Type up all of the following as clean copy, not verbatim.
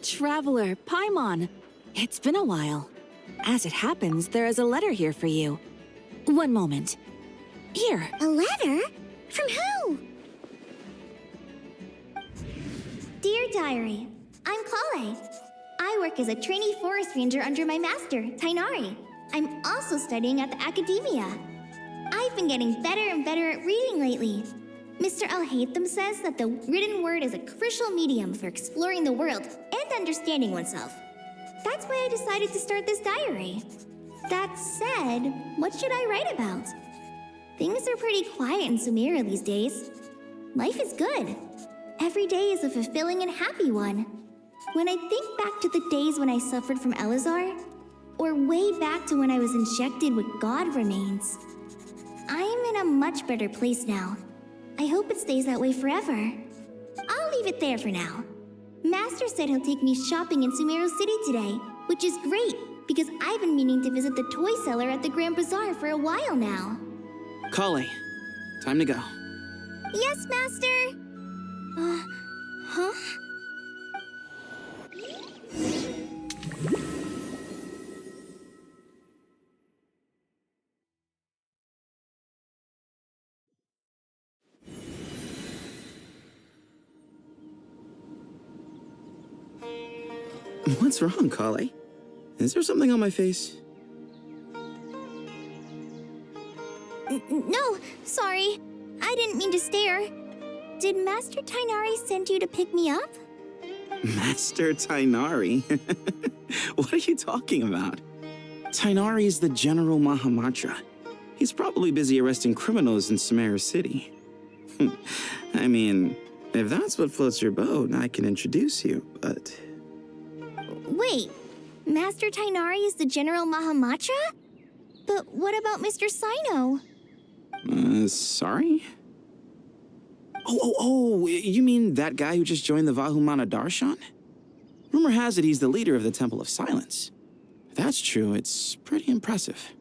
Traveler, Paimon. It's been a while. As it happens, there is a letter here for you. One moment. Here. A letter? From who? Dear Diary, I'm Kale. I work as a trainee forest ranger under my master, Tighnari. I'm also studying at the academia. I've been getting better and better at reading lately. Mr. Al-Haytham says that the written word is a crucial medium for exploring the world and understanding oneself. That's why I decided to start this diary. That said, what should I write about? Things are pretty quiet in Sumeria these days. Life is good. Every day is a fulfilling and happy one. When I think back to the days when I suffered from Elazar, or way back to when I was injected with God remains, I am in a much better place now. I hope it stays that way forever. I'll leave it there for now. Master said he'll take me shopping in Sumeru City today, which is great, because I've been meaning to visit the toy seller at the Grand Bazaar for a while now. Kale, time to go. Yes, Master! Huh? What's wrong, Kale? Is there something on my face? No, sorry. I didn't mean to stare. Did Master Tighnari send you to pick me up? Master Tighnari? What are you talking about? Tighnari is the General Mahamatra. He's probably busy arresting criminals in Sumeru City. I mean, if that's what floats your boat, I can introduce you, but... Wait, Master Tighnari is the General Mahamatra? But what about Mr. Sino? Sorry? Oh, you mean that guy who just joined the Vahumana Darshan? Rumor has it he's the leader of the Temple of Silence. If that's true, it's pretty impressive.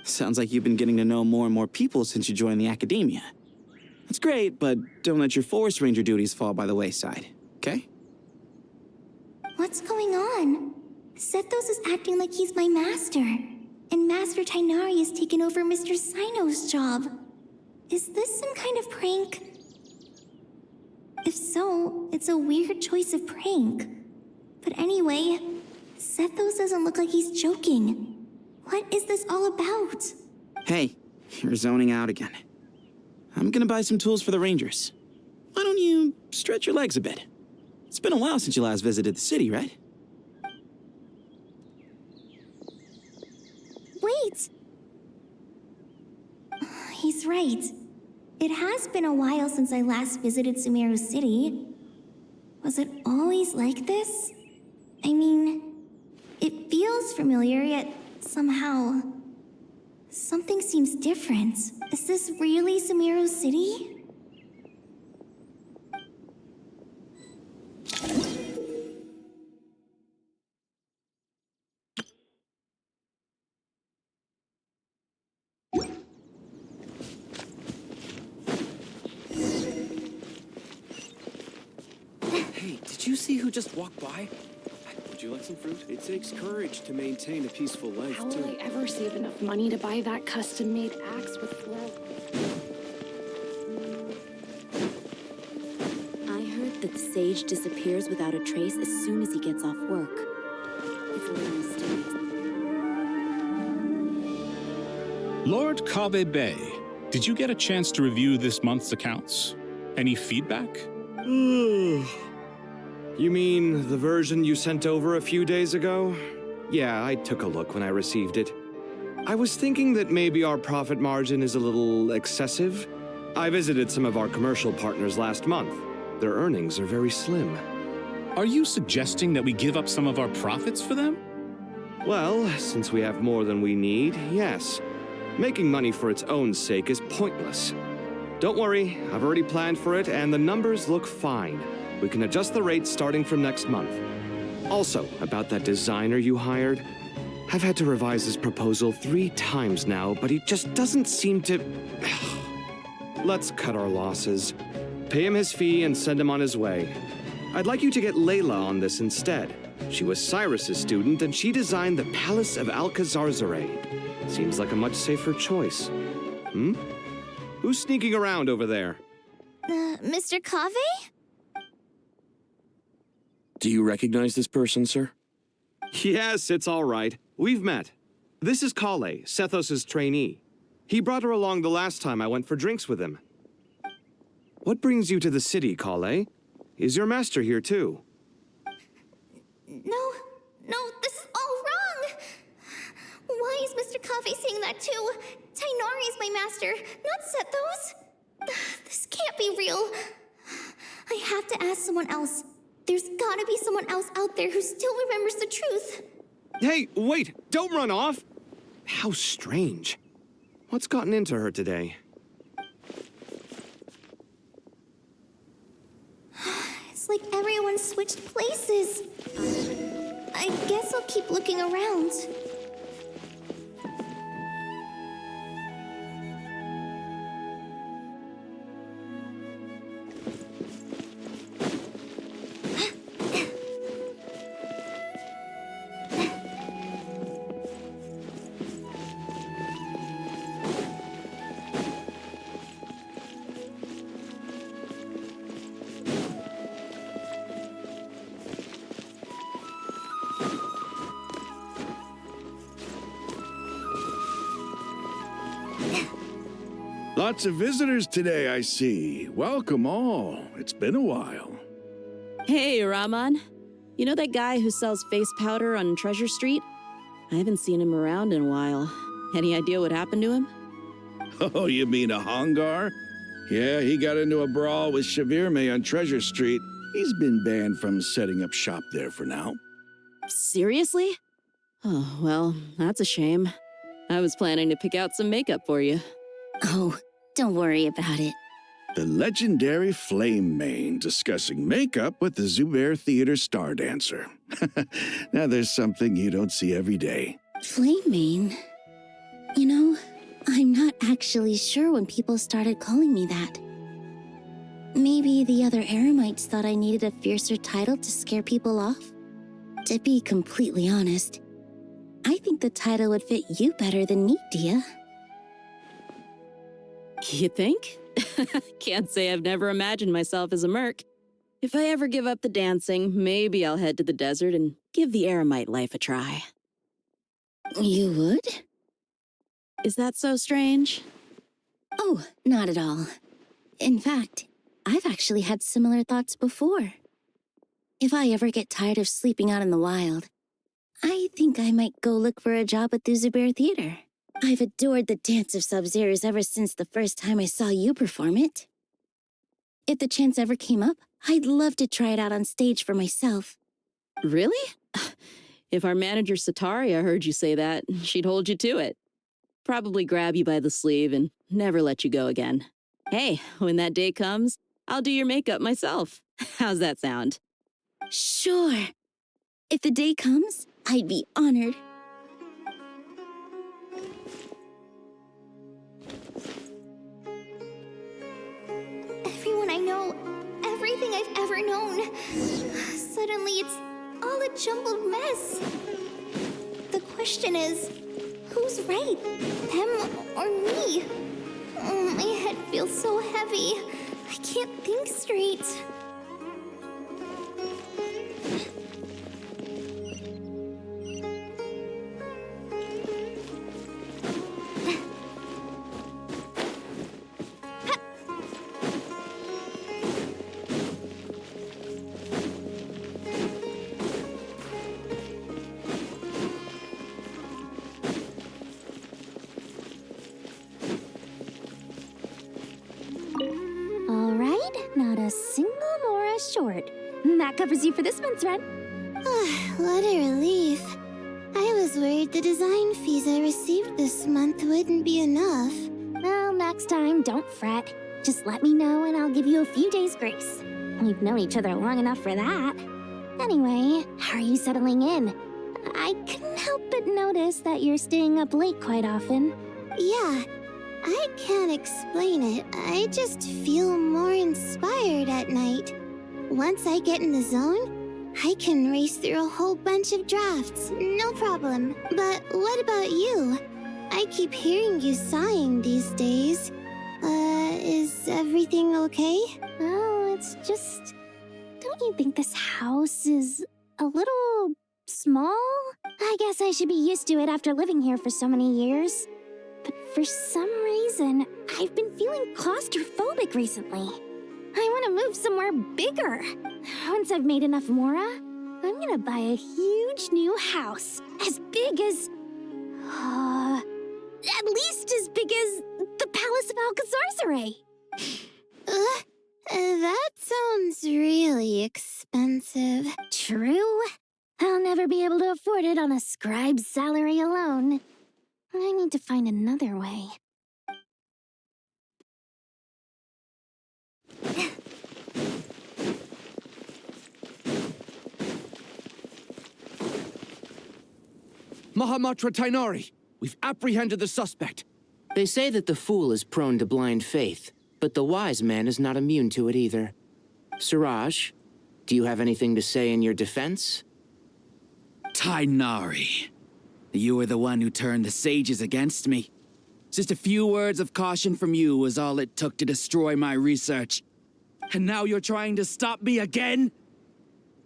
Sounds like you've been getting to know more and more people since you joined the academia. That's great, but don't let your forest ranger duties fall by the wayside, okay? What's going on? Sethos is acting like he's my master, and Master Tighnari has taken over Mr. Sino's job. Is this some kind of prank? If so, it's a weird choice of prank. But anyway, Sethos doesn't look like he's joking. What is this all about? Hey, you're zoning out again. I'm gonna buy some tools for the rangers. Why don't you stretch your legs a bit? It's been a while since you last visited the city, right? Wait! He's right. It has been a while since I last visited Sumeru City. Was it always like this? I mean, it feels familiar, yet somehow... something seems different. Is this really Sumeru City? Hey, did you see who just walked by? Would you like some fruit? It takes courage to maintain a peaceful life, How too. will I ever save enough money to buy that custom-made axe with thread? I heard that the sage disappears without a trace as soon as he gets off work. It's a little mysterious. Lord Kaveh Bey, did you get a chance to review this month's accounts? Any feedback? You mean the version you sent over a few days ago? Yeah, I took a look when I received it. I was thinking that maybe our profit margin is a little excessive. I visited some of our commercial partners last month. Their earnings are very slim. Are you suggesting that we give up some of our profits for them? Well, since we have more than we need, yes. Making money for its own sake is pointless. Don't worry, I've already planned for it, and the numbers look fine. We can adjust the rates starting from next month. Also, about that designer you hired, I've had to revise his proposal 3 times now, but he just doesn't seem to... Let's cut our losses. Pay him his fee and send him on his way. I'd like you to get Layla on this instead. She was Cyrus's student, and she designed the Palace of Alcazarzare. Seems like a much safer choice. Who's sneaking around over there? Mr. Cave? Do you recognize this person, sir? Yes, it's all right. We've met. This is Kale, Sethos' trainee. He brought her along the last time I went for drinks with him. What brings you to the city, Kale? Is your master here too? No, this is all wrong! Why is Mr. Cave saying that too? Tainari is my master, not Sethos. This can't be real. I have to ask someone else. There's gotta be someone else out there who still remembers the truth. Hey, wait! Don't run off! How strange. What's gotten into her today? It's like everyone switched places. I guess I'll keep looking around. Lots of visitors today, I see. Welcome all. It's been a while. Hey, Rahman. You know that guy who sells face powder on Treasure Street? I haven't seen him around in a while. Any idea what happened to him? Oh, you mean a Hongar? Yeah, he got into a brawl with Shavirme on Treasure Street. He's been banned from setting up shop there for now. Seriously? Oh, well, that's a shame. I was planning to pick out some makeup for you. Oh, don't worry about it. The legendary Flame Mane discussing makeup with the Zubair Theater star dancer. Now there's something you don't see every day. Flame Mane? You know, I'm not actually sure when people started calling me that. Maybe the other Eremites thought I needed a fiercer title to scare people off? To be completely honest, I think the title would fit you better than me, Dia. You think? Can't say I've never imagined myself as a merc. If I ever give up the dancing, maybe I'll head to the desert and give the Eremite life a try. You would? Is that so strange? Oh, not at all. In fact, I've actually had similar thoughts before. If I ever get tired of sleeping out in the wild, I think I might go look for a job at the Zubair Theater. I've adored the Dance of Sub-Zeros ever since the first time I saw you perform it. If the chance ever came up, I'd love to try it out on stage for myself. Really? If our manager Sataria heard you say that, she'd hold you to it. Probably grab you by the sleeve and never let you go again. Hey, when that day comes, I'll do your makeup myself. How's that sound? Sure. If the day comes, I'd be honored. Everyone I know, everything I've ever known. Suddenly it's all a jumbled mess. The question is, who's right? Them or me? Oh, my head feels so heavy. I can't think straight. Not a single Mora short. That covers you for this month's run. What a relief. I was worried the design fees I received this month wouldn't be enough. Well, next time, don't fret. Just let me know and I'll give you a few days' grace. We've known each other long enough for that. Anyway, how are you settling in? I couldn't help but notice that you're staying up late quite often. Yeah. I can't explain it. I just feel more inspired at night. Once I get in the zone, I can race through a whole bunch of drafts, no problem. But what about you? I keep hearing you sighing these days. Is everything okay? Oh, it's just... Don't you think this house is a little small? I guess I should be used to it after living here for so many years. But for some reason, I've been feeling claustrophobic recently. I want to move somewhere bigger. Once I've made enough Mora, I'm gonna buy a huge new house. As big as... at least as big as the Palace of Alcazarceray. That sounds really expensive. True. I'll never be able to afford it on a scribe's salary alone. I need to find another way. Mahamatra Tainari, we've apprehended the suspect. They say that the fool is prone to blind faith, but the wise man is not immune to it either. Suraj, do you have anything to say in your defense? Tainari, you were the one who turned the sages against me. Just a few words of caution from you was all it took to destroy my research. And now you're trying to stop me again?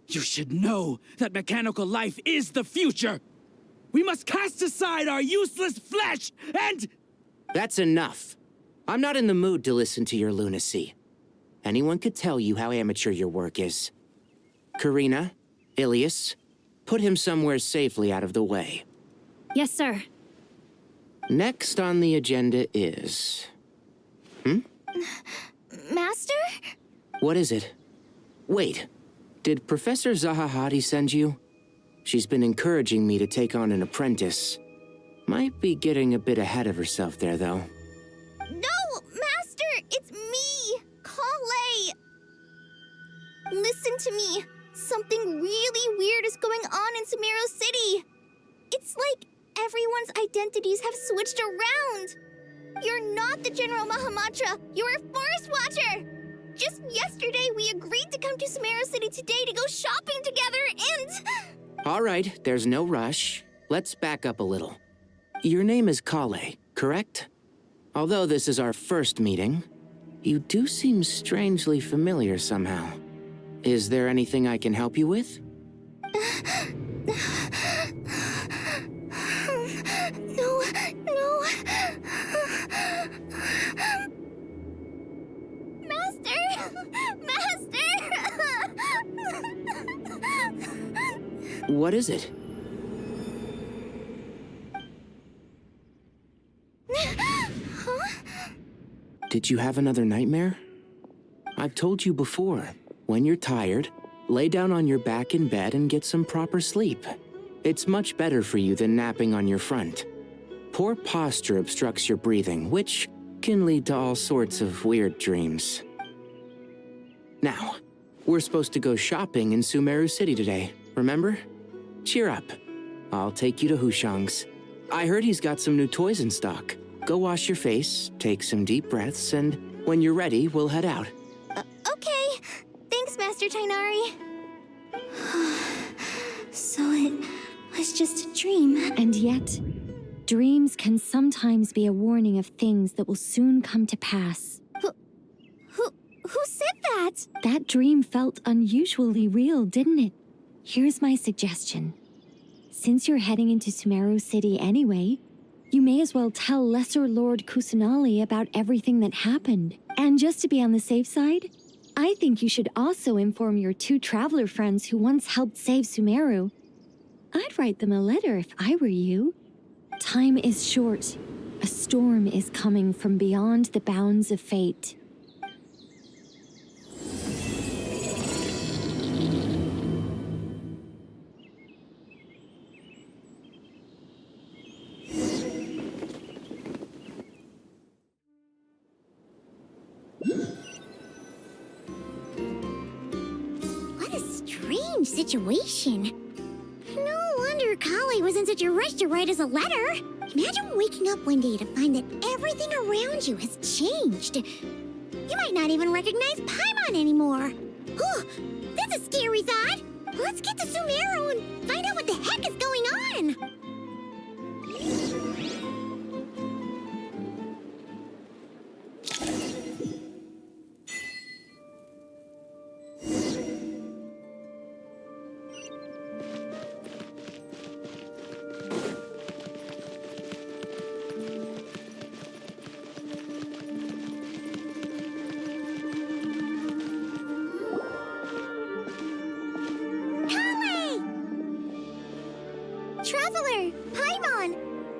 You should know that mechanical life is the future! We must cast aside our useless flesh and... That's enough. I'm not in the mood to listen to your lunacy. Anyone could tell you how amateur your work is. Karina, Ilias, put him somewhere safely out of the way. Yes, sir. Next on the agenda is... Master? What is it? Wait, did Professor Zahahati send you? She's been encouraging me to take on an apprentice. Might be getting a bit ahead of herself there, though. No, Master! It's me! Kale! Listen to me. Something really weird is going on in Sumeru City. It's like everyone's identities have switched around. You're not the General Mahamatra. You're a Forest Watcher. Just yesterday, we agreed to come to Sumeru City today to go shopping together and... All right, there's no rush. Let's back up a little. Your name is Kale, correct? Although this is our first meeting, you do seem strangely familiar somehow. Is there anything I can help you with? No. Master! What is it? Did you have another nightmare? I've told you before, when you're tired, lay down on your back in bed and get some proper sleep. It's much better for you than napping on your front. Poor posture obstructs your breathing, which can lead to all sorts of weird dreams. Now, we're supposed to go shopping in Sumeru City today, remember? Cheer up. I'll take you to Hushang's. I heard he's got some new toys in stock. Go wash your face, take some deep breaths, and when you're ready, we'll head out. Okay. Thanks, Master Tainari. So it was just a dream. And yet, dreams can sometimes be a warning of things that will soon come to pass. Who said that? That dream felt unusually real, didn't it? Here's my suggestion. Since you're heading into Sumeru City anyway, you may as well tell Lesser Lord Kusanali about everything that happened. And just to be on the safe side, I think you should also inform your 2 traveler friends who once helped save Sumeru. I'd write them a letter if I were you. Time is short. A storm is coming from beyond the bounds of fate. What a strange situation. No wonder Kale was in such a rush to write us a letter. Imagine waking up one day to find that everything around you has changed. You might not even recognize Paimon anymore. Oh, that's a scary thought. Let's get to Sumeru and find out what the heck is going on. Traveler! Paimon!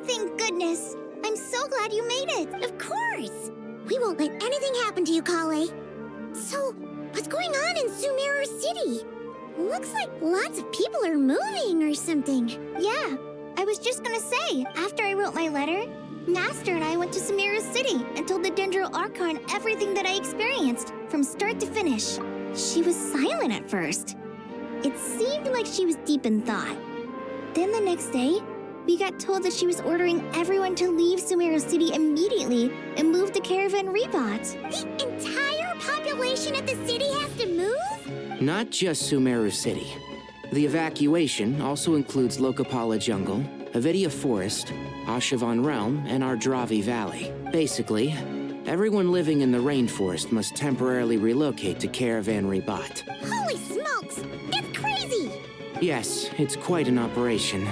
Thank goodness. I'm so glad you made it. Of course. We won't let anything happen to you, Kale. So, what's going on in Sumeru City? Looks like lots of people are moving or something. Yeah, I was just gonna say, after I wrote my letter, Master and I went to Sumeru City and told the Dendro Archon everything that I experienced, from start to finish. She was silent at first. It seemed like she was deep in thought. Then the next day, we got told that she was ordering everyone to leave Sumeru City immediately and move to Caravan Rebot. The entire population of the city has to move? Not just Sumeru City. The evacuation also includes Lokapala Jungle, Avidia Forest, Ashavan Realm, and Ardravi Valley. Basically, everyone living in the rainforest must temporarily relocate to Caravan Rebot. Holy smokes! That's crazy! Yes, it's quite an operation.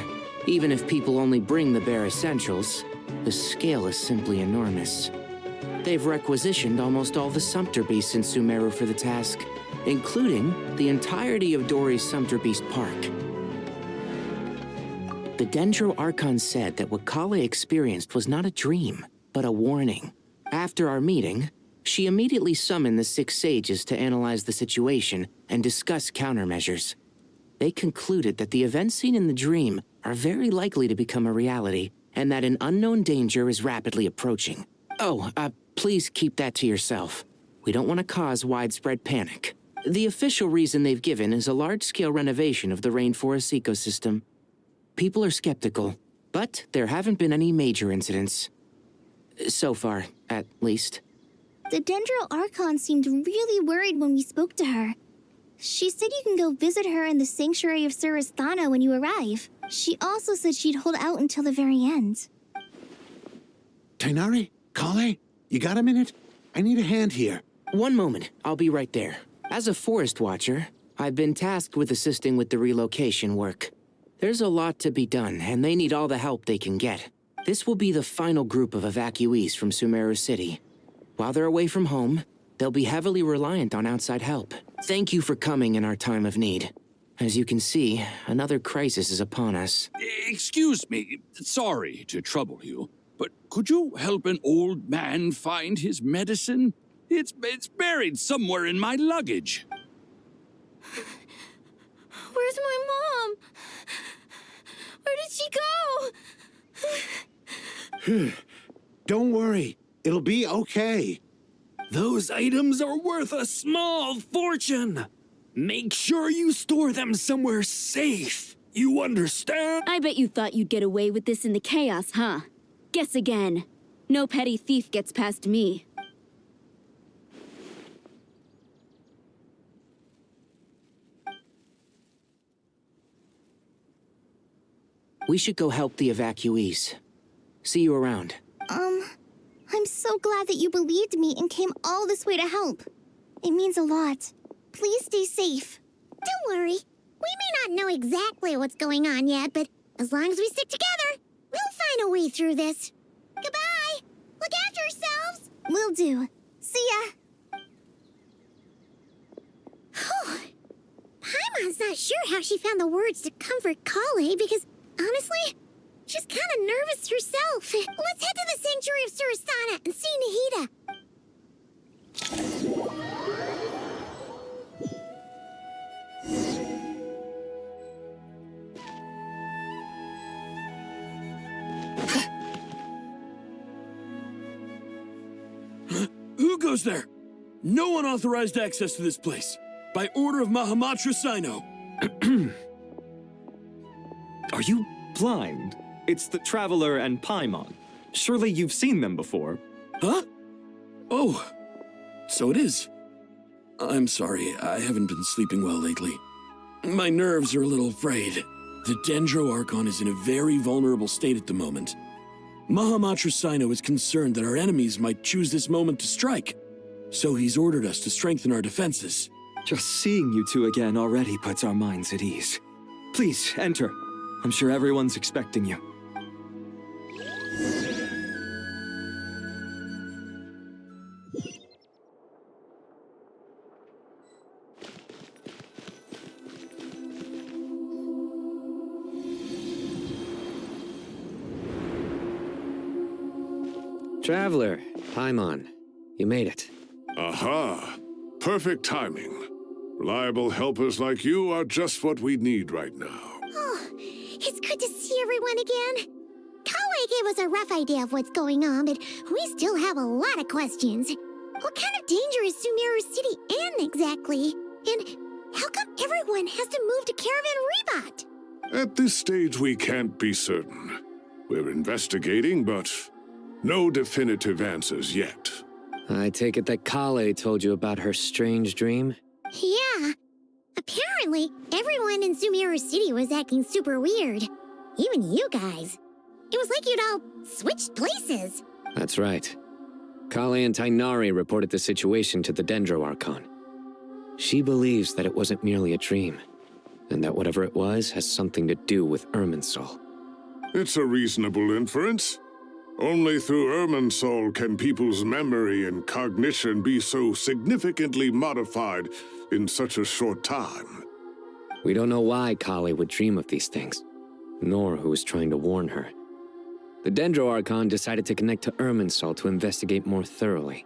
Even if people only bring the bare essentials, the scale is simply enormous. They've requisitioned almost all the Sumpter Beasts in Sumeru for the task, including the entirety of Dori's Sumpter Beast Park. The Dendro Archon said that what Kale experienced was not a dream, but a warning. After our meeting, she immediately summoned the 6 sages to analyze the situation and discuss countermeasures. They concluded that the events seen in the dream are very likely to become a reality, and that an unknown danger is rapidly approaching. Oh, please keep that to yourself. We don't want to cause widespread panic. The official reason they've given is a large-scale renovation of the rainforest ecosystem. People are skeptical, but there haven't been any major incidents. So far, at least. The Dendro Archon seemed really worried when we spoke to her. She said you can go visit her in the Sanctuary of Surasthana when you arrive. She also said she'd hold out until the very end. Tighnari? Kale? You got a minute? I need a hand here. One moment, I'll be right there. As a forest watcher, I've been tasked with assisting with the relocation work. There's a lot to be done, and they need all the help they can get. This will be the final group of evacuees from Sumeru City. While they're away from home, they'll be heavily reliant on outside help. Thank you for coming in our time of need. As you can see, another crisis is upon us. Excuse me, sorry to trouble you, but could you help an old man find his medicine? It's buried somewhere in my luggage. Where's my mom? Where did she go? Don't worry. It'll be okay. Those items are worth a small fortune. Make sure you store them somewhere safe. You understand? I bet you thought you'd get away with this in the chaos, huh? Guess again. No petty thief gets past me. We should go help the evacuees. See you around. I'm so glad that you believed me and came all this way to help. It means a lot. Please stay safe. Don't worry. We may not know exactly what's going on yet, but as long as we stick together, we'll find a way through this. Goodbye! Look after yourselves! Will do. See ya! Paimon's not sure how she found the words to comfort Kale because, honestly, she's kind of nervous herself. Let's head to the Sanctuary of Surasthana and see Nahida. Who goes there? No unauthorized access to this place. By order of Mahamatra Sino. Are you blind? It's the Traveler and Paimon. Surely you've seen them before. Huh? Oh, so it is. I'm sorry, I haven't been sleeping well lately. My nerves are a little frayed. The Dendro Archon is in a very vulnerable state at the moment. Mahamatra Sino is concerned that our enemies might choose this moment to strike, so he's ordered us to strengthen our defenses. Just seeing you two again already puts our minds at ease. Please, enter. I'm sure everyone's expecting you. Traveler, Paimon, you made it. Aha! Perfect timing. Reliable helpers like you are just what we need right now. Oh, it's good to see everyone again. Kawaii gave us a rough idea of what's going on, but we still have a lot of questions. What kind of danger is Sumeru City in exactly? And how come everyone has to move to Caravan Rebot? At this stage, we can't be certain. We're investigating, but no definitive answers yet. I take it that Kale told you about her strange dream? Yeah. Apparently, everyone in Sumeru City was acting super weird. Even you guys. It was like you'd all switched places. That's right. Kale and Tainari reported the situation to the Dendro Archon. She believes that it wasn't merely a dream, and that whatever it was has something to do with Irminsul. It's a reasonable inference. Only through Irminsul can people's memory and cognition be so significantly modified in such a short time. We don't know why Kale would dream of these things, nor who was trying to warn her. The Dendro Archon decided to connect to Irminsul to investigate more thoroughly.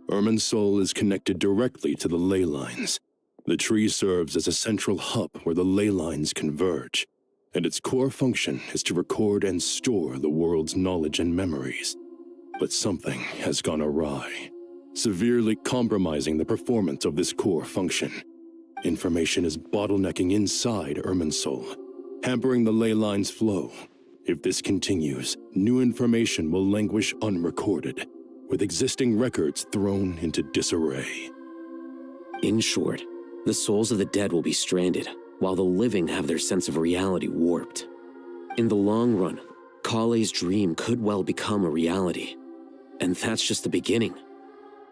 Irminsul is connected directly to the ley lines. The tree serves as a central hub where the ley lines converge, and its core function is to record and store the world's knowledge and memories. But something has gone awry, severely compromising the performance of this core function. Information is bottlenecking inside Irminsul, hampering the ley line's flow. If this continues, new information will languish unrecorded, with existing records thrown into disarray. In short, the souls of the dead will be stranded, while the living have their sense of reality warped. In the long run, Kale's dream could well become a reality. And that's just the beginning.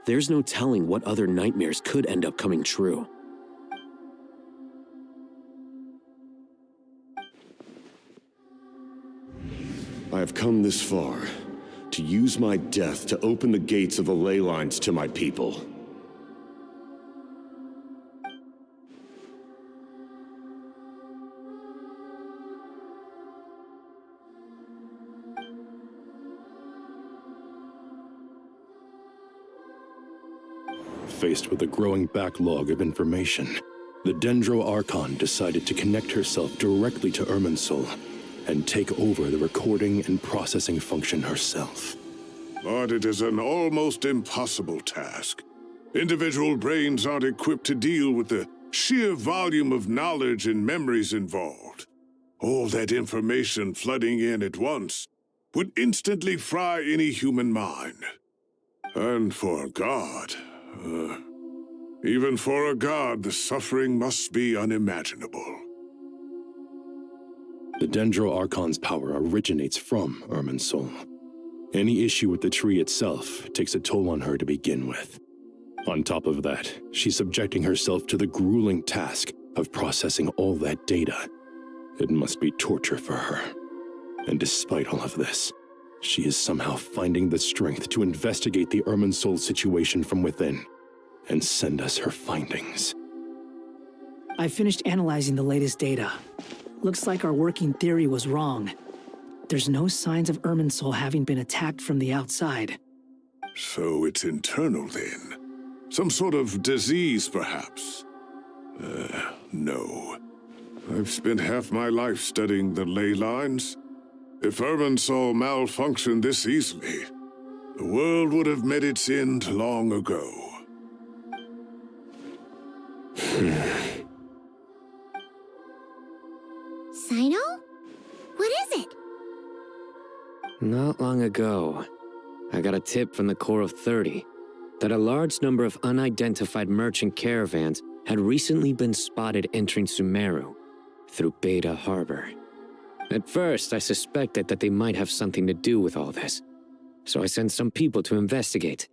There's no telling what other nightmares could end up coming true. I have come this far, to use my death to open the gates of the ley lines to my people. Faced with a growing backlog of information, the Dendro Archon decided to connect herself directly to Irminsul and take over the recording and processing function herself. But it is an almost impossible task. Individual brains aren't equipped to deal with the sheer volume of knowledge and memories involved. All that information flooding in at once would instantly fry any human mind. And for a god, even for a god, the suffering must be unimaginable. The Dendro Archon's power originates from Irminsul. Any issue with the tree itself takes a toll on her to begin with. On top of that, she's subjecting herself to the grueling task of processing all that data. It must be torture for her. And despite all of this, she is somehow finding the strength to investigate the Irminsul situation from within and send us her findings. I finished analyzing the latest data. Looks like our working theory was wrong. There's no signs of Irminsul having been attacked from the outside. So it's internal then? Some sort of disease, perhaps? No. I've spent half my life studying the ley lines. If Irminsul malfunctioned this easily, the world would have met its end long ago. Sino? What is it? Not long ago, I got a tip from the Core of 30. that a large number of unidentified merchant caravans had recently been spotted entering Sumeru through Beta Harbor. At first, I suspected that they might have something to do with all this, so I sent some people to investigate.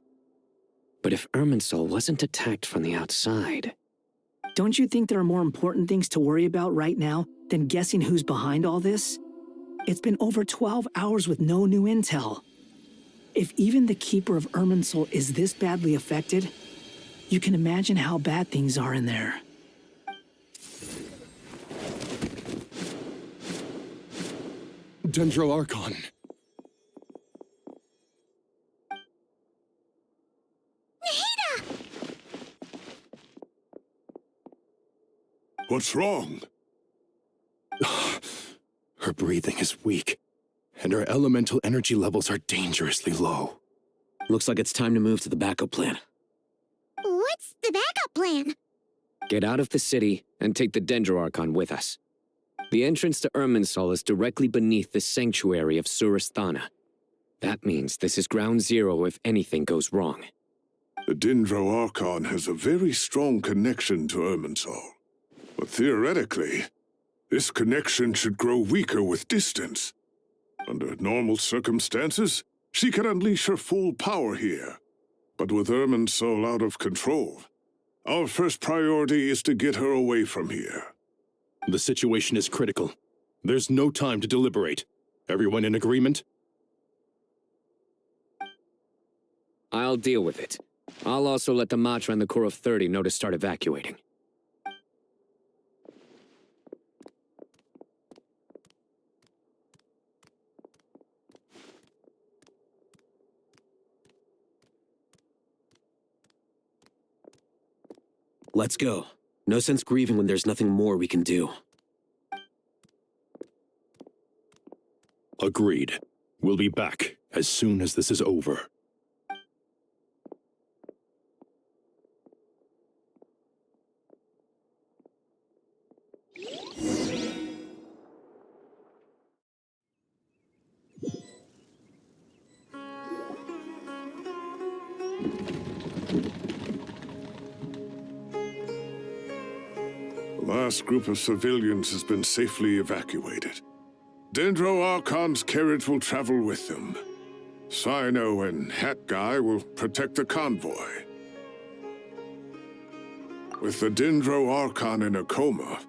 But if Irminsul wasn't attacked from the outside... Don't you think there are more important things to worry about right now than guessing who's behind all this? It's been over 12 hours with no new intel. If even the Keeper of Irminsul is this badly affected, you can imagine how bad things are in there. Dendro Archon. What's wrong? Her breathing is weak, and her elemental energy levels are dangerously low. Looks like it's time to move to the backup plan. What's the backup plan? Get out of the city and take the Dendro Archon with us. The entrance to Irminsul is directly beneath the sanctuary of Surasthana. That means this is ground zero if anything goes wrong. The Dendro Archon has a very strong connection to Irminsul. But theoretically, this connection should grow weaker with distance. Under normal circumstances, she can unleash her full power here. But with Irminsul out of control, our first priority is to get her away from here. The situation is critical. There's no time to deliberate. Everyone in agreement? I'll deal with it. I'll also let the Matra and the Core of 30 know to start evacuating. Let's go. No sense grieving when there's nothing more we can do. Agreed. We'll be back as soon as this is over. The last group of civilians has been safely evacuated. Dendro Archon's carriage will travel with them. Sino and Hat Guy will protect the convoy. With the Dendro Archon in a coma,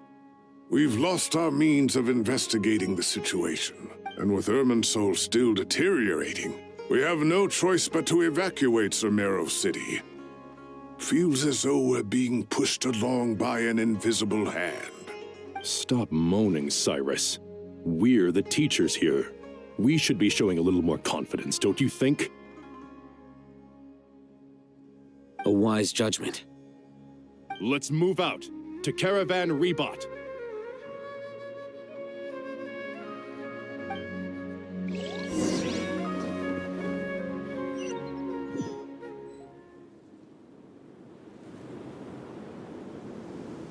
we've lost our means of investigating the situation. And with Irminsul still deteriorating, we have no choice but to evacuate Sumeru City. Feels as though we're being pushed along by an invisible hand. Stop moaning, Cyrus. We're the teachers here. We should be showing a little more confidence, don't you think? A wise judgment. Let's move out to Caravan Rebot.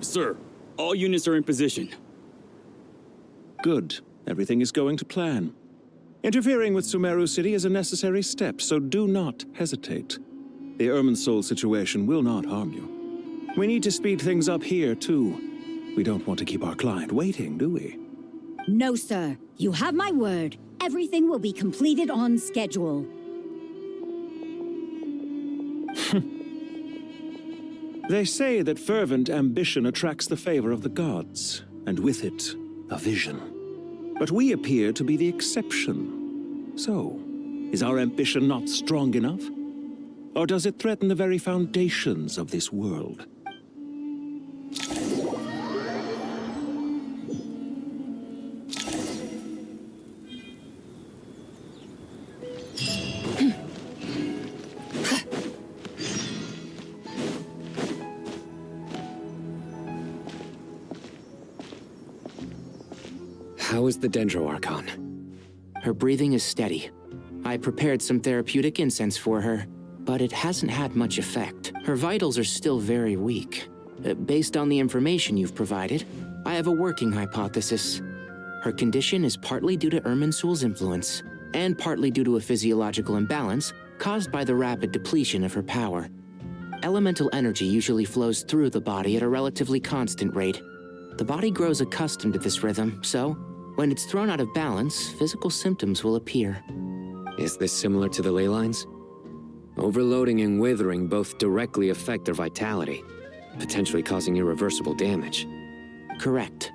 Sir, all units are in position. Good. Everything is going to plan. Interfering with Sumeru City is a necessary step, so do not hesitate. The Irminsul situation will not harm you. We need to speed things up here, too. We don't want to keep our client waiting, do we? No, sir. You have my word. Everything will be completed on schedule. They say that fervent ambition attracts the favor of the gods, and with it, a vision. But we appear to be the exception. So, is our ambition not strong enough? Or does it threaten the very foundations of this world? How is the Dendro Archon? Her breathing is steady. I prepared some therapeutic incense for her, but it hasn't had much effect. Her vitals are still very weak. Based on the information you've provided, I have a working hypothesis. Her condition is partly due to Irminsul's influence, and partly due to a physiological imbalance caused by the rapid depletion of her power. Elemental energy usually flows through the body at a relatively constant rate. The body grows accustomed to this rhythm, so when it's thrown out of balance, physical symptoms will appear. Is this similar to the ley lines? Overloading and withering both directly affect their vitality, potentially causing irreversible damage. Correct.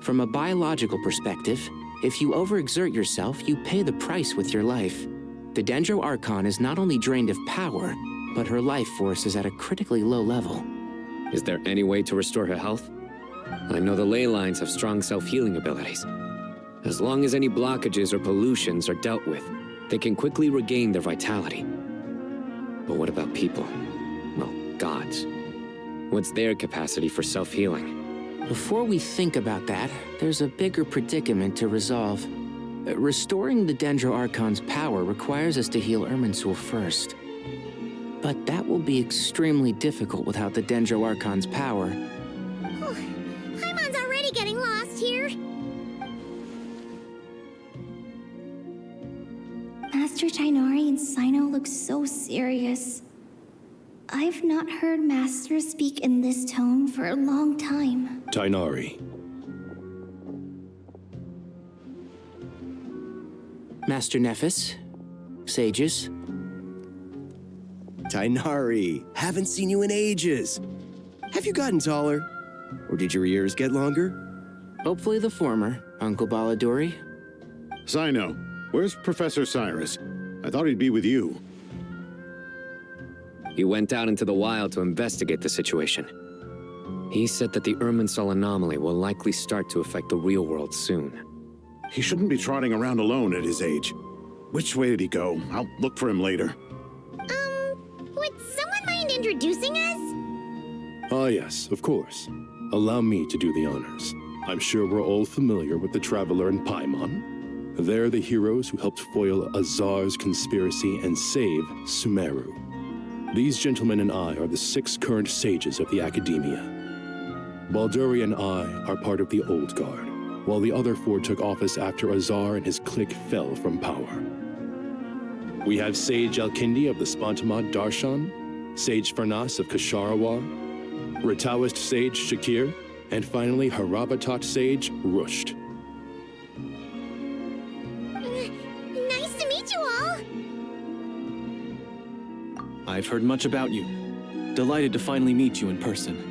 From a biological perspective, if you overexert yourself, you pay the price with your life. The Dendro Archon is not only drained of power, but her life force is at a critically low level. Is there any way to restore her health? I know the ley lines have strong self-healing abilities. As long as any blockages or pollutions are dealt with, they can quickly regain their vitality. But what about people? Well, gods. What's their capacity for self-healing? Before we think about that, there's a bigger predicament to resolve. Restoring the Dendro Archon's power requires us to heal Irminsul first. But that will be extremely difficult without the Dendro Archon's power. Paimon's already getting lost here. Master Tainari and Sino look so serious. I've not heard Master speak in this tone for a long time. Tainari. Master Nephis, sages. Tainari, haven't seen you in ages. Have you gotten taller? Or did your ears get longer? Hopefully the former, Uncle Baladuri. Sino, where's Professor Cyrus? I thought he'd be with you. He went out into the wild to investigate the situation. He said that the Irminsul anomaly will likely start to affect the real world soon. He shouldn't be trotting around alone at his age. Which way did he go? I'll look for him later. Would someone mind introducing us? Ah, yes, of course. Allow me to do the honors. I'm sure we're all familiar with the Traveler and Paimon. They're the heroes who helped foil Azar's conspiracy and save Sumeru. These gentlemen and I are the 6 current sages of the Academia. Balduri and I are part of the Old Guard, while the other 4 took office after Azar and his clique fell from power. We have Sage Alkindi of the Spontamad Darshan, Sage Furnas of Kasharawar, Rataoist Sage Shakir, and finally Harabatot Sage Rusht. Nice to meet you all. I've heard much about you. Delighted to finally meet you in person.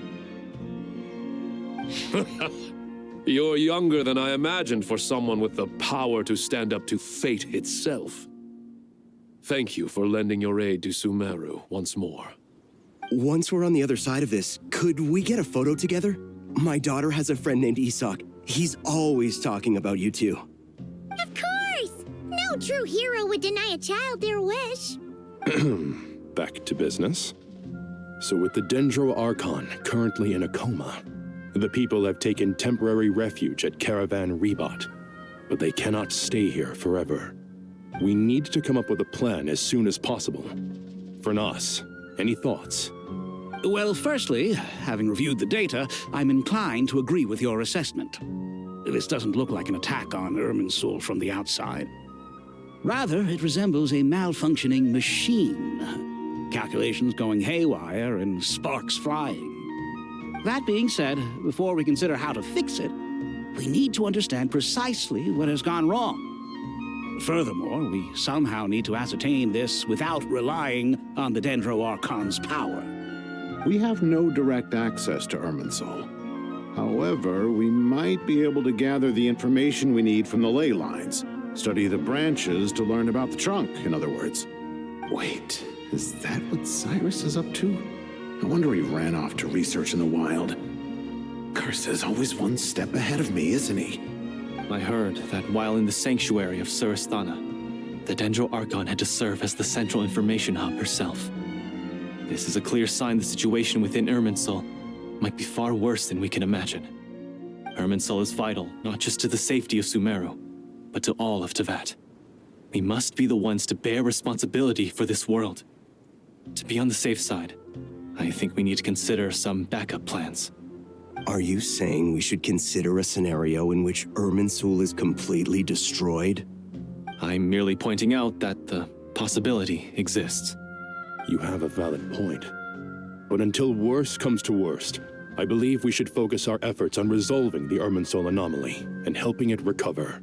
You're younger than I imagined for someone with the power to stand up to fate itself. Thank you for lending your aid to Sumeru once more. Once we're on the other side of this, could we get a photo together? My daughter has a friend named Isak. He's always talking about you two. Of course! No true hero would deny a child their wish. Back to business. So with the Dendro Archon currently in a coma, the people have taken temporary refuge at Caravan Rebot, but they cannot stay here forever. We need to come up with a plan as soon as possible. Furnas, any thoughts? Well, firstly, having reviewed the data, I'm inclined to agree with your assessment. This doesn't look like an attack on Irminsul from the outside. Rather, it resembles a malfunctioning machine. Calculations going haywire and sparks flying. That being said, before we consider how to fix it, we need to understand precisely what has gone wrong. Furthermore, we somehow need to ascertain this without relying on the Dendro Archon's power. We have no direct access to Irminsul. However, we might be able to gather the information we need from the ley lines. Study the branches to learn about the trunk, in other words. Wait, is that what Cyrus is up to? No wonder he ran off to research in the wild. Curse's always one step ahead of me, isn't he? I heard that while in the sanctuary of Surasthana, the Dendro Archon had to serve as the central information hub herself. This is a clear sign the situation within Irminsul might be far worse than we can imagine. Irminsul is vital not just to the safety of Sumeru, but to all of Teyvat. We must be the ones to bear responsibility for this world. To be on the safe side, I think we need to consider some backup plans. Are you saying we should consider a scenario in which Irminsul is completely destroyed? I'm merely pointing out that the possibility exists. You have a valid point. But until worst comes to worst, I believe we should focus our efforts on resolving the Irminsul anomaly and helping it recover.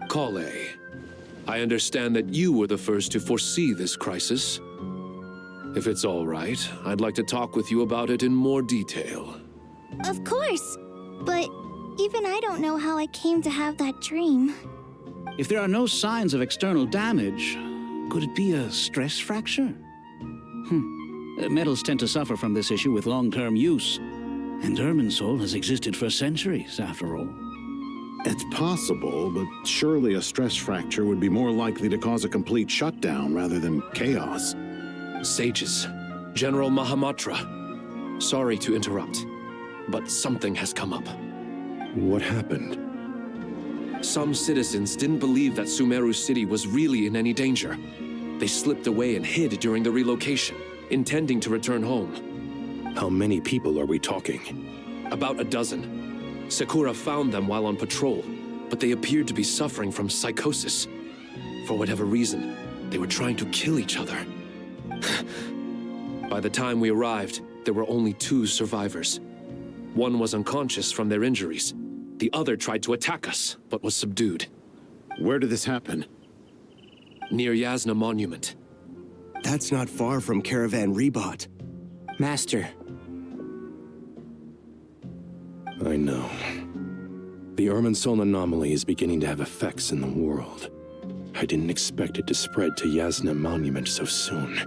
Kale, I understand that you were the first to foresee this crisis. If it's all right, I'd like to talk with you about it in more detail. Of course, but even I don't know how I came to have that dream. If there are no signs of external damage, could it be a stress fracture? Metals tend to suffer from this issue with long-term use, and Irminsul has existed for centuries, after all. It's possible, but surely a stress fracture would be more likely to cause a complete shutdown rather than chaos. Sages, General Mahamatra, sorry to interrupt, but something has come up. What happened? Some citizens didn't believe that Sumeru City was really in any danger. They slipped away and hid during the relocation, intending to return home. How many people are we talking? About a dozen. Sakura found them while on patrol, but they appeared to be suffering from psychosis. For whatever reason, they were trying to kill each other. By the time we arrived, there were only 2 survivors. One was unconscious from their injuries. The other tried to attack us, but was subdued. Where did this happen? Near Yasna Monument. That's not far from Caravan Rebot. Master. I know. The Irminsul anomaly is beginning to have effects in the world. I didn't expect it to spread to Yasna Monument so soon.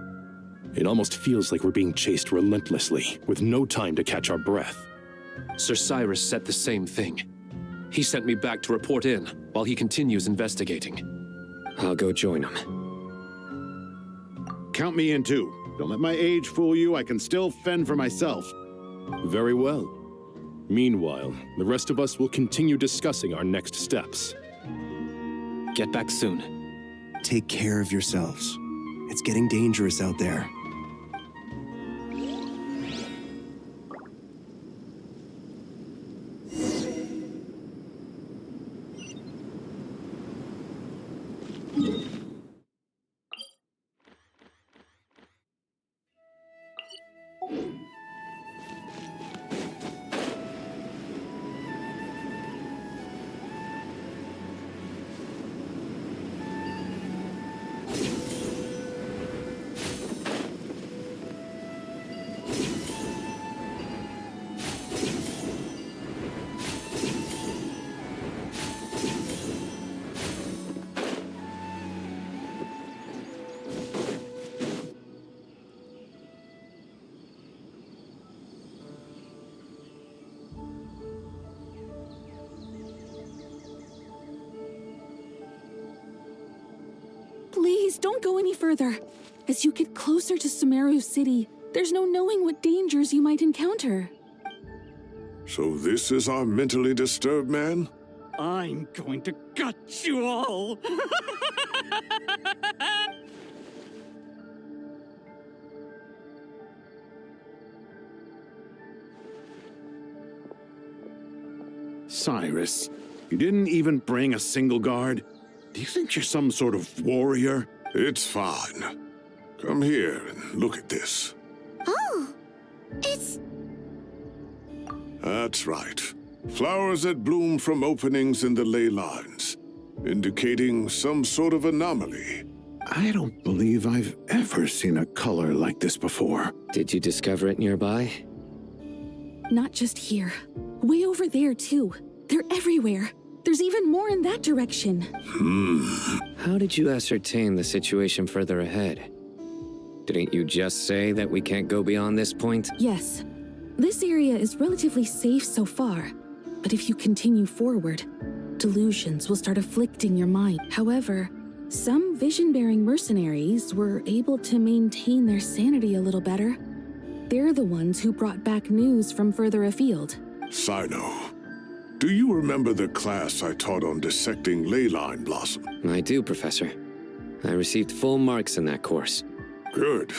It almost feels like we're being chased relentlessly, with no time to catch our breath. Sir Cyrus said the same thing. He sent me back to report in, while he continues investigating. I'll go join him. Count me in too. Don't let my age fool you, I can still fend for myself. Very well. Meanwhile, the rest of us will continue discussing our next steps. Get back soon. Take care of yourselves. It's getting dangerous out there. Please, don't go any further. As you get closer to Sumeru City, there's no knowing what dangers you might encounter. So this is our mentally disturbed man? I'm going to gut you all! Cyrus, you didn't even bring a single guard? Do you think you're some sort of warrior? It's fine. Come here and look at this. Oh, it's... That's right. Flowers that bloom from openings in the ley lines, indicating some sort of anomaly. I don't believe I've ever seen a color like this before. Did you discover it nearby? Not just here. Way over there, too. They're everywhere. There's even more in that direction. How did you ascertain the situation further ahead? Didn't you just say that we can't go beyond this point? Yes. This area is relatively safe so far. But if you continue forward, delusions will start afflicting your mind. However, some vision-bearing mercenaries were able to maintain their sanity a little better. They're the ones who brought back news from further afield. Sino, do you remember the class I taught on dissecting ley line blossom? I do, Professor. I received full marks in that course. Good.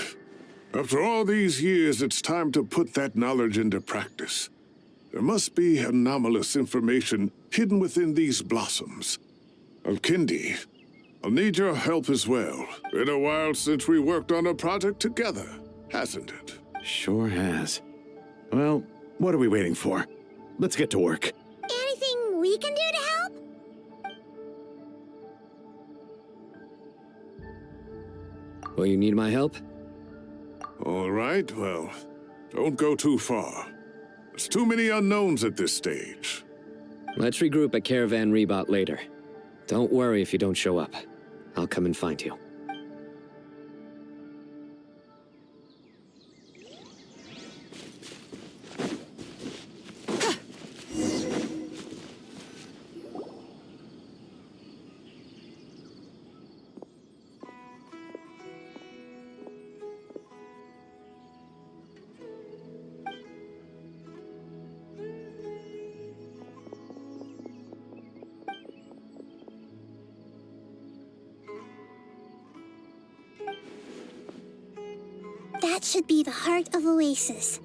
After all these years, it's time to put that knowledge into practice. There must be anomalous information hidden within these blossoms. Alkindi, I'll need your help as well. Been a while since we worked on a project together, hasn't it? Sure has. Well, what are we waiting for? Let's get to work. Anything we can do to help? Will you need my help? All right, well, don't go too far. There's too many unknowns at this stage. Let's regroup at Caravan Rebot later. Don't worry if you don't show up. I'll come and find you. That should be the heart of Oasis.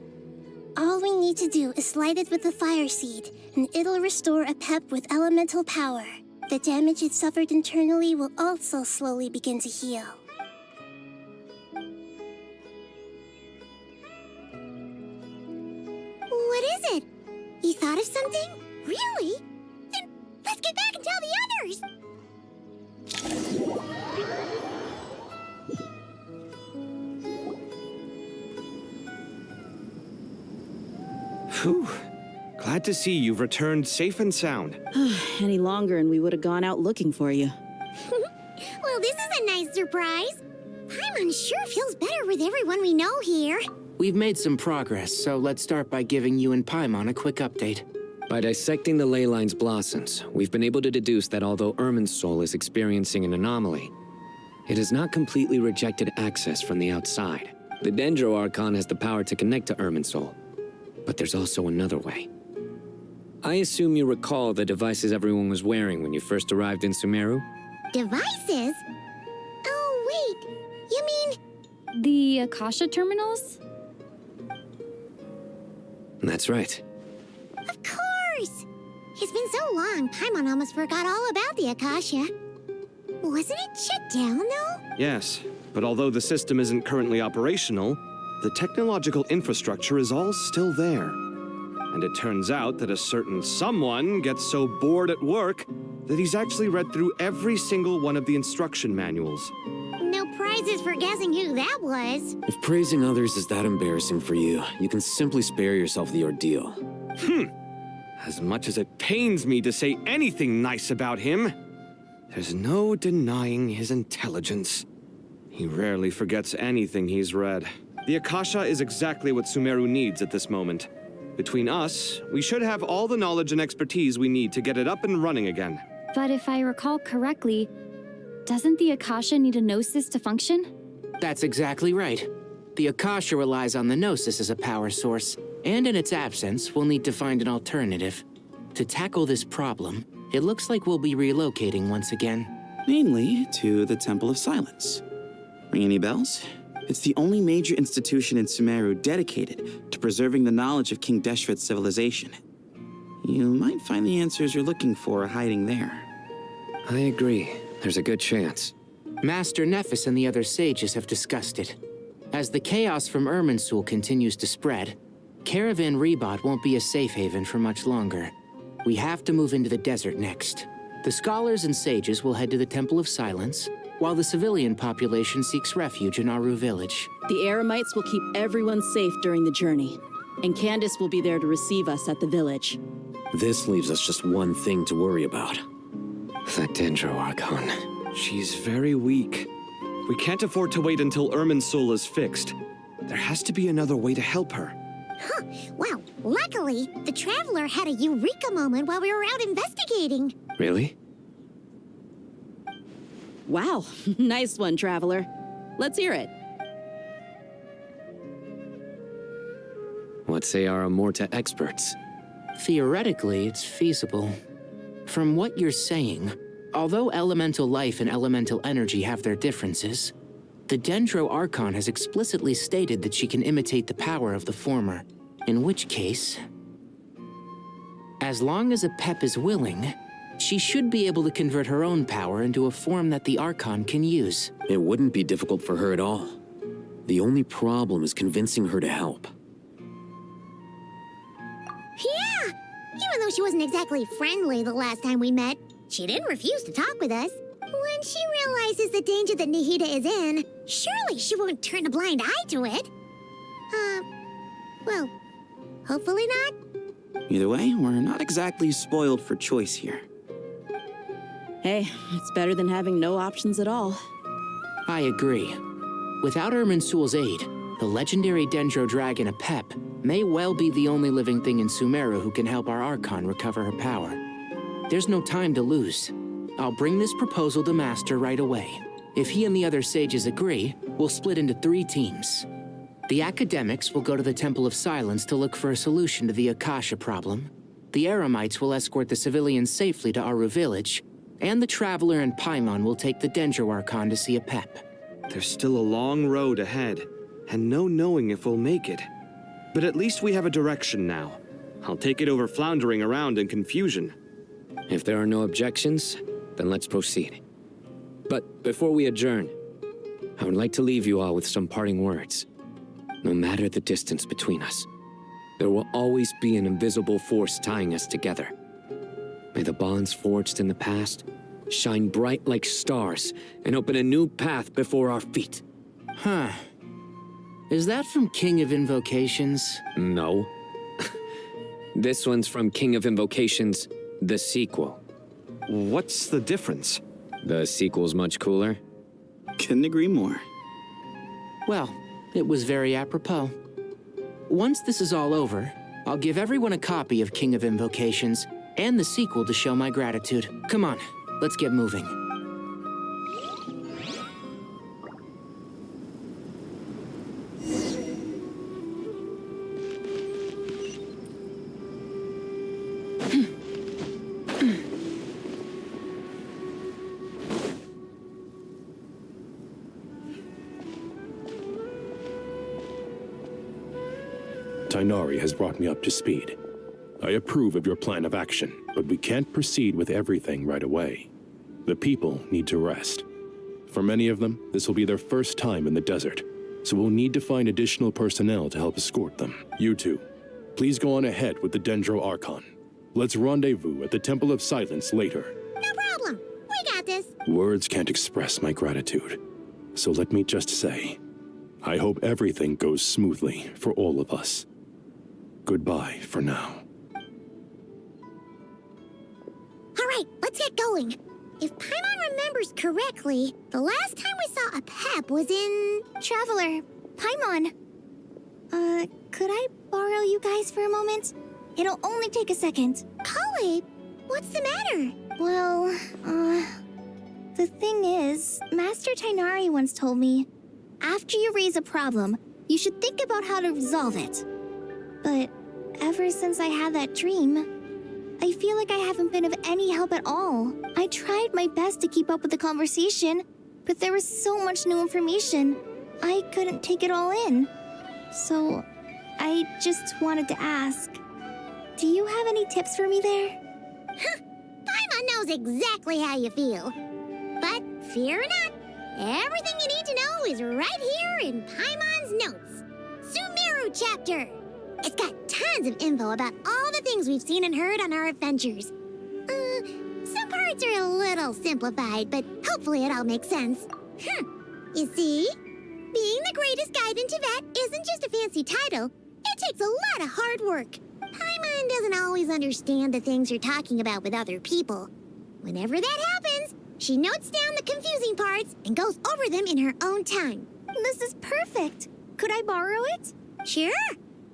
All we need to do is light it with the fire seed, and it'll restore a pep with elemental power. The damage it suffered internally will also slowly begin to heal. What is it? You thought of something? Really? Then let's get back and tell the others! Whew. Glad to see you've returned safe and sound. Any longer and we would have gone out looking for you. Well, this is a nice surprise. Paimon sure feels better with everyone we know here. We've made some progress, so let's start by giving you and Paimon a quick update. By dissecting the ley line's blossoms, we've been able to deduce that although Irmin's soul is experiencing an anomaly, it has not completely rejected access from the outside. The Dendro Archon has the power to connect to Irmin's soul, but there's also another way. I assume you recall the devices everyone was wearing when you first arrived in Sumeru? Devices? Oh, wait. You mean... The Akasha terminals? That's right. Of course! It's been so long, Paimon almost forgot all about the Akasha. Wasn't it shut down, though? Yes, but although the system isn't currently operational, the technological infrastructure is all still there. And it turns out that a certain someone gets so bored at work that he's actually read through every single one of the instruction manuals. No prizes for guessing who that was. If praising others is that embarrassing for you, you can simply spare yourself the ordeal. As much as it pains me to say anything nice about him, there's no denying his intelligence. He rarely forgets anything he's read. The Akasha is exactly what Sumeru needs at this moment. Between us, we should have all the knowledge and expertise we need to get it up and running again. But if I recall correctly, doesn't the Akasha need a gnosis to function? That's exactly right. The Akasha relies on the Gnosis as a power source, and in its absence, we'll need to find an alternative. To tackle this problem, it looks like we'll be relocating once again. Namely, to the Temple of Silence. Ring any bells? It's the only major institution in Sumeru dedicated to preserving the knowledge of King Deshret's civilization. You might find the answers you're looking for hiding there. I agree. There's a good chance. Master Nephis and the other sages have discussed it. As the chaos from Irminsul continues to spread, Caravan Rebot won't be a safe haven for much longer. We have to move into the desert next. The scholars and sages will head to the Temple of Silence, while the civilian population seeks refuge in Aru village. The Eremites will keep everyone safe during the journey, and Candace will be there to receive us at the village. This leaves us just one thing to worry about. The Dendro Archon. She's very weak. We can't afford to wait until Irminsul is fixed. There has to be another way to help her. Huh. Well, luckily, the Traveler had a eureka moment while we were out investigating. Really? Wow, nice one, Traveler. Let's hear it. What say our Amorta experts? Theoretically, it's feasible. From what you're saying, although elemental life and elemental energy have their differences, the Dendro Archon has explicitly stated that she can imitate the power of the former, in which case, as long as a Pep is willing, she should be able to convert her own power into a form that the Archon can use. It wouldn't be difficult for her at all. The only problem is convincing her to help. Yeah! Even though she wasn't exactly friendly the last time we met, she didn't refuse to talk with us. When she realizes the danger that Nahida is in, surely she won't turn a blind eye to it. Well, hopefully not. Either way, we're not exactly spoiled for choice here. Hey, it's better than having no options at all. I agree. Without Irminsul's aid, the legendary Dendro Dragon Apep may well be the only living thing in Sumeru who can help our Archon recover her power. There's no time to lose. I'll bring this proposal to Master right away. If he and the other sages agree, we'll split into 3 teams. The academics will go to the Temple of Silence to look for a solution to the Akasha problem. The Eremites will escort the civilians safely to Aru village, and the Traveler and Paimon will take the Dendro Archon to see Apep. There's still a long road ahead, and no knowing if we'll make it. But at least we have a direction now. I'll take it over floundering around in confusion. If there are no objections, then let's proceed. But before we adjourn, I would like to leave you all with some parting words. No matter the distance between us, there will always be an invisible force tying us together. May the bonds forged in the past shine bright like stars and open a new path before our feet. Huh. Is that from King of Invocations? No. This one's from King of Invocations, the sequel. What's the difference? The sequel's much cooler. Couldn't agree more. Well, it was very apropos. Once this is all over, I'll give everyone a copy of King of Invocations and the sequel to show my gratitude. Come on, let's get moving. Tainari has brought me up to speed. I approve of your plan of action, but we can't proceed with everything right away. The people need to rest. For many of them, this will be their first time in the desert, so we'll need to find additional personnel to help escort them. You two, please go on ahead with the Dendro Archon. Let's rendezvous at the Temple of Silence later. No problem. We got this. Words can't express my gratitude, so let me just say, I hope everything goes smoothly for all of us. Goodbye for now. All right, let's get going. If Paimon remembers correctly, the last time we saw Apep was in... Traveler, Paimon. Could I borrow you guys for a moment? It'll only take a second. Kale, what's the matter? Well, the thing is, Master Tainari once told me, after you raise a problem, you should think about how to resolve it. But ever since I had that dream, I feel like I haven't been of any help at all. I tried my best to keep up with the conversation, but there was so much new information, I couldn't take it all in. So, I just wanted to ask, do you have any tips for me there? Huh, Paimon knows exactly how you feel. But fear not, everything you need to know is right here in Paimon's notes. Sumeru chapter. It's got tons of info about all the things we've seen and heard on our adventures. Some parts are a little simplified, but hopefully it all makes sense. You see, being the greatest guide in Tibet isn't just a fancy title. It takes a lot of hard work. Paimon doesn't always understand the things you're talking about with other people. Whenever that happens, she notes down the confusing parts and goes over them in her own time. This is perfect. Could I borrow it? Sure.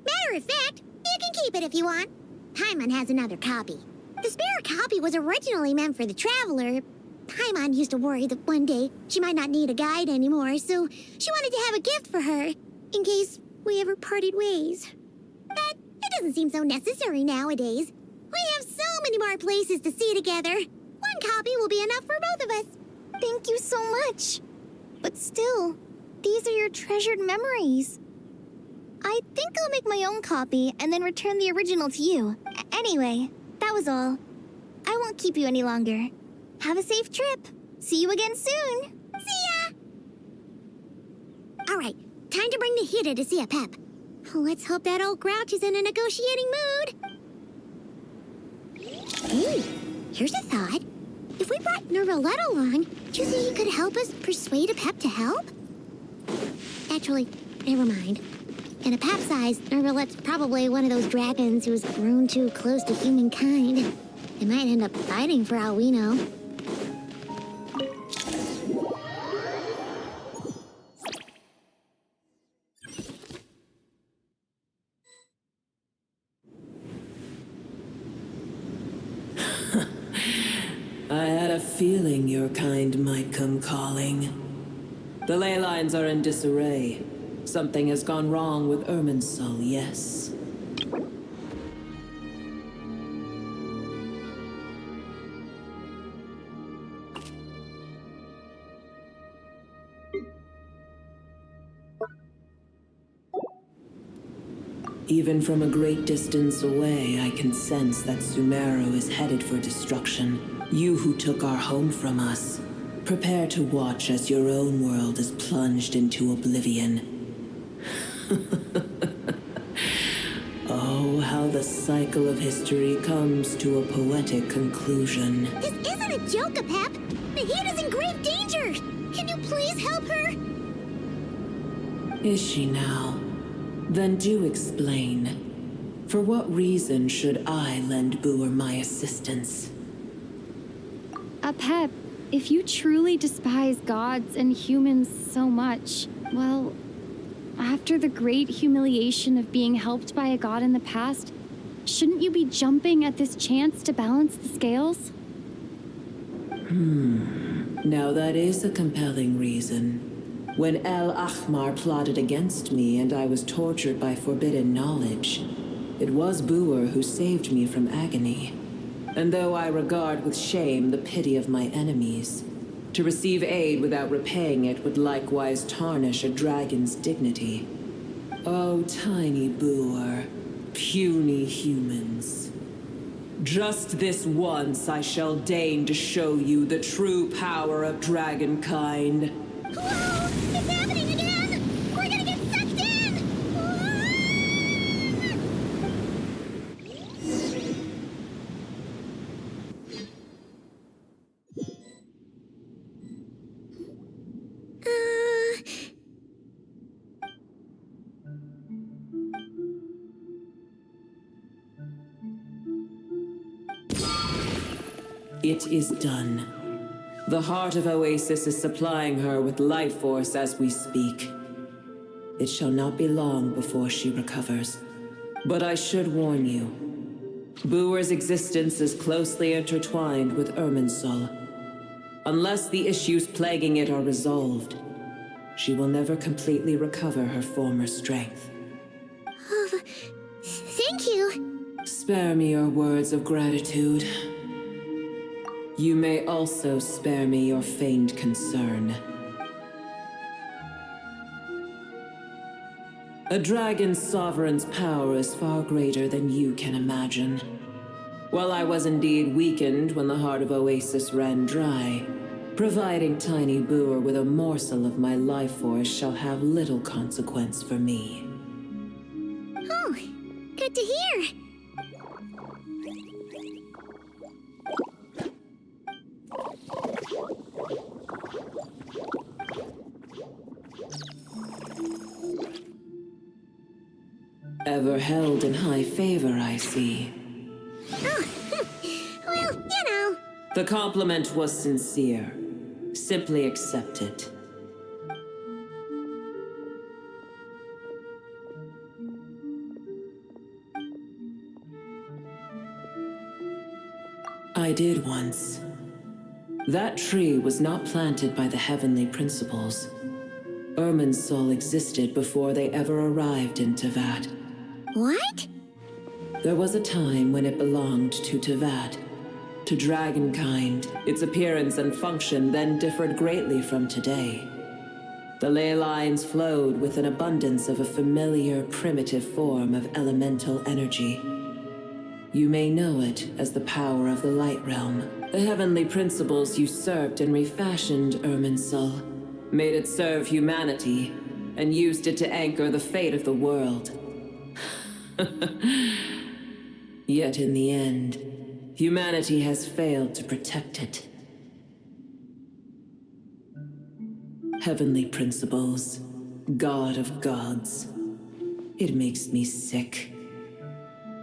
Matter of fact, you can keep it if you want. Paimon has another copy. The spare copy was originally meant for the Traveler. Paimon used to worry that one day she might not need a guide anymore, so she wanted to have a gift for her, in case we ever parted ways. But it doesn't seem so necessary nowadays. We have so many more places to see together. One copy will be enough for both of us. Thank you so much. But still, these are your treasured memories. I think I'll make my own copy and then return the original to you. Anyway, that was all. I won't keep you any longer. Have a safe trip. See you again soon. See ya! All right, time to bring the heater to see a Pep. Let's hope that old grouch is in a negotiating mood. Hey, here's a thought. If we brought Nervalette along, do you think he could help us persuade a Pep to help? Actually, never mind. In a Pep's eyes, Nervalette's probably one of those dragons who's grown too close to humankind. They might end up fighting for all we know. I had a feeling your kind might come calling. The ley lines are in disarray. Something has gone wrong with Irminsul, yes. Even from a great distance away, I can sense that Sumeru is headed for destruction. You who took our home from us, prepare to watch as your own world is plunged into oblivion. Oh, how the cycle of history comes to a poetic conclusion. This isn't a joke, Pep! Nahida's in grave danger! Can you please help her? Is she now? Then do explain. For what reason should I lend Booer my assistance? Pep, if you truly despise gods and humans so much, well, after the great humiliation of being helped by a god in the past, shouldn't you be jumping at this chance to balance the scales? Now that is a compelling reason. When El Ahmar plotted against me and I was tortured by forbidden knowledge, it was Booer who saved me from agony. And though I regard with shame the pity of my enemies, to receive aid without repaying it would likewise tarnish a dragon's dignity. Oh, tiny Booer, puny humans. Just this once I shall deign to show you the true power of dragonkind. Whoa! It's happening again! We're gonna get sucked in! It is done. The heart of Oasis is supplying her with life force as we speak. It shall not be long before she recovers. But I should warn you. Booer's existence is closely intertwined with Irminsul. Unless the issues plaguing it are resolved, she will never completely recover her former strength. Thank you. Spare me your words of gratitude. You may also spare me your feigned concern. A dragon's sovereign's power is far greater than you can imagine. While I was indeed weakened when the heart of Oasis ran dry, providing tiny Booer with a morsel of my life force shall have little consequence for me. Oh, good to hear. Ever held in high favor, I see. Oh, well, you know. The compliment was sincere. Simply accept it. I did once. That tree was not planted by the heavenly principles. Irminsul existed before they ever arrived in Teyvat. What? There was a time when it belonged to Teyvat, to dragonkind. Its appearance and function then differed greatly from today. The ley lines flowed with an abundance of a familiar, primitive form of elemental energy. You may know it as the power of the Light Realm. The heavenly principles usurped and refashioned Irminsul, made it serve humanity, and used it to anchor the fate of the world. Yet in the end, humanity has failed to protect it. Heavenly principles, God of gods. It makes me sick.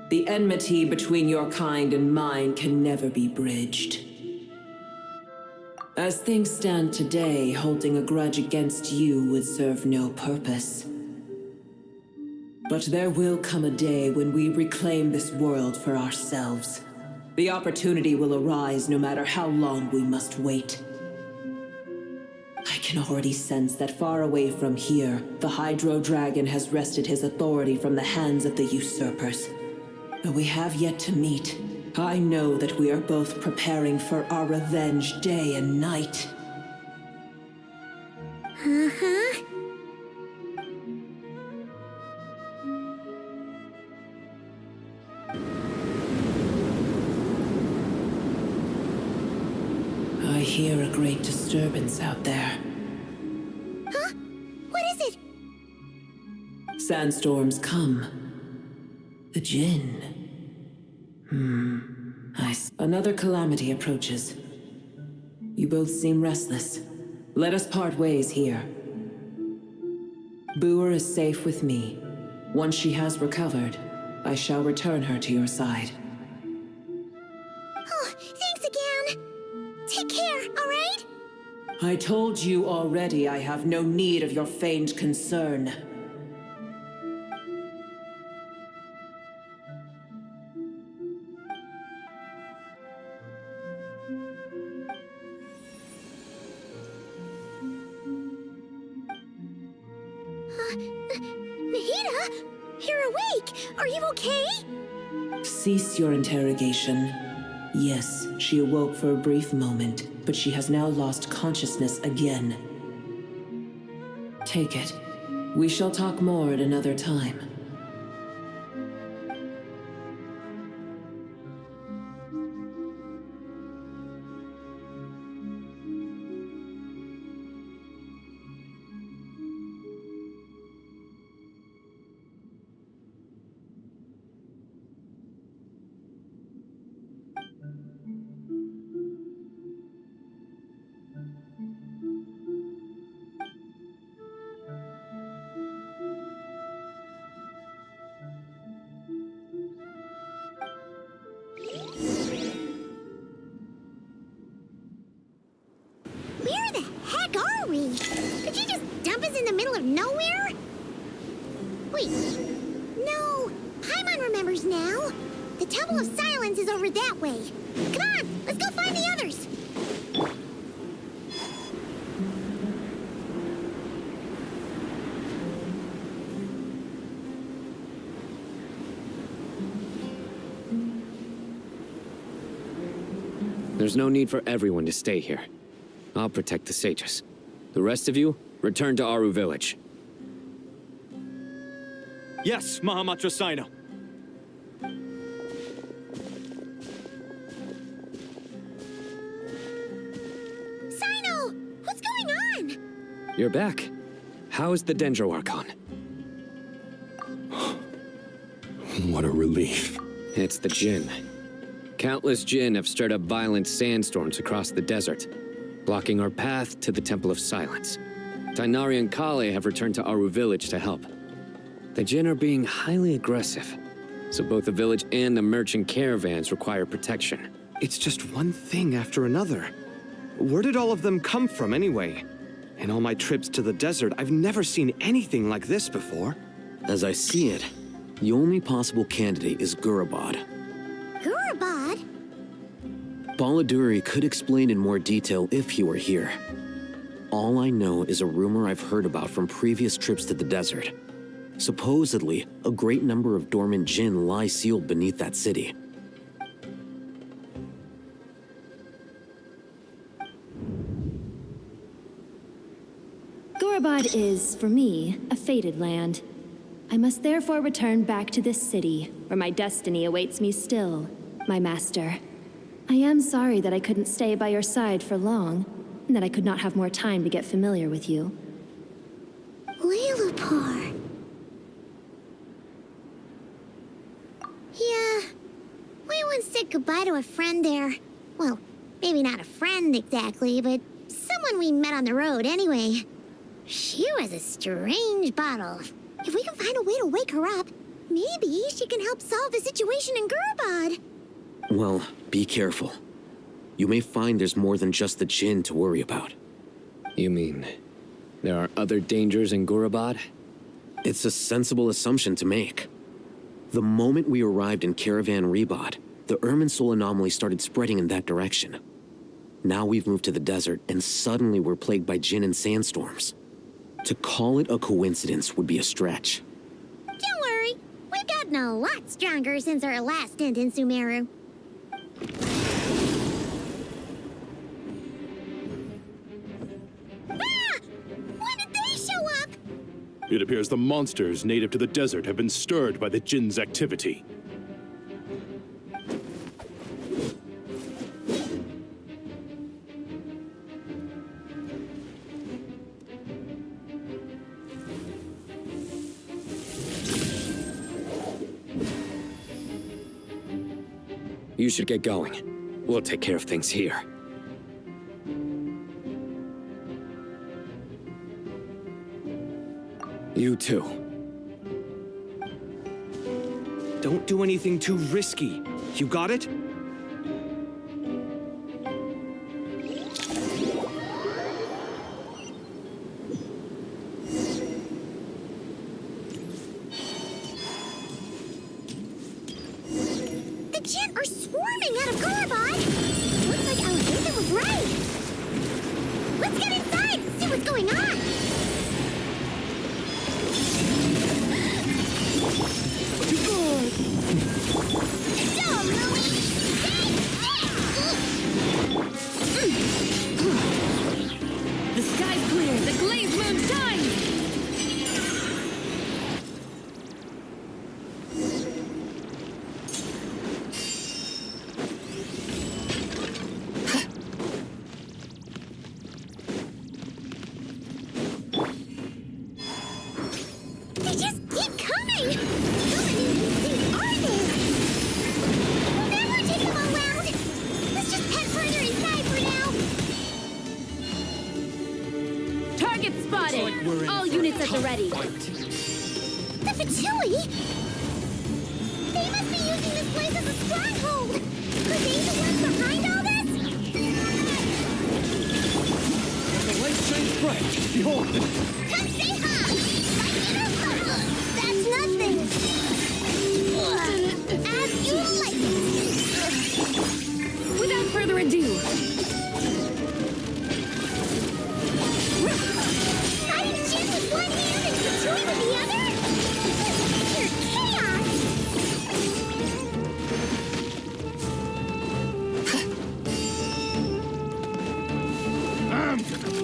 The enmity between your kind and mine can never be bridged. As things stand today, holding a grudge against you would serve no purpose. But there will come a day when we reclaim this world for ourselves. The opportunity will arise no matter how long we must wait. I can already sense that far away from here, the Hydro Dragon has wrested his authority from the hands of the usurpers. But we have yet to meet. I know that we are both preparing for our revenge day and night. Uh-huh. I hear a great disturbance out there. Huh? What is it? Sandstorms come. The Jinn. Another calamity approaches. You both seem restless. Let us part ways here. Boer is safe with me. Once she has recovered, I shall return her to your side. Oh, thanks again. Take care, all right? I told you already I have no need of your feigned concern. Nahida? You're awake! Are you okay? Cease your interrogation. Yes, she awoke for a brief moment, but she has now lost consciousness again. Take it. We shall talk more at another time. Where the heck are we? Did you just dump us in the middle of nowhere? Wait. No. Paimon remembers now. The Temple of Silence is over that way. Come on, let's go find the others. There's no need for everyone to stay here. I'll protect the sages. The rest of you, return to Aru village. Yes, Mahamatra Sino. Sino! What's going on? You're back. How's the Dendro Archon? What a relief. It's the Jinn. Countless Jinn have stirred up violent sandstorms across the desert, blocking our path to the Temple of Silence. Tighnari and Kale have returned to Aru village to help. The Jinn are being highly aggressive, so both the village and the merchant caravans require protection. It's just one thing after another. Where did all of them come from anyway? In all my trips to the desert, I've never seen anything like this before. As I see it, the only possible candidate is Gurabad. Gurabad? Baladuri could explain in more detail if he were here. All I know is a rumor I've heard about from previous trips to the desert. Supposedly, a great number of dormant Jinn lie sealed beneath that city. Gurabad is, for me, a fated land. I must therefore return back to this city, where my destiny awaits me still, my master. I am sorry that I couldn't stay by your side for long, and that I could not have more time to get familiar with you. Lilupar. Yeah, we once said goodbye to a friend there. Well, maybe not a friend exactly, but someone we met on the road anyway. She was a strange bottle. If we can find a way to wake her up, maybe she can help solve the situation in Gurabad. Well, be careful. You may find there's more than just the Jinn to worry about. You mean there are other dangers in Gurabad? It's a sensible assumption to make. The moment we arrived in Caravan Rebad, the Irminsul anomaly started spreading in that direction. Now we've moved to the desert, and suddenly we're plagued by Jinn and sandstorms. To call it a coincidence would be a stretch. Don't worry, we've gotten a lot stronger since our last stint in Sumeru. Ah! When did they show up? It appears the monsters native to the desert have been stirred by the Jinn's activity. You should get going. We'll take care of things here. You too. Don't do anything too risky. You got it? The Jinn are swarming out of Gurabad! Looks like Alexander was right! Let's get inside and see what's going on! Dumb, Lumine! The sky's clear, the glazed moon shines! They just keep coming! How many of these things are there? We'll never take them all round! Let's just head further inside for now! Target spotted! All units at the ready. The Fatui? They must be using this place as a stronghold! Could they be the ones behind all this? The light shines bright. Behold! That's nothing! As you like! Without further ado, Fighting Jinn with one hand and Fatui with the other?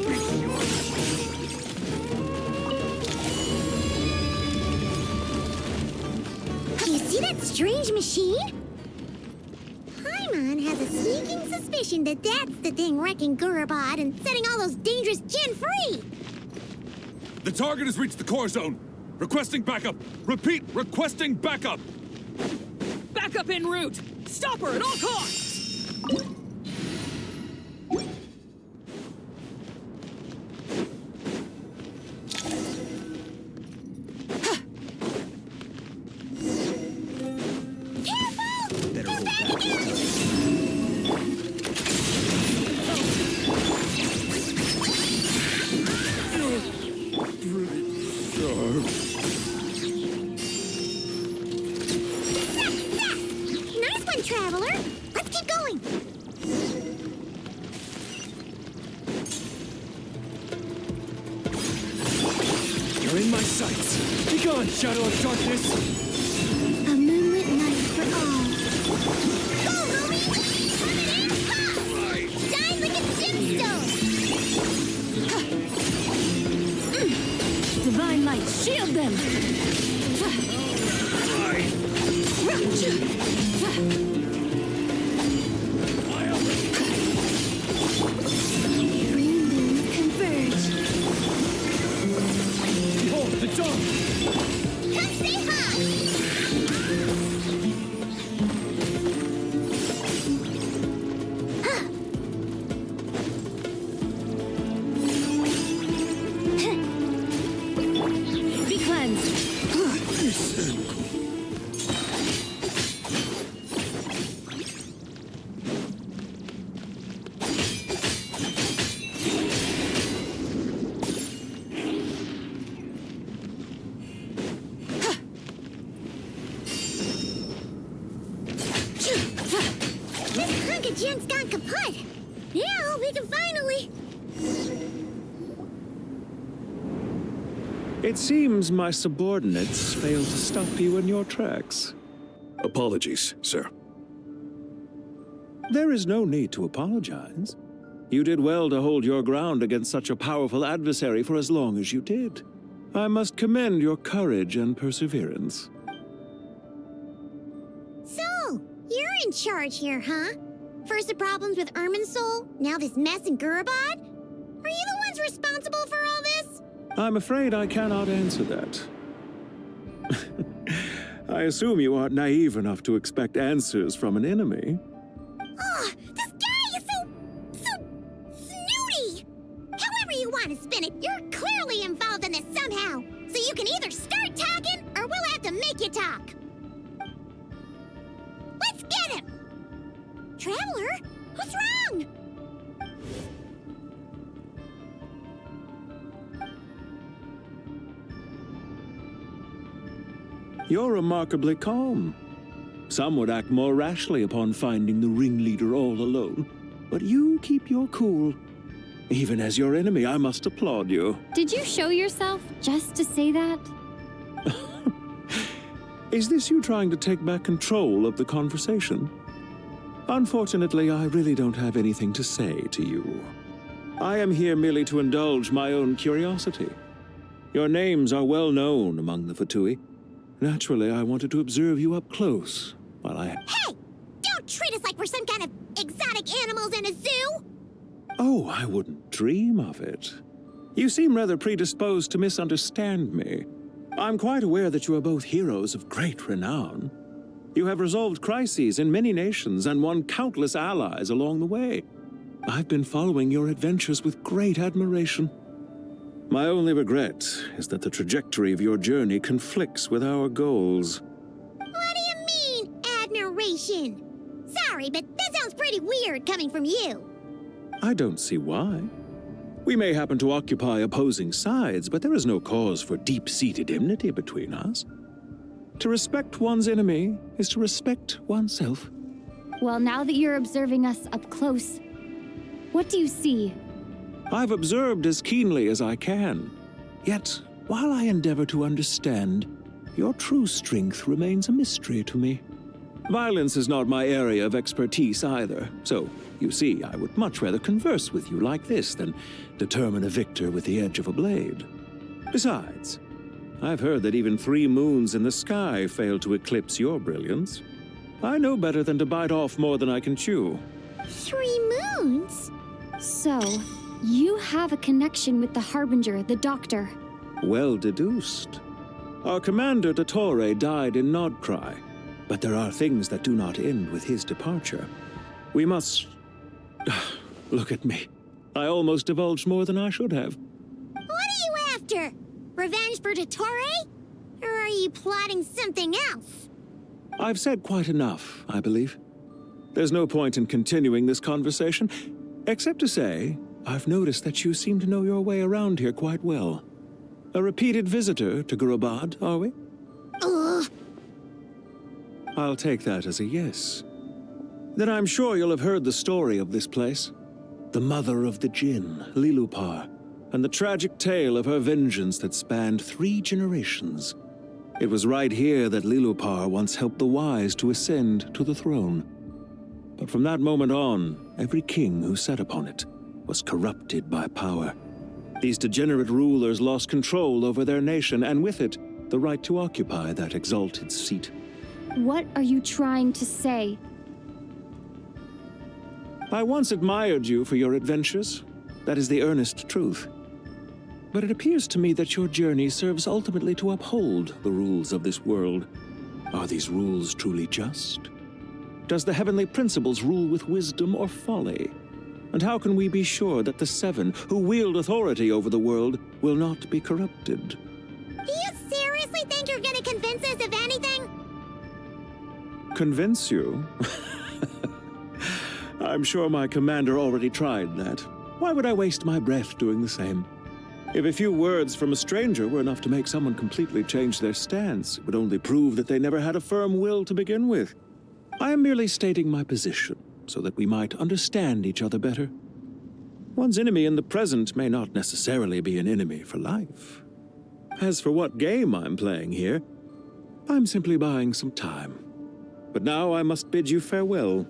Pure chaos! You see that strange machine? Paimon has a sneaking suspicion that that's the thing wrecking Gurabad and setting all those dangerous Jinn free! The target has reached the core zone. Requesting backup. Repeat, requesting backup. backup en route! Stop her at all costs! Nice one, Traveler! Let's keep going! You're in my sights. Be gone, shadow of darkness. A moonlit night for all. Go, Lumine! Turn it in! Ha! Shine like a gemstone! Divine light, shield them! Rainbows converge. Behold, the dawn! Come say hi! Be cleansed. Listen. This hunk of junk's gone kaput. Now we can finally... It seems my subordinates failed to stop you in your tracks. Apologies, sir. There is no need to apologize. You did well to hold your ground against such a powerful adversary for as long as you did. I must commend your courage and perseverance. So, you're in charge here, huh? First the problems with Irminsul, now this mess in Gurabad? Are you the ones responsible for all this? I'm afraid I cannot answer that. I assume you aren't naive enough to expect answers from an enemy. Oh, this guy is so snooty! However you want to spin it, you're clearly involved in this somehow. So you can either start talking, or we'll have to make you talk. Let's get him! Traveler? What's wrong? You're remarkably calm. Some would act more rashly upon finding the ringleader all alone. But you keep your cool. Even as your enemy, I must applaud you. Did you show yourself just to say that? Is this you trying to take back control of the conversation? Unfortunately, I really don't have anything to say to you. I am here merely to indulge my own curiosity. Your names are well known among the Fatui. Naturally, I wanted to observe you up close while I... Hey! Don't treat us like we're some kind of exotic animals in a zoo! Oh, I wouldn't dream of it. You seem rather predisposed to misunderstand me. I'm quite aware that you are both heroes of great renown. You have resolved crises in many nations and won countless allies along the way. I've been following your adventures with great admiration. My only regret is that the trajectory of your journey conflicts with our goals. What do you mean, admiration? Sorry, but that sounds pretty weird coming from you. I don't see why. We may happen to occupy opposing sides, but there is no cause for deep-seated enmity between us. To respect one's enemy is to respect oneself. Well, now that you're observing us up close, what do you see? I've observed as keenly as I can. Yet, while I endeavor to understand, your true strength remains a mystery to me. Violence is not my area of expertise either, so, you see, I would much rather converse with you like this than determine a victor with the edge of a blade. Besides, I've heard that even 3 moons in the sky fail to eclipse your brilliance. I know better than to bite off more than I can chew. 3 moons? So, you have a connection with the Harbinger, the Doctor. Well deduced. Our commander, Dottore, died in Nodcry, but there are things that do not end with his departure. We must... Look at me. I almost divulged more than I should have. What are you after? Revenge for Dottore? Or are you plotting something else? I've said quite enough, I believe. There's no point in continuing this conversation, except to say, I've noticed that you seem to know your way around here quite well. A repeated visitor to Gurabad, are we? Ugh. I'll take that as a yes. Then I'm sure you'll have heard the story of this place. The mother of the Jinn, Lilupar, and the tragic tale of her vengeance that spanned 3 generations. It was right here that Lilupar once helped the wise to ascend to the throne. But from that moment on, every king who sat upon it was corrupted by power. These degenerate rulers lost control over their nation, and with it, the right to occupy that exalted seat. What are you trying to say? I once admired you for your adventures. That is the earnest truth. But it appears to me that your journey serves ultimately to uphold the rules of this world. Are these rules truly just? Does the heavenly principles rule with wisdom or folly? And how can we be sure that the Seven, who wield authority over the world, will not be corrupted? Do you seriously think you're gonna convince us of anything? Convince you? I'm sure my commander already tried that. Why would I waste my breath doing the same? If a few words from a stranger were enough to make someone completely change their stance, it would only prove that they never had a firm will to begin with. I am merely stating my position, so that we might understand each other better. One's enemy in the present may not necessarily be an enemy for life. As for what game I'm playing here, I'm simply buying some time. But now I must bid you farewell.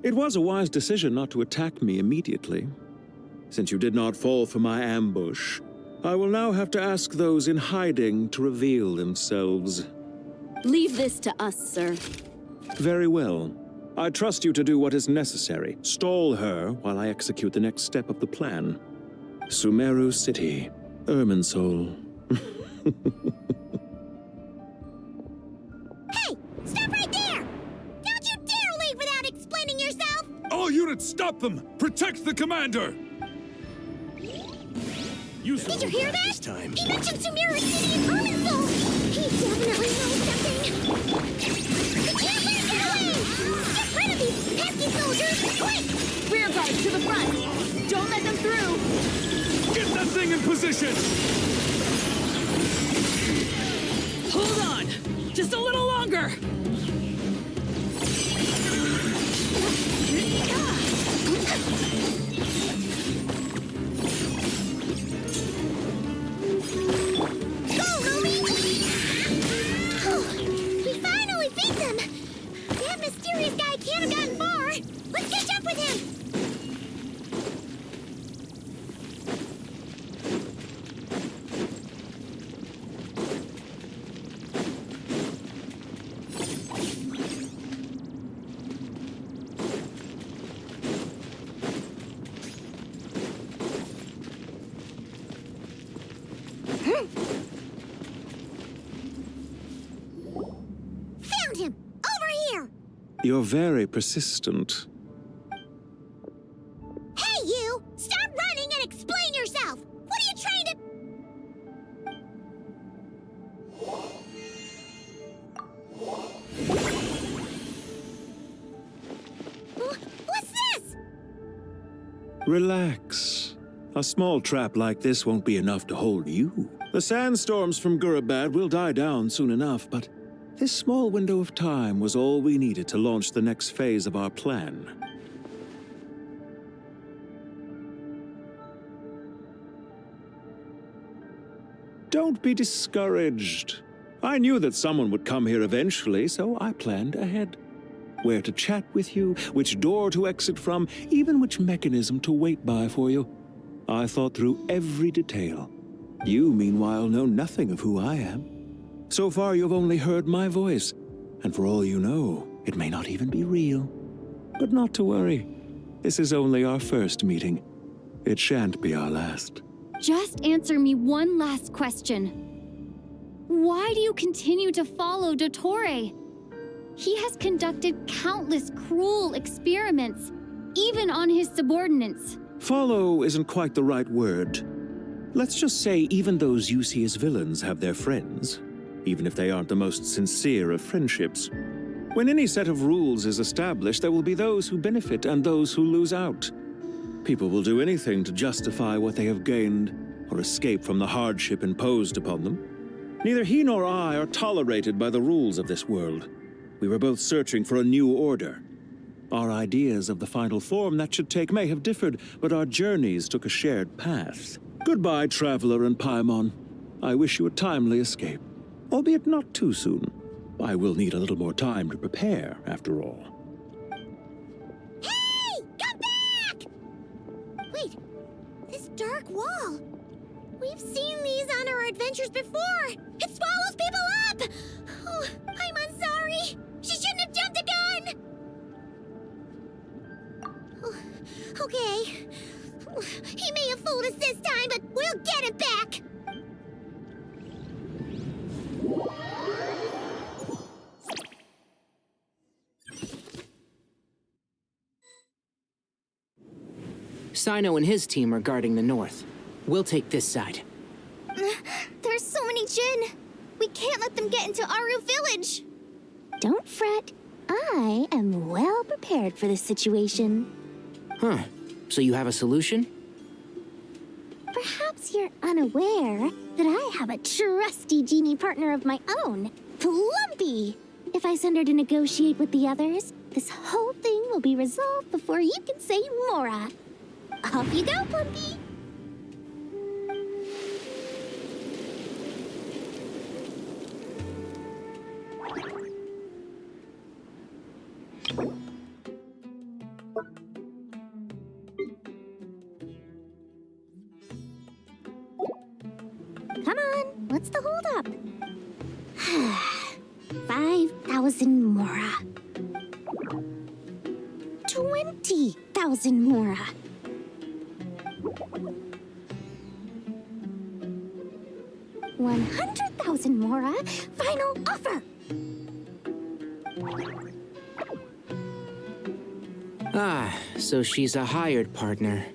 It was a wise decision not to attack me immediately. Since you did not fall for my ambush, I will now have to ask those in hiding to reveal themselves. Leave this to us, sir. Very well. I trust you to do what is necessary. Stall her while I execute the next step of the plan. Sumeru City, Irminsul. Hey! Stop right there! Don't you dare leave without explaining yourself! All units, stop them! Protect the commander! Did you hear that? He mentioned Sumeru City and Irminsul! He definitely knows something! We can't let him get away! Get rid of these pesky soldiers, quick! Rear guard to the front! Don't let them through! Get that thing in position! Hold on! Just a little longer! We finally beat them! That mysterious guy can't have gotten far! Let's catch up with him! Found him! Over here! You're very persistent. Hey, you! Stop running and explain yourself! What are you trying to... What's this? Relax. A small trap like this won't be enough to hold you. The sandstorms from Gurabad will die down soon enough, but this small window of time was all we needed to launch the next phase of our plan. Don't be discouraged. I knew that someone would come here eventually, so I planned ahead. Where to chat with you, which door to exit from, even which mechanism to wait by for you. I thought through every detail. You, meanwhile, know nothing of who I am. So far, you've only heard my voice, and for all you know, it may not even be real. But not to worry. This is only our first meeting. It shan't be our last. Just answer me one last question. Why do you continue to follow Dottore? He has conducted countless cruel experiments, even on his subordinates. Follow isn't quite the right word. Let's just say even those you see as villains have their friends, even if they aren't the most sincere of friendships. When any set of rules is established, there will be those who benefit and those who lose out. People will do anything to justify what they have gained or escape from the hardship imposed upon them. Neither he nor I are tolerated by the rules of this world. We were both searching for a new order. Our ideas of the final form that should take may have differed, but our journeys took a shared path. Goodbye, Traveler and Paimon. I wish you a timely escape, albeit not too soon. I will need a little more time to prepare, after all. Hey! Come back! Wait, this dark wall. We've seen these on our our adventures before! It swallows people up! Oh, I'm sorry! She shouldn't have jumped the gun! Oh, okay. He may have fooled us this time, but we'll get him back! Sino and his team are guarding the north. We'll take this side. There's so many Jin! We can't let them get into Aru village! Don't fret. I am well prepared for this situation. Huh. So you have a solution? Perhaps you're unaware that I have a trusty genie partner of my own, Plumpy. If I send her to negotiate with the others, this whole thing will be resolved before you can say Mora. Off you go, Plumpy. Come on, what's the holdup? 5,000 Mora. 20,000 Mora. 100,000 Mora. Final offer. Ah, so she's a hired partner.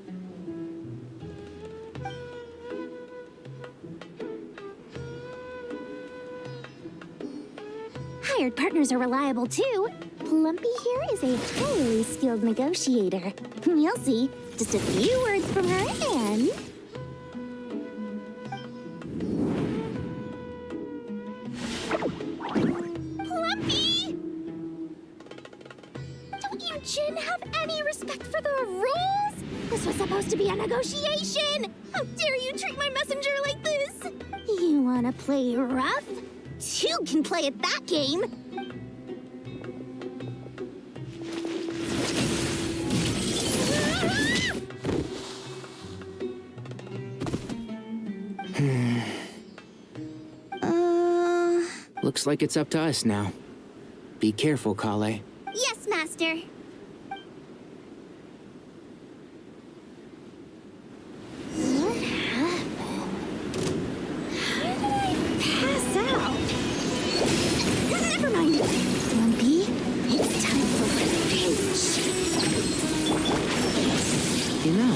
Hired partners are reliable too. Plumpy here is a highly skilled negotiator. You'll see. Just a few words from her and... Plumpy! Don't you Jin have any respect for the rules? This was supposed to be a negotiation! How dare you treat my messenger like this? You wanna play rough? Two can play at that game! Looks like it's up to us now. Be careful, Kale. Yes, Master. What happened? How did I pass out? Never mind. Lumpy, it's time for revenge. You know,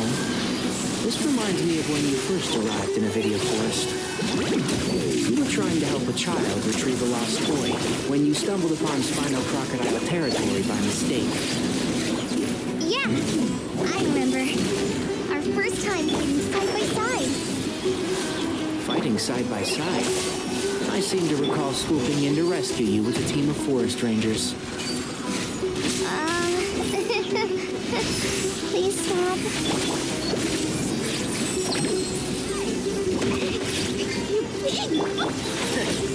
this reminds me of when you first arrived in a video forest. You were trying to help a child retrieve a lost toy when you stumbled upon Spino Crocodile territory by mistake. Yeah, I remember. Our first time fighting side by side. Fighting side by side? I seem to recall swooping in to rescue you with a team of forest rangers. Please stop.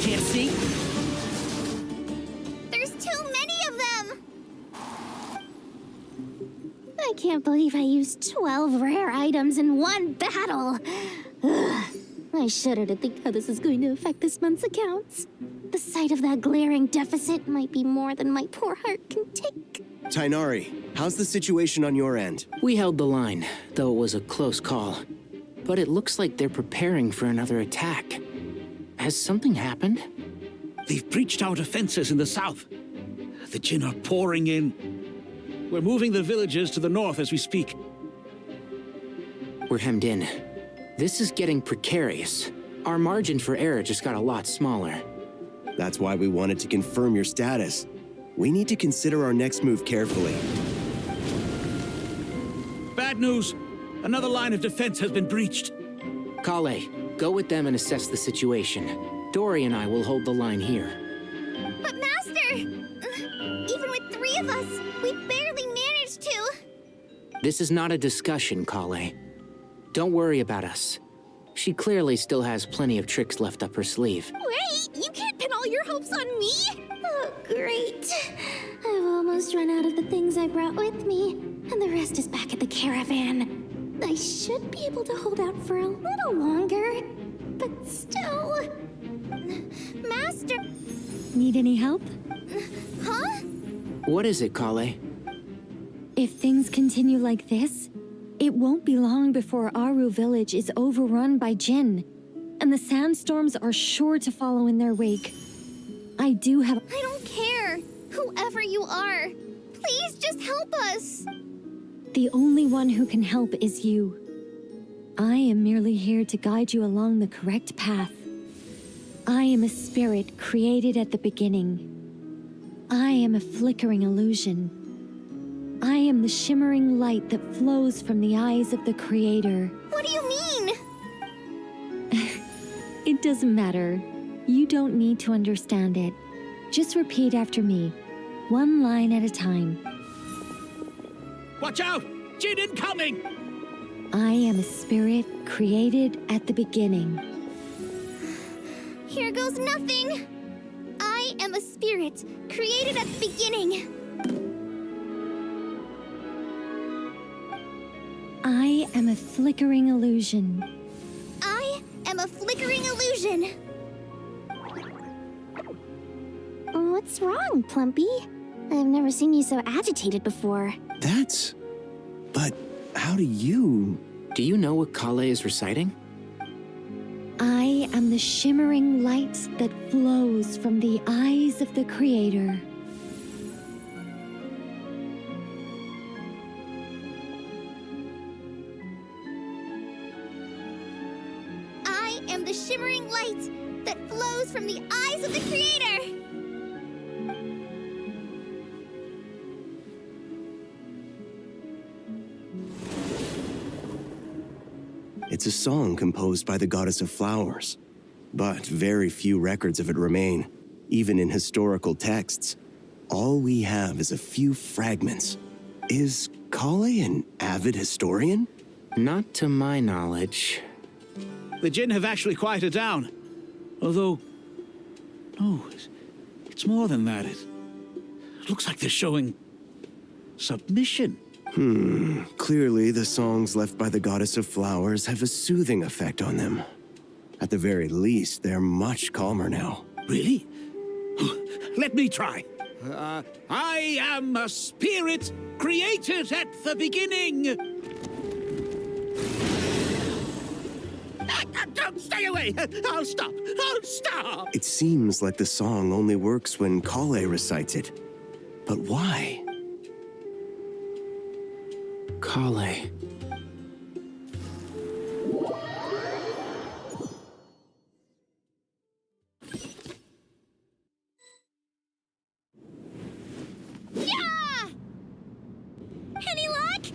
Can't see? There's too many of them! I can't believe I used 12 rare items in one battle. Ugh. I shudder to think how this is going to affect this month's accounts. The sight of that glaring deficit might be more than my poor heart can take. Tainari, how's the situation on your end? We held the line, though it was a close call. But it looks like they're preparing for another attack. Has something happened? They've breached our defenses in the south. The Jin are pouring in. We're moving the villagers to the north as we speak. We're hemmed in. This is getting precarious. Our margin for error just got a lot smaller. That's why we wanted to confirm your status. We need to consider our next move carefully. Bad news! Another line of defense has been breached. Kale, go with them and assess the situation. Dory and I will hold the line here. But Master! Even with 3 of us, we barely managed to. This is not a discussion, Kale. Don't worry about us. She clearly still has plenty of tricks left up her sleeve. Wait, you can't pin all your hopes on me? Oh, great. I've almost run out of the things I brought with me, and the rest is back at the caravan. I should be able to hold out for a little longer. But still... Master... Need any help? Huh? What is it, Kale? If things continue like this, it won't be long before Aru village is overrun by Jinn, and the sandstorms are sure to follow in their wake. I don't care, whoever you are. Please just help us. The only one who can help is you. I am merely here to guide you along the correct path. I am a spirit created at the beginning. I am a flickering illusion. I am the shimmering light that flows from the eyes of the Creator. What do you mean? It doesn't matter. You don't need to understand it. Just repeat after me, one line at a time. Watch out! Jinn incoming! I am a spirit created at the beginning. Here goes nothing. I am a spirit created at the beginning. I am a flickering illusion. I am a flickering illusion. What's wrong, Plumpy? I've never seen you so agitated before. But how do you... Do you know what Kale is reciting? I am the shimmering light that flows from the eyes of the Creator. I am the shimmering light that flows from the eyes of the Creator. It's a song composed by the goddess of flowers, but very few records of it remain, even in historical texts. All we have is a few fragments. Is Kale an avid historian? Not to my knowledge. The Jinn have actually quieted down. Although... no, it's more than that. It looks like they're showing... submission. Clearly the songs left by the goddess of flowers have a soothing effect on them. At the very least, they're much calmer now. Really? Let me try. I am a spirit created at the beginning. Don't stay away. I'll stop. I'll stop. It seems like the song only works when Kale recites it. But why? Kale. Yeah! Any luck?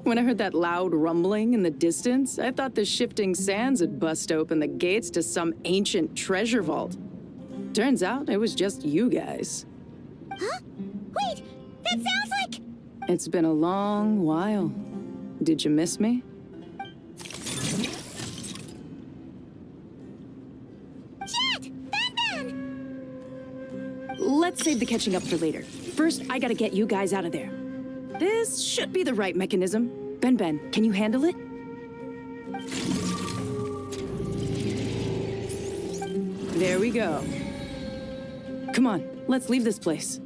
When I heard that loud rumbling in the distance, I thought the shifting sands had bust open the gates to some ancient treasure vault. Turns out it was just you guys. Huh? Wait, that sounds like... It's been a long while. Did you miss me? Jet! Ben! Let's save the catching up for later. First, I gotta get you guys out of there. This should be the right mechanism. Ben, can you handle it? There we go. Come on, let's leave this place.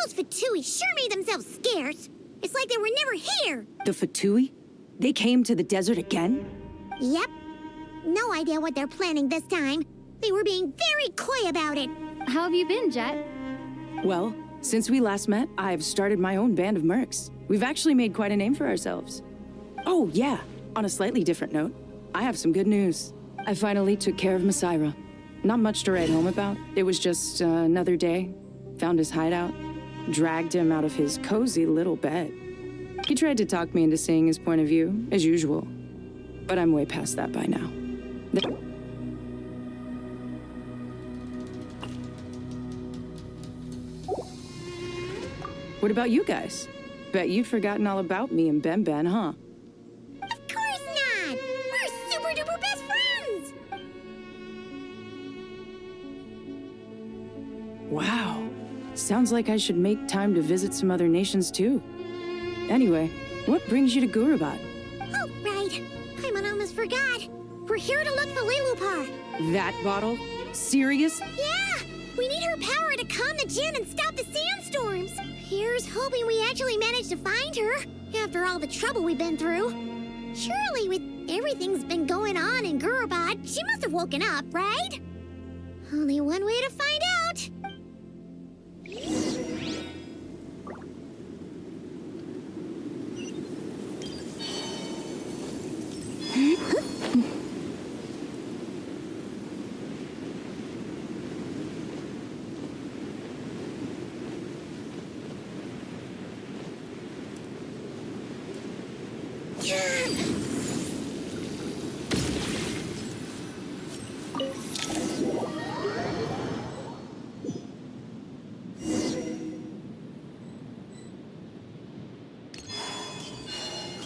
Those Fatui sure made themselves scarce. It's like they were never here. The Fatui? They came to the desert again? Yep. No idea what they're planning this time. They were being very coy about it. How have you been, Jet? Well, since we last met, I've started my own band of mercs. We've actually made quite a name for ourselves. Oh, yeah. On a slightly different note, I have some good news. I finally took care of Messiah. Not much to write home about. It was just another day. Found his hideout. Dragged him out of his cozy little bed. He tried to talk me into seeing his point of view, as usual. But I'm way past that by now. What about you guys? Bet you've forgotten all about me and Ben Ben, huh? Of course not! We're super duper best friends! Wow. Sounds like I should make time to visit some other nations too. Anyway, what brings you to Gurabad? Oh, right. I almost forgot. We're here to look for Lilupar. That bottle? Serious? Yeah! We need her power to calm the Jinn and stop the sandstorms. Here's hoping we actually manage to find her, after all the trouble we've been through. Surely, with everything's been going on in Gurabad, she must have woken up, right? Only one way to find out.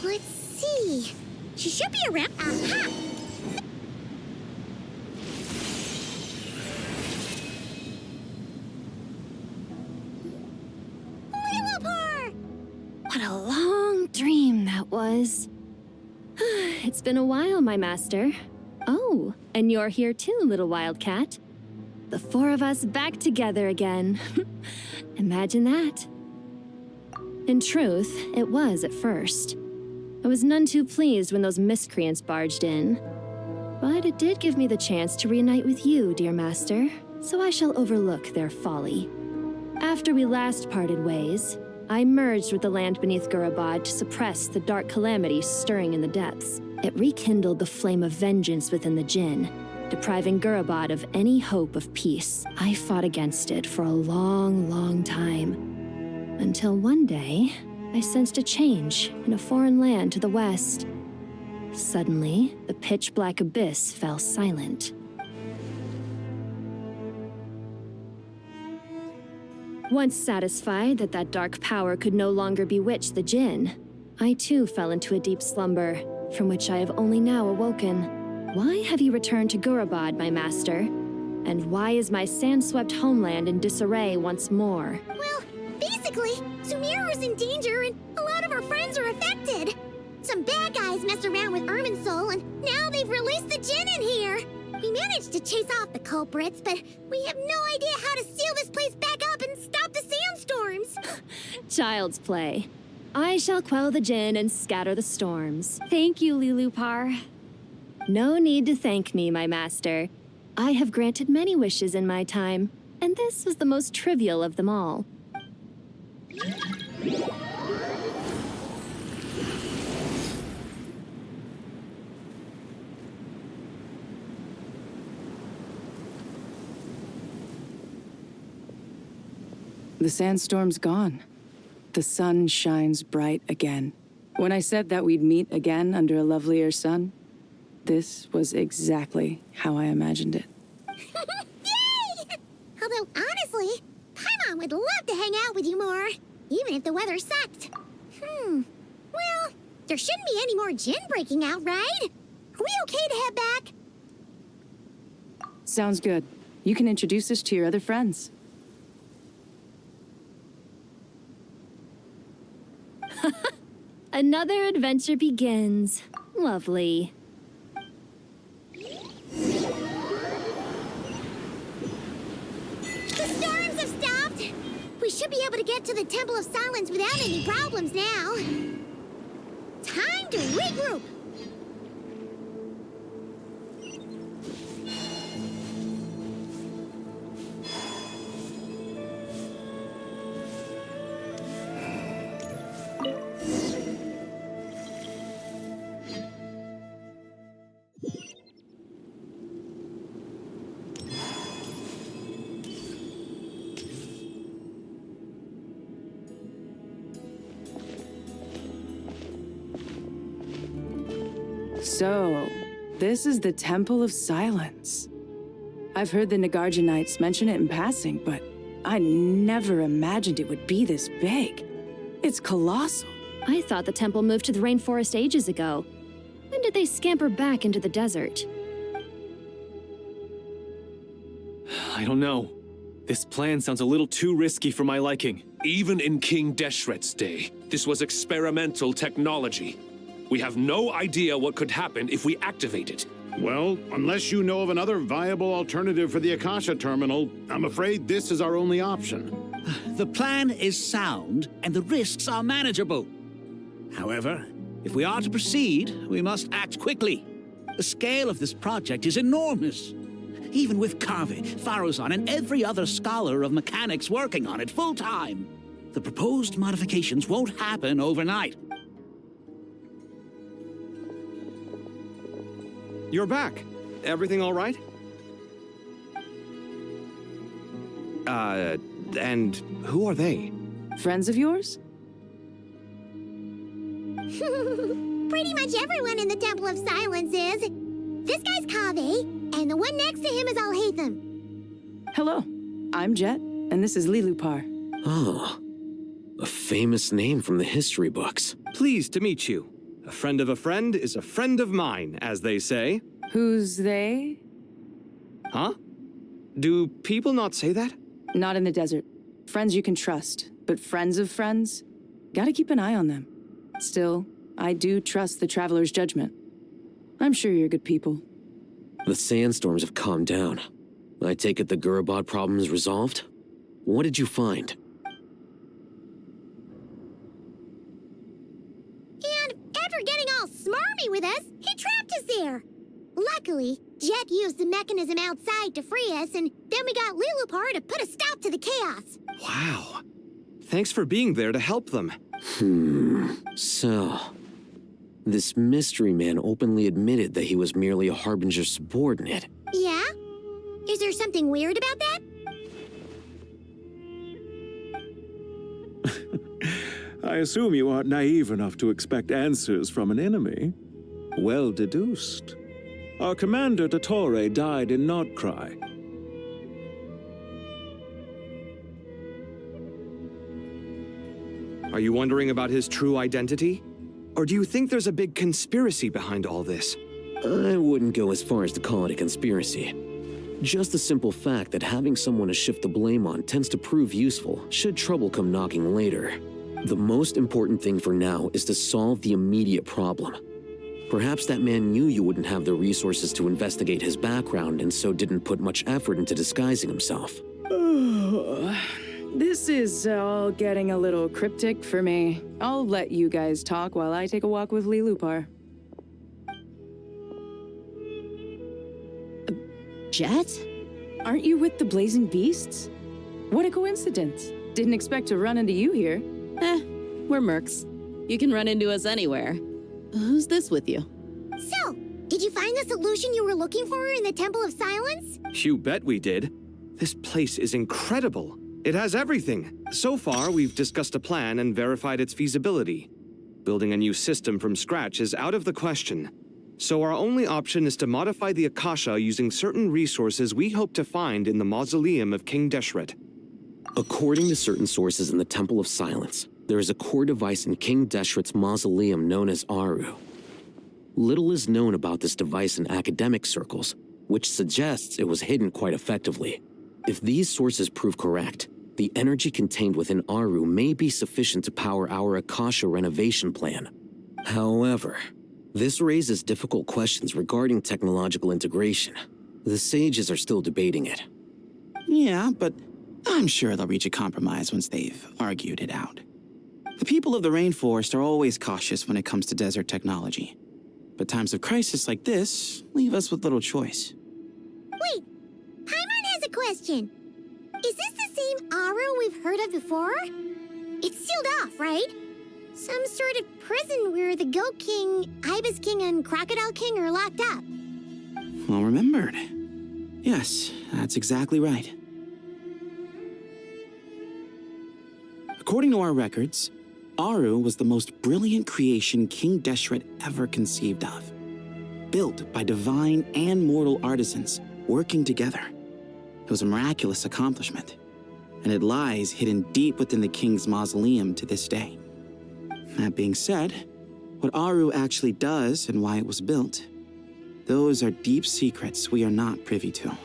Let's see. She should be around. Aha! Lilupar! What a long dream that was. It's been a while, my master. Oh, and you're here too, little wildcat. The four of us back together again. Imagine that. In truth, it was at first. I was none too pleased when those miscreants barged in. But it did give me the chance to reunite with you, dear master, so I shall overlook their folly. After we last parted ways, I merged with the land beneath Gurabad to suppress the dark calamity stirring in the depths. It rekindled the flame of vengeance within the Jinn, depriving Gurabad of any hope of peace. I fought against it for a long, long time. Until one day, I sensed a change in a foreign land to the west. Suddenly, the pitch-black abyss fell silent. Once satisfied that that dark power could no longer bewitch the Jinn, I too fell into a deep slumber, from which I have only now awoken. Why have you returned to Gurabad, my master? And why is my sand-swept homeland in disarray once more? Well, basically, Sumeru is in danger and a lot of our friends are affected. Some bad guys messed around with Irminsul and now they've released the Jinn in here. We managed to chase off the culprits, but we have no idea how to seal this place back up and stop the sandstorms. Child's play. I shall quell the Jinn and scatter the storms. Thank you, Lilupar. No need to thank me, my master. I have granted many wishes in my time, and this was the most trivial of them all. The sandstorm's gone. The sun shines bright again. When I said that we'd meet again under a lovelier sun, this was exactly how I imagined it. Yay! Although, honestly, Paimon would love to hang out with you more, even if the weather sucked. Well, there shouldn't be any more Jinn breaking out, right? Are we okay to head back? Sounds good. You can introduce us to your other friends. Another adventure begins. Lovely. The storms have stopped! We should be able to get to the Temple of Silence without any problems now. Time Boundary, regroup! So, this is the Temple of Silence. I've heard the Nagarjanites mention it in passing, but I never imagined it would be this big. It's colossal. I thought the temple moved to the rainforest ages ago. When did they scamper back into the desert? I don't know. This plan sounds a little too risky for my liking. Even in King Deshret's day, this was experimental technology. We have no idea what could happen if we activate it. Well, unless you know of another viable alternative for the Akasha terminal, I'm afraid this is our only option. The plan is sound, and the risks are manageable. However, if we are to proceed, we must act quickly. The scale of this project is enormous. Even with Carvey, Faruzan, and every other scholar of mechanics working on it full-time, the proposed modifications won't happen overnight. You're back. Everything all right? And who are they? Friends of yours? Pretty much everyone in the Temple of Silence is. This guy's Kaveh, and the one next to him is Alhaitham. Hello, I'm Jet, and this is Lilupar. Oh, a famous name from the history books. Pleased to meet you. A friend of a friend is a friend of mine, as they say. Who's they? Huh? Do people not say that? Not in the desert. Friends you can trust, but friends of friends? Gotta keep an eye on them. Still, I do trust the Traveler's judgment. I'm sure you're good people. The sandstorms have calmed down. I take it the Gurabad problem is resolved? What did you find? And after getting all smarmy with us, he trapped us there. Luckily, Jet used the mechanism outside to free us, and then we got Lilupar to put a stop to the chaos. Wow. Thanks for being there to help them. So... this mystery man openly admitted that he was merely a Harbinger subordinate. Yeah? Is there something weird about that? I assume you aren't naive enough to expect answers from an enemy. Well deduced. Our commander, Dottore, died in Nordcry. Are you wondering about his true identity? Or do you think there's a big conspiracy behind all this? I wouldn't go as far as to call it a conspiracy. Just the simple fact that having someone to shift the blame on tends to prove useful should trouble come knocking later. The most important thing for now is to solve the immediate problem. Perhaps that man knew you wouldn't have the resources to investigate his background and so didn't put much effort into disguising himself. This is all getting a little cryptic for me. I'll let you guys talk while I take a walk with Lilupar. Jet? Aren't you with the Blazing Beasts? What a coincidence. Didn't expect to run into you here. We're mercs. You can run into us anywhere. Who's this with you? So, did you find the solution you were looking for in the Temple of Silence? You bet we did. This place is incredible. It has everything. So far, we've discussed a plan and verified its feasibility. Building a new system from scratch is out of the question. So our only option is to modify the Akasha using certain resources we hope to find in the mausoleum of King Deshret. According to certain sources in the Temple of Silence, there is a core device in King Deshret's mausoleum known as Aru. Little is known about this device in academic circles, which suggests it was hidden quite effectively. If these sources prove correct, the energy contained within Aru may be sufficient to power our Akasha renovation plan. However, this raises difficult questions regarding technological integration. The sages are still debating it. Yeah, but I'm sure they'll reach a compromise once they've argued it out. The people of the rainforest are always cautious when it comes to desert technology. But times of crisis like this leave us with little choice. Wait, Paimon has a question. Is this the same Aru we've heard of before? It's sealed off, right? Some sort of prison where the Goat King, Ibis King, and Crocodile King are locked up. Well remembered. Yes, that's exactly right. According to our records, Aru was the most brilliant creation King Deshret ever conceived of. Built by divine and mortal artisans working together. It was a miraculous accomplishment, and it lies hidden deep within the king's mausoleum to this day. That being said, what Aru actually does and why it was built, those are deep secrets we are not privy to.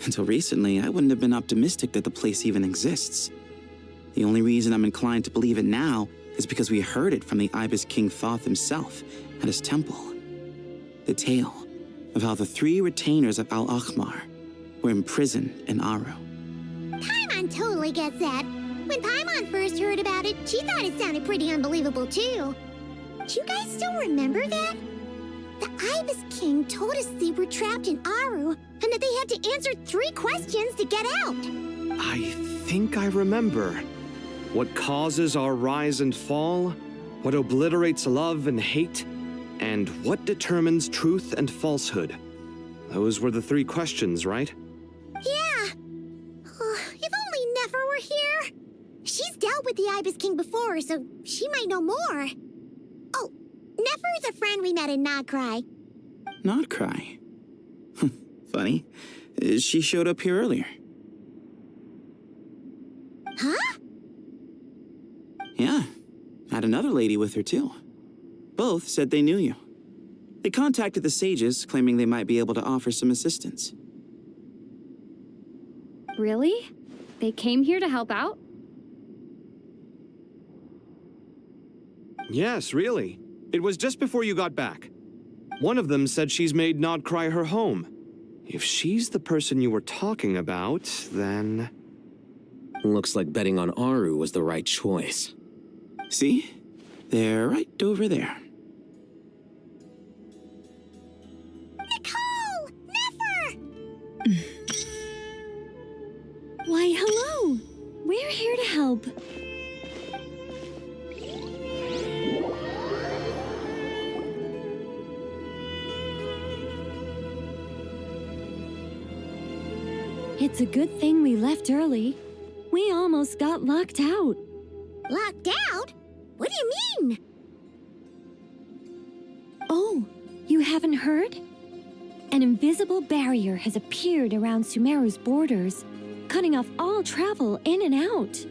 Until recently, I wouldn't have been optimistic that the place even exists. The only reason I'm inclined to believe it now is because we heard it from the Ibis King Thoth himself at his temple. The tale of how the 3 retainers of Al-Akhmar were imprisoned in Aru. Paimon totally gets that. When Paimon first heard about it, she thought it sounded pretty unbelievable too. Do you guys still remember that? The Ibis King told us they were trapped in Aru and that they had to answer 3 questions to get out. I think I remember. What causes our rise and fall? What obliterates love and hate? And what determines truth and falsehood? Those were the 3 questions, right? Yeah. If only Nefer were here. She's dealt with the Ibis King before, so she might know more. Oh, Nefer is a friend we met in Nagcry. Nagcry? Funny. She showed up here earlier. Huh? Yeah. Had another lady with her, too. Both said they knew you. They contacted the sages, claiming they might be able to offer some assistance. Really? They came here to help out? Yes, really. It was just before you got back. One of them said she's made Nagcry her home. If she's the person you were talking about, then... Looks like betting on Aru was the right choice. See? They're right over there. Nicole! Nefer! Why, hello! We're here to help. It's a good thing we left early. We almost got locked out. Locked out? What do you mean? Oh, you haven't heard? An invisible barrier has appeared around Sumeru's borders, cutting off all travel in and out.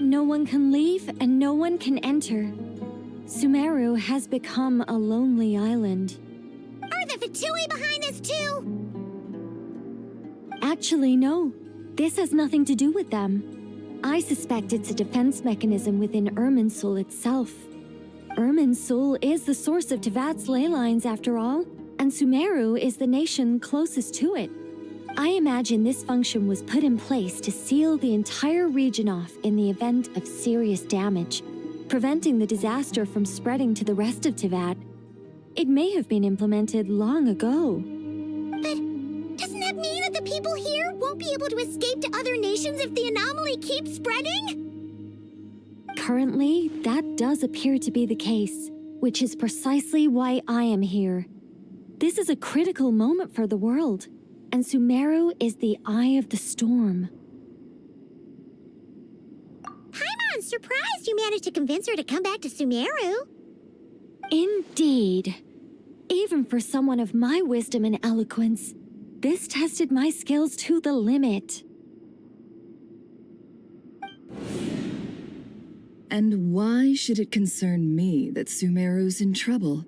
No one can leave and no one can enter. Sumeru has become a lonely island. Are the Fatui behind this too? Actually, no. This has nothing to do with them. I suspect it's a defense mechanism within Irminsul itself. Irminsul is the source of Tevat's ley lines, after all, and Sumeru is the nation closest to it. I imagine this function was put in place to seal the entire region off in the event of serious damage, preventing the disaster from spreading to the rest of Tevat. It may have been implemented long ago. But doesn't that mean that the people here won't be able to escape to other nations if the anomaly keeps spreading? Currently, that does appear to be the case, which is precisely why I am here. This is a critical moment for the world, and Sumeru is the eye of the storm. Paimon's surprised you managed to convince her to come back to Sumeru. Indeed. Even for someone of my wisdom and eloquence, this tested my skills to the limit. And why should it concern me that Sumeru's in trouble?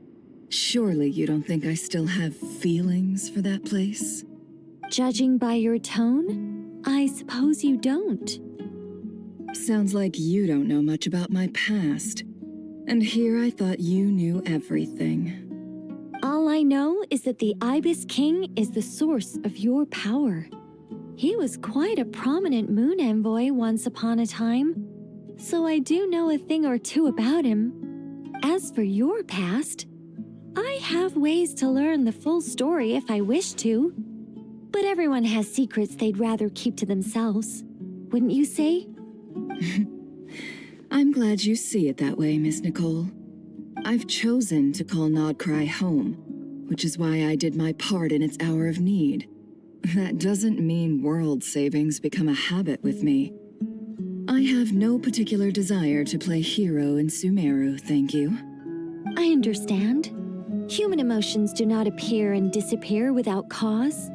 Surely you don't think I still have feelings for that place? Judging by your tone, I suppose you don't. Sounds like you don't know much about my past. And here I thought you knew everything. All I know is that the Ibis King is the source of your power. He was quite a prominent moon envoy once upon a time. so I do know a thing or two about him. As for your past, I have ways to learn the full story if I wish to. But everyone has secrets they'd rather keep to themselves. Wouldn't you say? I'm glad you see it that way, Miss Nicole. I've chosen to call Nodcry home, which is why I did my part in its hour of need. That doesn't mean world savings become a habit with me. I have no particular desire to play hero in Sumeru, thank you. I understand. Human emotions do not appear and disappear without cause.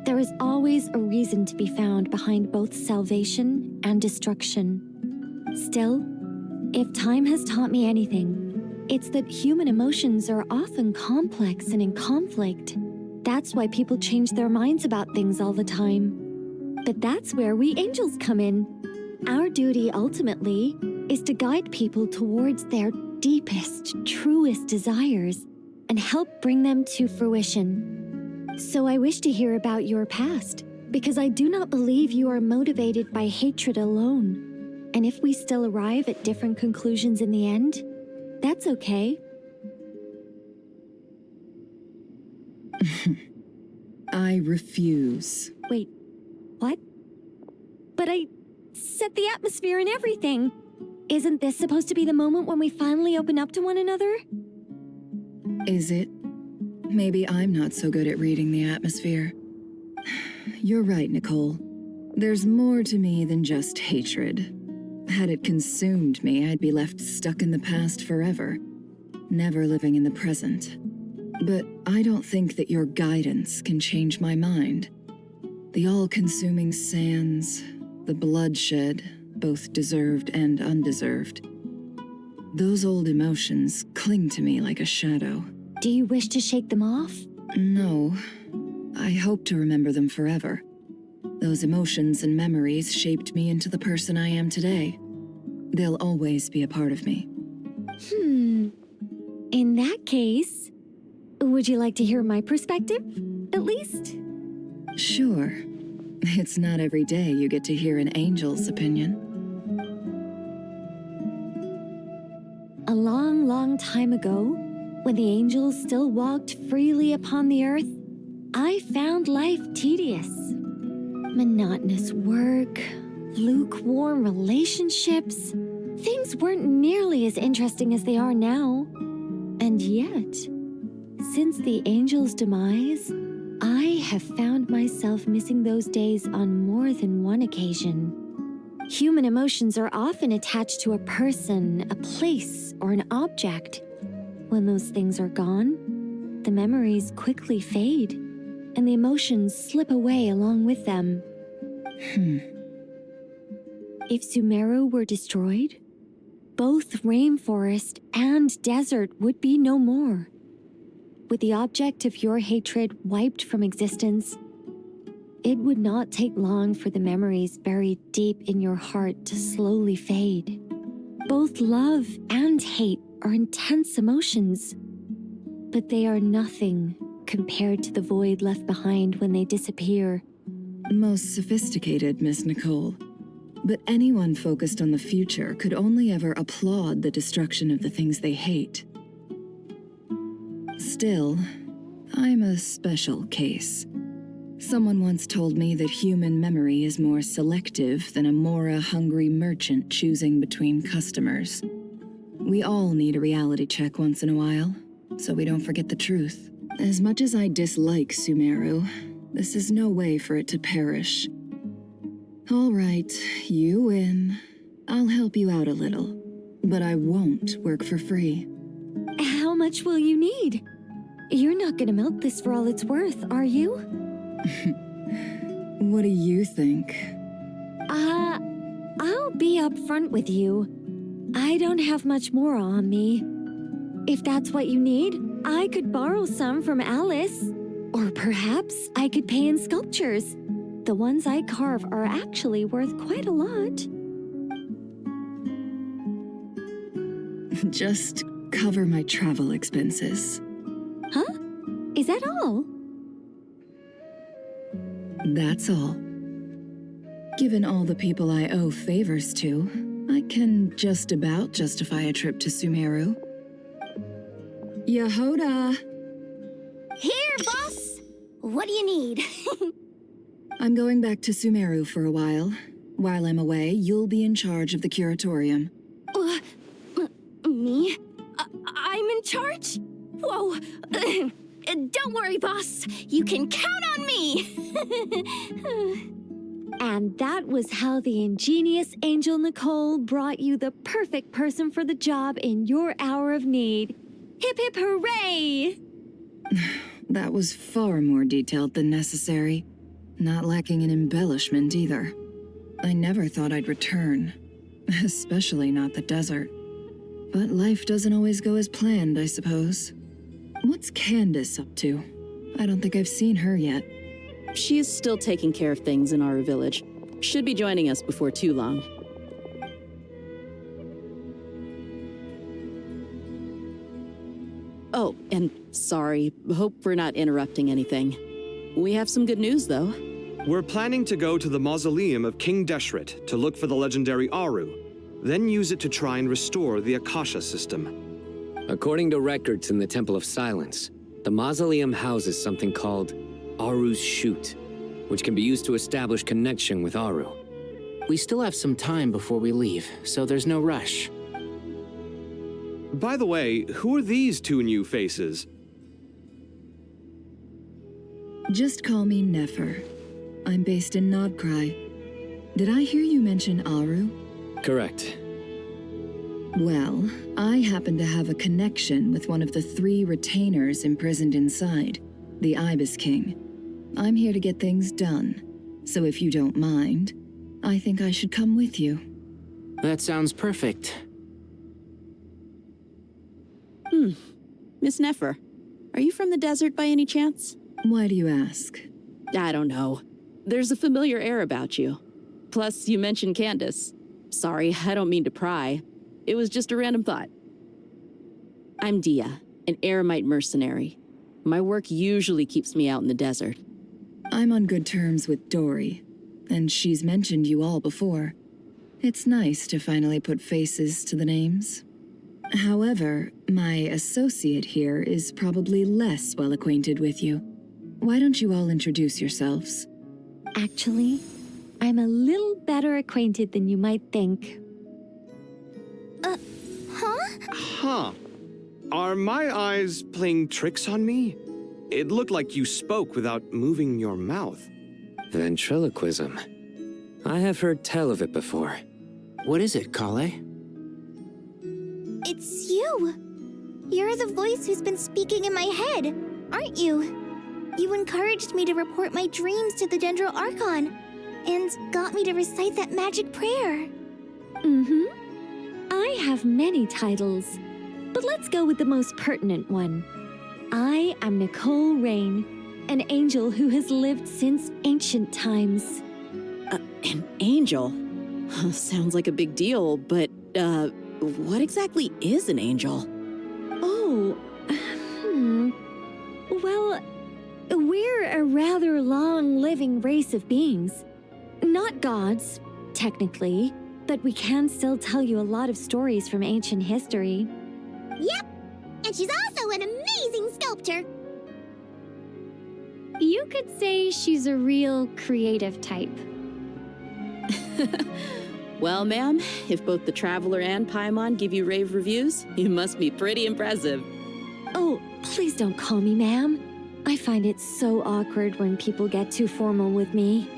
There is always a reason to be found behind both salvation and destruction. Still, if time has taught me anything, it's that human emotions are often complex and in conflict. That's why people change their minds about things all the time. But that's where we angels come in. Our duty ultimately is to guide people towards their deepest, truest desires and help bring them to fruition. So I wish to hear about your past, because I do not believe you are motivated by hatred alone. And if we still arrive at different conclusions in the end, that's okay. I refuse. Wait, what? But I set the atmosphere and everything. Isn't this supposed to be the moment when we finally open up to one another? Is it? Maybe I'm not so good at reading the atmosphere. You're right, Nicole. There's more to me than just hatred. Had it consumed me, I'd be left stuck in the past forever, never living in the present. But I don't think that your guidance can change my mind. The all-consuming sands, the bloodshed, both deserved and undeserved. Those old emotions cling to me like a shadow. Do you wish to shake them off? No. I hope to remember them forever. Those emotions and memories shaped me into the person I am today. They'll always be a part of me. In that case, would you like to hear my perspective, at least? Sure. It's not every day you get to hear an angel's opinion. A long, long time ago, when the angels still walked freely upon the earth, I found life tedious. Monotonous work, lukewarm relationships. Things weren't nearly as interesting as they are now. And yet, since the angel's demise, I have found myself missing those days on more than one occasion. Human emotions are often attached to a person, a place, or an object. When those things are gone, the memories quickly fade, and the emotions slip away along with them. If Sumeru were destroyed, both rainforest and desert would be no more. With the object of your hatred wiped from existence, it would not take long for the memories buried deep in your heart to slowly fade. Both love and hate are intense emotions, but they are nothing compared to the void left behind when they disappear. Most sophisticated, Miss Nicole. But anyone focused on the future could only ever applaud the destruction of the things they hate. Still, I'm a special case. Someone once told me that human memory is more selective than a Mora-hungry merchant choosing between customers. We all need a reality check once in a while, so we don't forget the truth. As much as I dislike Sumeru, this is no way for it to perish. All right, you win. I'll help you out a little, but I won't work for free. How much will you need? You're not gonna milk this for all it's worth, are you? What do you think? I'll be upfront with you. I don't have much more on me. If that's what you need, I could borrow some from Alice. Or perhaps I could pay in sculptures. The ones I carve are actually worth quite a lot. Just cover my travel expenses. Huh? Is that all? That's all. Given all the people I owe favors to, I can just about justify a trip to Sumeru. Yehoda! Here, boss! What do you need? I'm going back to Sumeru for a while. While I'm away, you'll be in charge of the curatorium. Me? I'm in charge? Whoa. Don't worry, boss. You can count on me. And that was how the ingenious Angel Nicole brought you the perfect person for the job in your hour of need. Hip hip hooray! That was far more detailed than necessary. Not lacking in embellishment either. I never thought I'd return. Especially not the desert. But life doesn't always go as planned, I suppose. What's Candace up to? I don't think I've seen her yet. She is still taking care of things in our village. Should be joining us before too long. Oh, and sorry. Hope we're not interrupting anything. We have some good news, though. We're planning to go to the mausoleum of King Deshret to look for the legendary Aru, then use it to try and restore the Akasha system. According to records in the Temple of Silence, the mausoleum houses something called Aru's Chute, which can be used to establish connection with Aru. We still have some time before we leave, so there's no rush. By the way, who are these two new faces? Just call me Nefer. I'm based in Nodcry. Did I hear you mention Aru? Correct. Well, I happen to have a connection with one of the 3 retainers imprisoned inside, the Ibis King. I'm here to get things done, so if you don't mind, I think I should come with you. That sounds perfect. Miss Nefer, are you from the desert by any chance? Why do you ask? I don't know. There's a familiar air about you. Plus, you mentioned Candace. Sorry, I don't mean to pry. It was just a random thought. I'm Dia, an eremite mercenary. My work usually keeps me out in the desert. I'm on good terms with Dory, and she's mentioned you all before. It's nice to finally put faces to the names. However, my associate here is probably less well acquainted with you. Why don't you all introduce yourselves? Actually, I'm a little better acquainted than you might think. Huh. Are my eyes playing tricks on me? It looked like you spoke without moving your mouth. Ventriloquism. I have heard tell of it before. What is it, Kale? It's you! You're the voice who's been speaking in my head, aren't you? You encouraged me to report my dreams to the Dendro Archon, and got me to recite that magic prayer. I have many titles, but let's go with the most pertinent one. I am Nicole Rain, an angel who has lived since ancient times. An angel? Sounds like a big deal, but, what exactly is an angel? Oh, Well, we're a rather long-living race of beings. Not gods, technically, but we can still tell you a lot of stories from ancient history. Yep, and she's also an amazing sculptor. You could say she's a real creative type. Well, ma'am, if both the Traveler and Paimon give you rave reviews, you must be pretty impressive. Oh, please don't call me ma'am. I find it so awkward when people get too formal with me.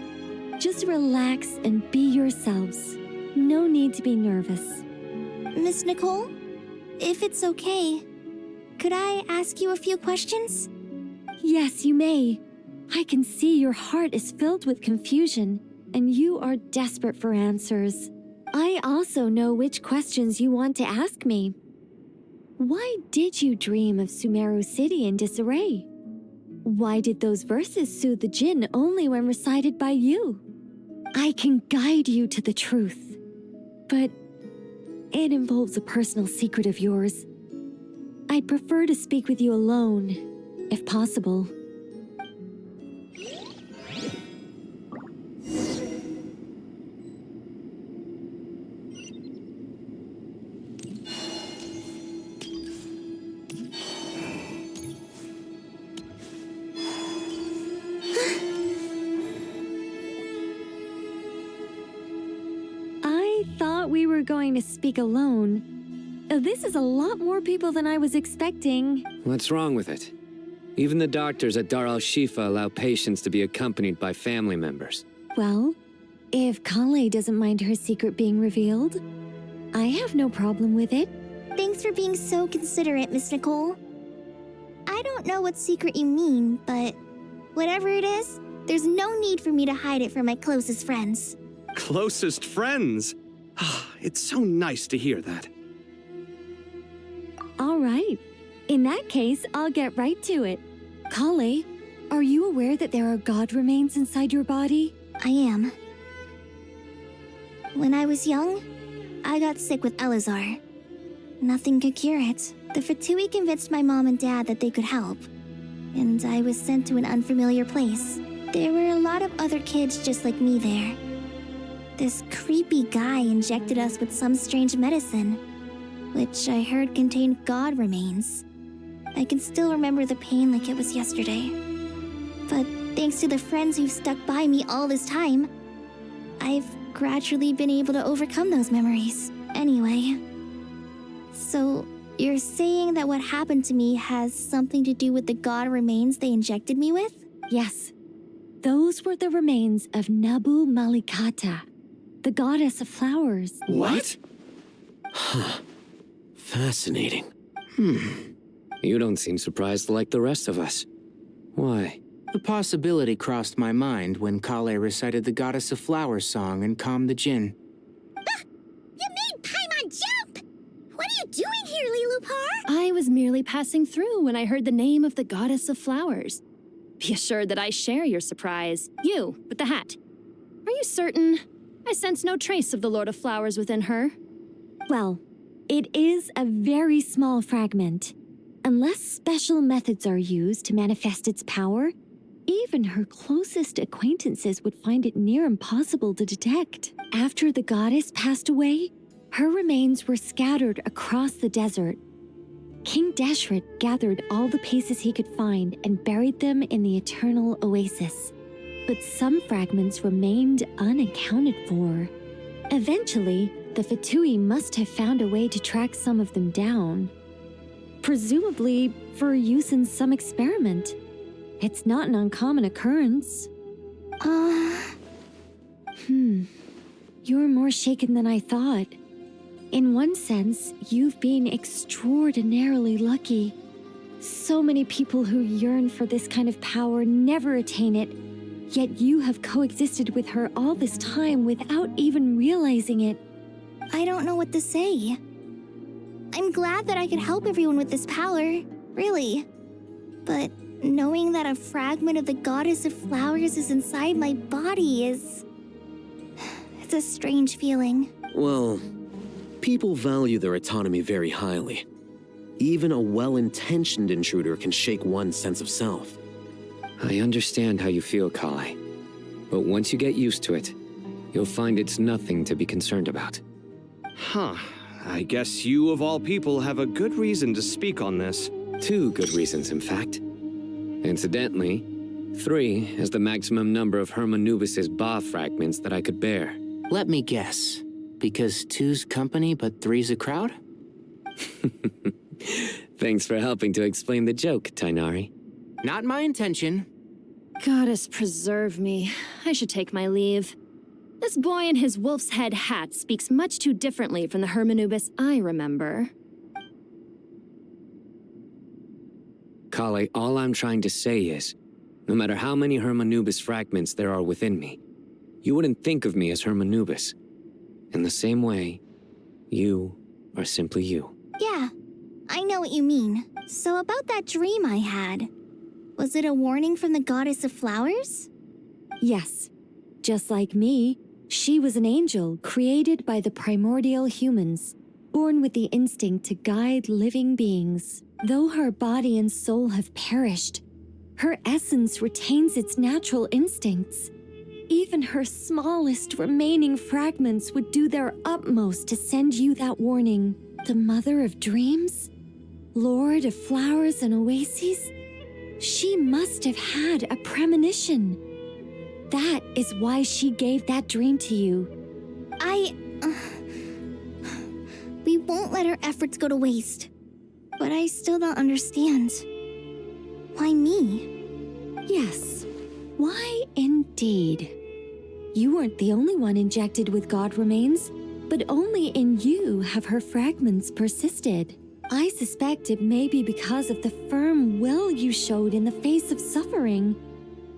Just relax and be yourselves. No need to be nervous. Miss Nicole, if it's okay, could I ask you a few questions? Yes, you may. I can see your heart is filled with confusion, and you are desperate for answers. I also know which questions you want to ask me. Why did you dream of Sumeru City in disarray? Why did those verses soothe the djinn only when recited by you? I can guide you to the truth, but it involves a personal secret of yours. I'd prefer to speak with you alone, if possible. I thought we were going to speak alone. This is a lot more people than I was expecting. What's wrong with it? Even the doctors at Dar al-Shifa allow patients to be accompanied by family members. Well, if Kale doesn't mind her secret being revealed, I have no problem with it. Thanks for being so considerate, Miss Nicole. I don't know what secret you mean, but whatever it is, there's no need for me to hide it from my closest friends. Closest friends? It's so nice to hear that. All right. In that case, I'll get right to it. Kale, are you aware that there are god remains inside your body? I am. When I was young, I got sick with Elazar. Nothing could cure it. The Fatui convinced my mom and dad that they could help, and I was sent to an unfamiliar place. There were a lot of other kids just like me there. This creepy guy injected us with some strange medicine, which I heard contained god remains. I can still remember the pain like it was yesterday. But thanks to the friends who've stuck by me all this time, I've gradually been able to overcome those memories. Anyway, so you're saying that what happened to me has something to do with the god remains they injected me with? Yes. Those were the remains of Nabu Malikata, the goddess of flowers. What? Huh. Fascinating. You don't seem surprised like the rest of us. Why? The possibility crossed my mind when Kale recited the Goddess of Flowers song and calmed the djinn. You made Paimon jump! What are you doing here, Lilupar? I was merely passing through when I heard the name of the Goddess of Flowers. Be assured that I share your surprise. You, with the hat. Are you certain? I sense no trace of the Lord of Flowers within her. Well, it is a very small fragment. Unless special methods are used to manifest its power, even her closest acquaintances would find it near impossible to detect. After the goddess passed away, her remains were scattered across the desert. King Dashret gathered all the pieces he could find and buried them in the eternal oasis. But some fragments remained unaccounted for. Eventually, the Fatui must have found a way to track some of them down. Presumably for use in some experiment. It's not an uncommon occurrence. You're more shaken than I thought. In one sense, you've been extraordinarily lucky. So many people who yearn for this kind of power never attain it, yet you have coexisted with her all this time without even realizing it. I don't know what to say. I'm glad that I could help everyone with this power, really. But knowing that a fragment of the Goddess of Flowers is inside my body is... it's a strange feeling. Well, people value their autonomy very highly. Even a well-intentioned intruder can shake one's sense of self. I understand how you feel, Kale. But once you get used to it, you'll find it's nothing to be concerned about. I guess you of all people have a good reason to speak on this. 2 good reasons, in fact. Incidentally, 3 is the maximum number of Hermanubis's Ba fragments that I could bear. Let me guess. Because 2's company, but 3's a crowd? Thanks for helping to explain the joke, Tainari. Not my intention. Goddess preserve me. I should take my leave. This boy in his wolf's head hat speaks much too differently from the Hermanubis I remember. Kale, all I'm trying to say is, no matter how many Hermanubis fragments there are within me, you wouldn't think of me as Hermanubis. In the same way, you are simply you. Yeah, I know what you mean. So about that dream I had, was it a warning from the Goddess of Flowers? Yes. Just like me, she was an angel created by the primordial humans, born with the instinct to guide living beings. Though her body and soul have perished, her essence retains its natural instincts. Even her smallest remaining fragments would do their utmost to send you that warning. The Mother of Dreams? Lord of Flowers and Oases? She must have had a premonition. That is why she gave that dream to you. We won't let our efforts go to waste. But I still don't understand. Why me? Yes. Why indeed? You weren't the only one injected with god remains, but only in you have her fragments persisted. I suspect it may be because of the firm will you showed in the face of suffering.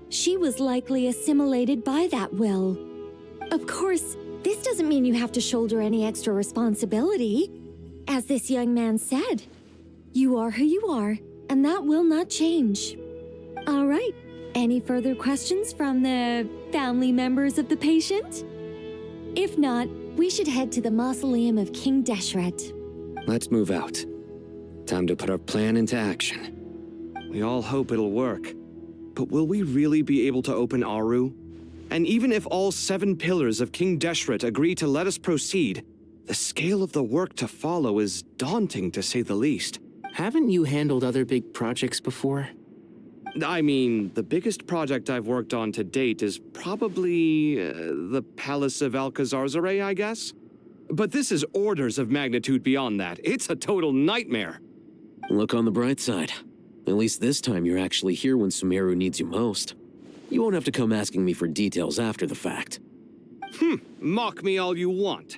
She was likely assimilated by that will. Of course, this doesn't mean you have to shoulder any extra responsibility. As this young man said, you are who you are, and that will not change. All right, any further questions from the family members of the patient? If not, we should head to the mausoleum of King Deshret. Let's move out. Time to put our plan into action. We all hope it'll work. But will we really be able to open Aru? And even if all 7 pillars of King Deshret agree to let us proceed, the scale of the work to follow is daunting, to say the least. Haven't you handled other big projects before? I mean, the biggest project I've worked on to date is probably the Palace of Alcazarzaray, I guess? But this is orders of magnitude beyond that. It's a total nightmare. Look on the bright side. At least this time you're actually here when Sumeru needs you most. You won't have to come asking me for details after the fact. Mock me all you want.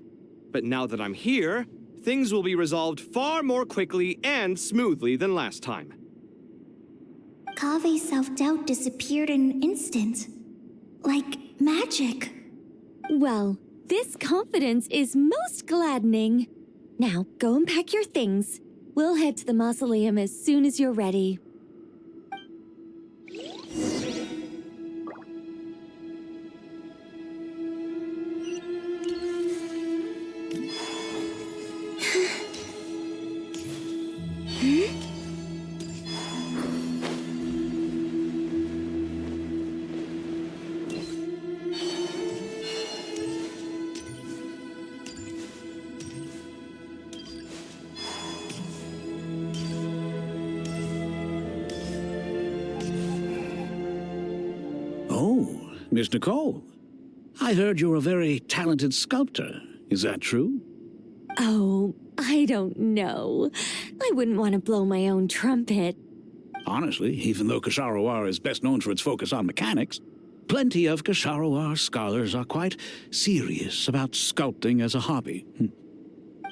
But now that I'm here, things will be resolved far more quickly and smoothly than last time. Kave's self-doubt disappeared in an instant. Like magic. Well, this confidence is most gladdening. Now, go and pack your things. We'll head to the mausoleum as soon as you're ready. Miss Nicole, I heard you're a very talented sculptor. Is that true? Oh, I don't know. I wouldn't want to blow my own trumpet. Honestly, even though Kasharawar is best known for its focus on mechanics, plenty of Kasharawar scholars are quite serious about sculpting as a hobby.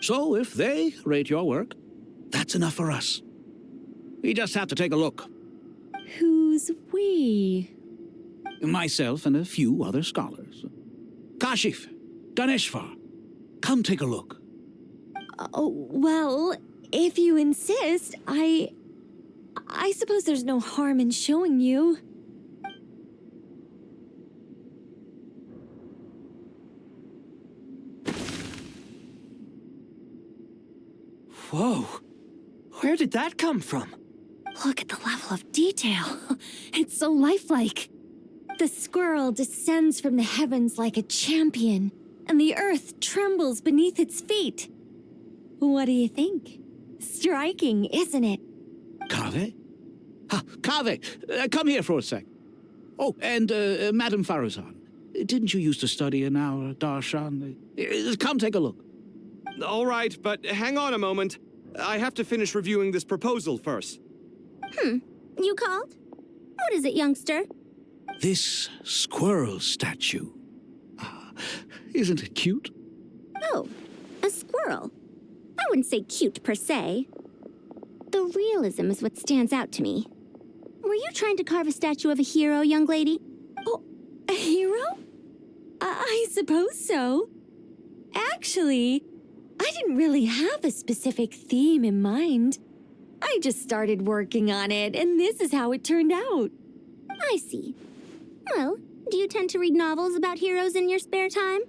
So if they rate your work, that's enough for us. We just have to take a look. Who's we? Myself and a few other scholars. Kashif, Daneshvar, come take a look. Oh, well, if you insist, I suppose there's no harm in showing you. Whoa! Where did that come from? Look at the level of detail. It's so lifelike. The squirrel descends from the heavens like a champion, and the earth trembles beneath its feet. What do you think? Striking, isn't it? Kave? Kave, come here for a sec. Oh, and Madame Farazan, didn't you used to study in our darshan? Come take a look. All right, but hang on a moment. I have to finish reviewing this proposal first. You called? What is it, youngster? This squirrel statue. Isn't it cute? Oh, a squirrel. I wouldn't say cute per se. The realism is what stands out to me. Were you trying to carve a statue of a hero, young lady? Oh, a hero? I suppose so. Actually, I didn't really have a specific theme in mind. I just started working on it, and this is how it turned out. I see. Well, do you tend to read novels about heroes in your spare time?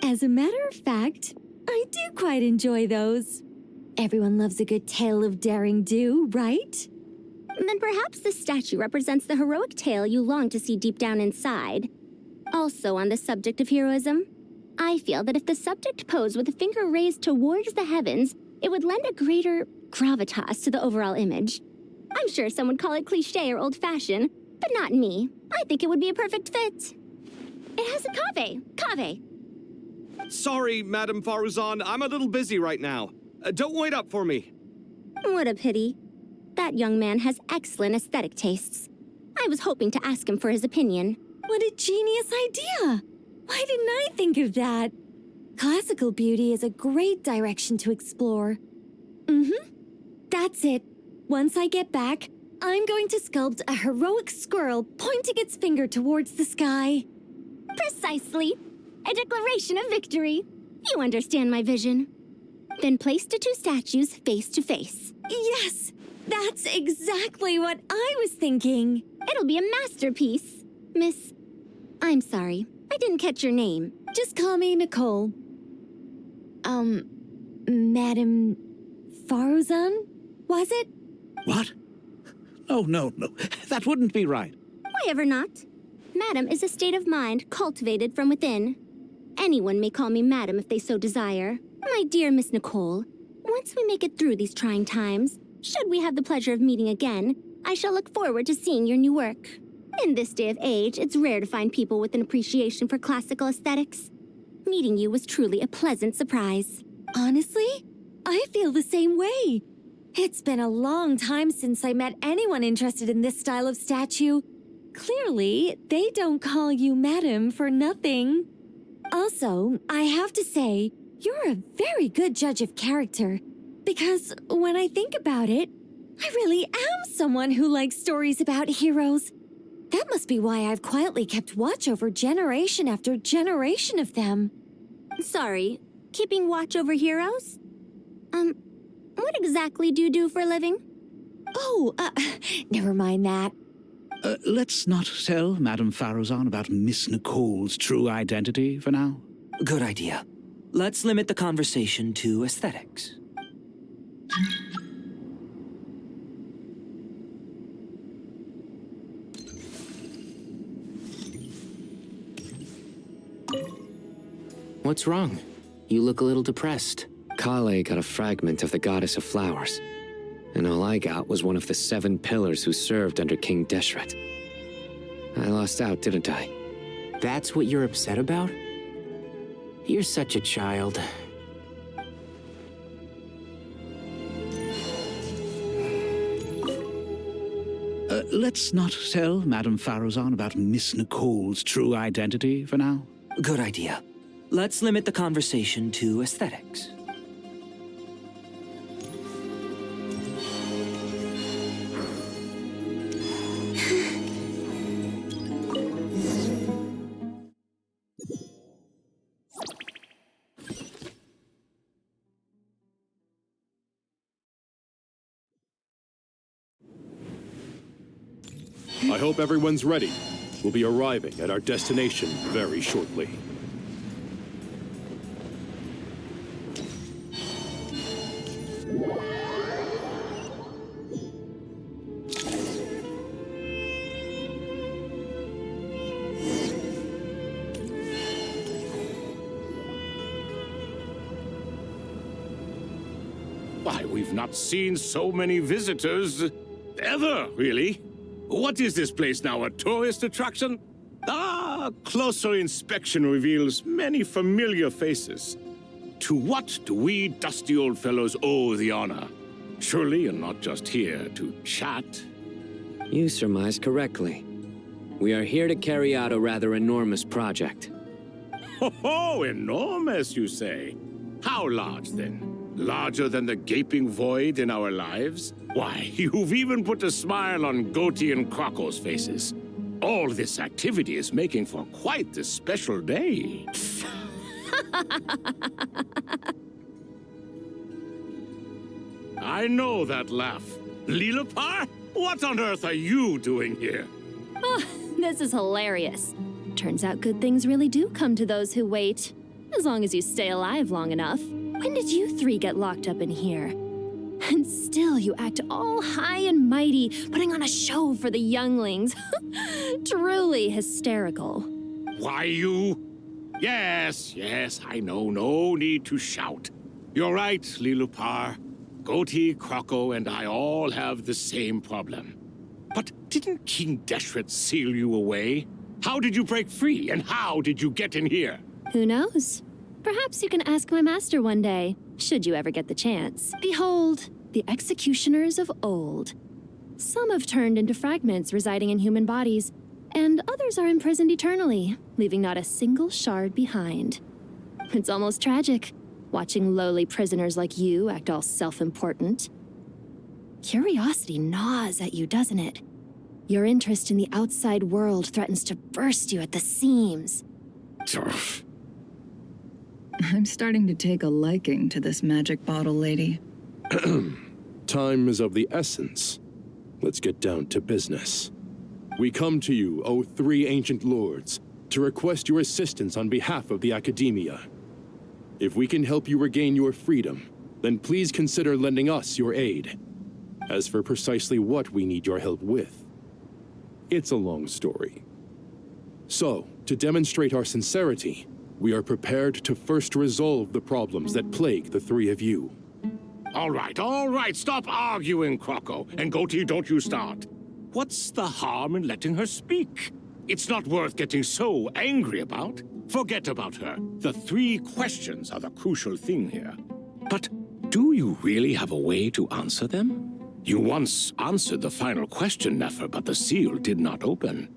As a matter of fact, I do quite enjoy those. Everyone loves a good tale of daring do, right? Then perhaps this statue represents the heroic tale you long to see deep down inside. Also on the subject of heroism, I feel that if the subject posed with a finger raised towards the heavens, it would lend a greater gravitas to the overall image. I'm sure some would call it cliché or old-fashioned, but not me. I think it would be a perfect fit. It has a cave. Sorry, Madame Faruzan, I'm a little busy right now. Don't wait up for me. What a pity. That young man has excellent aesthetic tastes. I was hoping to ask him for his opinion. What a genius idea! Why didn't I think of that? Classical beauty is a great direction to explore. That's it. Once I get back, I'm going to sculpt a heroic squirrel pointing its finger towards the sky. Precisely. A declaration of victory. You understand my vision. Then place the two statues face to face. Yes! That's exactly what I was thinking. It'll be a masterpiece. Miss... I'm sorry. I didn't catch your name. Just call me Nicole. Madame Faruzan? Was it? What? Oh, no. That wouldn't be right. Why ever not? Madam is a state of mind cultivated from within. Anyone may call me Madam if they so desire. My dear Miss Nicole, once we make it through these trying times, should we have the pleasure of meeting again, I shall look forward to seeing your new work. In this day of age, it's rare to find people with an appreciation for classical aesthetics. Meeting you was truly a pleasant surprise. Honestly, I feel the same way. It's been a long time since I met anyone interested in this style of statue. Clearly, they don't call you Madam for nothing. Also, I have to say, you're a very good judge of character. Because when I think about it, I really am someone who likes stories about heroes. That must be why I've quietly kept watch over generation after generation of them. Sorry, keeping watch over heroes? What exactly do you do for a living? Oh, never mind that. Let's not tell Madame Faruzan about Miss Nicole's true identity for now. Good idea. Let's limit the conversation to aesthetics. What's wrong? You look a little depressed. Kale got a fragment of the Goddess of Flowers, and all I got was one of the 7 pillars who served under King Deshret. I lost out, didn't I? That's what you're upset about? You're such a child. Let's not tell Madame Faruzan about Miss Nicole's true identity for now. Good idea. Let's limit the conversation to aesthetics. I hope everyone's ready. We'll be arriving at our destination very shortly. Why, we've not seen so many visitors ever, really. What is this place now, a tourist attraction? Ah, closer inspection reveals many familiar faces. To what do we dusty old fellows owe the honor? Surely you're not just here to chat. You surmise correctly. We are here to carry out a rather enormous project. Ho, enormous, you say? How large, then? Larger than the gaping void in our lives? Why, you've even put a smile on Goatee and Crocco's faces. All this activity is making for quite a special day. I know that laugh. Lilipar? What on earth are you doing here? Oh, this is hilarious. Turns out good things really do come to those who wait. As long as you stay alive long enough. When did you 3 get locked up in here? And still you act all high and mighty, putting on a show for the younglings. Truly hysterical. Why, you... Yes, I know. No need to shout. You're right, Lilipar. Goatee, Crocco, and I all have the same problem. But didn't King Deshret seal you away? How did you break free, and how did you get in here? Who knows? Perhaps you can ask my master one day, should you ever get the chance. Behold, the executioners of old. Some have turned into fragments residing in human bodies, and others are imprisoned eternally, leaving not a single shard behind. It's almost tragic, watching lowly prisoners like you act all self-important. Curiosity gnaws at you, doesn't it? Your interest in the outside world threatens to burst you at the seams. I'm starting to take a liking to this magic bottle lady. Time is of the essence. Let's get down to business. We come to you, O three ancient lords, to request your assistance on behalf of the Academia. If we can help you regain your freedom, then please consider lending us your aid. As for precisely what we need your help with, it's a long story. So, to demonstrate our sincerity, we are prepared to first resolve the problems that plague the three of you. All right, stop arguing, Croco. And Goatee, don't you start. What's the harm in letting her speak? It's not worth getting so angry about. Forget about her. The three questions are the crucial thing here. But do you really have a way to answer them? You once answered the final question, Nefer, but the seal did not open.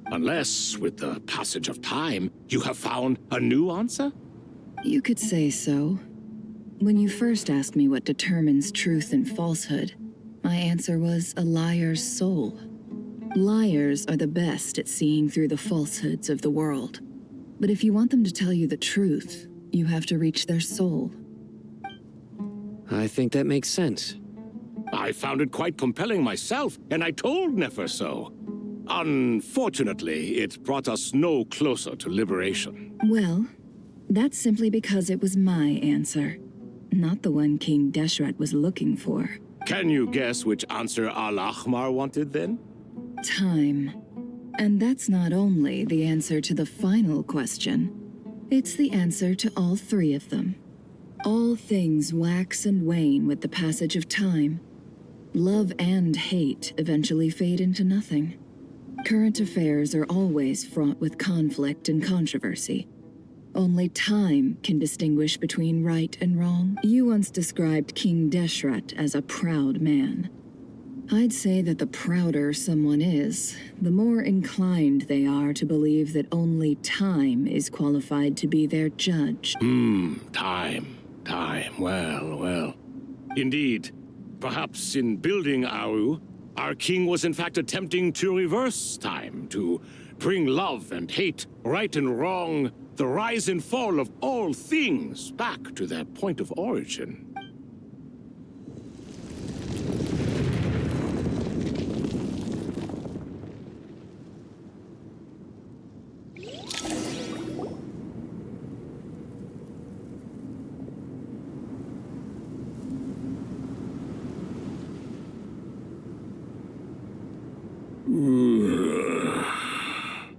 Unless, with the passage of time, you have found a new answer? You could say so. When you first asked me what determines truth and falsehood, my answer was a liar's soul. Liars are the best at seeing through the falsehoods of the world. But if you want them to tell you the truth, you have to reach their soul. I think that makes sense. I found it quite compelling myself, and I told Nefer so. Unfortunately, it brought us no closer to liberation. Well, that's simply because it was my answer, not the one King Deshret was looking for. Can you guess which answer Al-Ahmar wanted then? Time. And that's not only the answer to the final question, it's the answer to all three of them. All things wax and wane with the passage of time. Love and hate eventually fade into nothing. Current affairs are always fraught with conflict and controversy. Only time can distinguish between right and wrong. You once described King Deshret as a proud man. I'd say that the prouder someone is, the more inclined they are to believe that only time is qualified to be their judge. Time. Well. Indeed. Perhaps in building Aru, our king was in fact attempting to reverse time, to bring love and hate, right and wrong, the rise and fall of all things back to their point of origin.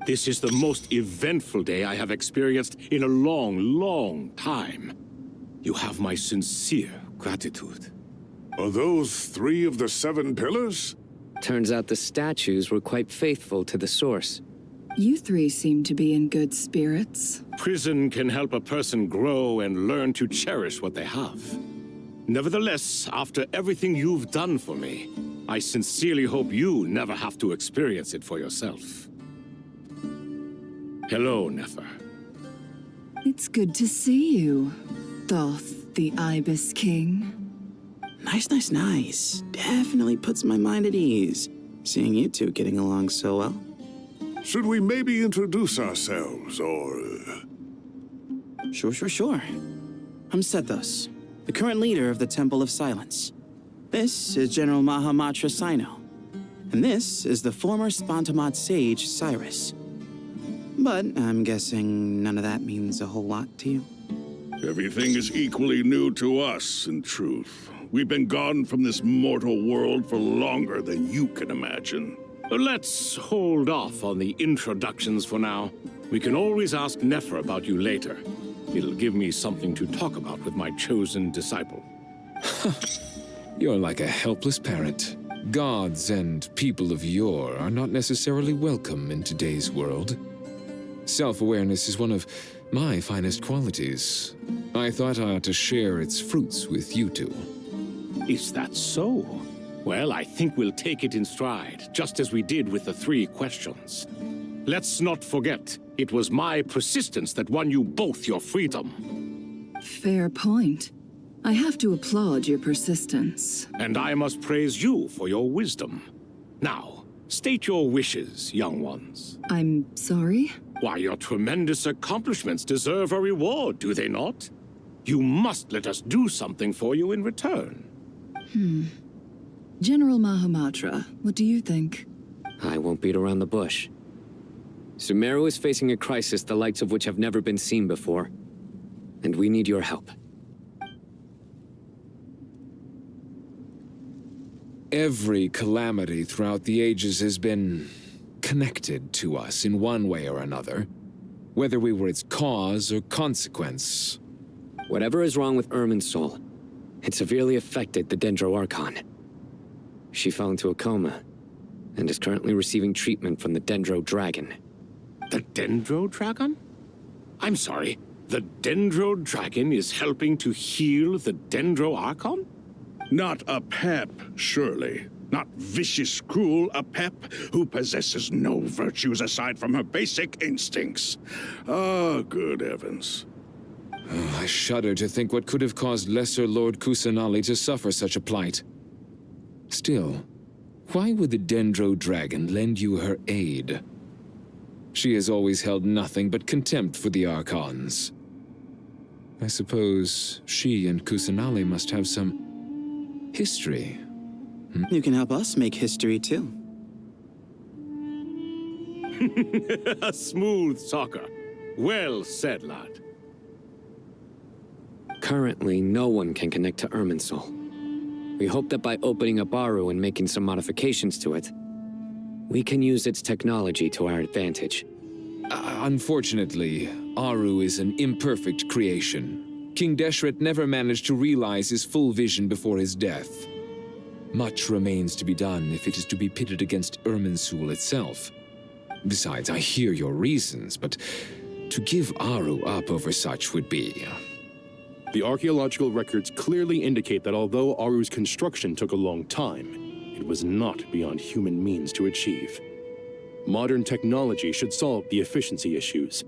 This is the most eventful day I have experienced in a long time. You have my sincere gratitude. Are those 3 of the 7 pillars? Turns out the statues were quite faithful to the source. You three seem to be in good spirits. Prison can help a person grow and learn to cherish what they have. Nevertheless, after everything you've done for me, I sincerely hope you never have to experience it for yourself. Hello, Nefer. It's good to see you, Thoth the Ibis King. Nice. Definitely puts my mind at ease, seeing you two getting along so well. Should we maybe introduce ourselves, or... Sure. I'm Sethos, the current leader of the Temple of Silence. This is General Mahamatra Sino, and this is the former Spantamat sage, Cyrus. But I'm guessing none of that means a whole lot to you. Everything is equally new to us, in truth. We've been gone from this mortal world for longer than you can imagine. Let's hold off on the introductions for now. We can always ask Nefer about you later. It'll give me something to talk about with my chosen disciple. You're like a helpless parent. Gods and people of yore are not necessarily welcome in today's world. Self-awareness is one of My finest qualities. I thought I ought to share its fruits with you two. Is that so? Well, I think we'll take it in stride, just as we did with the 3 questions. Let's not forget, it was my persistence that won you both your freedom. Fair point. I have to applaud your persistence. And I must praise you for your wisdom. Now, state your wishes, young ones. I'm sorry? Why, your tremendous accomplishments deserve a reward, do they not? You must let us do something for you in return. General Mahamatra, what do you think? I won't beat around the bush. Sumeru is facing a crisis the likes of which have never been seen before. And we need your help. Every calamity throughout the ages has been connected to us in one way or another, whether we were its cause or consequence. Whatever is wrong with Irminsul, it severely affected the Dendro Archon. She fell into a coma and is currently receiving treatment from the Dendro Dragon. The Dendro Dragon? I'm sorry, the Dendro Dragon is helping to heal the Dendro Archon? Not a pep, surely. Not vicious, cruel a pep who possesses no virtues aside from her basic instincts. Ah, good heavens. Oh, I shudder to think what could have caused Lesser Lord Kusanali to suffer such a plight. Still, why would the Dendro Dragon lend you her aid? She has always held nothing but contempt for the Archons. I suppose she and Kusanali must have some history. You can help us make history, too. A smooth talker. Well said, lad. Currently, no one can connect to Irminsul. We hope that by opening up Aru and making some modifications to it, we can use its technology to our advantage. Unfortunately, Aru is an imperfect creation. King Deshret never managed to realize his full vision before his death. Much remains to be done if it is to be pitted against Irminsul itself. Besides, I hear your reasons, but to give Aru up over such would be... The archaeological records clearly indicate that although Aru's construction took a long time, it was not beyond human means to achieve. Modern technology should solve the efficiency issues.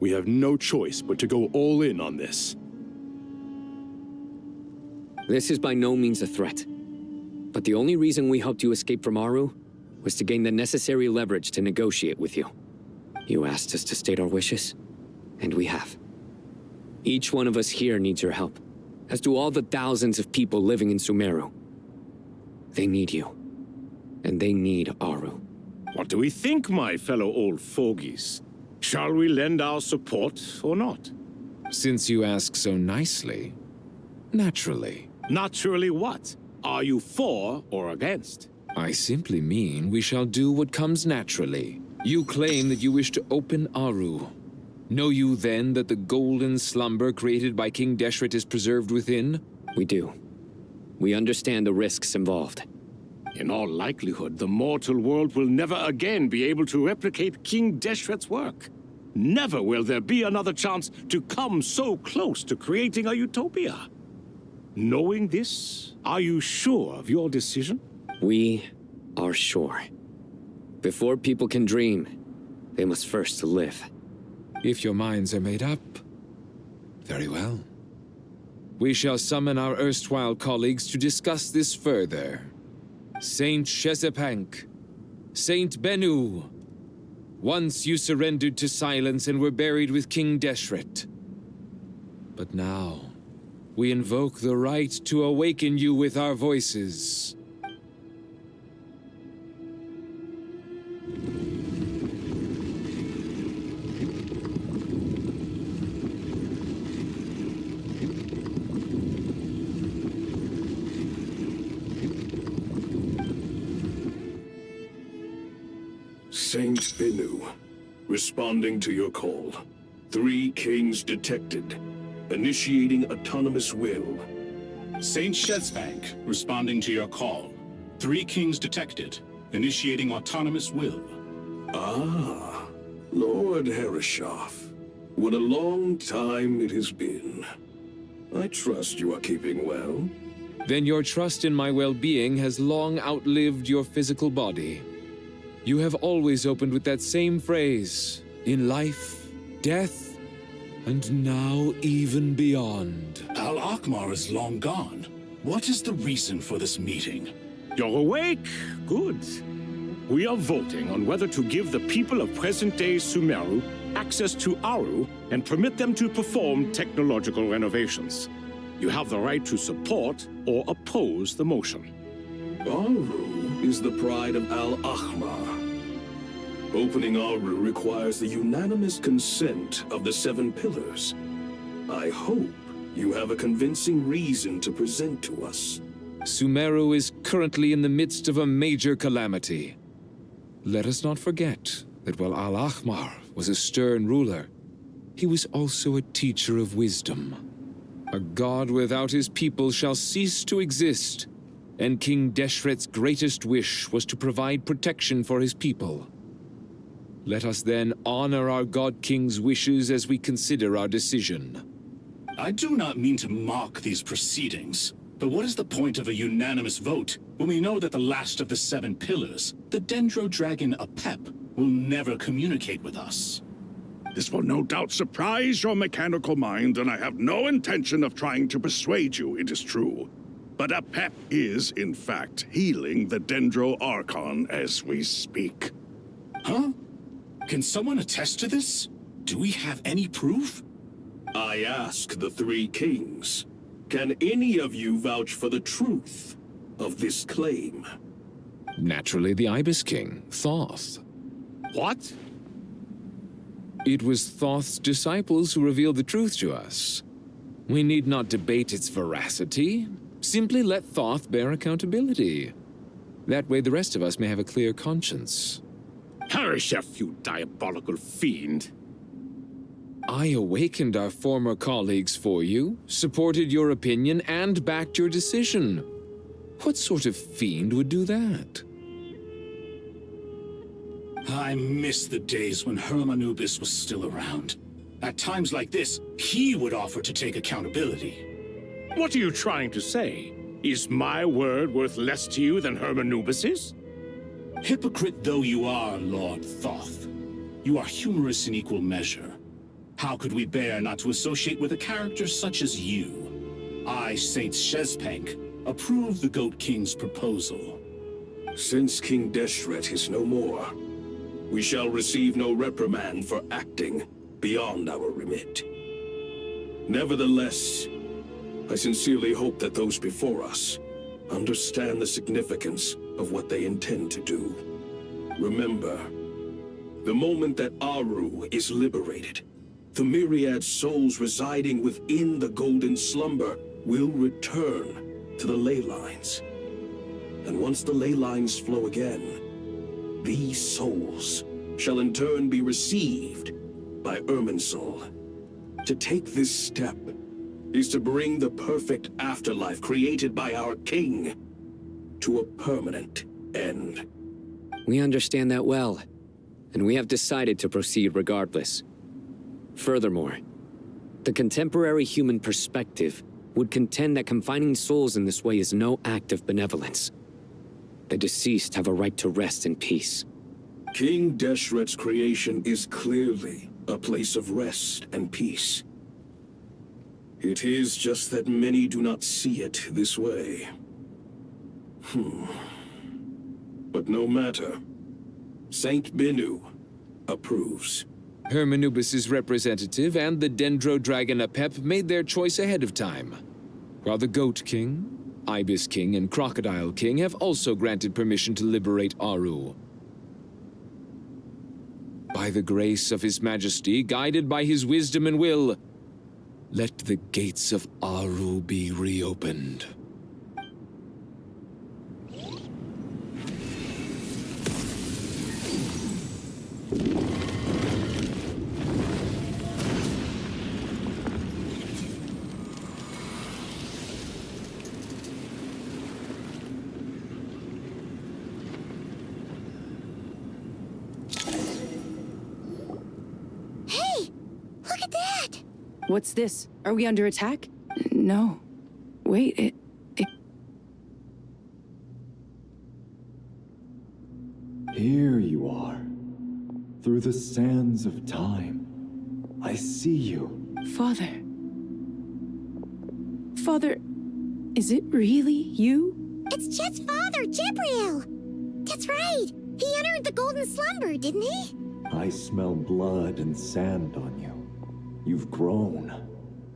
We have no choice but to go all in on this. This is by no means a threat. But the only reason we helped you escape from Aru was to gain the necessary leverage to negotiate with you. You asked us to state our wishes, and we have. Each one of us here needs your help, as do all the thousands of people living in Sumeru. They need you, and they need Aru. What do we think, my fellow old fogies? Shall we lend our support or not? Since you ask so nicely, naturally. Naturally what? Are you for or against? I simply mean we shall do what comes naturally. You claim that you wish to open Aru. Know you then that the golden slumber created by King Deshret is preserved within? We do. We understand the risks involved. In all likelihood, the mortal world will never again be able to replicate King Deshret's work. Never will there be another chance to come so close to creating a utopia. Knowing this, are you sure of your decision? We are sure. Before people can dream, they must first live. If your minds are made up, very well. We shall summon our erstwhile colleagues to discuss this further. Saint Shezepank, Saint Bennu, once you surrendered to silence and were buried with King Deshret. But now, we invoke the right to awaken you with our voices. Saint Bennu, responding to your call. 3 kings detected. Initiating autonomous will. Saint Shezepank, responding to your call. 3 kings detected. Initiating autonomous will. Ah, Lord Herreshoff. What a long time it has been. I trust you are keeping well. Then your trust in my well-being has long outlived your physical body. You have always opened with that same phrase, in life, death, and now even beyond. Al-Akhmar is long gone. What is the reason for this meeting? You're awake? Good. We are voting on whether to give the people of present-day Sumeru access to Aru and permit them to perform technological renovations. You have the right to support or oppose the motion. Aru is the pride of Al-Akhmar. Opening Aru requires the unanimous consent of the 7 pillars. I hope you have a convincing reason to present to us. Sumeru is currently in the midst of a major calamity. Let us not forget that while Al-Akhmar was a stern ruler, he was also a teacher of wisdom. A god without his people shall cease to exist, and King Deshret's greatest wish was to provide protection for his people. Let us then honor our God King's wishes as we consider our decision. I do not mean to mock these proceedings, but what is the point of a unanimous vote when we know that the last of the 7 pillars, the Dendro Dragon Apep, will never communicate with us? This will no doubt surprise your mechanical mind, and I have no intention of trying to persuade you it is true. But Apep is, in fact, healing the Dendro Archon as we speak. Huh? Can someone attest to this? Do we have any proof? I ask the 3 kings. Can any of you vouch for the truth of this claim? Naturally, the Ibis King, Thoth. What? It was Thoth's disciples who revealed the truth to us. We need not debate its veracity. Simply let Thoth bear accountability. That way the rest of us may have a clear conscience. Harishef, you diabolical fiend. I awakened our former colleagues for you, supported your opinion, and backed your decision. What sort of fiend would do that? I miss the days when Hermanubis was still around. At times like this, he would offer to take accountability. What are you trying to say? Is my word worth less to you than Hermanubis's? Hypocrite though you are, Lord Thoth, you are humorous in equal measure. How could we bear not to associate with a character such as you? I, Saint Shezpank, approve the Goat King's proposal. Since King Deshret is no more, we shall receive no reprimand for acting beyond our remit. Nevertheless, I sincerely hope that those before us understand the significance of what they intend to do. Remember, the moment that Aru is liberated, the myriad souls residing within the Golden Slumber will return to the ley lines. And once the ley lines flow again, these souls shall in turn be received by Irminsul. To take this step is to bring the perfect afterlife created by our king to a permanent end. We understand that well, and we have decided to proceed regardless. Furthermore, the contemporary human perspective would contend that confining souls in this way is no act of benevolence. The deceased have a right to rest in peace. King Deshret's creation is clearly a place of rest and peace. It is just that many do not see it this way. But no matter. Saint Binu approves. Hermanubis' representative and the Dendro Dragon Apep made their choice ahead of time, while the Goat King, Ibis King, and Crocodile King have also granted permission to liberate Aru. By the grace of His Majesty, guided by his wisdom and will, let the gates of Aru be reopened. What's this? Are we under attack? No. Wait, it... Here you are. Through the sands of time. I see you. Father. Father, is it really you? It's Chet's father, Jibril! That's right! He entered the golden slumber, didn't he? I smell blood and sand on you. You've grown.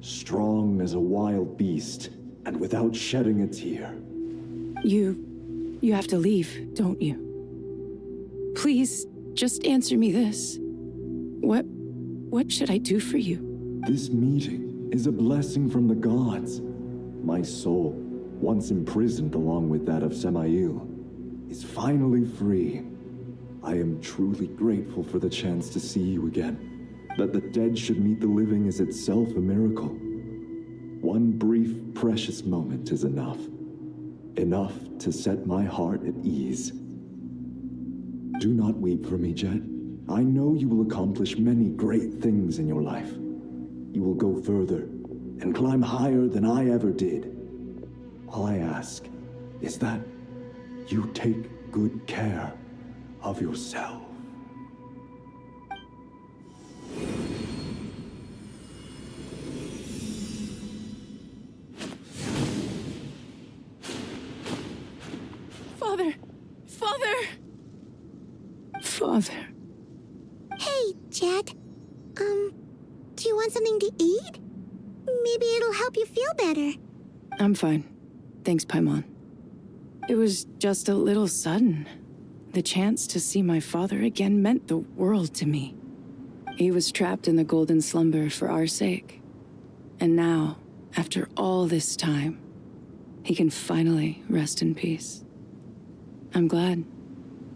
Strong as a wild beast, and without shedding a tear. You have to leave, don't you? Please, just answer me this. What should I do for you? This meeting is a blessing from the gods. My soul, once imprisoned along with that of Semail, is finally free. I am truly grateful for the chance to see you again. That the dead should meet the living is itself a miracle. One brief, precious moment is enough. Enough to set my heart at ease. Do not weep for me, Jet. I know you will accomplish many great things in your life. You will go further and climb higher than I ever did. All I ask is that you take good care of yourself. Father! Father! Father. Hey, Jet. Do you want something to eat? Maybe it'll help you feel better. I'm fine. Thanks, Paimon. It was just a little sudden. The chance to see my father again meant the world to me. He was trapped in the golden slumber for our sake. And now, after all this time, he can finally rest in peace. I'm glad.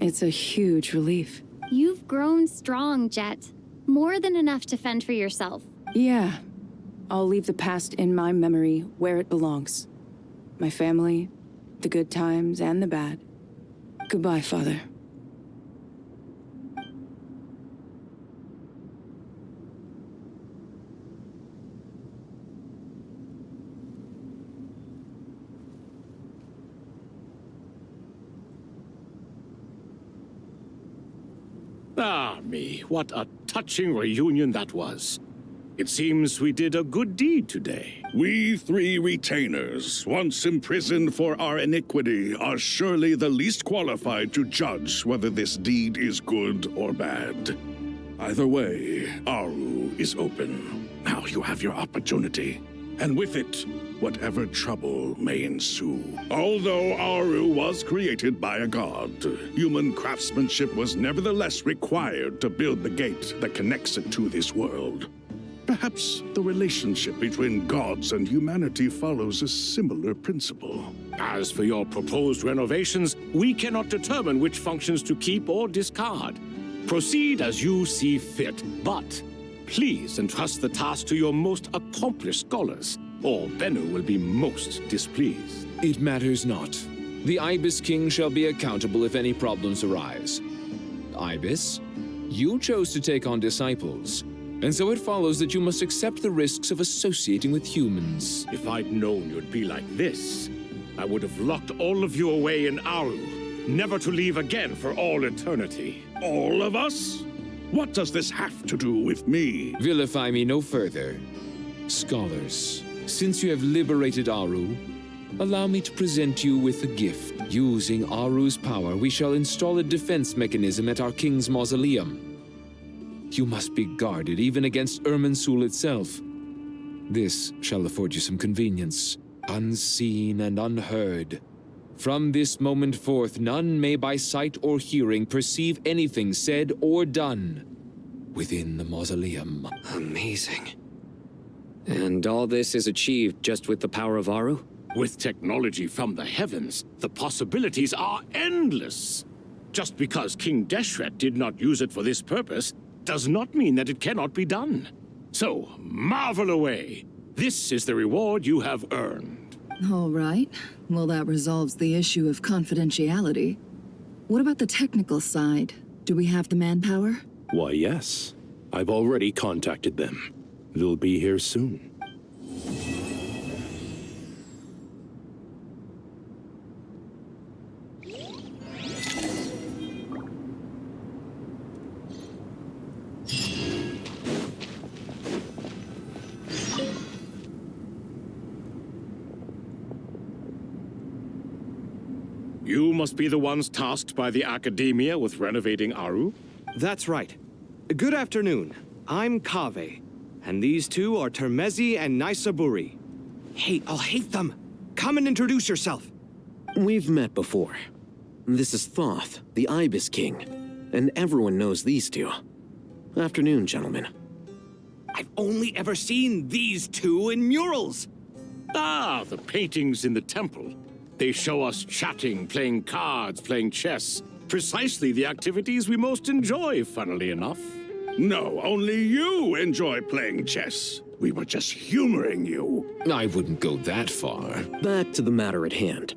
It's a huge relief. You've grown strong, Jet. More than enough to fend for yourself. Yeah. I'll leave the past in my memory where it belongs. My family, the good times and the bad. Goodbye, Father. Ah, me, what a touching reunion that was. It seems we did a good deed today. We three retainers, once imprisoned for our iniquity, are surely the least qualified to judge whether this deed is good or bad. Either way, Aru is open. Now you have your opportunity. And with it, whatever trouble may ensue. Although Aru was created by a god, human craftsmanship was nevertheless required to build the gate that connects it to this world. Perhaps the relationship between gods and humanity follows a similar principle. As for your proposed renovations, we cannot determine which functions to keep or discard. Proceed as you see fit, but please entrust the task to your most accomplished scholars, or Bennu will be most displeased. It matters not. The Ibis King shall be accountable if any problems arise. Ibis, you chose to take on disciples, and so it follows that you must accept the risks of associating with humans. If I'd known you'd be like this, I would have locked all of you away in Aru, never to leave again for all eternity. All of us? What does this have to do with me? Vilify me no further. Scholars, since you have liberated Aru, allow me to present you with a gift. Using Aru's power, we shall install a defense mechanism at our king's mausoleum. You must be guarded even against Irminsul itself. This shall afford you some convenience, unseen and unheard. From this moment forth, none may by sight or hearing perceive anything said or done within the mausoleum. Amazing. And all this is achieved just with the power of Aru? With technology from the heavens, the possibilities are endless. Just because King Deshret did not use it for this purpose does not mean that it cannot be done. So, marvel away. This is the reward you have earned. All right. Well, that resolves the issue of confidentiality. What about the technical side? Do we have the manpower? Why, yes. I've already contacted them. They'll be here soon. You must be the ones tasked by the Academia with renovating Aru? That's right. Good afternoon. I'm Kaveh, and these two are Termezi and Naisaburi. Hey, I'll hate them. Come and introduce yourself. We've met before. This is Thoth, the Ibis King, and everyone knows these two. Afternoon, gentlemen. I've only ever seen these two in murals. Ah, the paintings in the temple. They show us chatting, playing cards, playing chess. Precisely the activities we most enjoy, funnily enough. No, only you enjoy playing chess. We were just humoring you. I wouldn't go that far. Back to the matter at hand.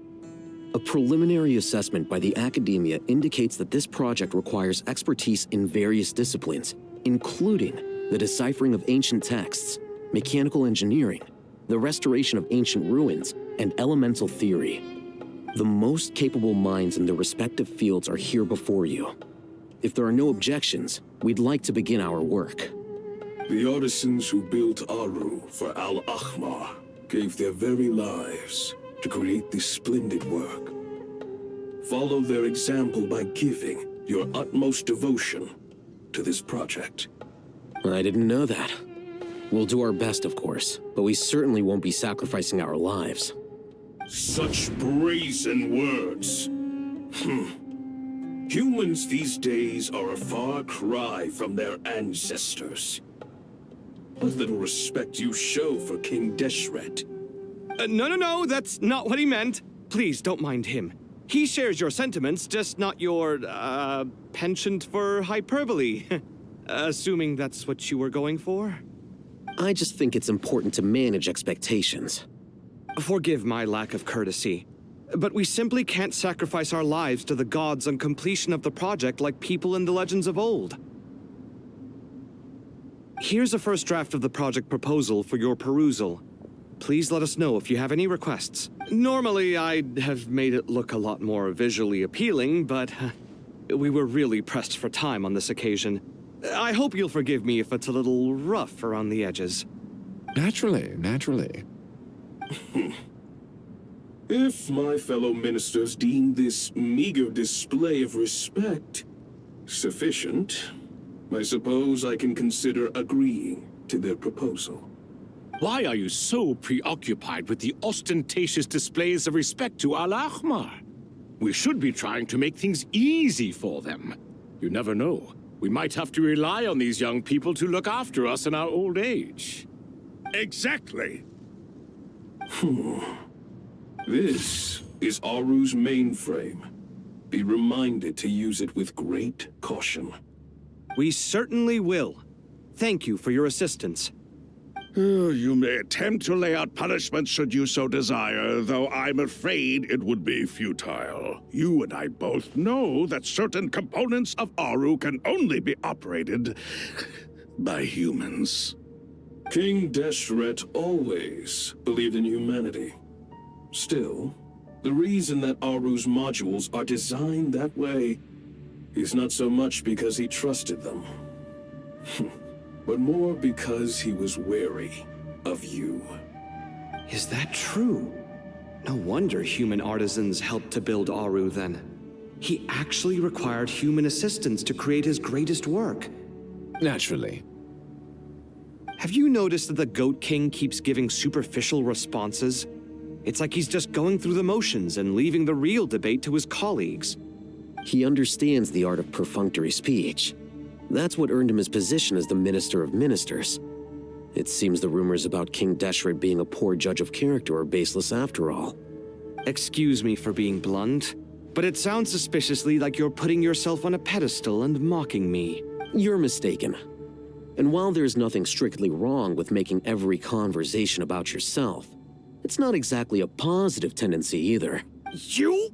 A preliminary assessment by the Academia indicates that this project requires expertise in various disciplines, including the deciphering of ancient texts, mechanical engineering, the restoration of ancient ruins, and elemental theory. The most capable minds in their respective fields are here before you. If there are no objections, we'd like to begin our work. The artisans who built Aru for Al-Ahmar gave their very lives to create this splendid work. Follow their example by giving your utmost devotion to this project. I didn't know that. We'll do our best, of course, but we certainly won't be sacrificing our lives. Such brazen words. Humans these days are a far cry from their ancestors. What little respect you show for King Deshret. No, that's not what he meant. Please don't mind him. He shares your sentiments, just not your, penchant for hyperbole. Assuming that's what you were going for? I just think it's important to manage expectations. Forgive my lack of courtesy, but we simply can't sacrifice our lives to the gods on completion of the project like people in the legends of old. Here's a first draft of the project proposal for your perusal. Please let us know if you have any requests. Normally, I'd have made it look a lot more visually appealing, but we were really pressed for time on this occasion. I hope you'll forgive me if it's a little rough around the edges. Naturally. If my fellow ministers deem this meager display of respect sufficient, I suppose I can consider agreeing to their proposal. Why are you so preoccupied with the ostentatious displays of respect to Al-Ahmar? We should be trying to make things easy for them. You never know. We might have to rely on these young people to look after us in our old age. Exactly. This is Aru's mainframe. Be reminded to use it with great caution. We certainly will. Thank you for your assistance. You may attempt to lay out punishment should you so desire, though I'm afraid it would be futile. You and I both know that certain components of Aru can only be operated by humans. King Deshret always believed in humanity. Still, the reason that Aru's modules are designed that way is not so much because he trusted them, but more because he was wary of you. Is that true? No wonder human artisans helped to build Aru then. He actually required human assistance to create his greatest work. Naturally. Have you noticed that the Goat King keeps giving superficial responses? It's like he's just going through the motions and leaving the real debate to his colleagues. He understands the art of perfunctory speech. That's what earned him his position as the Minister of Ministers. It seems the rumors about King Deshret being a poor judge of character are baseless after all. Excuse me for being blunt, but it sounds suspiciously like you're putting yourself on a pedestal and mocking me. You're mistaken. And while there's nothing strictly wrong with making every conversation about yourself, it's not exactly a positive tendency either. You?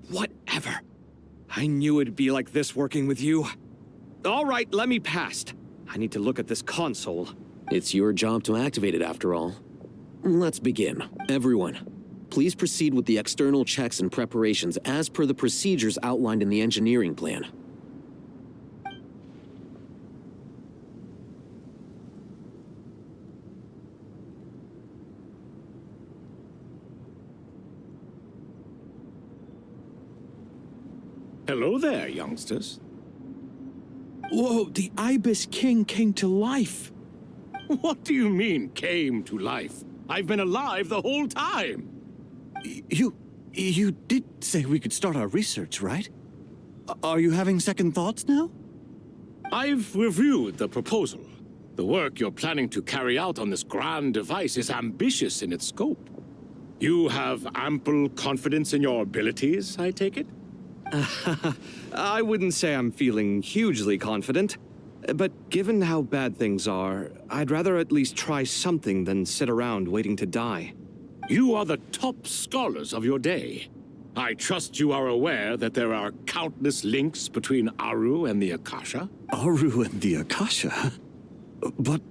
Whatever. I knew it'd be like this working with you. All right, let me past. I need to look at this console. It's your job to activate it after all. Let's begin. Everyone, please proceed with the external checks and preparations as per the procedures outlined in the engineering plan. Hello there, youngsters. Whoa, the Ibis King came to life. What do you mean, came to life? I've been alive the whole time. You did say we could start our research, right? Are you having second thoughts now? I've reviewed the proposal. The work you're planning to carry out on this grand device is ambitious in its scope. You have ample confidence in your abilities, I take it? I wouldn't say I'm feeling hugely confident, but given how bad things are, I'd rather at least try something than sit around waiting to die. You are the top scholars of your day. I trust you are aware that there are countless links between Aru and the Akasha? Aru and the Akasha? But...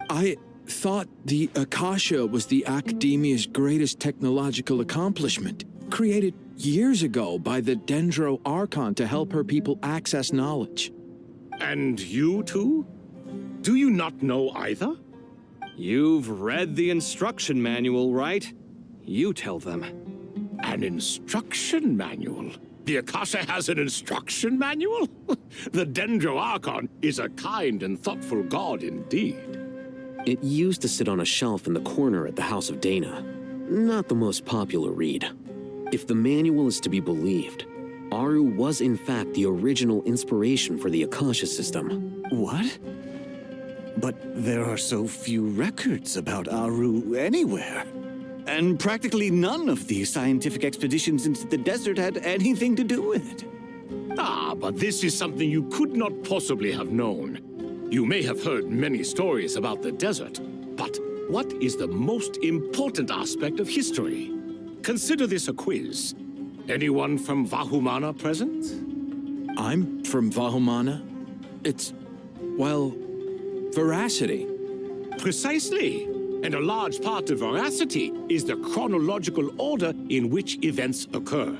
I thought the Akasha was the Academia's greatest technological accomplishment, created years ago by the Dendro Archon to help her people access knowledge. And you too? Do you not know either? You've read the instruction manual, right? You tell them. An instruction manual? The Akasha has an instruction manual? The Dendro Archon is a kind and thoughtful god indeed. It used to sit on a shelf in the corner at the House of Dana. Not the most popular read. If the manual is to be believed, Aru was in fact the original inspiration for the Akasha system. What? But there are so few records about Aru anywhere. And practically none of the scientific expeditions into the desert had anything to do with it. Ah, but this is something you could not possibly have known. You may have heard many stories about the desert, but what is the most important aspect of history? Consider this a quiz. Anyone from Vahumana present? I'm from Vahumana. It's, well, veracity. Precisely. And a large part of veracity is the chronological order in which events occur.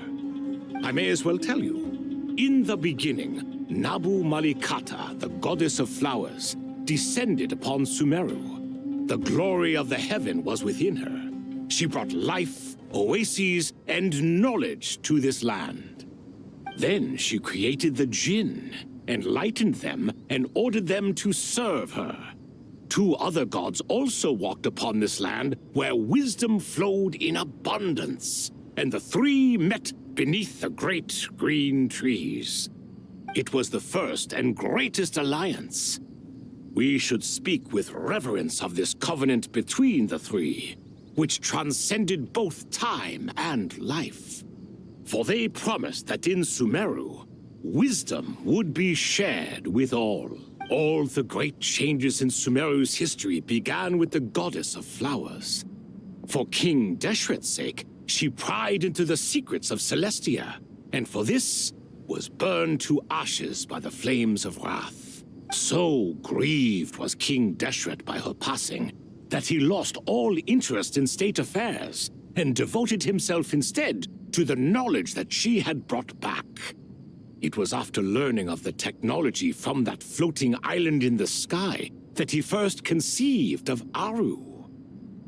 I may as well tell you. In the beginning, Nabu Malikata, the goddess of flowers, descended upon Sumeru. The glory of the heaven was within her. She brought life, oases, and knowledge to this land. Then she created the Jinn, enlightened them, and ordered them to serve her. 2 other gods also walked upon this land where wisdom flowed in abundance, and the 3 met beneath the great green trees. It was the first and greatest alliance. We should speak with reverence of this covenant between the 3, which transcended both time and life. For they promised that in Sumeru, wisdom would be shared with all. All the great changes in Sumeru's history began with the goddess of flowers. For King Deshret's sake, she pried into the secrets of Celestia, and for this was burned to ashes by the flames of wrath. So grieved was King Deshret by her passing, that he lost all interest in state affairs and devoted himself instead to the knowledge that she had brought back. It was after learning of the technology from that floating island in the sky that he first conceived of Aru.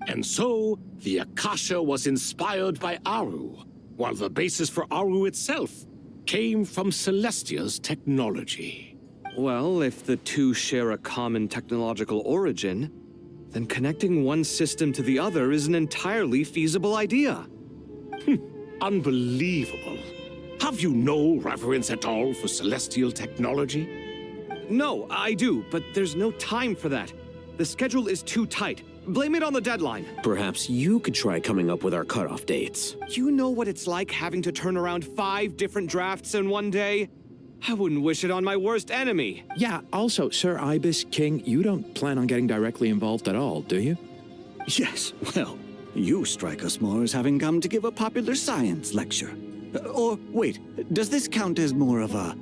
And so, the Akasha was inspired by Aru, while the basis for Aru itself came from Celestia's technology. Well, if the 2 share a common technological origin, then connecting one system to the other is an entirely feasible idea. Unbelievable. Have you no reverence at all for celestial technology? No, I do, but there's no time for that. The schedule is too tight. Blame it on the deadline. Perhaps you could try coming up with our cutoff dates. You know what it's like having to turn around 5 different drafts in one day? I wouldn't wish it on my worst enemy. Yeah, also, Sir Ibis King, you don't plan on getting directly involved at all, do you? Yes, well, you strike us more as having come to give a popular science lecture. Or, wait, does this count as more of a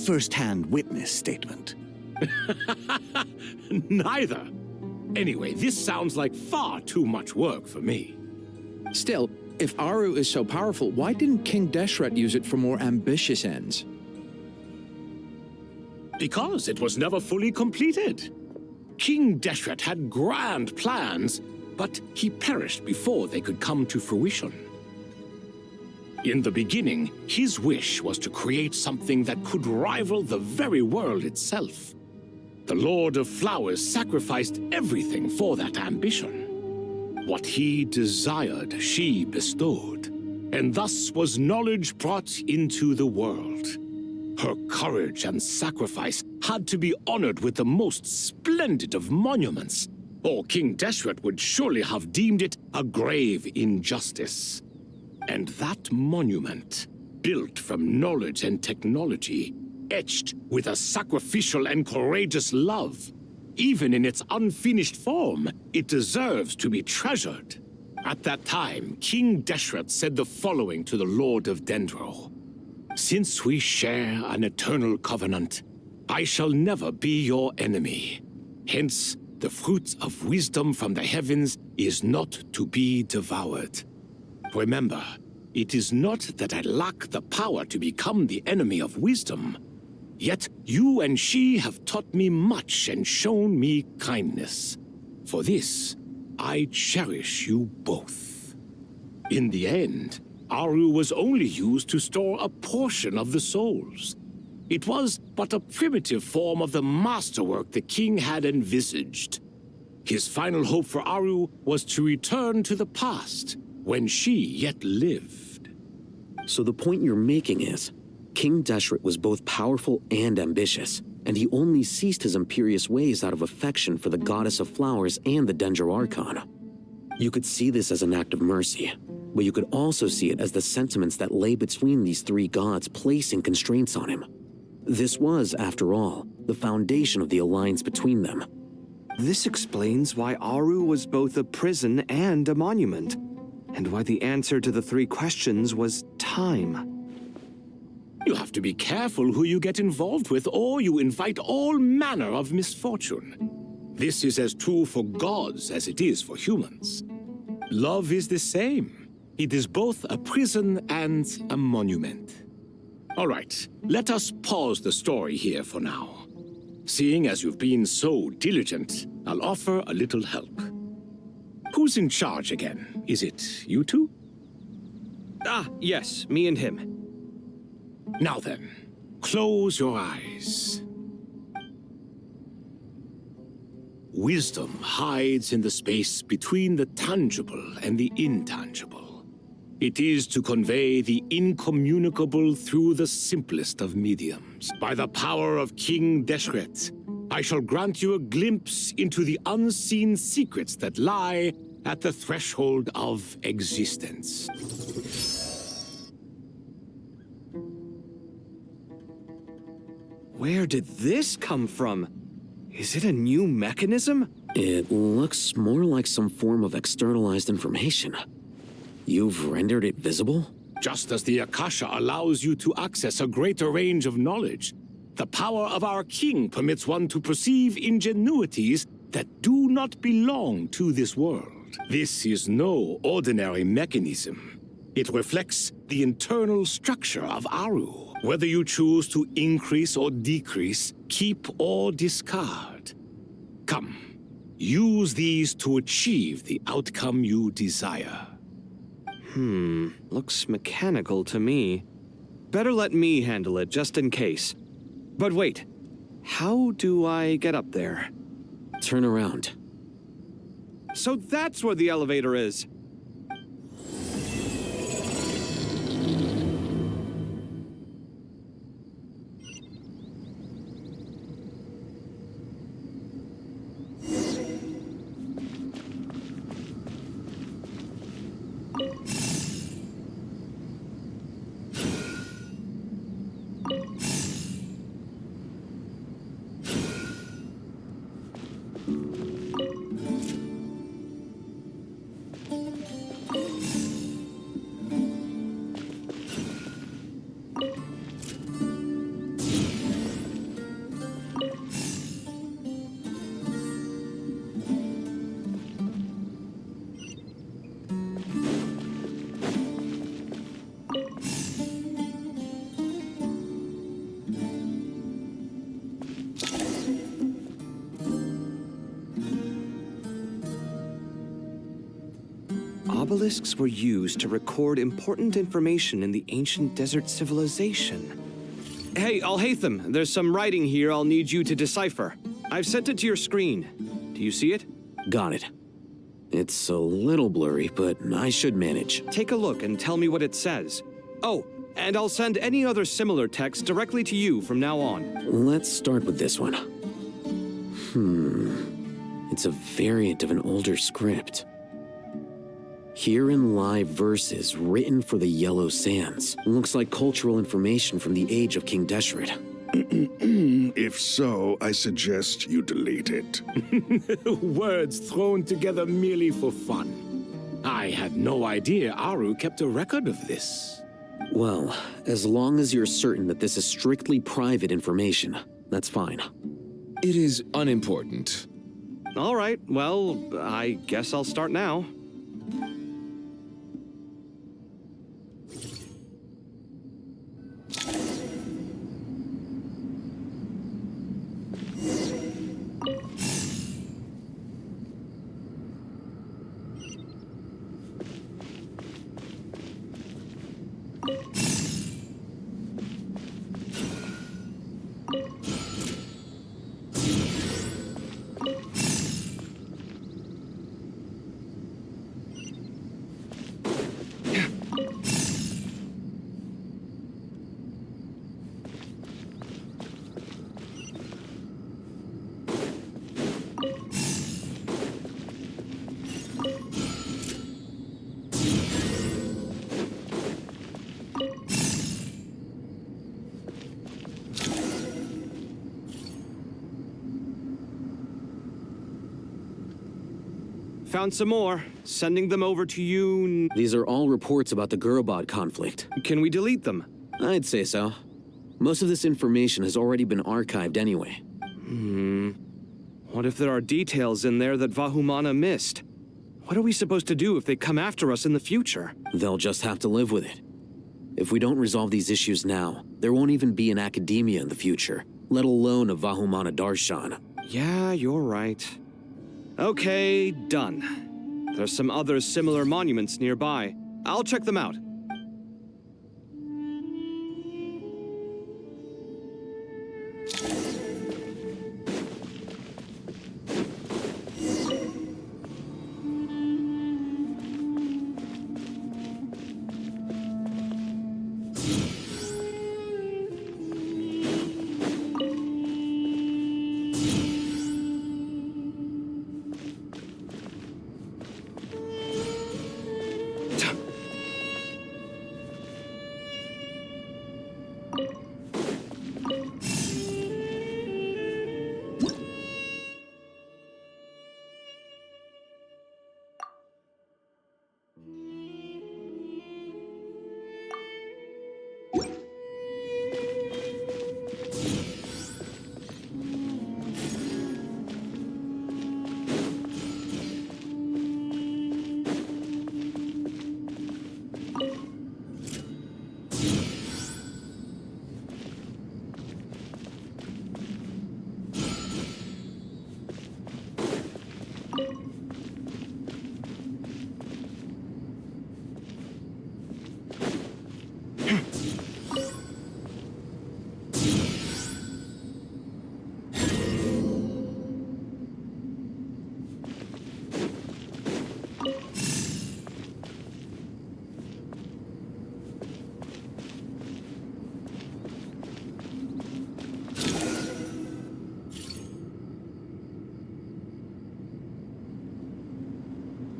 first-hand witness statement? Neither. Anyway, this sounds like far too much work for me. Still, if Aru is so powerful, why didn't King Deshret use it for more ambitious ends? Because it was never fully completed. King Deshret had grand plans, but he perished before they could come to fruition. In the beginning, his wish was to create something that could rival the very world itself. The Lord of Flowers sacrificed everything for that ambition. What he desired, she bestowed, and thus was knowledge brought into the world. Her courage and sacrifice had to be honored with the most splendid of monuments, or King Deshret would surely have deemed it a grave injustice. And that monument, built from knowledge and technology, etched with a sacrificial and courageous love, even in its unfinished form, it deserves to be treasured. At that time, King Deshret said the following to the Lord of Dendro. Since we share an eternal covenant, I shall never be your enemy. Hence, the fruit of wisdom from the heavens is not to be devoured. Remember, it is not that I lack the power to become the enemy of wisdom. Yet you and she have taught me much and shown me kindness. For this, I cherish you both. In the end, Aru was only used to store a portion of the souls. It was but a primitive form of the masterwork the king had envisaged. His final hope for Aru was to return to the past, when she yet lived. So the point you're making is, King Deshret was both powerful and ambitious, and he only ceased his imperious ways out of affection for the Goddess of Flowers and the Dendro Archon. You could see this as an act of mercy, but you could also see it as the sentiments that lay between these three gods placing constraints on him. This was, after all, the foundation of the alliance between them. This explains why Aru was both a prison and a monument, and why the answer to the three questions was time. You have to be careful who you get involved with, or you invite all manner of misfortune. This is as true for gods as it is for humans. Love is the same. It is both a prison and a monument. All right, let us pause the story here for now. Seeing as you've been so diligent, I'll offer a little help. Who's in charge again? Is it you two? Ah, yes, me and him. Now then, close your eyes. Wisdom hides in the space between the tangible and the intangible. It is to convey the incommunicable through the simplest of mediums. By the power of King Deshret, I shall grant you a glimpse into the unseen secrets that lie at the threshold of existence. Where did this come from? Is it a new mechanism? It looks more like some form of externalized information. You've rendered it visible? Just as the Akasha allows you to access a greater range of knowledge, the power of our king permits one to perceive ingenuities that do not belong to this world. This is no ordinary mechanism. It reflects the internal structure of Aru. Whether you choose to increase or decrease, keep or discard. Come, use these to achieve the outcome you desire. Looks mechanical to me. Better let me handle it, just in case. But wait, how do I get up there? Turn around. So that's where the elevator is. Obelisks were used to record important information in the ancient desert civilization. Hey, Alhaitham, there's some writing here I'll need you to decipher. I've sent it to your screen. Do you see it? Got it. It's a little blurry, but I should manage. Take a look and tell me what it says. Oh, and I'll send any other similar text directly to you from now on. Let's start with this one. It's a variant of an older script. Herein lie verses written for the Yellow Sands. Looks like cultural information from the age of King Deshret. If so, I suggest you delete it. Words thrown together merely for fun. I had no idea Aru kept a record of this. Well, as long as you're certain that this is strictly private information, that's fine. It is unimportant. All right, well, I guess I'll start now. Found some more. Sending them over to you. These are all reports about the Gurubad conflict. Can we delete them? I'd say so. Most of this information has already been archived anyway. What if there are details in there that Vahumana missed? What are we supposed to do if they come after us in the future? They'll just have to live with it. If we don't resolve these issues now, there won't even be an academia in the future, let alone a Vahumana Darshan. Yeah, you're right. Okay, done. There's some other similar monuments nearby. I'll check them out.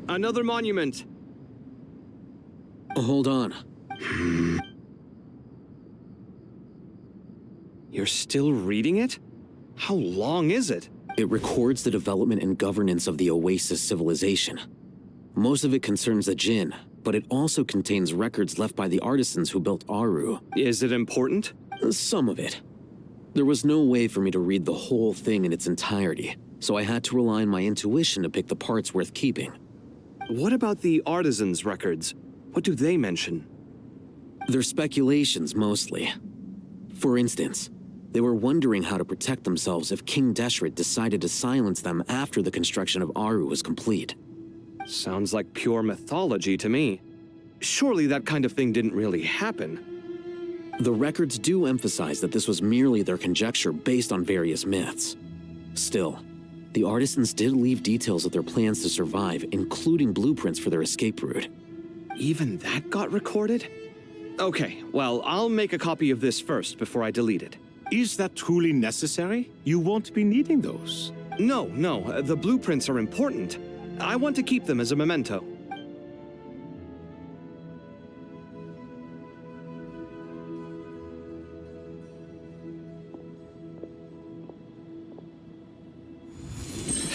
Another monument. Hold on. You're still reading it? How long is it? It records the development and governance of the Oasis civilization. Most of it concerns the Jinn, but it also contains records left by the artisans who built Aru. Is it important? Some of it. There was no way for me to read the whole thing in its entirety, so I had to rely on my intuition to pick the parts worth keeping. What about the artisans' records? What do they mention? They're speculations, mostly. For instance, they were wondering how to protect themselves if King Deshret decided to silence them after the construction of Aru was complete. Sounds like pure mythology to me. Surely that kind of thing didn't really happen. The records do emphasize that this was merely their conjecture based on various myths. Still, the artisans did leave details of their plans to survive, including blueprints for their escape route. Even that got recorded? Okay, well, I'll make a copy of this first before I delete it. Is that truly necessary? You won't be needing those. No, the blueprints are important. I want to keep them as a memento.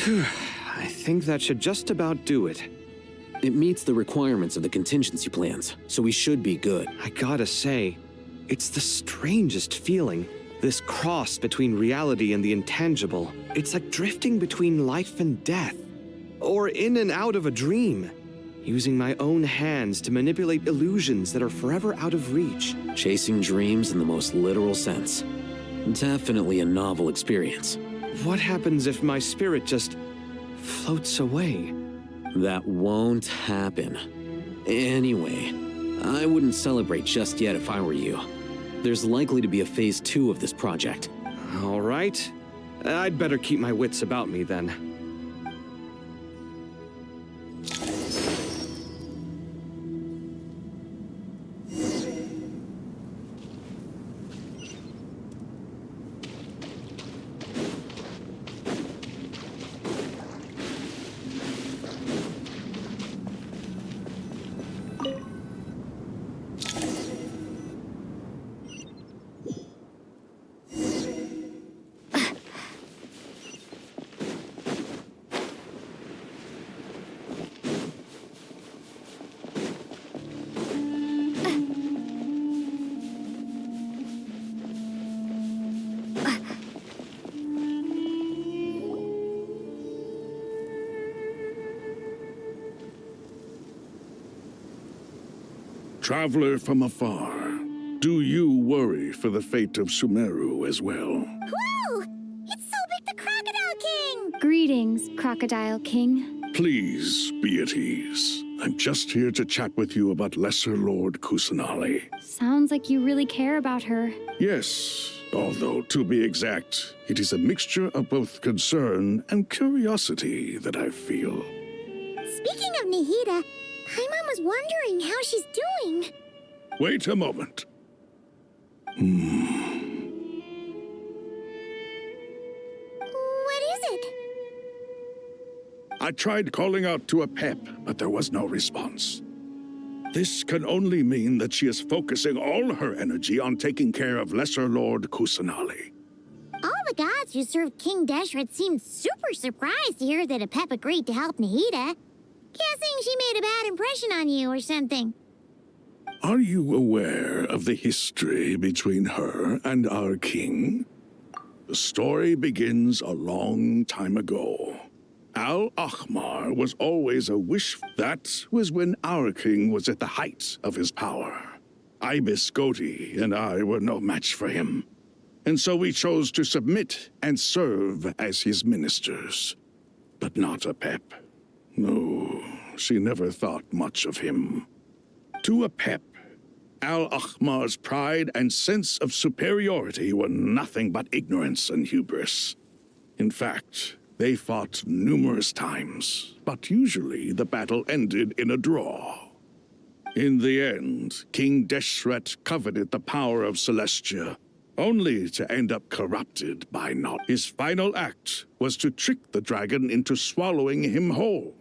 I think that should just about do it. It meets the requirements of the contingency plans, so we should be good. I gotta say, it's the strangest feeling. This cross between reality and the intangible. It's like drifting between life and death. Or in and out of a dream. Using my own hands to manipulate illusions that are forever out of reach. Chasing dreams in the most literal sense. Definitely a novel experience. What happens if my spirit just floats away? That won't happen. Anyway, I wouldn't celebrate just yet if I were you. There's likely to be a phase 2 of this project. All right. I'd better keep my wits about me then. Traveler from afar, do you worry for the fate of Sumeru as well? Whoa! It's Sobek the Crocodile King! Greetings, Crocodile King. Please be at ease. I'm just here to chat with you about Lesser Lord Kusanali. Sounds like you really care about her. Yes, although to be exact, it is a mixture of both concern and curiosity that I feel. Speaking of Nahida, Paimon was wondering how she's doing. Wait a moment. What is it? I tried calling out to Apep, but there was no response. This can only mean that she is focusing all her energy on taking care of Lesser Lord Kusanali. All the gods who served King Deshret seemed super surprised to hear that Apep agreed to help Nahida. Guessing she made a bad impression on you or something. Are you aware of the history between her and our king? The story begins a long time ago. Al-Ahmar was always a wish. That was when our king was at the height of his power. Ibis Goti and I were no match for him. And so we chose to submit and serve as his ministers. But not Apep. No, she never thought much of him. To Apep, Al-Ahmar's pride and sense of superiority were nothing but ignorance and hubris. In fact, they fought numerous times, but usually the battle ended in a draw. In the end, King Deshret coveted the power of Celestia, only to end up corrupted by naught. His final act was to trick the dragon into swallowing him whole,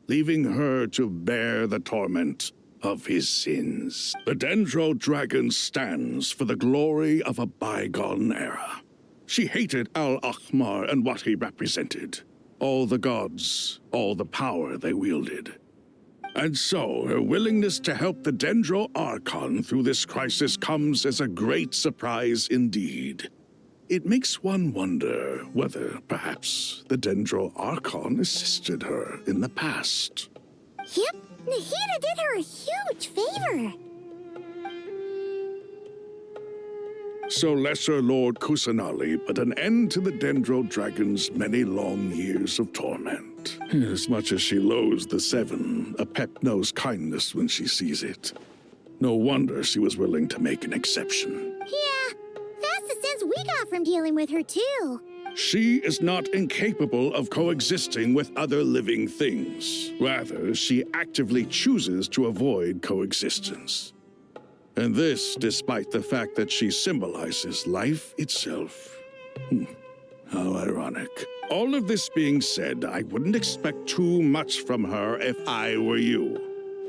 leaving her to bear the torment of his sins. The Dendro Dragon stands for the glory of a bygone era. She hated Al-Ahmar and what he represented. All the gods, all the power they wielded. And so, her willingness to help the Dendro Archon through this crisis comes as a great surprise indeed. It makes one wonder whether, perhaps, the Dendro Archon assisted her in the past. Yep, Nahida did her a huge favor. So Lesser Lord Kusanali put an end to the Dendro Dragon's many long years of torment. But as much as she loathes the Seven, Apep knows kindness when she sees it. No wonder she was willing to make an exception. Yeah, that's the sense we got from dealing with her, too. She is not incapable of coexisting with other living things. Rather, she actively chooses to avoid coexistence. And this despite the fact that she symbolizes life itself. How ironic. All of this being said, I wouldn't expect too much from her if I were you.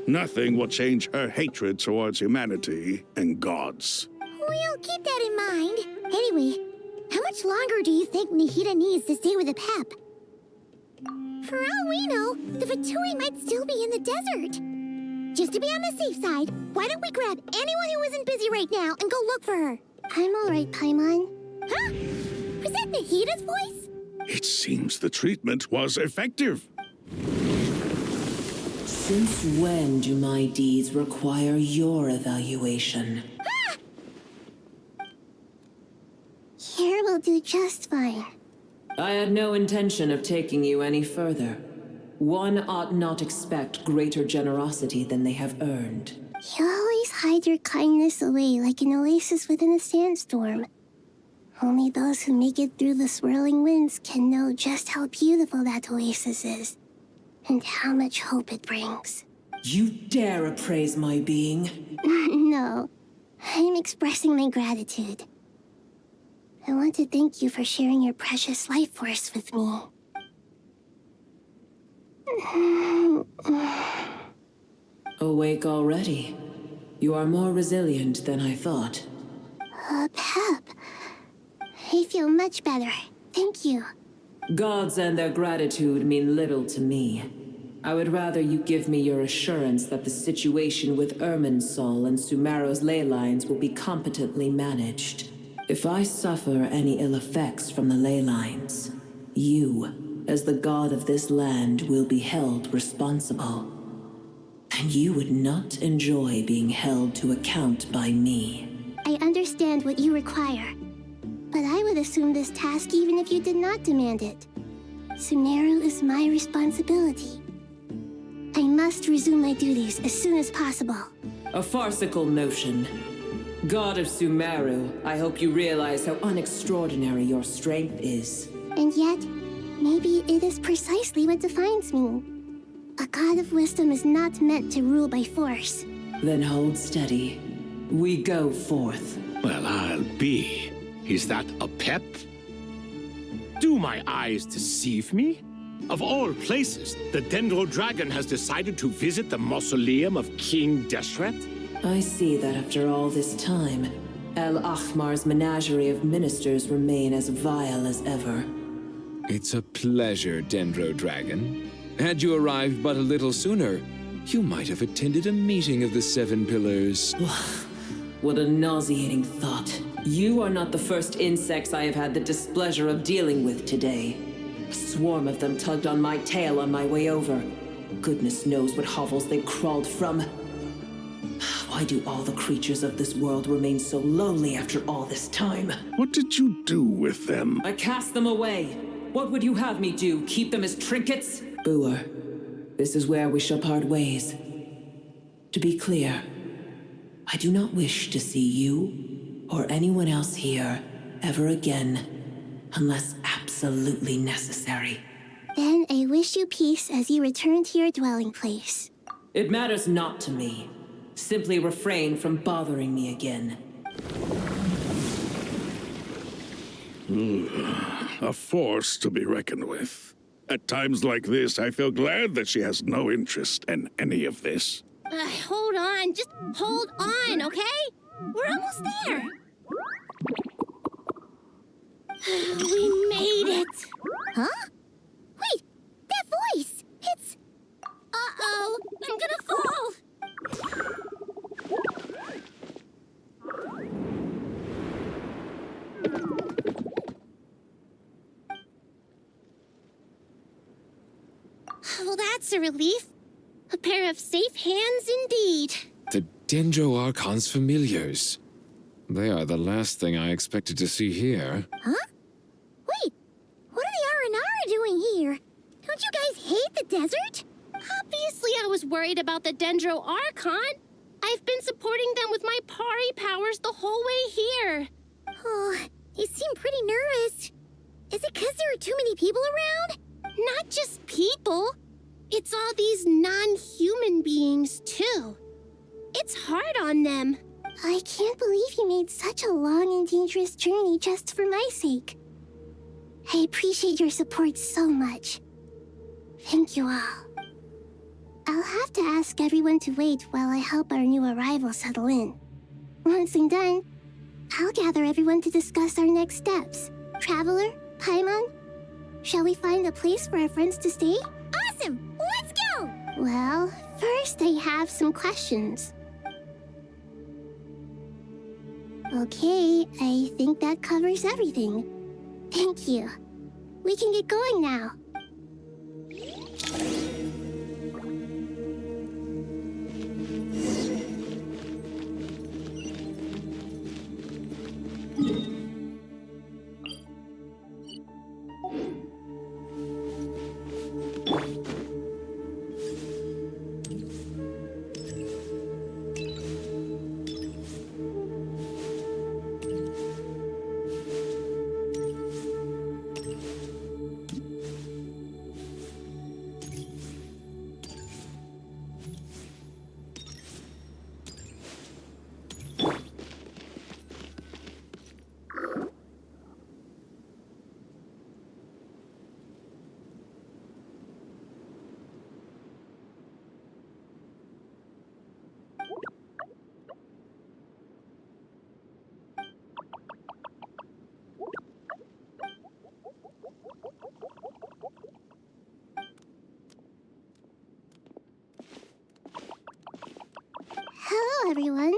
Nothing will change her hatred towards humanity and gods. We'll keep that in mind. Anyway, how much longer do you think Nahida needs to stay with Apep? For all we know, the Fatui might still be in the desert. Just to be on the safe side, why don't we grab anyone who isn't busy right now and go look for her? I'm alright, Paimon. Huh? Was that Nahida's voice? It seems the treatment was effective. Since when do my deeds require your evaluation? Here will do just fine. I had no intention of taking you any further. One ought not expect greater generosity than they have earned. You always hide your kindness away like an oasis within a sandstorm. Only those who make it through the swirling winds can know just how beautiful that oasis is, and how much hope it brings. You dare appraise my being? No, I'm expressing my gratitude. I want to thank you for sharing your precious life force with me. Awake already? You are more resilient than I thought. Pep. I feel much better. Thank you. Gods and their gratitude mean little to me. I would rather you give me your assurance that the situation with Irminsul and Sumeru's ley lines will be competently managed. If I suffer any ill effects from the ley lines, you, as the god of this land, will be held responsible. And you would not enjoy being held to account by me. I understand what you require, but I would assume this task even if you did not demand it. Sumeru is my responsibility. I must resume my duties as soon as possible. A farcical notion. God of Sumeru, I hope you realize how unextraordinary your strength is. And yet, maybe it is precisely what defines me. A god of wisdom is not meant to rule by force. Then hold steady. We go forth. Well, I'll be. Is that Apep? Do my eyes deceive me? Of all places, the Dendro Dragon has decided to visit the mausoleum of King Deshret? I see that after all this time, El Ahmar's menagerie of ministers remain as vile as ever. It's a pleasure, Dendro Dragon. Had you arrived but a little sooner, you might have attended a meeting of the Seven Pillars. What a nauseating thought. You are not the first insects I have had the displeasure of dealing with today. A swarm of them tugged on my tail on my way over. Goodness knows what hovels they crawled from. Why do all the creatures of this world remain so lonely after all this time? What did you do with them? I cast them away. What would you have me do? Keep them as trinkets? Boer, this is where we shall part ways. To be clear, I do not wish to see you or anyone else here ever again, unless absolutely necessary. Then I wish you peace as you return to your dwelling place. It matters not to me. Simply refrain from bothering me again. A force to be reckoned with. At times like this, I feel glad that she has no interest in any of this. Hold on, just hold on, okay? We're almost there. We made it. Huh? Wait, that voice! It's... Uh-oh, I'm gonna fall! Well, that's a relief. A pair of safe hands indeed. The Dendro Archon's familiars. They are the last thing I expected to see here. Huh? Wait, what are the Aranara doing here? Don't Don't you guys hate the desert? Obviously I was worried about the Dendro Archon. I've been supporting them with my Pari powers the whole way here. Oh, you seem pretty nervous. Is it because there are too many people around? Not just people. It's all these non-human beings, too. It's hard on them. I can't believe you made such a long and dangerous journey just for my sake. I appreciate your support so much. Thank you all. I'll have to ask everyone to wait while I help our new arrival settle in. Once I'm done, I'll gather everyone to discuss our next steps. Traveler, Paimon, shall we find a place for our friends to stay? Awesome! Let's go! Well, first I have some questions. Okay, I think that covers everything. Thank you. We can get going now. Hello, everyone.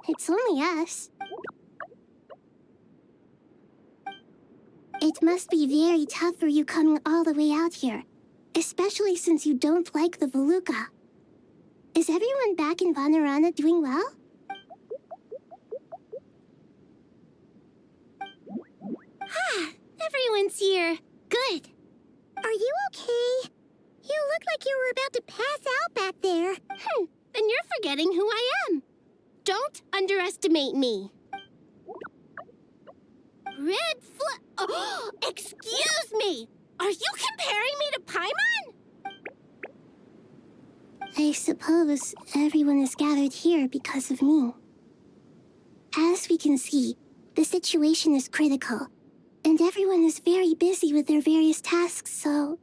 It's only us. It must be very tough for you coming all the way out here, especially since you don't like the Voluka. Is everyone back in Vanarana doing well? Ah, everyone's here. Good. Are you okay? You look like you were about to pass out back there. Then you're forgetting who I am. Don't underestimate me. Red Oh, excuse me! Are you comparing me to Paimon? I suppose everyone is gathered here because of me. As we can see, the situation is critical, and everyone is very busy with their various tasks, so...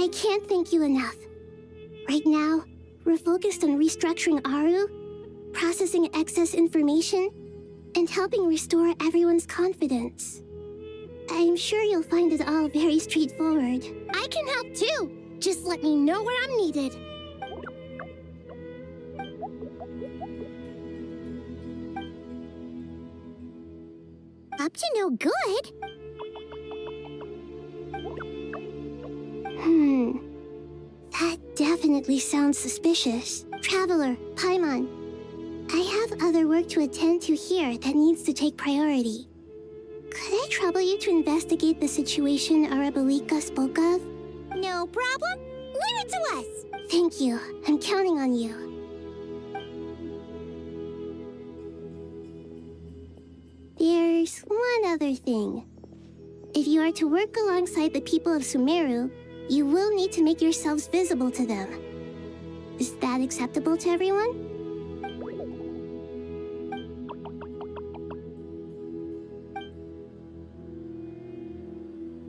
I can't thank you enough. Right now, we're focused on restructuring Aru, processing excess information, and helping restore everyone's confidence. I'm sure you'll find it all very straightforward. I can help too. Just let me know where I'm needed. Up to no good? That definitely sounds suspicious. Traveler, Paimon, I have other work to attend to here that needs to take priority. Could I trouble you to investigate the situation Arabalika spoke of? No problem. Leave it to us. Thank you. I'm counting on you. There's one other thing. If you are to work alongside the people of Sumeru, you will need to make yourselves visible to them. Is that acceptable to everyone?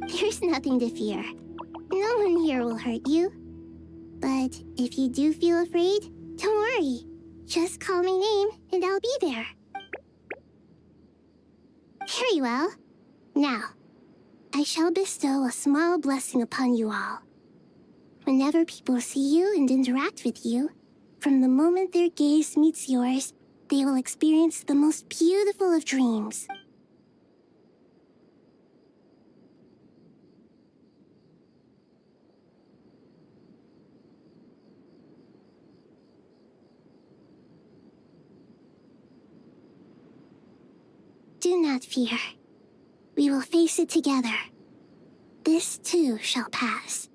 There's nothing to fear. No one here will hurt you. But if you do feel afraid, don't worry. Just call my name and I'll be there. Very well. Now, I shall bestow a small blessing upon you all. Whenever people see you and interact with you, from the moment their gaze meets yours, they will experience the most beautiful of dreams. Do not fear. We will face it together. This too shall pass.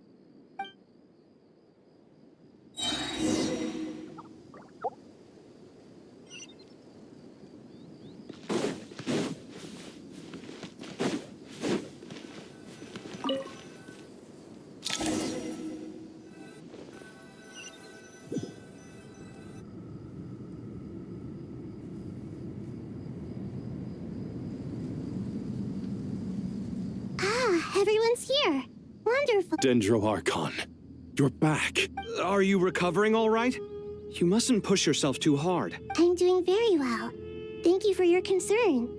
Everyone's here. Wonderful. Dendro Archon, you're back. Are you recovering all right? You mustn't push yourself too hard. I'm doing very well. Thank you for your concern.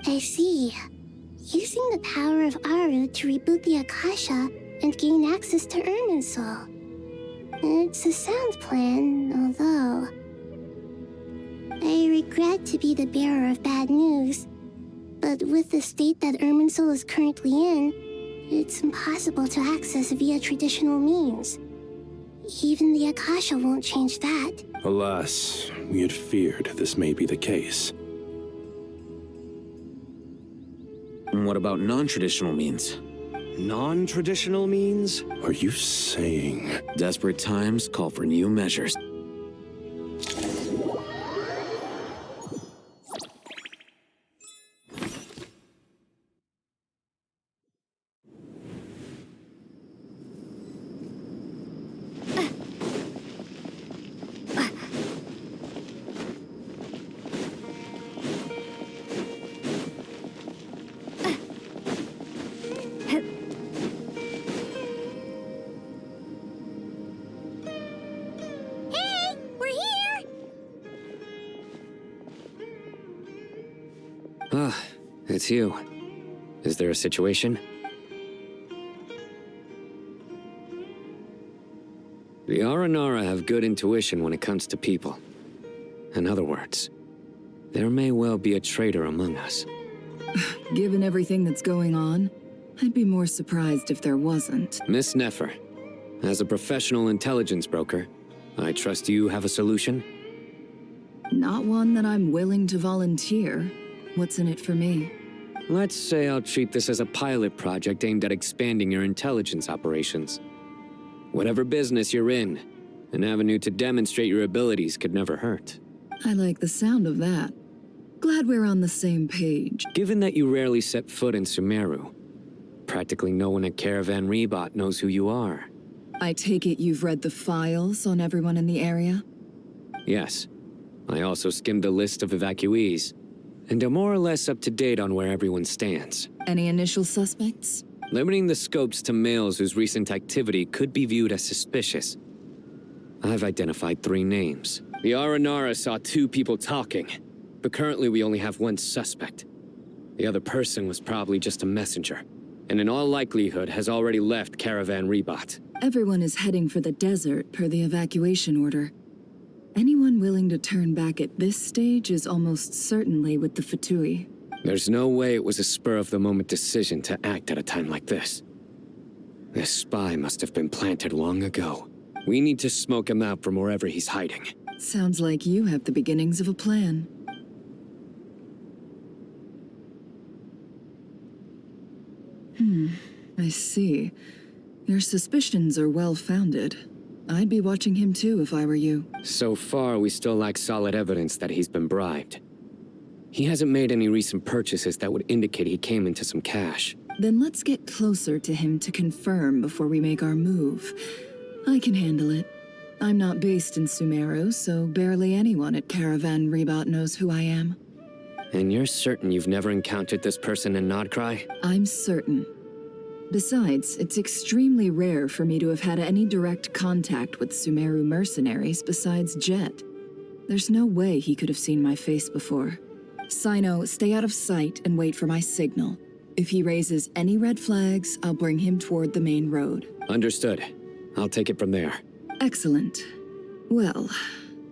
I see. Using the power of Aru to reboot the Akasha and gain access to Irminsul. It's a sound plan, although... I regret to be the bearer of bad news, but with the state that Irminsul is currently in, it's impossible to access via traditional means. Even the Akasha won't change that. Alas, we had feared this may be the case. And what about non-traditional means? Non-traditional means? Are you saying... Desperate times call for new measures. Ah, it's you. Is there a situation? The Aranara have good intuition when it comes to people. In other words, there may well be a traitor among us. Given everything that's going on, I'd be more surprised if there wasn't. Miss Nefer, as a professional intelligence broker, I trust you have a solution? Not one that I'm willing to volunteer. What's in it for me? Let's say I'll treat this as a pilot project aimed at expanding your intelligence operations. Whatever business you're in, an avenue to demonstrate your abilities could never hurt. I like the sound of that. Glad we're on the same page. Given that you rarely set foot in Sumeru, practically no one at Caravan Rebot knows who you are. I take it you've read the files on everyone in the area? Yes. I also skimmed the list of evacuees, and I'm more or less up to date on where everyone stands. Any initial suspects? Limiting the scopes to males whose recent activity could be viewed as suspicious. I've identified 3 names. The Aranara saw 2 people talking, but currently we only have 1 suspect. The other person was probably just a messenger, and in all likelihood has already left Caravan Rebot. Everyone is heading for the desert per the evacuation order. Anyone willing to turn back at this stage is almost certainly with the Fatui. There's no way it was a spur-of-the-moment decision to act at a time like this. This spy must have been planted long ago. We need to smoke him out from wherever he's hiding. Sounds like you have the beginnings of a plan. I see. Your suspicions are well-founded. I'd be watching him too if I were you. So far, we still lack solid evidence that he's been bribed. He hasn't made any recent purchases that would indicate he came into some cash. Then let's get closer to him to confirm before we make our move. I can handle it. I'm not based in Sumeru, so barely anyone at Caravan Rebot knows who I am. And you're certain you've never encountered this person in Nodcry? I'm certain. Besides, it's extremely rare for me to have had any direct contact with Sumeru mercenaries besides Jet. There's no way he could have seen my face before. Sino, stay out of sight and wait for my signal. If he raises any red flags, I'll bring him toward the main road. Understood. I'll take it from there. Excellent. Well,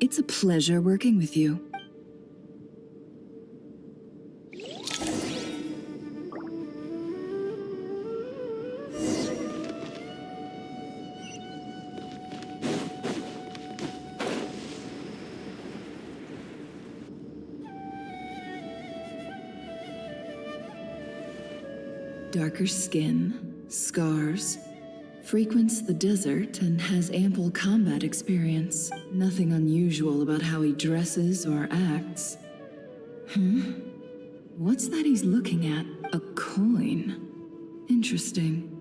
it's a pleasure working with you. Darker skin, scars, frequents the desert and has ample combat experience. Nothing unusual about how he dresses or acts. What's that he's looking at? A coin. Interesting.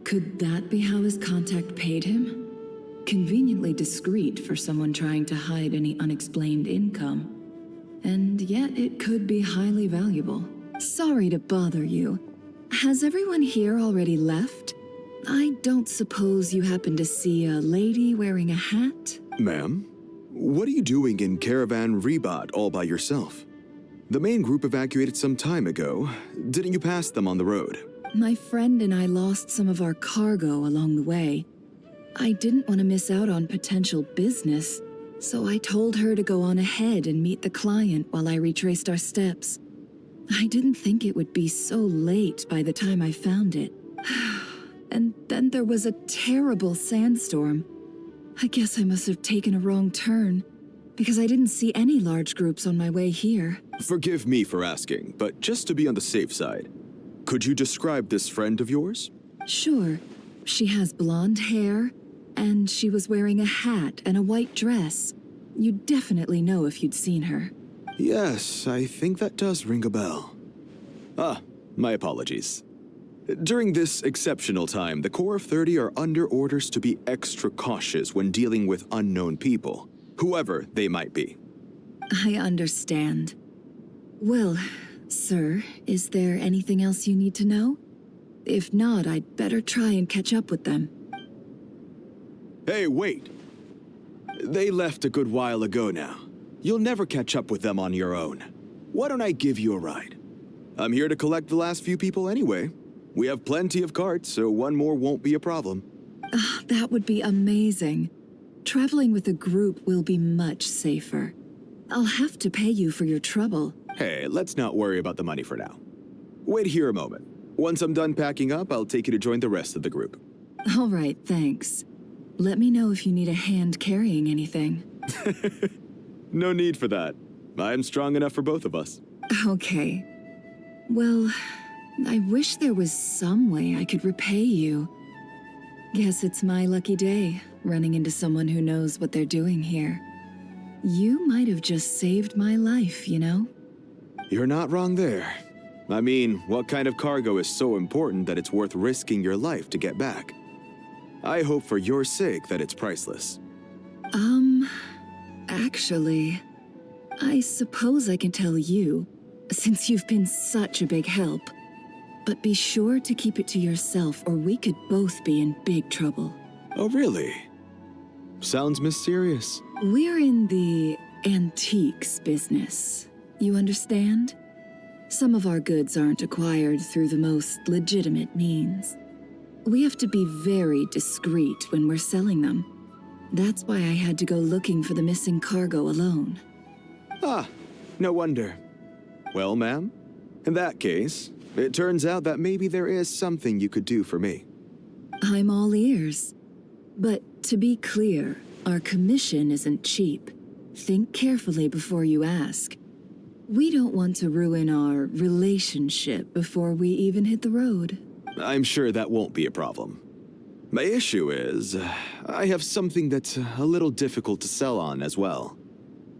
Could that be how his contact paid him? Conveniently discreet for someone trying to hide any unexplained income. And yet it could be highly valuable. Sorry to bother you. Has everyone here already left? I don't suppose you happen to see a lady wearing a hat? Ma'am, what are you doing in Caravan Rebat all by yourself? The main group evacuated some time ago. Didn't you pass them on the road? My friend and I lost some of our cargo along the way. I didn't want to miss out on potential business, so I told her to go on ahead and meet the client while I retraced our steps. I didn't think it would be so late by the time I found it. And then there was a terrible sandstorm. I guess I must have taken a wrong turn, because I didn't see any large groups on my way here. Forgive me for asking, but just to be on the safe side, could you describe this friend of yours? Sure. She has blonde hair, and she was wearing a hat and a white dress. You'd definitely know if you'd seen her. Yes, I think that does ring a bell. Ah, my apologies. During this exceptional time, the Corps of 30 are under orders to be extra cautious when dealing with unknown people, whoever they might be. I understand. Well, sir, is there anything else you need to know? If not, I'd better try and catch up with them. Hey, wait! They left a good while ago now. You'll never catch up with them on your own. Why don't I give you a ride? I'm here to collect the last few people anyway. We have plenty of carts, so one more won't be a problem. That would be amazing. Traveling with a group will be much safer. I'll have to pay you for your trouble. Hey, let's not worry about the money for now. Wait here a moment. Once I'm done packing up, I'll take you to join the rest of the group. All right, thanks. Let me know if you need a hand carrying anything. No need for that. I'm strong enough for both of us. Okay. Well, I wish there was some way I could repay you. Guess it's my lucky day, running into someone who knows what they're doing here. You might have just saved my life, you know? You're not wrong there. I mean, what kind of cargo is so important that it's worth risking your life to get back? I hope for your sake that it's priceless. Actually, I suppose I can tell you, since you've been such a big help. But be sure to keep it to yourself, or we could both be in big trouble. Oh, really? Sounds mysterious. We're in the antiques business. You understand? Some of our goods aren't acquired through the most legitimate means. We have to be very discreet when we're selling them. That's why I had to go looking for the missing cargo alone. Ah, no wonder. Well, ma'am, in that case, it turns out that maybe there is something you could do for me. I'm all ears. But to be clear, our commission isn't cheap. Think carefully before you ask. We don't want to ruin our relationship before we even hit the road. I'm sure that won't be a problem. My issue is, I have something that's a little difficult to sell on as well.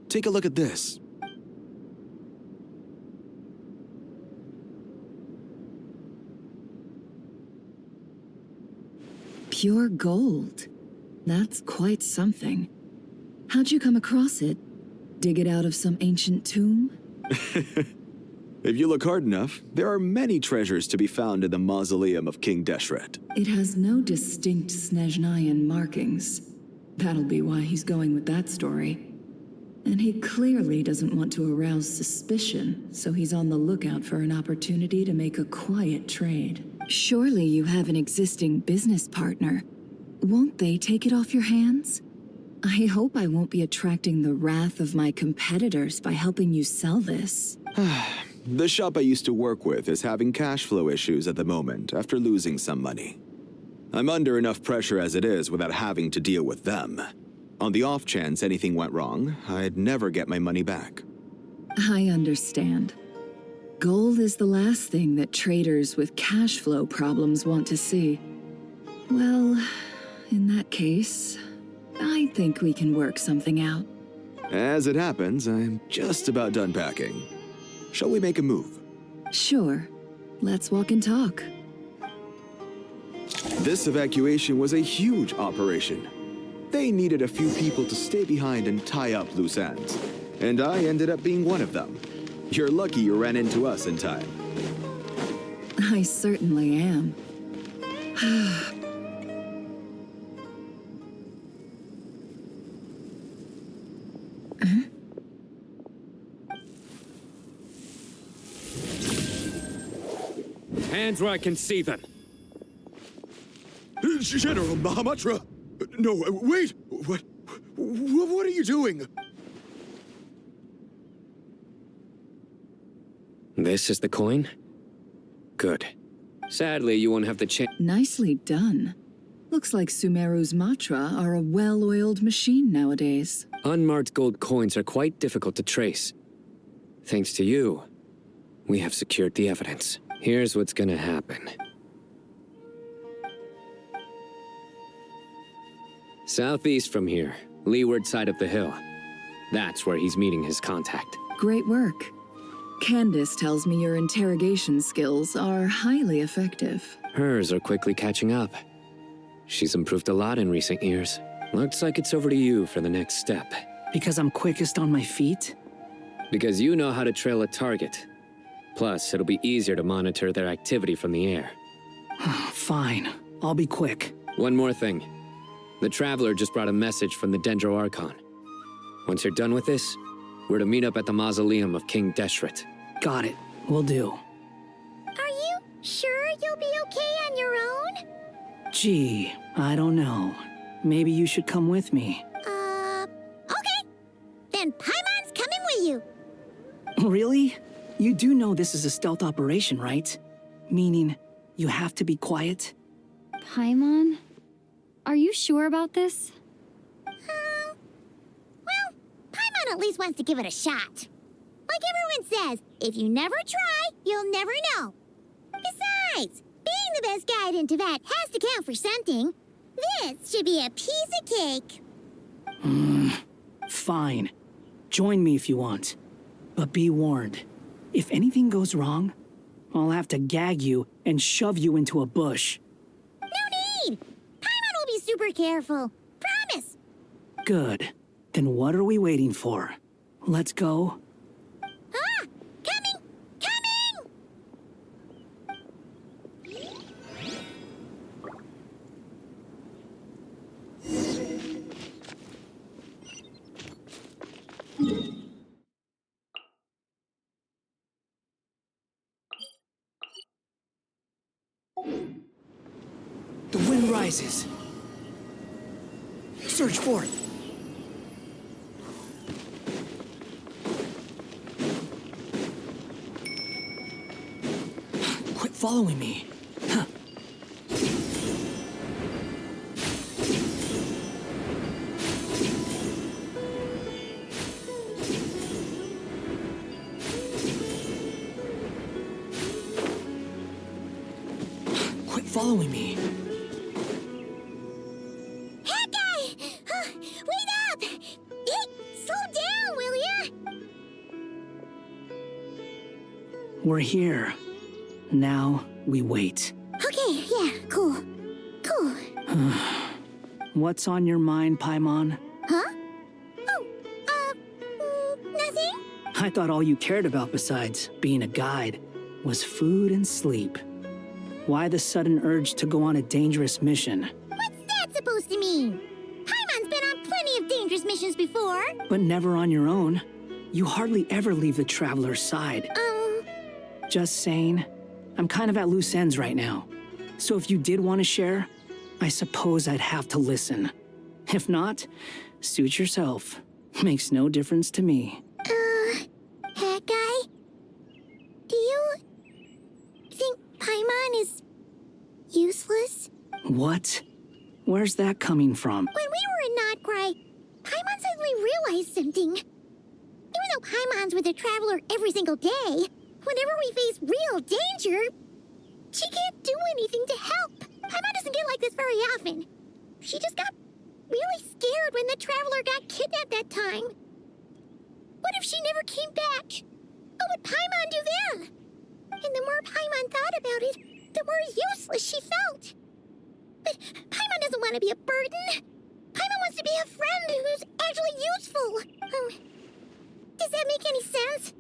Take a look at this. Pure gold. That's quite something. How'd you come across it? Dig it out of some ancient tomb? If you look hard enough, there are many treasures to be found in the mausoleum of King Deshret. It has no distinct Snezhnayan markings. That'll be why he's going with that story. And he clearly doesn't want to arouse suspicion, so he's on the lookout for an opportunity to make a quiet trade. Surely you have an existing business partner. Won't they take it off your hands? I hope I won't be attracting the wrath of my competitors by helping you sell this. The shop I used to work with is having cash flow issues at the moment after losing some money. I'm under enough pressure as it is without having to deal with them. On the off chance anything went wrong, I'd never get my money back. I understand. Gold is the last thing that traders with cash flow problems want to see. Well, in that case, I think we can work something out. As it happens, I'm just about done packing. Shall we make a move? Sure. Let's walk and talk. This evacuation was a huge operation. They needed a few people to stay behind and tie up loose ends. And I ended up being one of them. You're lucky you ran into us in time. I certainly am. Hands where I can see them. General Mahamatra! No, wait! What are you doing? This is the coin? Good. Sadly, you won't have the chance. Nicely done. Looks like Sumeru's Matra are a well-oiled machine nowadays. Unmarked gold coins are quite difficult to trace. Thanks to you, we have secured the evidence. Here's what's gonna happen. Southeast from here, leeward side of the hill. That's where he's meeting his contact. Great work. Candace tells me your interrogation skills are highly effective. Hers are quickly catching up. She's improved a lot in recent years. Looks like it's over to you for the next step. Because I'm quickest on my feet? Because you know how to trail a target. Plus, it'll be easier to monitor their activity from the air. Fine. I'll be quick. One more thing. The Traveler just brought a message from the Dendro Archon. Once you're done with this, we're to meet up at the mausoleum of King Deshret. Got it. Will do. Are you sure you'll be okay on your own? Gee, I don't know. Maybe you should come with me. Okay. Then Paimon's coming with you. Really? You do know this is a stealth operation, right? Meaning, you have to be quiet? Paimon? Are you sure about this? Well, Paimon at least wants to give it a shot. Like everyone says, if you never try, you'll never know. Besides, being the best guide in Tibet has to count for something. This should be a piece of cake. Fine. Join me if you want. But be warned. If anything goes wrong, I'll have to gag you and shove you into a bush. No need! Paimon will be super careful. Promise! Good. Then what are we waiting for? Let's go. Ah! Coming! Coming! The wind rises. Search for it. Quit following me. Huh. Quit following me. Wait up! Slow down, will ya? We're here. Now we wait. Okay, yeah, cool. Cool. What's on your mind, Paimon? Huh? Oh, nothing? I thought all you cared about besides being a guide was food and sleep. Why the sudden urge to go on a dangerous mission? What's that supposed to mean? Paimon's been on plenty of dangerous missions before. But never on your own. You hardly ever leave the Traveler's side. Just saying. I'm kind of at loose ends right now. So if you did want to share, I suppose I'd have to listen. If not, suit yourself. Makes no difference to me. Hat guy? Do you think Paimon is useless? What? Where's that coming from? When we were in Notcry, Paimon suddenly realized something. Even though Paimon's with the Traveler every single day, Whenever we face real danger, she can't do anything to help. Paimon doesn't get like this very often. She just got really scared when the Traveler got kidnapped that time. What if she never came back? What would Paimon do then? And the more Paimon thought about it, the more useless she felt. But Paimon doesn't want to be a burden. Paimon wants to be a friend who's actually useful. Does that make any sense?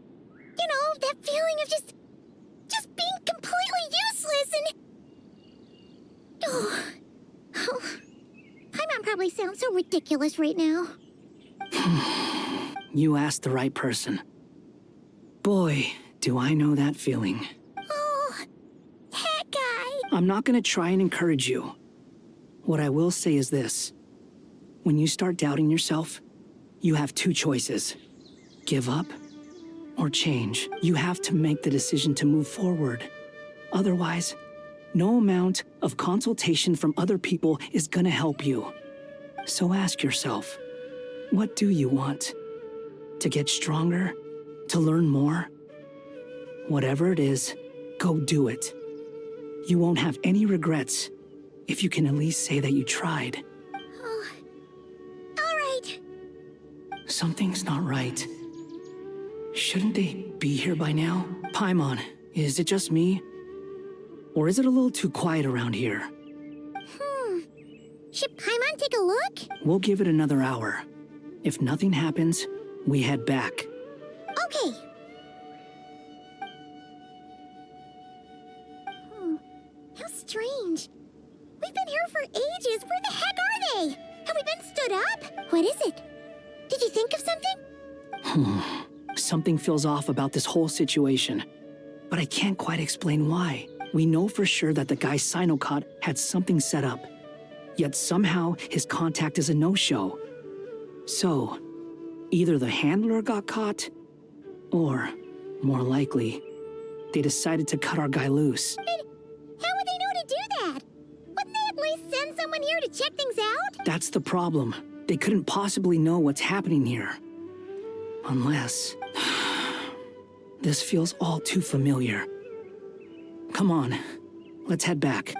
You know, that feeling of just being completely useless and... Oh. Paimon probably sounds so ridiculous right now. You asked the right person. Boy, do I know that feeling. Oh, that guy. I'm not gonna try and encourage you. What I will say is this. When you start doubting yourself, you have two choices. Give up or change. You have to make the decision to move forward. Otherwise, no amount of consultation from other people is gonna help you. So ask yourself, what do you want? To get stronger? To learn more? Whatever it is, go do it. You won't have any regrets if you can at least say that you tried. Oh. All right. Something's not right. Shouldn't they be here by now? Paimon, is it just me? Or is it a little too quiet around here? Should Paimon take a look? We'll give it another hour. If nothing happens, we head back. Okay. How strange. We've been here for ages. Where the heck are they? Have we been stood up? What is it? Did you think of something? Something feels off about this whole situation, but I can't quite explain why. We know for sure that the guy Sinocot had something set up, yet somehow his contact is a no-show. So, either the handler got caught, or, more likely, they decided to cut our guy loose. How would they know to do that? Wouldn't they at least send someone here to check things out? That's the problem. They couldn't possibly know what's happening here. Unless... This feels all too familiar. Come on, let's head back.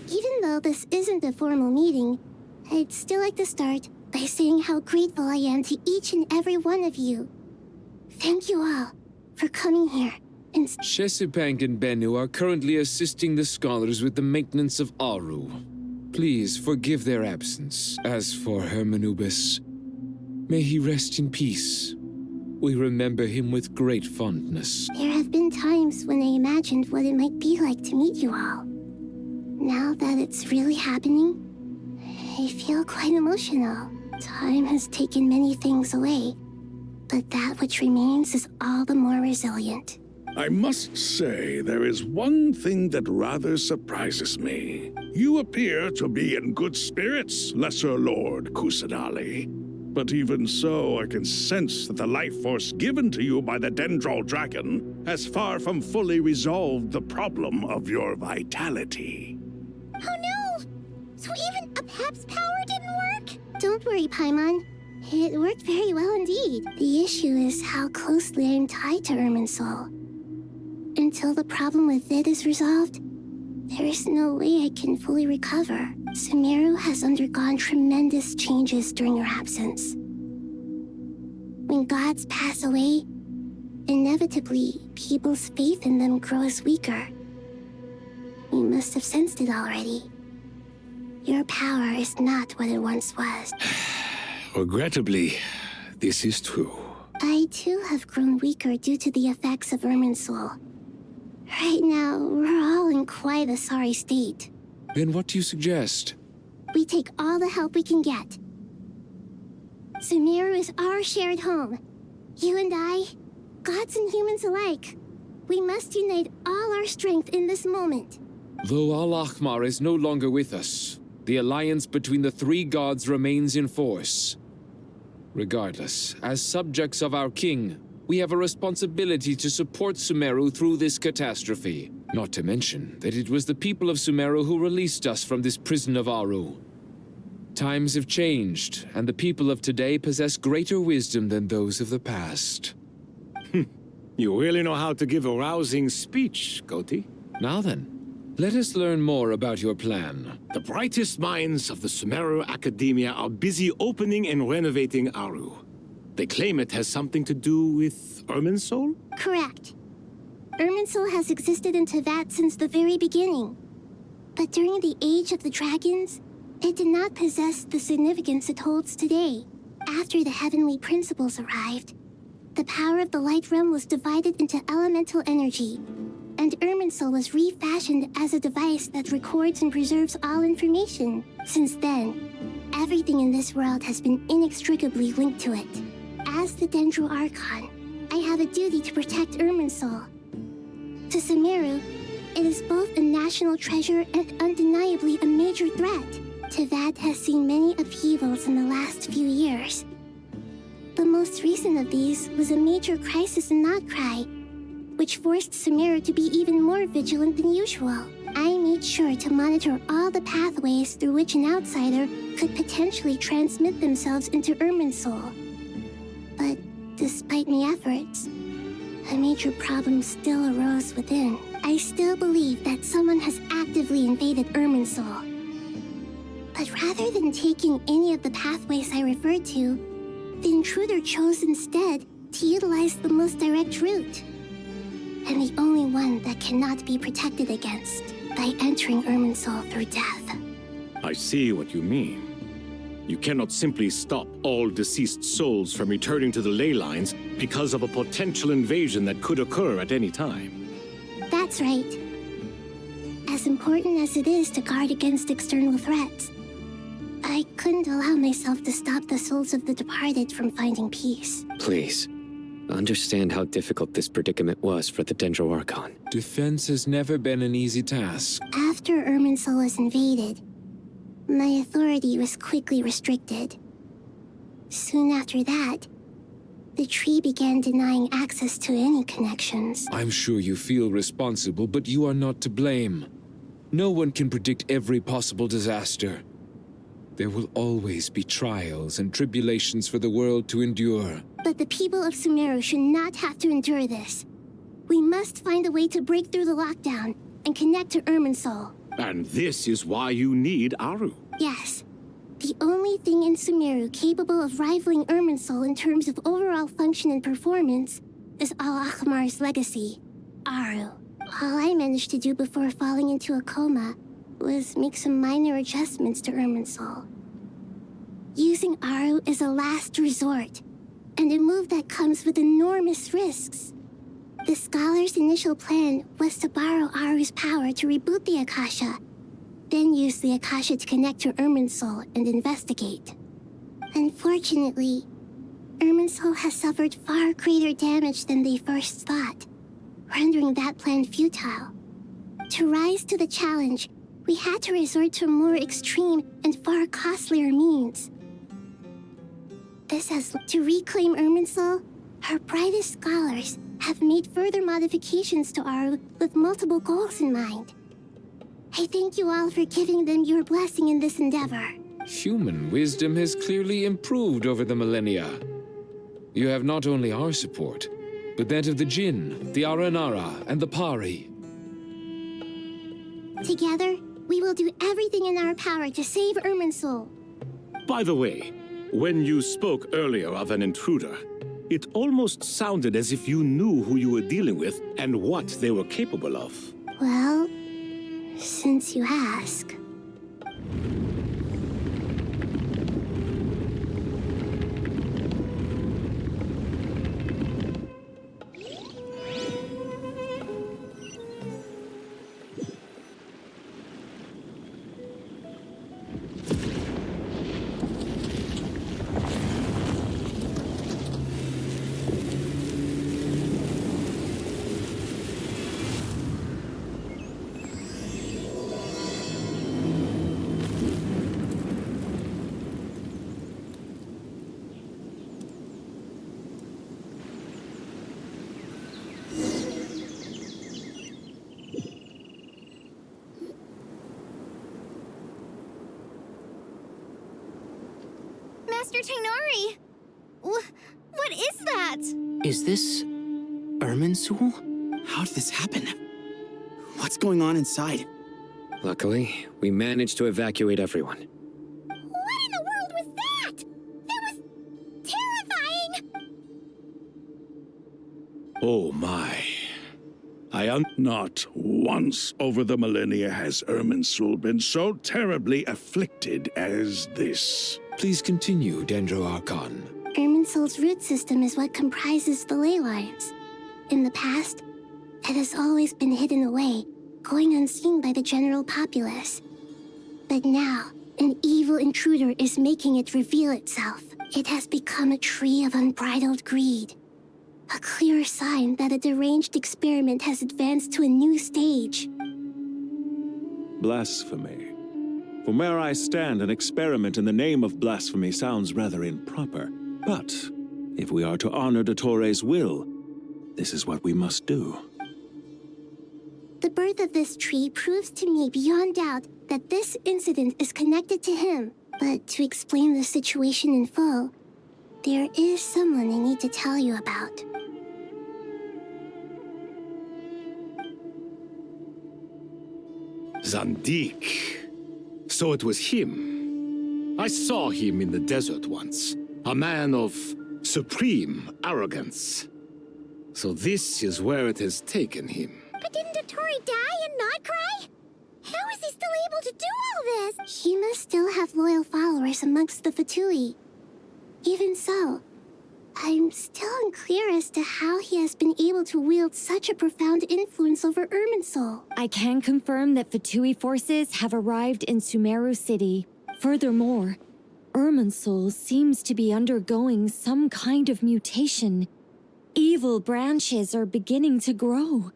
Even though this isn't a formal meeting, I'd still like to start by saying how grateful I am to each and every one of you. Thank you all for coming here and... Chesapeake and Bennu are currently assisting the scholars with the maintenance of Aru. Please forgive their absence. As for Hermanubis, may he rest in peace. We remember him with great fondness. There have been times when I imagined what it might be like to meet you all. Now that it's really happening, I feel quite emotional. Time has taken many things away, but that which remains is all the more resilient. I must say, there is one thing that rather surprises me. You appear to be in good spirits, Lesser Lord Kusanali. But even so, I can sense that the life force given to you by the Dendral Dragon has far from fully resolved the problem of your vitality. Oh no! So even Apep's power didn't work? Don't worry, Paimon. It worked very well indeed. The issue is how closely I am tied to Irminsul. Until the problem with it is resolved, there is no way I can fully recover. Sumeru has undergone tremendous changes during your absence. When gods pass away, inevitably, people's faith in them grows weaker. You must have sensed it already. Your power is not what it once was. Regrettably, this is true. I too have grown weaker due to the effects of Irminsul. Right now, we're all in quite a sorry state. Then what do you suggest? We take all the help we can get. Sumeru is our shared home. You and I, gods and humans alike. We must unite all our strength in this moment. Though Al-Ahmar is no longer with us, the alliance between the three gods remains in force. Regardless, as subjects of our king, we have a responsibility to support Sumeru through this catastrophe. Not to mention that it was the people of Sumeru who released us from this prison of Aru. Times have changed, and the people of today possess greater wisdom than those of the past. You really know how to give a rousing speech, Goti. Now then, let us learn more about your plan. The brightest minds of the Sumeru Academia are busy opening and renovating Aru. They claim it has something to do with Irminsul? Correct. Irminsul has existed in Teyvat since the very beginning. But during the Age of the Dragons, it did not possess the significance it holds today. After the heavenly principles arrived, the power of the Light Realm was divided into elemental energy, and Irminsul was refashioned as a device that records and preserves all information. Since then, everything in this world has been inextricably linked to it. As the Dendro Archon, I have a duty to protect Irminsul. To Sumeru, it is both a national treasure and undeniably a major threat. Teyvat has seen many upheavals in the last few years. The most recent of these was a major crisis in Notcry, which forced Sumeru to be even more vigilant than usual. I made sure to monitor all the pathways through which an outsider could potentially transmit themselves into Irminsul. But despite my efforts, a major problem still arose within. I still believe that someone has actively invaded Irminsul. But rather than taking any of the pathways I referred to, the intruder chose instead to utilize the most direct route, and the only one that cannot be protected against, by entering Irminsul through death. I see what you mean. You cannot simply stop all deceased souls from returning to the ley lines because of a potential invasion that could occur at any time. That's right. As important as it is to guard against external threats, I couldn't allow myself to stop the souls of the departed from finding peace. Please, understand how difficult this predicament was for the Dendro Archon. Defense has never been an easy task. After Irminsul was invaded, my authority was quickly restricted. Soon after that, the tree began denying access to any connections. I'm sure you feel responsible, but you are not to blame. No one can predict every possible disaster. There will always be trials and tribulations for the world to endure. But the people of Sumeru should not have to endure this. We must find a way to break through the lockdown and connect to Irminsul. And this is why you need Aru. Yes. The only thing in Sumeru capable of rivaling Irminsul in terms of overall function and performance is Al-Akhmar's legacy, Aru. All I managed to do before falling into a coma was make some minor adjustments to Irminsul. Using Aru is a last resort, and a move that comes with enormous risks. The Scholar's initial plan was to borrow Aru's power to reboot the Akasha, then use the Akasha to connect to Irminsul and investigate. Unfortunately, Irminsul has suffered far greater damage than they first thought, rendering that plan futile. To rise to the challenge, we had to resort to more extreme and far costlier means. This has to reclaim Irminsul. Our brightest scholars have made further modifications to Aru with multiple goals in mind. I thank you all for giving them your blessing in this endeavor. Human wisdom has clearly improved over the millennia. You have not only our support, but that of the Jinn, the Aranara, and the Pari. Together, we will do everything in our power to save Irminsul. By the way, when you spoke earlier of an intruder, it almost sounded as if you knew who you were dealing with and what they were capable of. Well, since you ask. Master Tainari! What is that? Is this Irminsul? How did this happen? What's going on inside? Luckily, we managed to evacuate everyone. What in the world was that? That was terrifying! Oh my. I am not once over the millennia has Irminsul been so terribly afflicted as this. Please continue, Dendro Archon. Irminsul's root system is what comprises the ley lines. In the past, it has always been hidden away, going unseen by the general populace. But now, an evil intruder is making it reveal itself. It has become a tree of unbridled greed. A clear sign that a deranged experiment has advanced to a new stage. Blasphemy. From where I stand, an experiment in the name of blasphemy sounds rather improper. But if we are to honor Dottores' will, this is what we must do. The birth of this tree proves to me beyond doubt that this incident is connected to him. But to explain the situation in full, there is someone I need to tell you about. Zandik. So it was him. I saw him in the desert once. A man of supreme arrogance. So this is where it has taken him. But didn't Dottori die and not cry? How is he still able to do all this? He must still have loyal followers amongst the Fatui. Even so, I'm still unclear as to how he has been able to wield such a profound influence over Irminsul. I can confirm that Fatui forces have arrived in Sumeru City. Furthermore, Irminsul seems to be undergoing some kind of mutation. Evil branches are beginning to grow.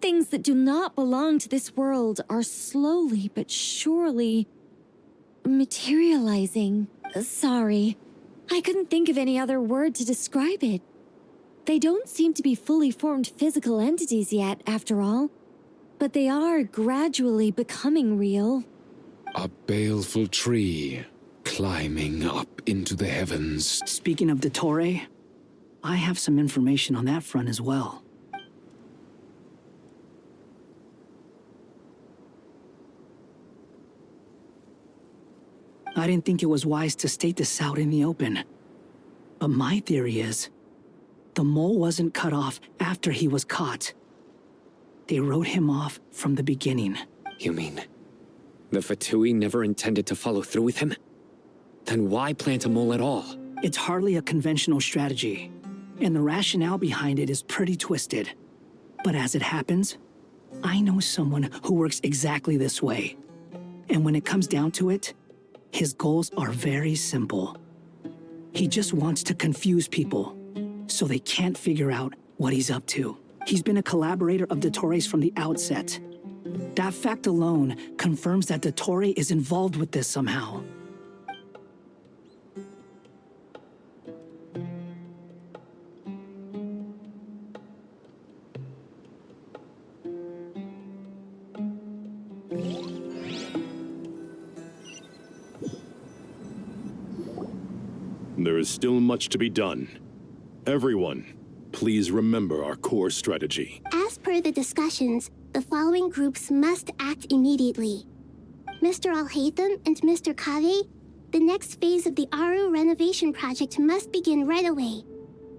Things that do not belong to this world are slowly but surely materializing. Sorry, I couldn't think of any other word to describe it. They don't seem to be fully formed physical entities yet, after all, but they are gradually becoming real. A baleful tree climbing up into the heavens. Speaking of Dottore, I have some information on that front as well. I didn't think it was wise to state this out in the open. But my theory is, the mole wasn't cut off after he was caught. They wrote him off from the beginning. You mean, the Fatui never intended to follow through with him? Then why plant a mole at all? It's hardly a conventional strategy, and the rationale behind it is pretty twisted. But as it happens, I know someone who works exactly this way. And when it comes down to it, his goals are very simple. He just wants to confuse people, so they can't figure out what he's up to. He's been a collaborator of Dottore's from the outset. That fact alone confirms that Dottore is involved with this somehow. There is still much to be done. Everyone, please remember our core strategy. As per the discussions, the following groups must act immediately. Mr. Alhaitham and Mr. Kave, the next phase of the Aru renovation project must begin right away.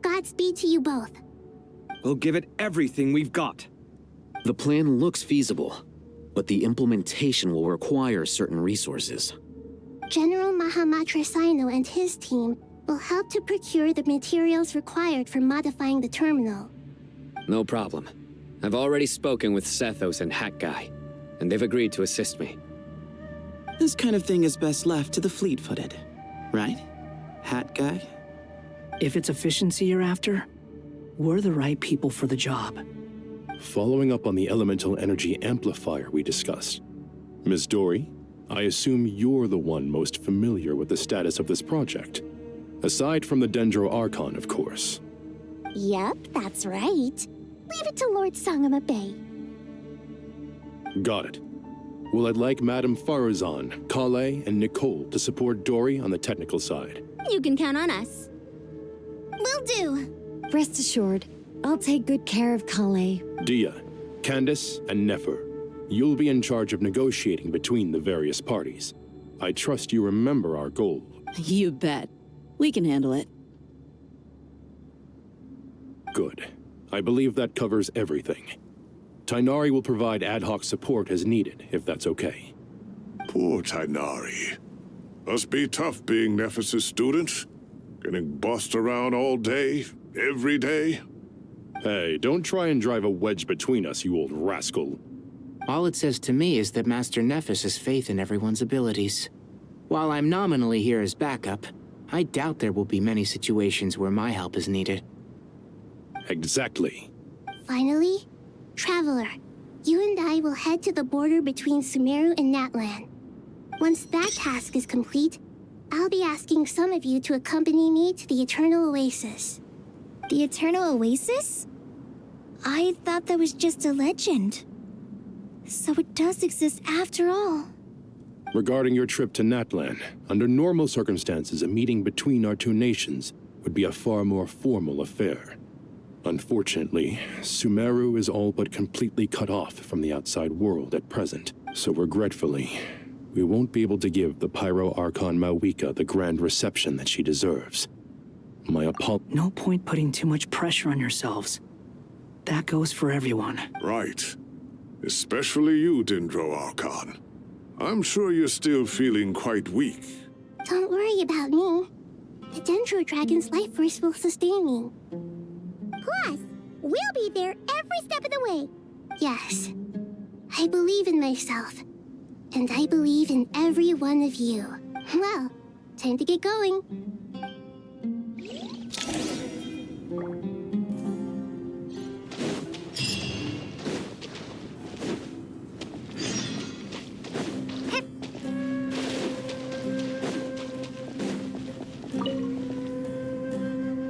Godspeed to you both. We'll give it everything we've got. The plan looks feasible, but the implementation will require certain resources. General Mahamatra Sino and his team will help to procure the materials required for modifying the terminal. No problem. I've already spoken with Sethos and Hat Guy, and they've agreed to assist me. This kind of thing is best left to the fleet-footed, right? Hat Guy? If it's efficiency you're after, we're the right people for the job. Following up on the elemental energy amplifier we discussed, Ms. Dory, I assume you're the one most familiar with the status of this project. Aside from the Dendro Archon, of course. Yep, that's right. Leave it to Lord Sangama Bay. Got it. Well, I'd like Madame Farazan, Kale, and Nicole to support Dory on the technical side. You can count on us. Will do. Rest assured, I'll take good care of Kale. Dia, Candace, and Nefer, you'll be in charge of negotiating between the various parties. I trust you remember our goal. You bet. We can handle it. Good. I believe that covers everything. Tainari will provide ad hoc support as needed, if that's okay. Poor Tainari. Must be tough being Nephis' student. Getting bossed around all day, every day. Hey, don't try and drive a wedge between us, you old rascal. All it says to me is that Master Nephis has faith in everyone's abilities. While I'm nominally here as backup, I doubt there will be many situations where my help is needed. Exactly. Finally, Traveler, you and I will head to the border between Sumeru and Natlan. Once that task is complete, I'll be asking some of you to accompany me to the Eternal Oasis. The Eternal Oasis? I thought that was just a legend. So it does exist after all. Regarding your trip to Natlan, under normal circumstances, a meeting between our two nations would be a far more formal affair. Unfortunately, Sumeru is all but completely cut off from the outside world at present, so regretfully, we won't be able to give the Pyro Archon Mawika the grand reception that she deserves. No point putting too much pressure on yourselves. That goes for everyone. Right. Especially you, Dendro Archon. I'm sure you're still feeling quite weak. Don't worry about me. The Dendro Dragon's life force will sustain me. Plus, we'll be there every step of the way. Yes. I believe in myself. And I believe in every one of you. Well, time to get going.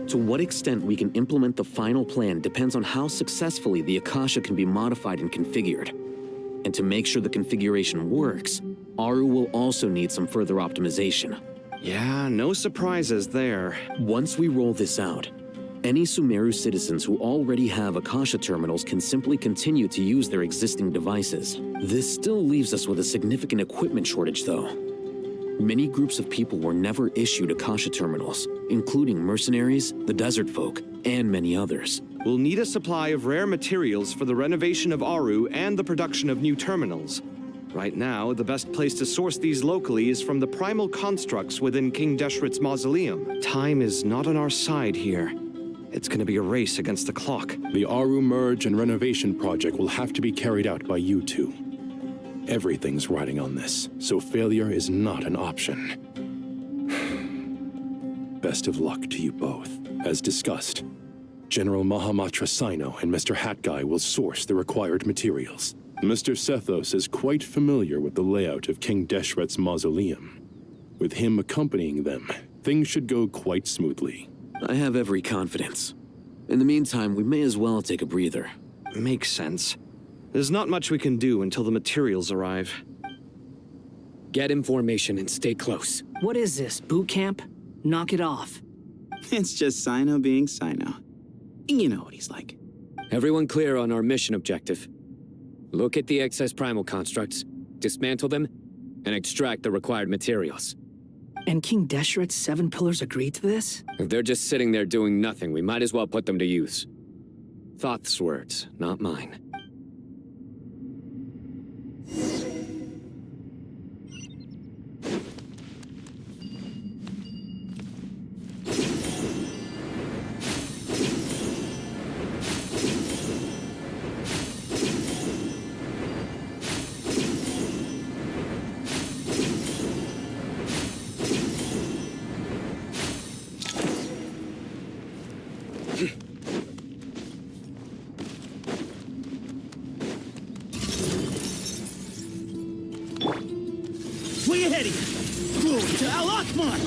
To what extent we can implement the final plan depends on how successfully the Akasha can be modified and configured. And to make sure the configuration works, Aru will also need some further optimization. Yeah, no surprises there. Once we roll this out, any Sumeru citizens who already have Akasha terminals can simply continue to use their existing devices. This still leaves us with a significant equipment shortage, though. Many groups of people were never issued Akasha terminals, including mercenaries, the desert folk, and many others. We'll need a supply of rare materials for the renovation of Aru and the production of new terminals. Right now, the best place to source these locally is from the primal constructs within King Deshret's mausoleum. Time is not on our side here. It's gonna be a race against the clock. The Aru merge and renovation project will have to be carried out by you two. Everything's riding on this, so failure is not an option. Best of luck to you both. As discussed, General Mahamatra Sino and Mr. Hat Guy will source the required materials. Mr. Sethos is quite familiar with the layout of King Deshret's mausoleum. With him accompanying them, things should go quite smoothly. I have every confidence. In the meantime, we may as well take a breather. Makes sense. There's not much we can do until the materials arrive. Get information and stay close. What is this, boot camp? Knock it off. It's just Sino being Sino. You know what he's like. Everyone clear on our mission objective. Look at the excess primal constructs, dismantle them, and extract the required materials. And King Deshret's 7 pillars agreed to this? If they're just sitting there doing nothing, we might as well put them to use. Thoth's words, not mine. Way ahead of you! Glory to Al Akman!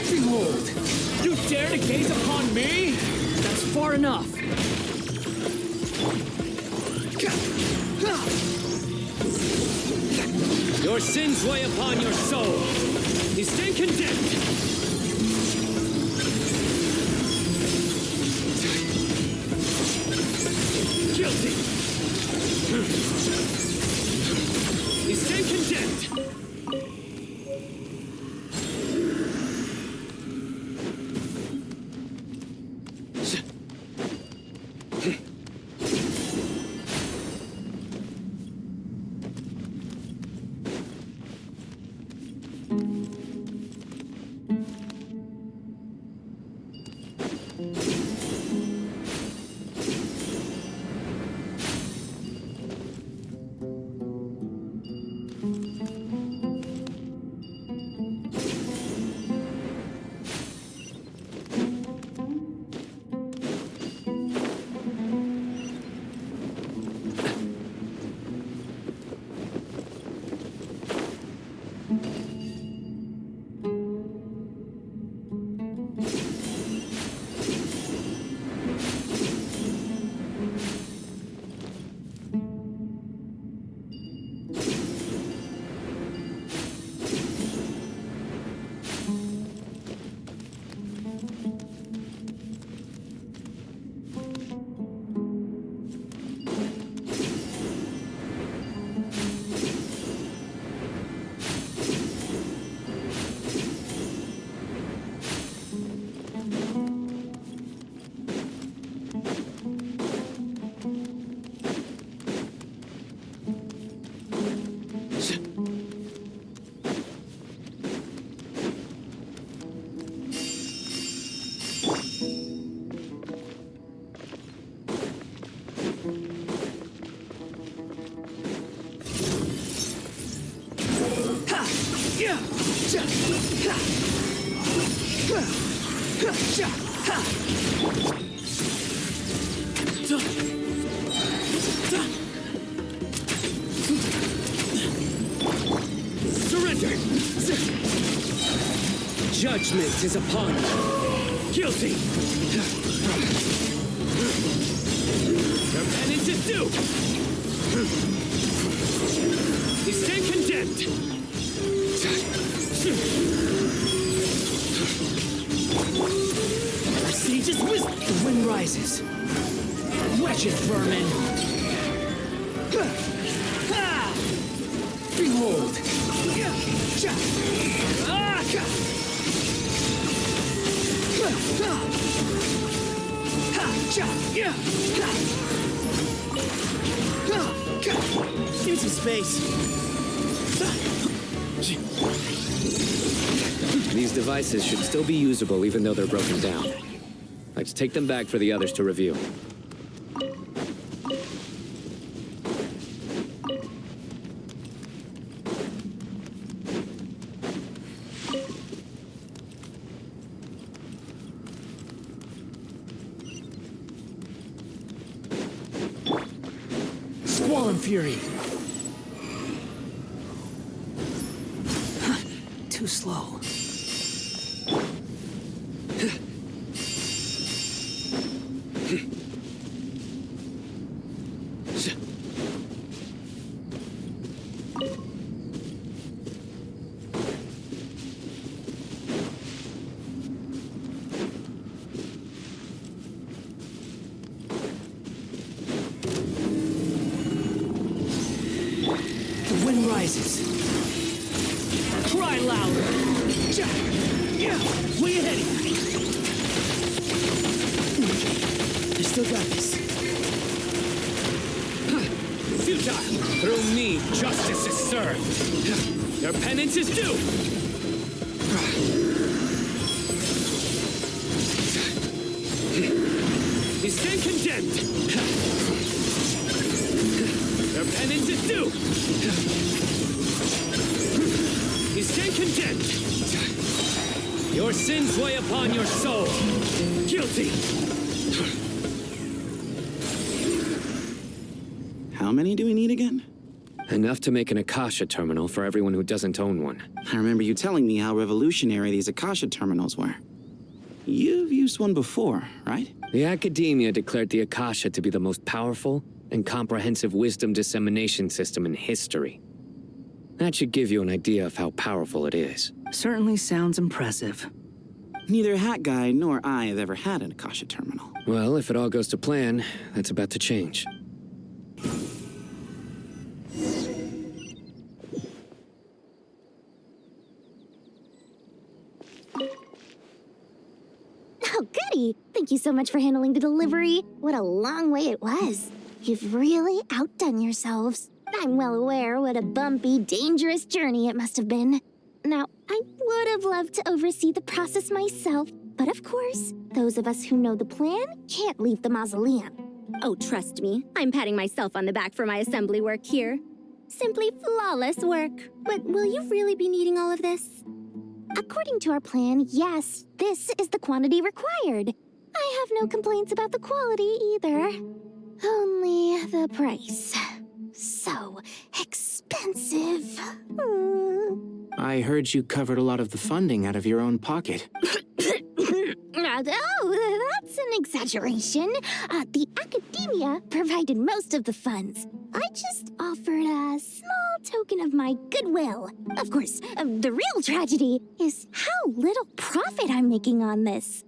Behold! You dare to gaze upon me? That's far enough! Your sins weigh upon your soul. You stand condemned. Guilty. You stand condemned. Surrender! Judgment is upon you. Guilty! Your penance is due! You stand condemned! Sage's wisdom! The wind rises. Wretched vermin! Behold! Give me some space. These devices should still be usable even though they're broken down. Let's take them back for the others to review. Squall and fury. Too slow. The wind rises. Cry louder! Way ahead of you! I still got this. Futile! Through me, justice is served. Your penance is due! You stand condemned! Your penance is due! You stand condemned! Your sins weigh upon your soul! Guilty! How many do we need again? Enough to make an Akasha terminal for everyone who doesn't own one. I remember you telling me how revolutionary these Akasha terminals were. You've used one before, right? The Academia declared the Akasha to be the most powerful and comprehensive wisdom dissemination system in history. That should give you an idea of how powerful it is. Certainly sounds impressive. Neither Hat Guy nor I have ever had an Akasha terminal. Well, if it all goes to plan, that's about to change. Oh, goody! Thank you so much for handling the delivery. What a long way it was. You've really outdone yourselves. I'm well aware what a bumpy, dangerous journey it must have been. Now, I would have loved to oversee the process myself, but of course, those of us who know the plan can't leave the mausoleum. Oh, trust me, I'm patting myself on the back for my assembly work here. Simply flawless work. But will you really be needing all of this? According to our plan, yes, this is the quantity required. I have no complaints about the quality either. Only the price. So expensive. I heard you covered a lot of the funding out of your own pocket. Oh, that's an exaggeration. The Academia provided most of the funds. I just offered a small token of my goodwill. Of course, the real tragedy is how little profit I'm making on this.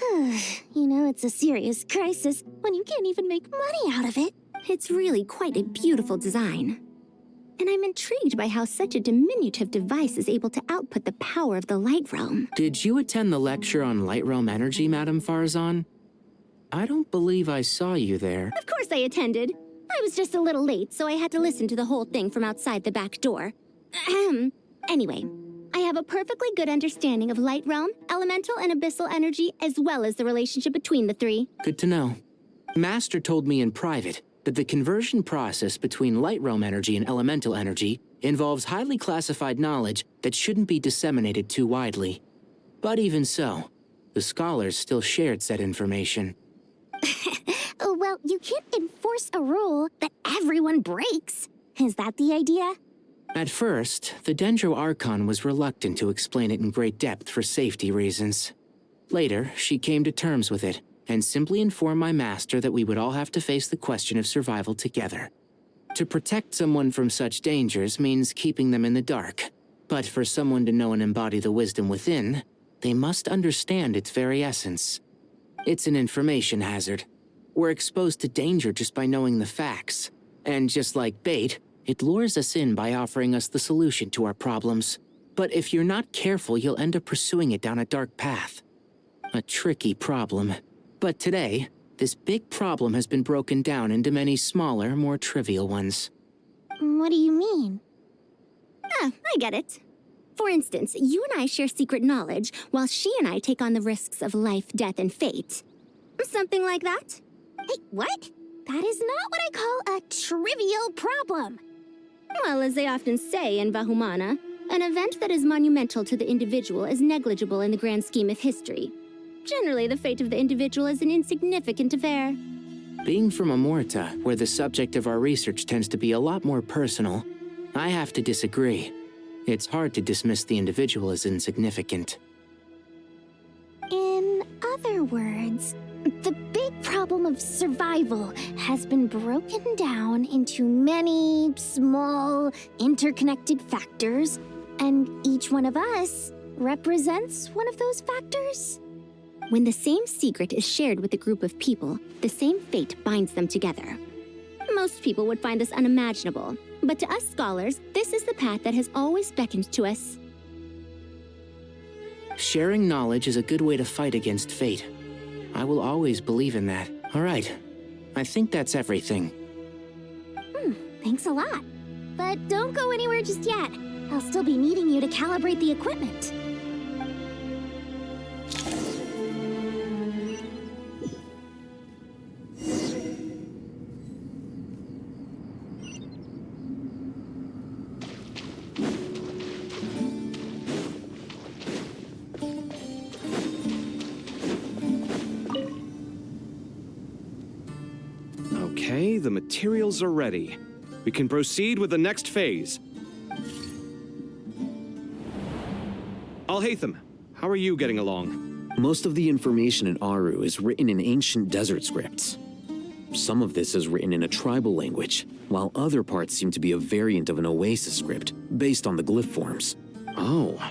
You know, it's a serious crisis when you can't even make money out of it. It's really quite a beautiful design. And I'm intrigued by how such a diminutive device is able to output the power of the Light Realm. Did you attend the lecture on Light Realm energy, Madame Farzan? I don't believe I saw you there. Of course I attended. I was just a little late, so I had to listen to the whole thing from outside the back door. Anyway, I have a perfectly good understanding of Light Realm, elemental and abyssal energy, as well as the relationship between the three. Good to know. Master told me in private that the conversion process between Light Realm energy and elemental energy involves highly classified knowledge that shouldn't be disseminated too widely. But even so, the scholars still shared said information. Well, you can't enforce a rule that everyone breaks. Is that the idea? At first, the Dendro Archon was reluctant to explain it in great depth for safety reasons. Later, she came to terms with it and simply informed my master that we would all have to face the question of survival together. To protect someone from such dangers means keeping them in the dark, but for someone to know and embody the wisdom within, they must understand its very essence. It's an information hazard. We're exposed to danger just by knowing the facts, and just like bait, it lures us in by offering us the solution to our problems. But if you're not careful, you'll end up pursuing it down a dark path. A tricky problem. But today, this big problem has been broken down into many smaller, more trivial ones. What do you mean? I get it. For instance, you and I share secret knowledge, while she and I take on the risks of life, death, and fate. Something like that? Hey, what? That is not what I call a trivial problem. Well, as they often say in Vahumana, an event that is monumental to the individual is negligible in the grand scheme of history. Generally, the fate of the individual is an insignificant affair. Being from Amorta, where the subject of our research tends to be a lot more personal, I have to disagree. It's hard to dismiss the individual as insignificant. In other words, the big problem of survival has been broken down into many small, interconnected factors, and each one of us represents one of those factors. When the same secret is shared with a group of people, the same fate binds them together. Most people would find this unimaginable, but to us scholars, this is the path that has always beckoned to us. Sharing knowledge is a good way to fight against fate. I will always believe in that. All right. I think that's everything. Thanks a lot. But don't go anywhere just yet. I'll still be needing you to calibrate the equipment. Okay, the materials are ready. We can proceed with the next phase. Al-Haytham, how are you getting along? Most of the information in Aru is written in ancient desert scripts. Some of this is written in a tribal language, while other parts seem to be a variant of an oasis script, based on the glyph forms. Oh.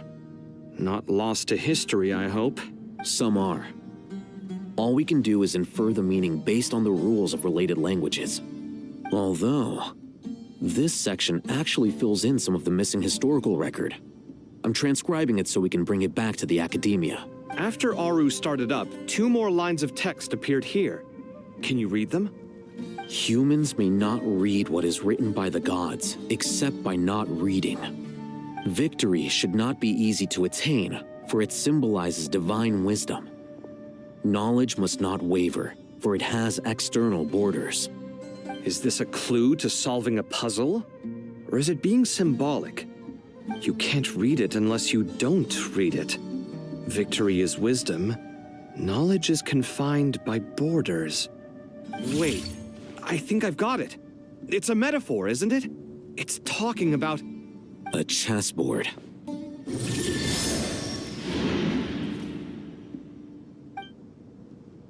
Not lost to history, I hope. Some are. All we can do is infer the meaning based on the rules of related languages. Although, this section actually fills in some of the missing historical record. I'm transcribing it so we can bring it back to the academia. After Aru started up, 2 more lines of text appeared here. Can you read them? Humans may not read what is written by the gods, except by not reading. Victory should not be easy to attain, for it symbolizes divine wisdom. Knowledge must not waver, for it has external borders. Is this a clue to solving a puzzle? Or is it being symbolic? You can't read it unless you don't read it. Victory is wisdom. Knowledge is confined by borders. Wait, I think I've got it. It's a metaphor, isn't it? It's talking about... a chessboard.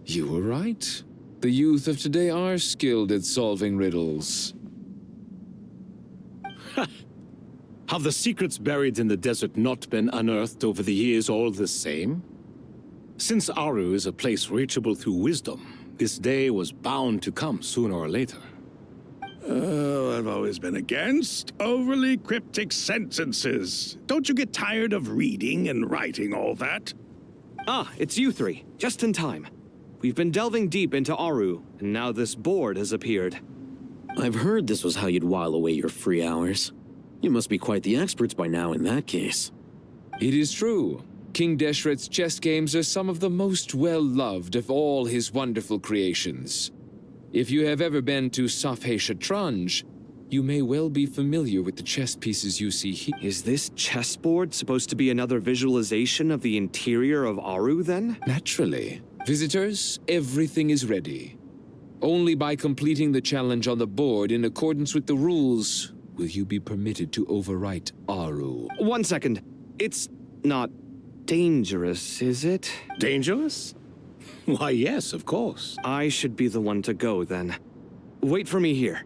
You were right. The youth of today are skilled at solving riddles. Have the secrets buried in the desert not been unearthed over the years all the same? Since Aru is a place reachable through wisdom, this day was bound to come sooner or later. Oh, I've always been against overly cryptic sentences. Don't you get tired of reading and writing all that? Ah, it's you 3. Just in time. We've been delving deep into Aru, and now this board has appeared. I've heard this was how you'd while away your free hours. You must be quite the experts by now in that case. It is true. King Deshret's chess games are some of the most well-loved of all his wonderful creations. If you have ever been to Safhe Shatranj, you may well be familiar with the chess pieces you see here. Is this chessboard supposed to be another visualization of the interior of Aru, then? Naturally. Visitors, everything is ready. Only by completing the challenge on the board in accordance with the rules will you be permitted to overwrite Aru. 1 second. It's not dangerous, is it? Dangerous? Why, yes, of course. I should be the one to go, then. Wait for me here.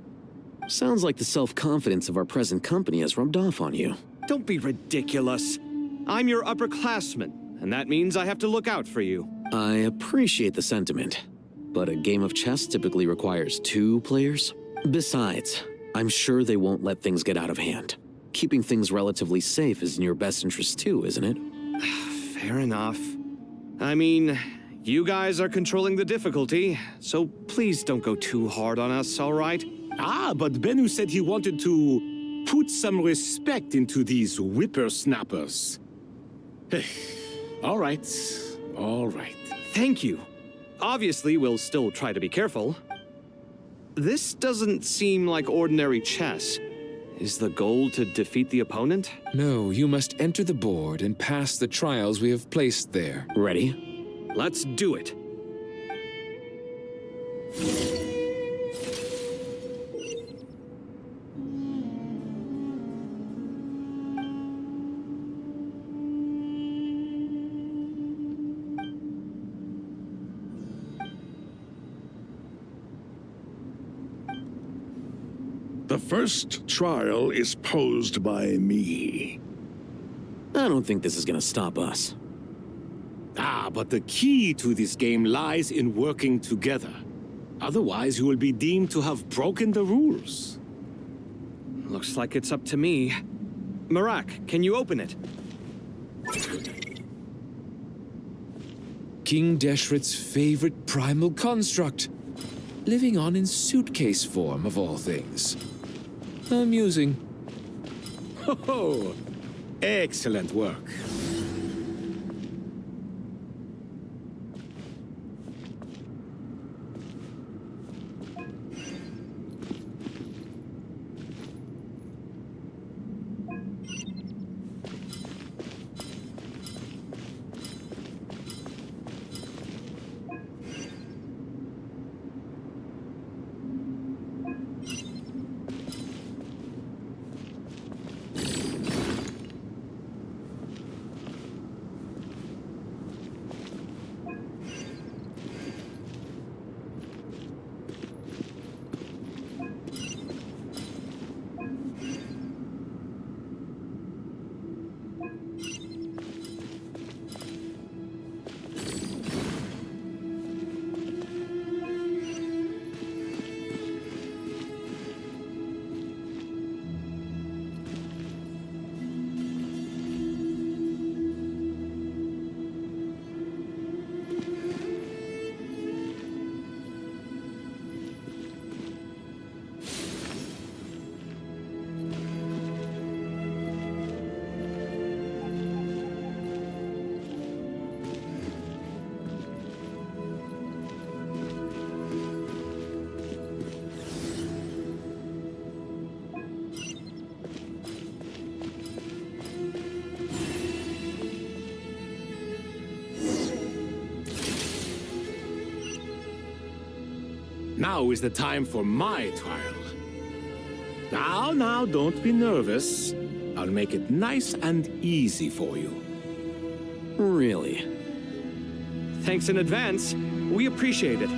Sounds like the self-confidence of our present company has rubbed off on you. Don't be ridiculous. I'm your upperclassman, and that means I have to look out for you. I appreciate the sentiment, but a game of chess typically requires 2 players. Besides, I'm sure they won't let things get out of hand. Keeping things relatively safe is in your best interest too, isn't it? Fair enough. I mean, you guys are controlling the difficulty, so please don't go too hard on us, all right? Ah, but Bennu said he wanted to put some respect into these whippersnappers. All right. Thank you. Obviously, we'll still try to be careful. This doesn't seem like ordinary chess. Is the goal to defeat the opponent? No, you must enter the board and pass the trials we have placed there. Ready? Let's do it. The first trial is posed by me. I don't think this is gonna stop us. Ah, but the key to this game lies in working together. Otherwise, you will be deemed to have broken the rules. Looks like it's up to me. Marak, can you open it? King Deshret's favorite primal construct. Living on in suitcase form, of all things. Amusing. Ho-ho! Excellent work. Now is the time for my trial. Now, don't be nervous. I'll make it nice and easy for you. Really? Thanks in advance. We appreciate it.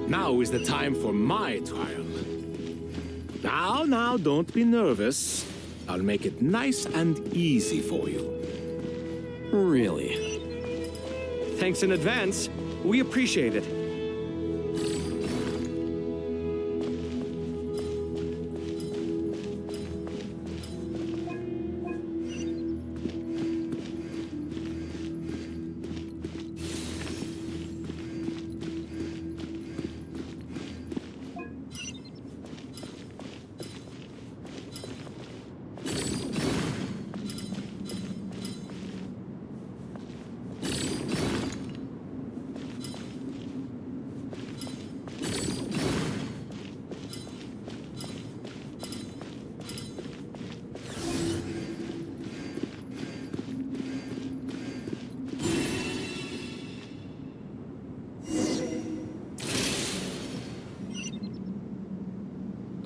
Now is the time for my trial. Now, don't be nervous. I'll make it nice and easy for you. Really? Thanks in advance. We appreciate it.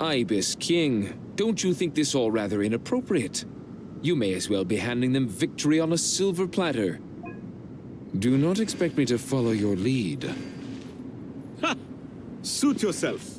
Ibis King, don't you think this all rather inappropriate? You may as well be handing them victory on a silver platter. Do not expect me to follow your lead. Ha! Suit yourself.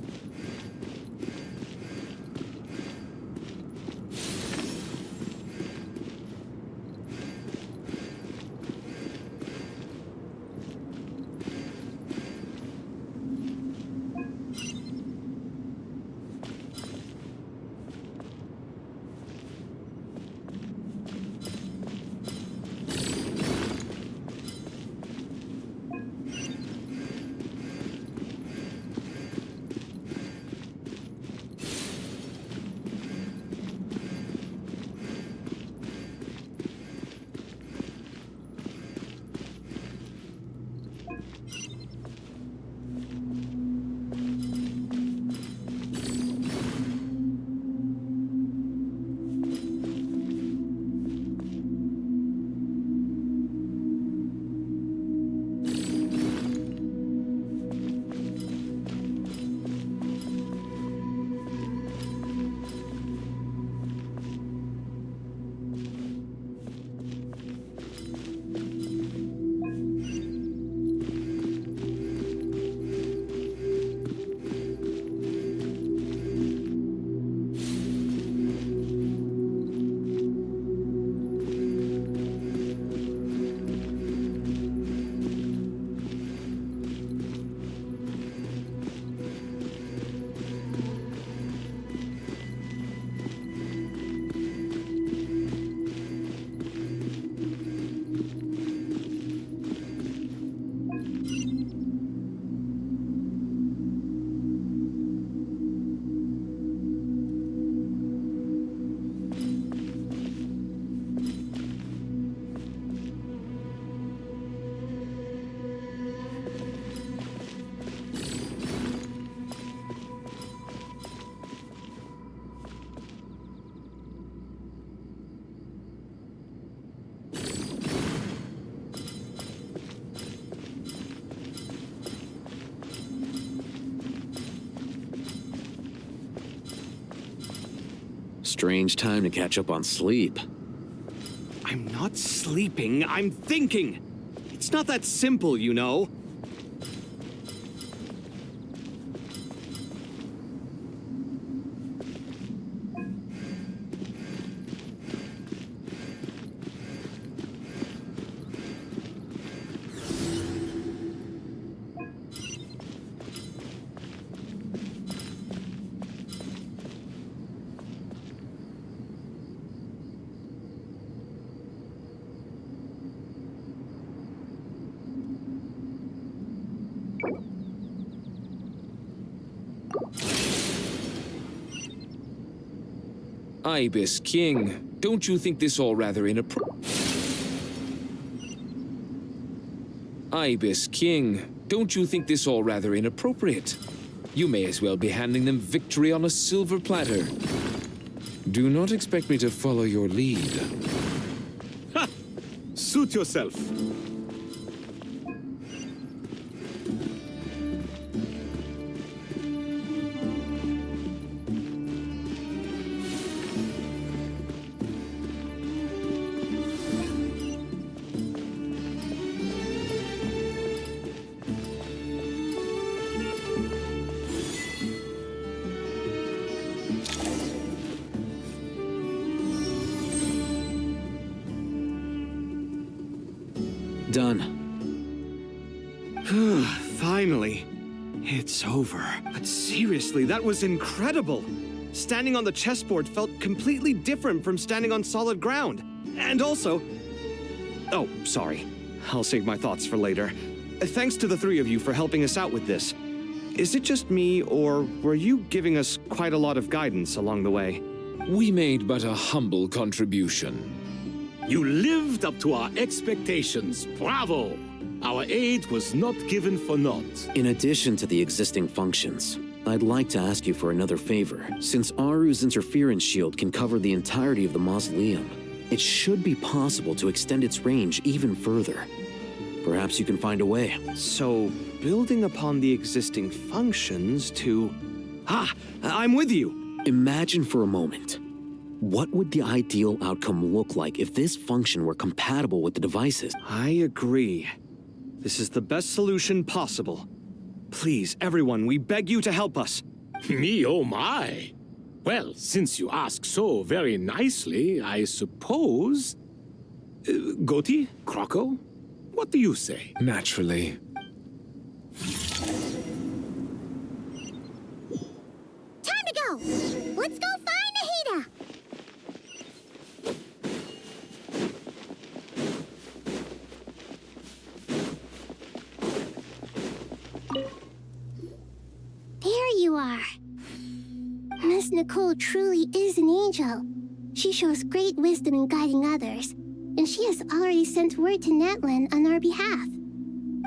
Strange time to catch up on sleep. I'm not sleeping, I'm thinking. It's not that simple, you know. Ibis King, don't you think this all rather inappropriate? Ibis King, don't you think this all rather inappropriate? You may as well be handing them victory on a silver platter. Do not expect me to follow your lead. Ha! Suit yourself. Done. Finally. It's over. But seriously, that was incredible. Standing on the chessboard felt completely different from standing on solid ground. And also... Oh, sorry. I'll save my thoughts for later. Thanks to the three of you for helping us out with this. Is it just me, or were you giving us quite a lot of guidance along the way? We made but a humble contribution. You lived up to our expectations. Bravo! Our aid was not given for naught. In addition to the existing functions, I'd like to ask you for another favor. Since Aru's interference shield can cover the entirety of the mausoleum, it should be possible to extend its range even further. Perhaps you can find a way. So, building upon the existing functions to... Ah! I'm with you! Imagine for a moment. What would the ideal outcome look like if this function were compatible with the devices? I agree. This is the best solution possible. Please, everyone, we beg you to help us. Me, oh my! Well, since you ask so very nicely, I suppose... Goti? Croco? What do you say? Naturally. Time to go! Let's go find Nahida! There you are. Miss Nicole truly is an angel. She shows great wisdom in guiding others, and she has already sent word to Natlan on our behalf.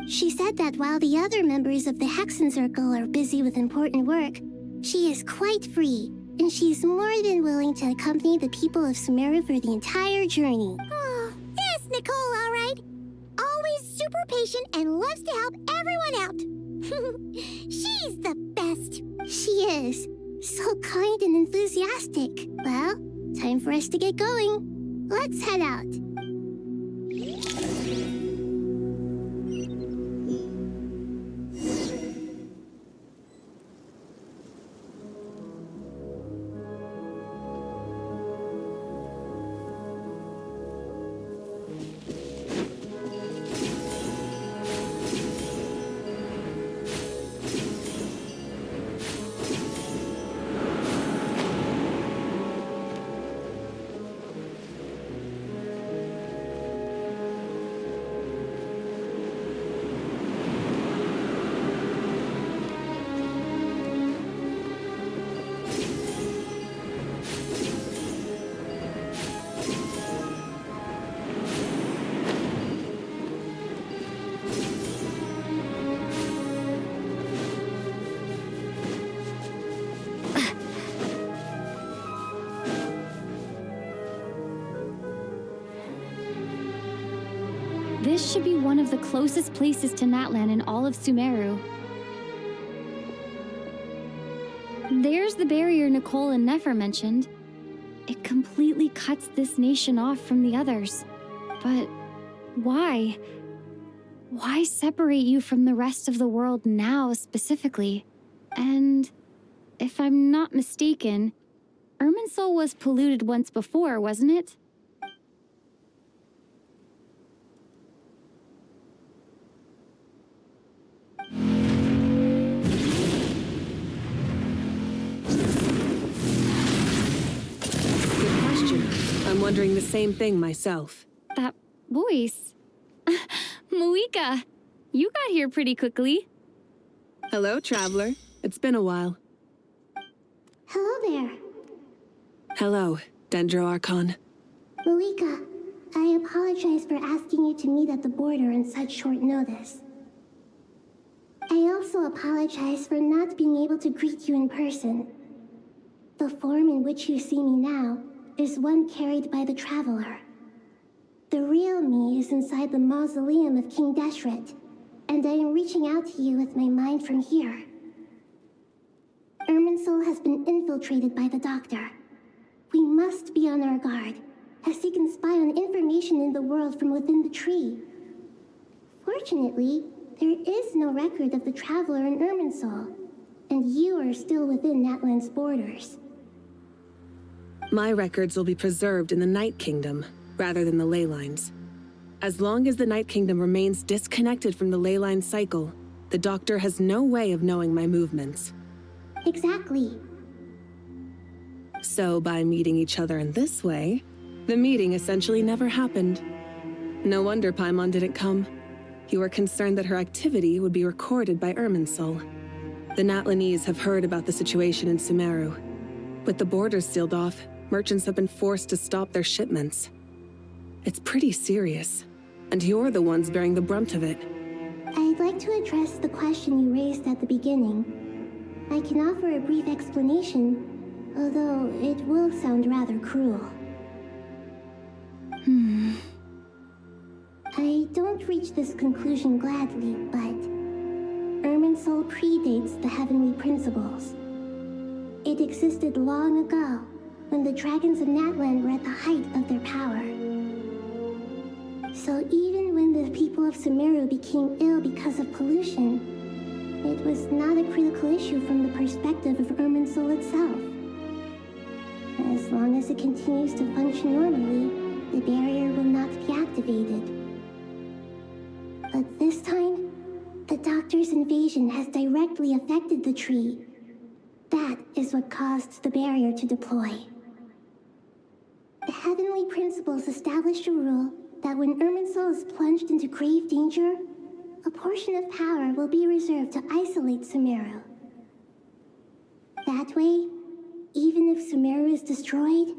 She said that while the other members of the Hexen Circle are busy with important work, she is quite free, and she is more than willing to accompany the people of Sumeru for the entire journey. Oh, yes, Nicole, all right. Always super patient and loves to help everyone out. She's the best. She is. So kind and enthusiastic. Well, time for us to get going. Let's head out. This should be one of the closest places to Natlan in all of Sumeru. There's the barrier Nicole and Nefer mentioned. it completely cuts this nation off from the others. But why? Why separate you from the rest of the world now, specifically? And if I'm not mistaken, Irminsul was polluted once before, wasn't it? Good question. I'm wondering the same thing myself. That voice. Moika, you got here pretty quickly. Hello, traveler. It's been a while. Hello there. Hello, Dendro Archon. Moika, I apologize for asking you to meet at the border on such short notice. I also apologize for not being able to greet you in person. The form in which you see me now is one carried by the Traveler. The real me is inside the mausoleum of King Deshret, and I am reaching out to you with my mind from here. Irminsul has been infiltrated by the Doctor. We must be on our guard, as he can spy on information in the world from within the tree. Fortunately, there is no record of the Traveler in Irminsul, and you are still within Natlan's borders. My records will be preserved in the Night Kingdom, rather than the ley lines. As long as the Night Kingdom remains disconnected from the ley line cycle, the Doctor has no way of knowing my movements. Exactly. So by meeting each other in this way, the meeting essentially never happened. No wonder Paimon didn't come. You were concerned that her activity would be recorded by Irminsul. The Natlanese have heard about the situation in Sumeru. With the borders sealed off, merchants have been forced to stop their shipments. It's pretty serious, and you're the ones bearing the brunt of it. I'd like to address the question you raised at the beginning. I can offer a brief explanation, although it will sound rather cruel. I don't reach this conclusion gladly, but Irminsul predates the heavenly principles. It existed long ago, when the dragons of Natlan were at the height of their power. So even when the people of Sumeru became ill because of pollution, it was not a critical issue from the perspective of Irminsul itself. As long as it continues to function normally, the barrier will not be activated. But this time, the Doctor's invasion has directly affected the tree. That is what caused the barrier to deploy. The heavenly principles established a rule that when Irminsul is plunged into grave danger, a portion of power will be reserved to isolate Sumeru. That way, even if Sumeru is destroyed,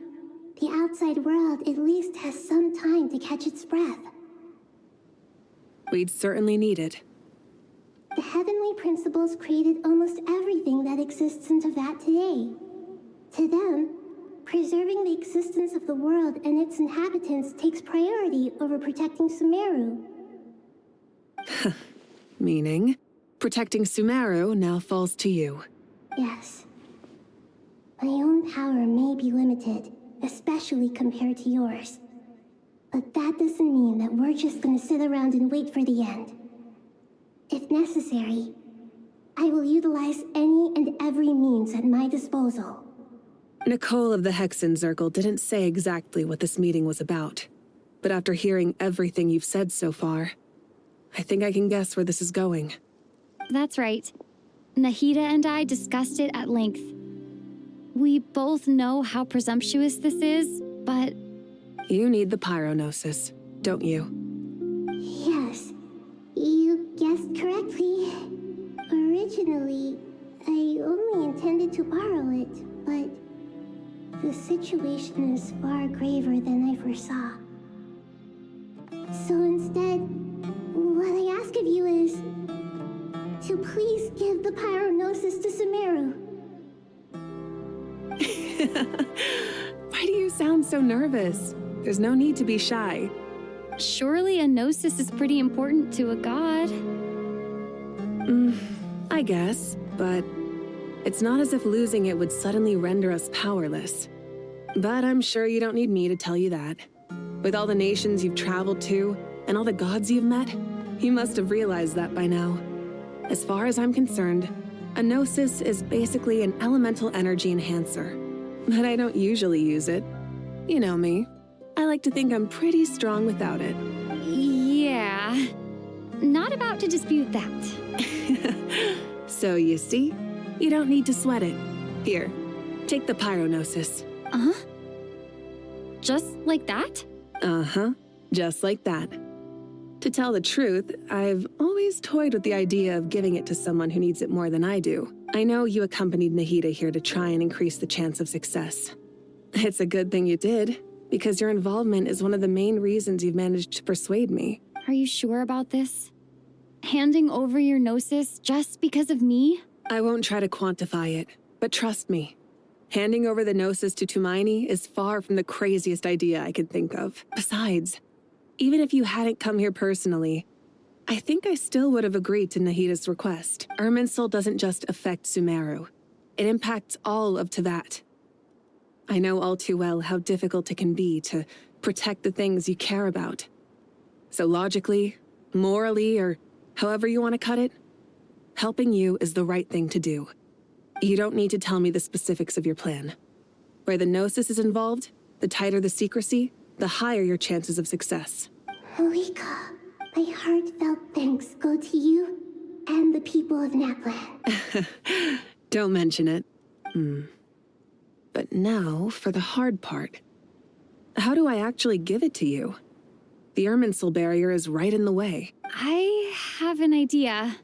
the outside world at least has some time to catch its breath. We'd certainly need it. The heavenly principles created almost everything that exists in Teyvat today. To them, preserving the existence of the world and its inhabitants takes priority over protecting Sumeru. Meaning, protecting Sumeru now falls to you. Yes. My own power may be limited, especially compared to yours. But that doesn't mean that we're just gonna sit around and wait for the end. If necessary, I will utilize any and every means at my disposal. Nicole of the Hexen Circle didn't say exactly what this meeting was about, but after hearing everything you've said so far, I think I can guess where this is going. That's right. Nahida and I discussed it at length. We both know how presumptuous this is, but... You need the pyronosis, don't you? Yes, you guessed correctly. Originally, I only intended to borrow it, but the situation is far graver than I foresaw. So instead, what I ask of you is to please give the pyronosis to Sumeru. Why do you sound so nervous? There's no need to be shy. Surely a gnosis is pretty important to a god. I guess, but it's not as if losing it would suddenly render us powerless. But I'm sure you don't need me to tell you that. With all the nations you've traveled to, and all the gods you've met, you must have realized that by now. As far as I'm concerned, a gnosis is basically an elemental energy enhancer. But I don't usually use it. You know me. I like to think I'm pretty strong without it. Yeah. Not about to dispute that. So you see, you don't need to sweat it. Here, take the pyrognosis. Uh-huh. Just like that? Uh-huh. Just like that. To tell the truth, I've always toyed with the idea of giving it to someone who needs it more than I do. I know you accompanied Nahida here to try and increase the chance of success. It's a good thing you did, because your involvement is one of the main reasons you've managed to persuade me. Are you sure about this? Handing over your gnosis just because of me? I won't try to quantify it, but trust me. Handing over the gnosis to Tumaini is far from the craziest idea I could think of. Besides, even if you hadn't come here personally, I think I still would have agreed to Nahida's request. Irminsul doesn't just affect Sumeru. It impacts all of Teyvat. I know all too well how difficult it can be to protect the things you care about. So logically, morally, or however you want to cut it, helping you is the right thing to do. You don't need to tell me the specifics of your plan. Where the gnosis is involved, the tighter the secrecy, the higher your chances of success. Moika, my heartfelt thanks go to you and the people of Natlan. Don't mention it. But now, for the hard part. How do I actually give it to you? The Irminsul barrier is right in the way. I have an idea.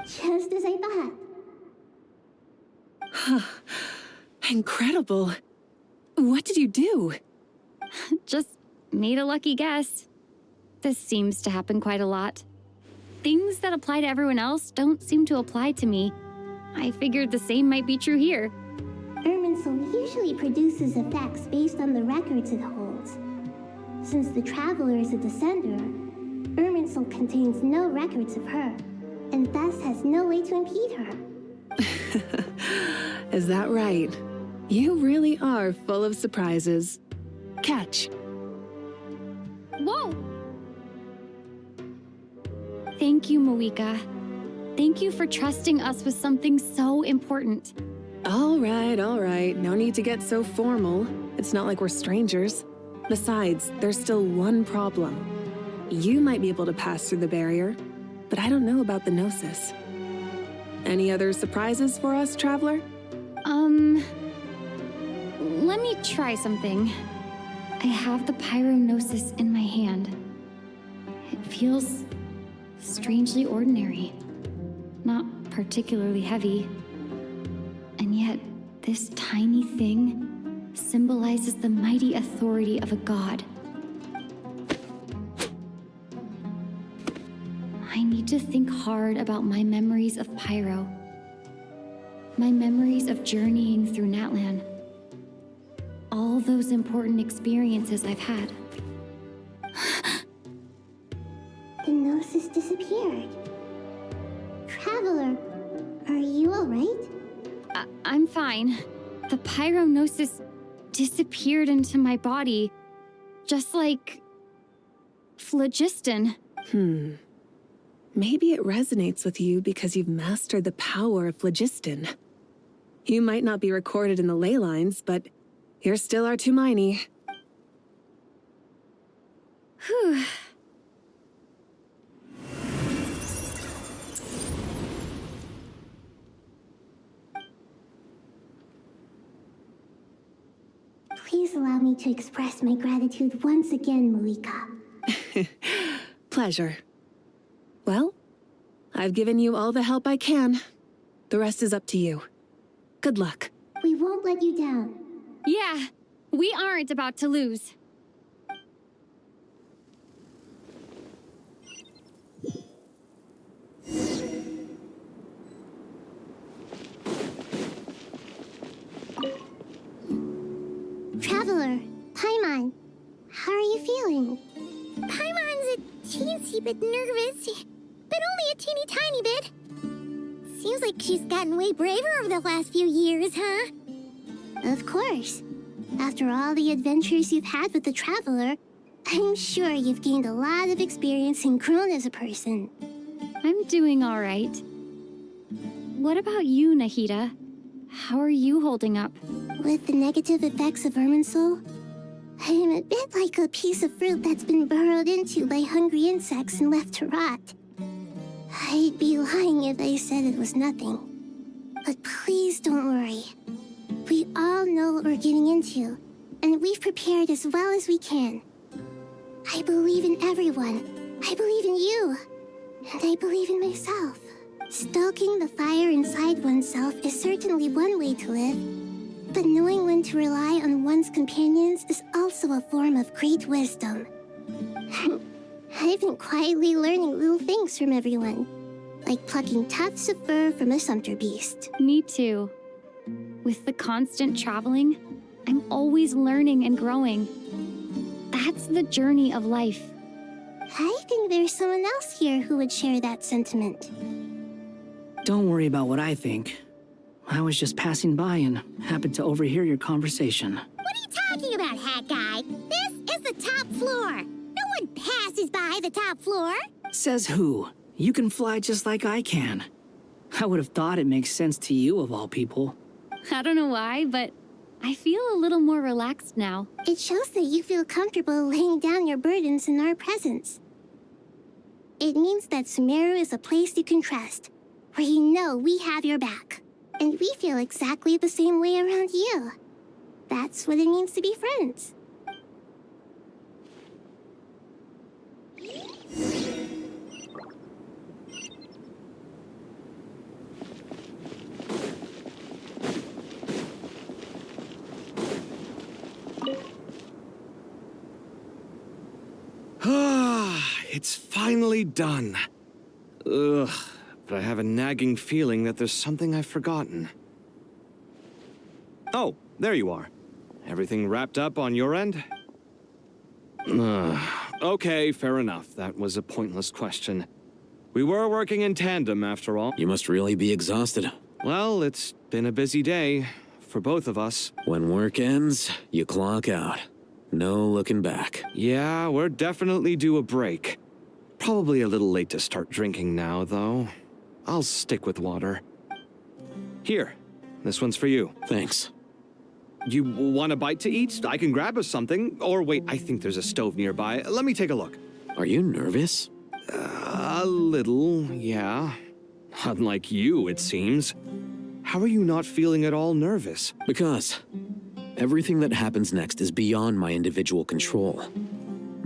Just as I thought. Incredible. What did you do? Just made a lucky guess. This seems to happen quite a lot. Things that apply to everyone else don't seem to apply to me. I figured the same might be true here. Irminsul usually produces effects based on the records it holds. Since the Traveler is a descender, Irminsul contains no records of her, and thus has no way to impede her. Is that right? You really are full of surprises. Catch. Whoa! Thank you, Moika. Thank you for trusting us with something so important. All right. No need to get so formal. It's not like we're strangers. Besides, there's still one problem. You might be able to pass through the barrier, but I don't know about the gnosis. Any other surprises for us, Traveler? Let me try something. I have the pyrognosis in my hand. It feels strangely ordinary, not particularly heavy. And yet, this tiny thing symbolizes the mighty authority of a god. I need to think hard about my memories of Pyro. My memories of journeying through Natlan. All those important experiences I've had. The gnosis disappeared. Traveler, are you alright? I'm fine. The pyrognosis disappeared into my body, just like phlogiston. Maybe it resonates with you because you've mastered the power of phlogiston. You might not be recorded in the ley lines, but you're still our Tumaini. Whew. Please allow me to express my gratitude once again, Moika. Pleasure. Well, I've given you all the help I can. The rest is up to you. Good luck. We won't let you down. Yeah, we aren't about to lose. Traveler, Paimon, how are you feeling? Paimon! teensy bit nervous, but only a teeny tiny bit. Seems like she's gotten way braver over the last few years, huh? Of course. After all the adventures you've had with the Traveler, I'm sure you've gained a lot of experience and grown as a person. I'm doing all right. What about you, Nahida? How are you holding up? With the negative effects of Irminsul, I'm a bit like a piece of fruit that's been burrowed into by hungry insects and left to rot. I'd be lying if I said it was nothing. But please don't worry. We all know what we're getting into, and we've prepared as well as we can. I believe in everyone. I believe in you. And I believe in myself. Stoking the fire inside oneself is certainly one way to live, but knowing when to rely on one's companions is also a form of great wisdom. I've been quietly learning little things from everyone, like plucking tufts of fur from a sumpter beast. Me too. With the constant traveling, I'm always learning and growing. That's the journey of life. I think there's someone else here who would share that sentiment. Don't worry about what I think. I was just passing by and happened to overhear your conversation. What are you talking about, Hat Guy? This is the top floor. No one passes by the top floor. Says who? You can fly just like I can. I would have thought it makes sense to you of all people. I don't know why, but I feel a little more relaxed now. It shows that you feel comfortable laying down your burdens in our presence. It means that Sumeru is a place you can trust, where you know we have your back. And we feel exactly the same way around you. That's what it means to be friends. It's finally done. Ugh, but I have a nagging feeling that there's something I've forgotten. Oh, there you are. Everything wrapped up on your end? Okay, fair enough. That was a pointless question. We were working in tandem, after all. You must really be exhausted. Well, it's been a busy day for both of us. When work ends, you clock out. No looking back. Yeah, we're definitely due a break. Probably a little late to start drinking now, though. I'll stick with water. Here, this one's for you. Thanks. You want a bite to eat? I can grab us something. Or wait, I think there's a stove nearby. Let me take a look. Are you nervous? A little, yeah. Unlike you, it seems. How are you not feeling at all nervous? Because everything that happens next is beyond my individual control.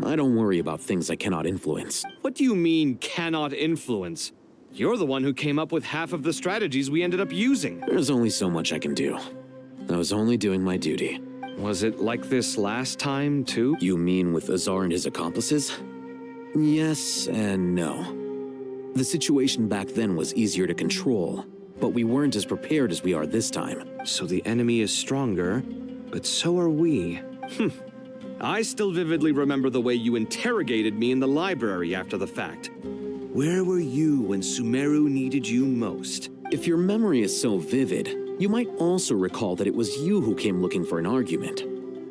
I don't worry about things I cannot influence. What do you mean, cannot influence? You're the one who came up with half of the strategies we ended up using. There's only so much I can do. I was only doing my duty. Was it like this last time, too? You mean with Azar and his accomplices? Yes and no. The situation back then was easier to control, but we weren't as prepared as we are this time. So the enemy is stronger, but so are we. I still vividly remember the way you interrogated me in the library after the fact. Where were you when Sumeru needed you most? If your memory is so vivid, you might also recall that it was you who came looking for an argument.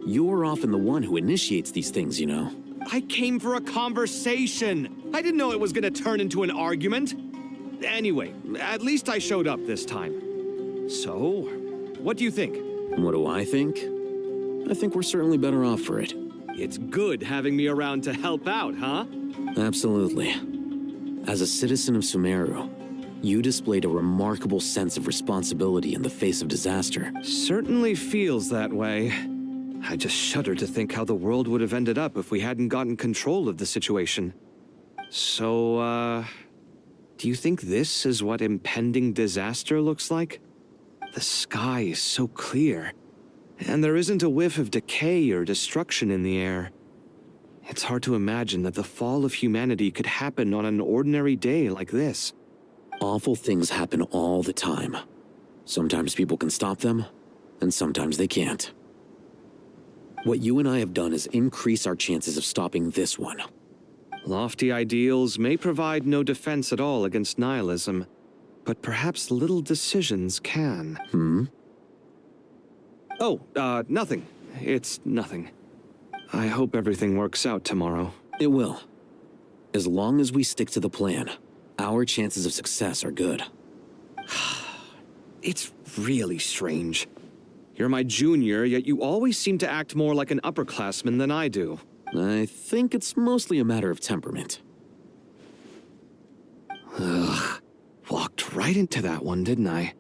You're often the one who initiates these things, you know. I came for a conversation. I didn't know it was gonna turn into an argument. Anyway, at least I showed up this time. So, what do you think? What do I think? I think we're certainly better off for it. It's good having me around to help out, huh? Absolutely. As a citizen of Sumeru, you displayed a remarkable sense of responsibility in the face of disaster. Certainly feels that way. I just shudder to think how the world would have ended up if we hadn't gotten control of the situation. So, do you think this is what impending disaster looks like? The sky is so clear, and there isn't a whiff of decay or destruction in the air. It's hard to imagine that the fall of humanity could happen on an ordinary day like this. Awful things happen all the time. Sometimes people can stop them, and sometimes they can't. What you and I have done is increase our chances of stopping this one. Lofty ideals may provide no defense at all against nihilism, but perhaps little decisions can. Oh, nothing. It's nothing. I hope everything works out tomorrow. It will. As long as we stick to the plan, our chances of success are good. It's really strange. You're my junior, yet you always seem to act more like an upperclassman than I do. I think it's mostly a matter of temperament. Ugh. Walked right into that one, didn't I?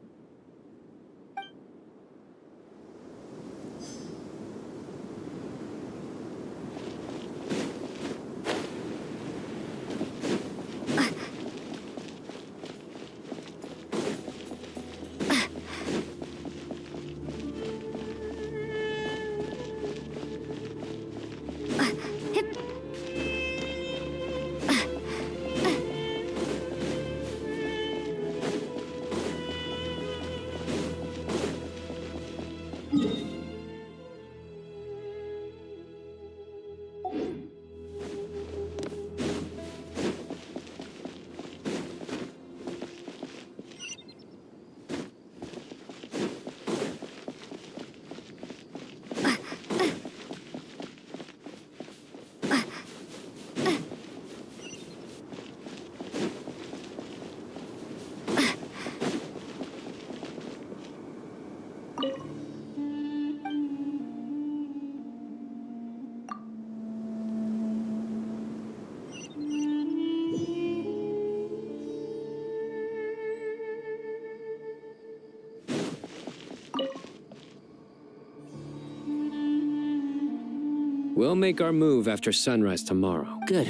We'll make our move after sunrise tomorrow. Good.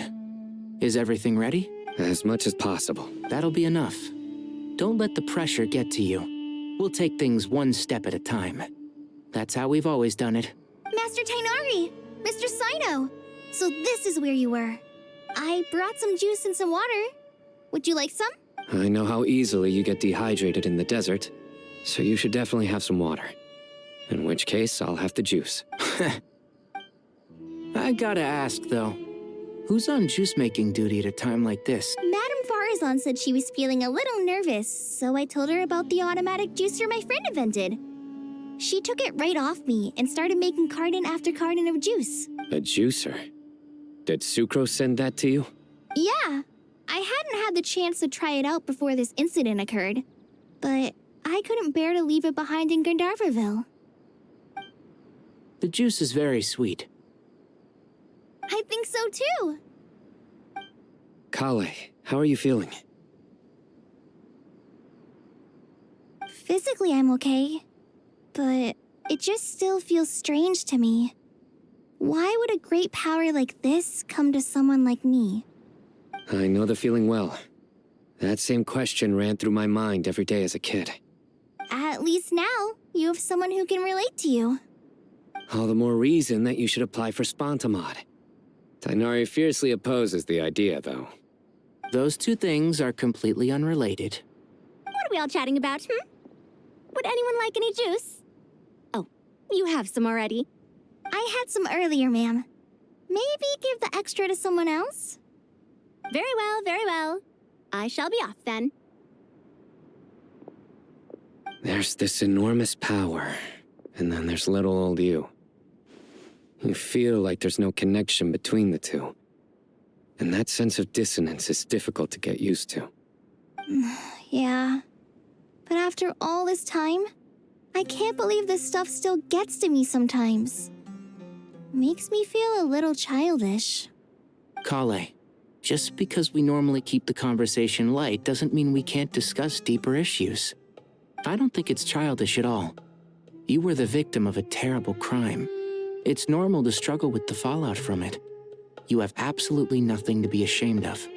Is everything ready? As much as possible. That'll be enough. Don't let the pressure get to you. We'll take things one step at a time. That's how we've always done it. Master Tainari! Mr. Sino! So this is where you were. I brought some juice and some water. Would you like some? I know how easily you get dehydrated in the desert, so you should definitely have some water. In which case, I'll have the juice. I gotta ask, though. Who's on juice-making duty at a time like this? Madame Farazan said she was feeling a little nervous, so I told her about the automatic juicer my friend invented. She took it right off me and started making carton after carton of juice. A juicer? Did Sucrose send that to you? Yeah. I hadn't had the chance to try it out before this incident occurred, but I couldn't bear to leave it behind in Gandharvaville. The juice is very sweet. I think so too. Kale, how are you feeling? Physically, I'm okay, but it just still feels strange to me. Why would a great power like this come to someone like me? I know the feeling well. That same question ran through my mind every day as a kid. At least now, you have someone who can relate to you. All the more reason that you should apply for Spontamod. Tainari fiercely opposes the idea, though. Those two things are completely unrelated. What are we all chatting about, Would anyone like any juice? Oh, you have some already. I had some earlier, ma'am. Maybe give the extra to someone else? Very well, very well. I shall be off then. There's this enormous power, and then there's little old you. You feel like there's no connection between the two. And that sense of dissonance is difficult to get used to. Yeah. But after all this time, I can't believe this stuff still gets to me sometimes. Makes me feel a little childish. Kale, just because we normally keep the conversation light doesn't mean we can't discuss deeper issues. I don't think it's childish at all. You were the victim of a terrible crime. It's normal to struggle with the fallout from it. You have absolutely nothing to be ashamed of.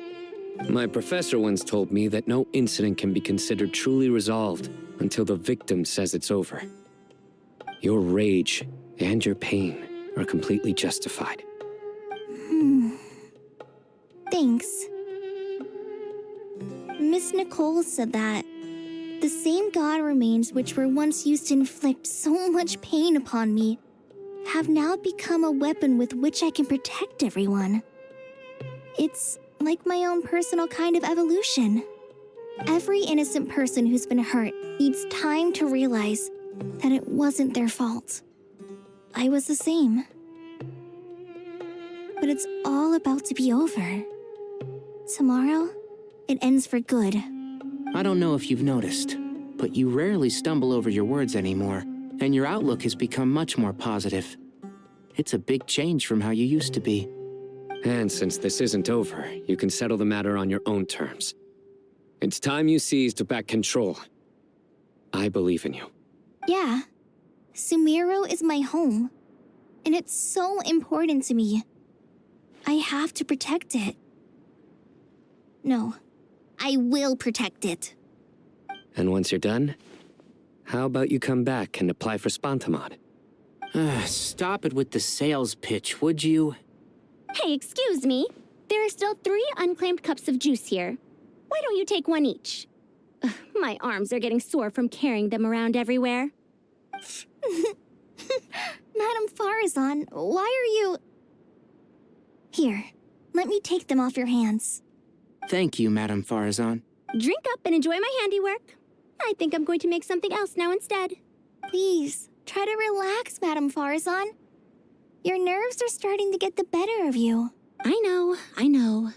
My professor once told me that no incident can be considered truly resolved until the victim says it's over. Your rage and your pain are completely justified. Thanks. Miss Nicole said that the same god remains which were once used to inflict so much pain upon me have now become a weapon with which I can protect everyone. It's like my own personal kind of evolution. Every innocent person who's been hurt needs time to realize that it wasn't their fault. I was the same. But it's all about to be over. Tomorrow, it ends for good. I don't know if you've noticed, but you rarely stumble over your words anymore, and your outlook has become much more positive. It's a big change from how you used to be. And since this isn't over, you can settle the matter on your own terms. It's time you seized back control. I believe in you. Yeah. Sumeru is my home. And it's so important to me. I have to protect it. No. I will protect it. And once you're done, how about you come back and apply for Spantamod? Stop it with the sales pitch, would you? Hey, excuse me. There are still 3 unclaimed cups of juice here. Why don't you take one each? Ugh, my arms are getting sore from carrying them around everywhere. Madame Farazan, why are you... Here, let me take them off your hands. Thank you, Madame Farazan. Drink up and enjoy my handiwork. I think I'm going to make something else now instead. Please, try to relax, Madame Farazan. Your nerves are starting to get the better of you. I know.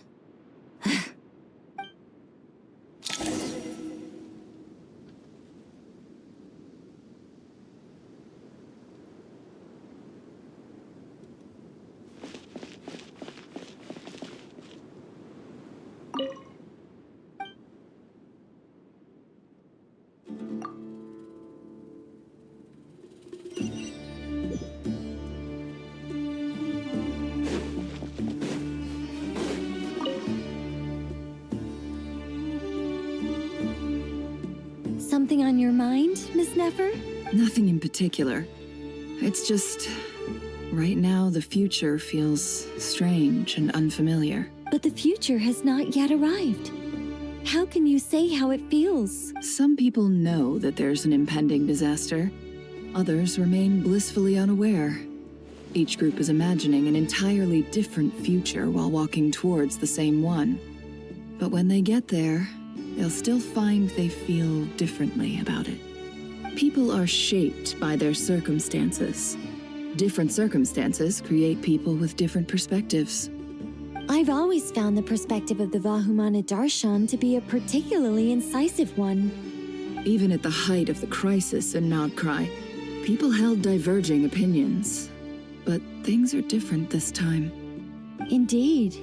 Something on your mind, Miss Nefer? Nothing in particular. It's just... right now, the future feels strange and unfamiliar. But the future has not yet arrived. How can you say how it feels? Some people know that there's an impending disaster. Others remain blissfully unaware. Each group is imagining an entirely different future while walking towards the same one. But when they get there, they'll still find they feel differently about it. People are shaped by their circumstances. Different circumstances create people with different perspectives. I've always found the perspective of the Vahumana Darshan to be a particularly incisive one. Even at the height of the crisis in Nagcry, people held diverging opinions. But things are different this time. Indeed.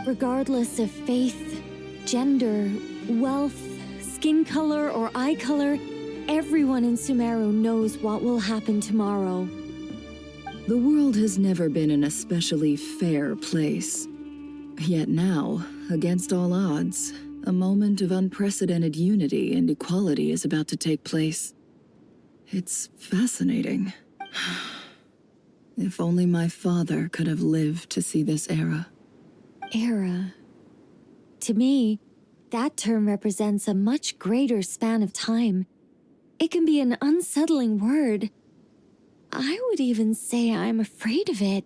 Regardless of faith, gender, wealth, skin color, or eye color, everyone in Sumeru knows what will happen tomorrow. The world has never been an especially fair place. Yet now, against all odds, a moment of unprecedented unity and equality is about to take place. It's fascinating. If only my father could have lived to see this era. Era. To me, that term represents a much greater span of time. It can be an unsettling word. I would even say I'm afraid of it.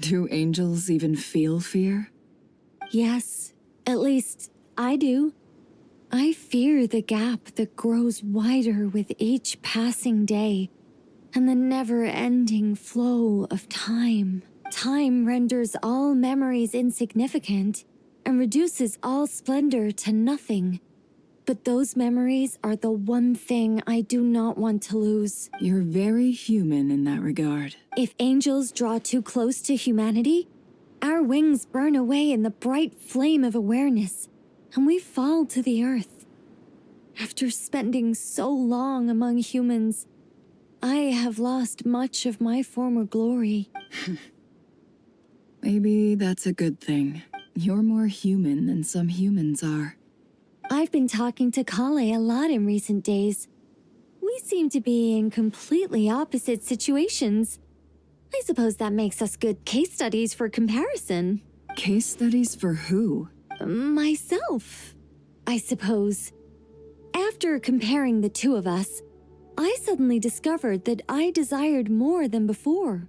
Do angels even feel fear? Yes, at least I do. I fear the gap that grows wider with each passing day, and the never-ending flow of time. Time renders all memories insignificant and reduces all splendor to nothing. But those memories are the one thing I do not want to lose. You're very human in that regard. If angels draw too close to humanity, our wings burn away in the bright flame of awareness, and we fall to the earth. After spending so long among humans, I have lost much of my former glory. Maybe that's a good thing. You're more human than some humans are. I've been talking to Kale a lot in recent days. We seem to be in completely opposite situations. I suppose that makes us good case studies for comparison. Case studies for who? Myself, I suppose. After comparing the two of us, I suddenly discovered that I desired more than before.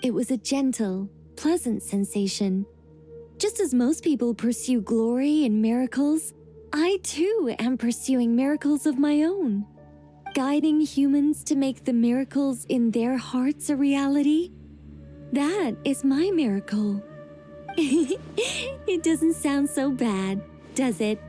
It was a gentle, pleasant sensation. Just as most people pursue glory and miracles, I too am pursuing miracles of my own. Guiding humans to make the miracles in their hearts a reality. That is my miracle. It doesn't sound so bad, does it?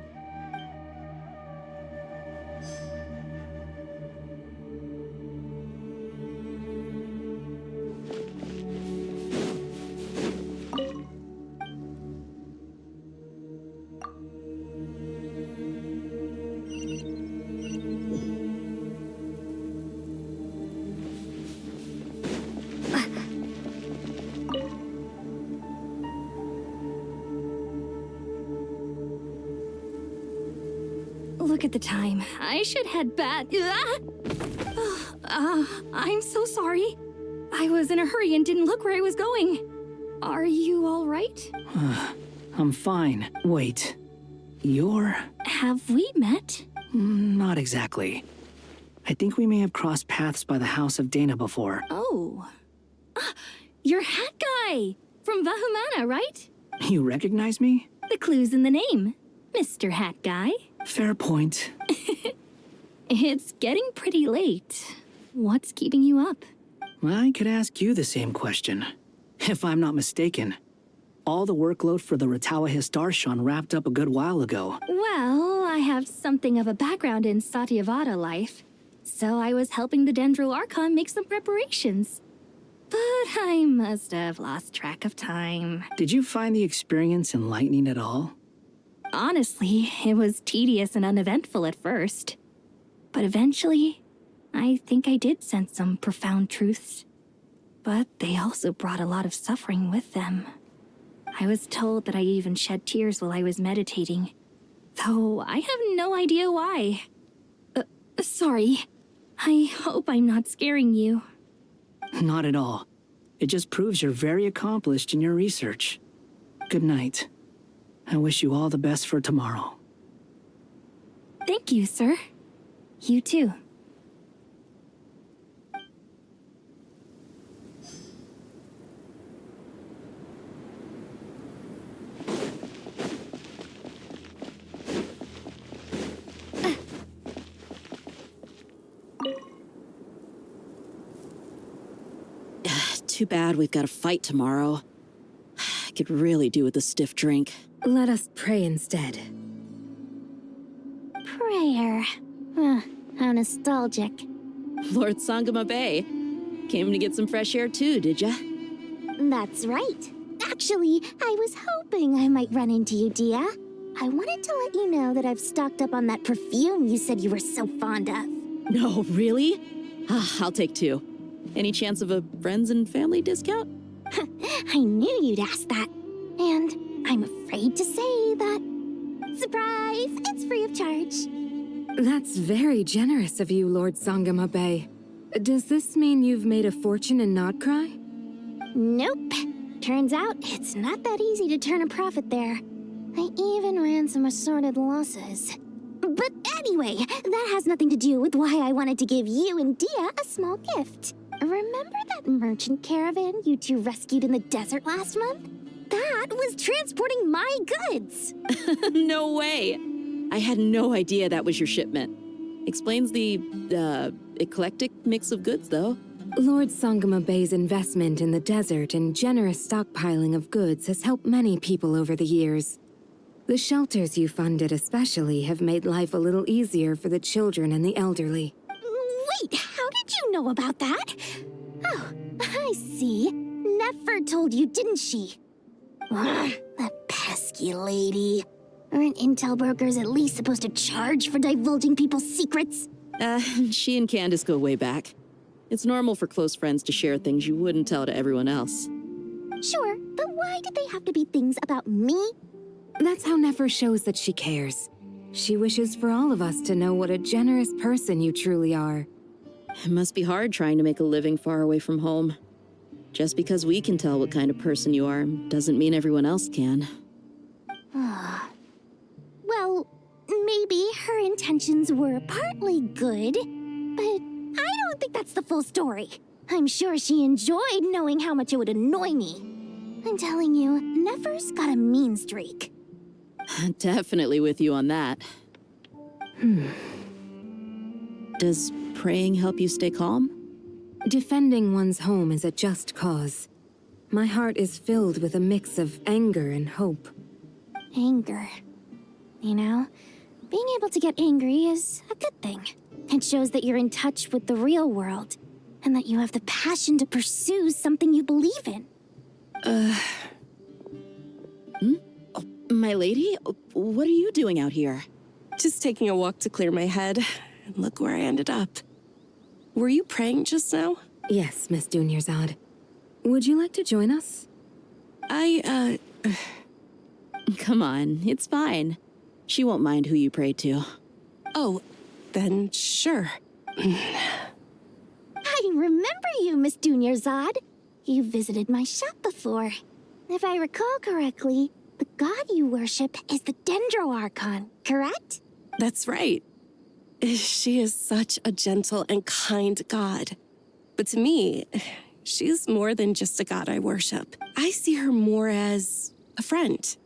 Look at the time. I should head back. I'm so sorry. I was in a hurry and didn't look where I was going. Are you all right? I'm fine. Wait. You're... Have we met? Not exactly. I think we may have crossed paths by the house of Dana before. Oh. You're Hat Guy! From Vahumana, right? You recognize me? The clue's in the name. Mr. Hat Guy. Fair point. It's getting pretty late. What's keeping you up? I could ask you the same question. If I'm not mistaken, all the workload for the Ratawa Archon wrapped up a good while ago. Well, I have something of a background in Satyavada life, so I was helping the Dendro Archon make some preparations. But I must have lost track of time. Did you find the experience enlightening at all? Honestly, it was tedious and uneventful at first. But eventually, I think I did sense some profound truths. But they also brought a lot of suffering with them. I was told that I even shed tears while I was meditating, though I have no idea why. Sorry. I hope I'm not scaring you. Not at all. It just proves you're very accomplished in your research. Good night. I wish you all the best for tomorrow. Thank you, sir. You too. Too bad we've got a fight tomorrow. I could really do with a stiff drink. Let us pray instead. Prayer. How nostalgic. Lord Sangama Bay. Came to get some fresh air too, did ya? That's right. Actually, I was hoping I might run into you, Dia. I wanted to let you know that I've stocked up on that perfume you said you were so fond of. No, really? I'll take 2. Any chance of a friends and family discount? I knew you'd ask that. And I'm afraid to say that... Surprise! It's free of charge. That's very generous of you, Lord Sangama Bay. Does this mean you've made a fortune in Nodcry? Nope. Turns out it's not that easy to turn a profit there. I even ran some assorted losses. But anyway, that has nothing to do with why I wanted to give you and Dia a small gift. Remember that merchant caravan you two rescued in the desert last month? That was transporting my goods! No way! I had no idea that was your shipment. Explains the, eclectic mix of goods, though. Lord Sangama Bay's investment in the desert and generous stockpiling of goods has helped many people over the years. The shelters you funded especially have made life a little easier for the children and the elderly. Wait, how did you know about that? Oh, I see. Nefer told you, didn't she? That pesky lady. Aren't intel brokers at least supposed to charge for divulging people's secrets? She and Candace go way back. It's normal for close friends to share things you wouldn't tell to everyone else. Sure, but why did they have to be things about me? That's how Nefer shows that she cares. She wishes for all of us to know what a generous person you truly are. It must be hard trying to make a living far away from home. Just because we can tell what kind of person you are doesn't mean everyone else can. Well, maybe her intentions were partly good, but I don't think that's the full story. I'm sure she enjoyed knowing how much it would annoy me. I'm telling you, Nefer's got a mean streak. Definitely with you on that. Does praying help you stay calm? Defending one's home is a just cause. My heart is filled with a mix of anger and hope. Anger. You know, being able to get angry is a good thing. It shows that you're in touch with the real world, and that you have the passion to pursue something you believe in. Oh, my lady? What are you doing out here? Just taking a walk to clear my head. And look where I ended up. Were you praying just now? Yes, Miss Dunyarzad. Would you like to join us? Come on, it's fine. She won't mind who you pray to. Oh, then sure. I remember you, Miss Dunyarzad. You visited my shop before. If I recall correctly, the god you worship is the Dendro Archon, correct? That's right. She is such a gentle and kind god. But to me, she's more than just a god I worship. I see her more as a friend.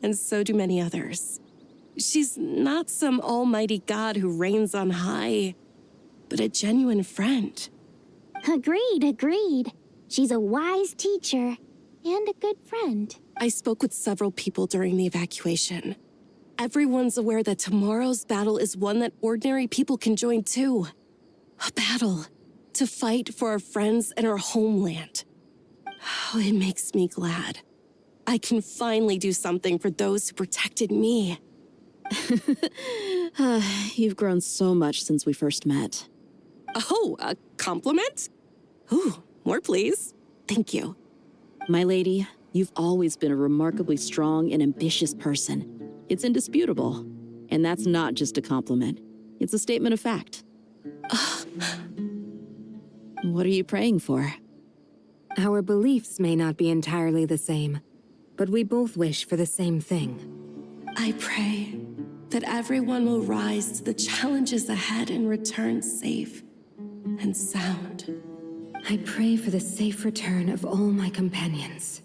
And so do many others. She's not some almighty god who reigns on high, but a genuine friend. Agreed. She's a wise teacher and a good friend. I spoke with several people during the evacuation. Everyone's aware that tomorrow's battle is one that ordinary people can join too. A battle to fight for our friends and our homeland. Oh, it makes me glad. I can finally do something for those who protected me. You've grown so much since we first met. Oh, a compliment? Ooh, more please. Thank you. My lady, you've always been a remarkably strong and ambitious person. It's indisputable. And that's not just a compliment. It's a statement of fact. What are you praying for? Our beliefs may not be entirely the same, but we both wish for the same thing. I pray that everyone will rise to the challenges ahead and return safe and sound. I pray for the safe return of all my companions.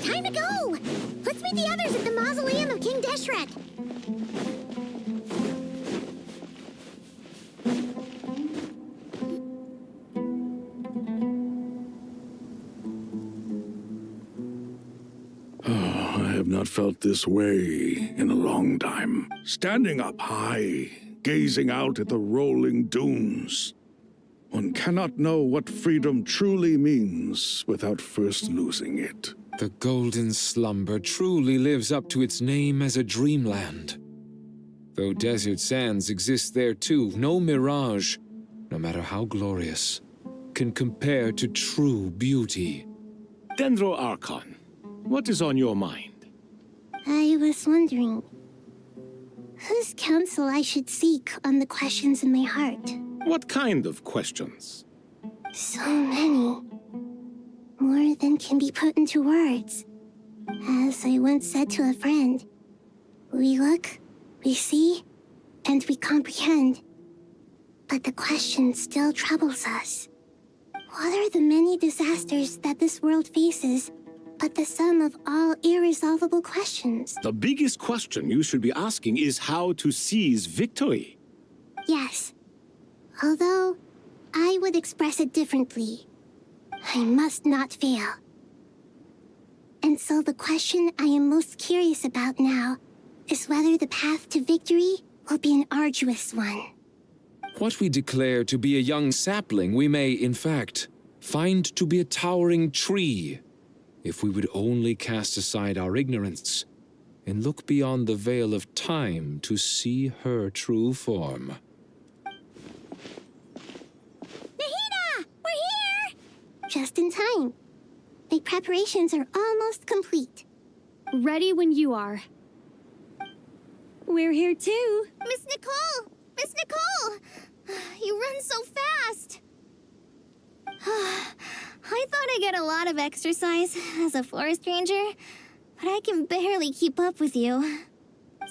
Time to go! Let's meet the others at the mausoleum of King Deshret. I have not felt this way in a long time. Standing up high, gazing out at the rolling dunes. One cannot know what freedom truly means without first losing it. The golden slumber truly lives up to its name as a dreamland. Though desert sands exist there too, no mirage, no matter how glorious, can compare to true beauty. Dendro Archon, what is on your mind? I was wondering whose counsel I should seek on the questions in my heart. What kind of questions? So many. More than can be put into words. As I once said to a friend, we look, we see, and we comprehend. But the question still troubles us. What are the many disasters that this world faces but the sum of all irresolvable questions? The biggest question you should be asking is how to seize victory. Yes. Although, I would express it differently. I must not fail. And so the question I am most curious about now is whether the path to victory will be an arduous one. What we declare to be a young sapling, we may, in fact, find to be a towering tree, if we would only cast aside our ignorance and look beyond the veil of time to see her true form. Nahida! We're here! Just in time. The preparations are almost complete. Ready when you are. We're here too. Miss Nicole! Miss Nicole! You run so fast! I thought I'd get a lot of exercise as a forest ranger, but I can barely keep up with you.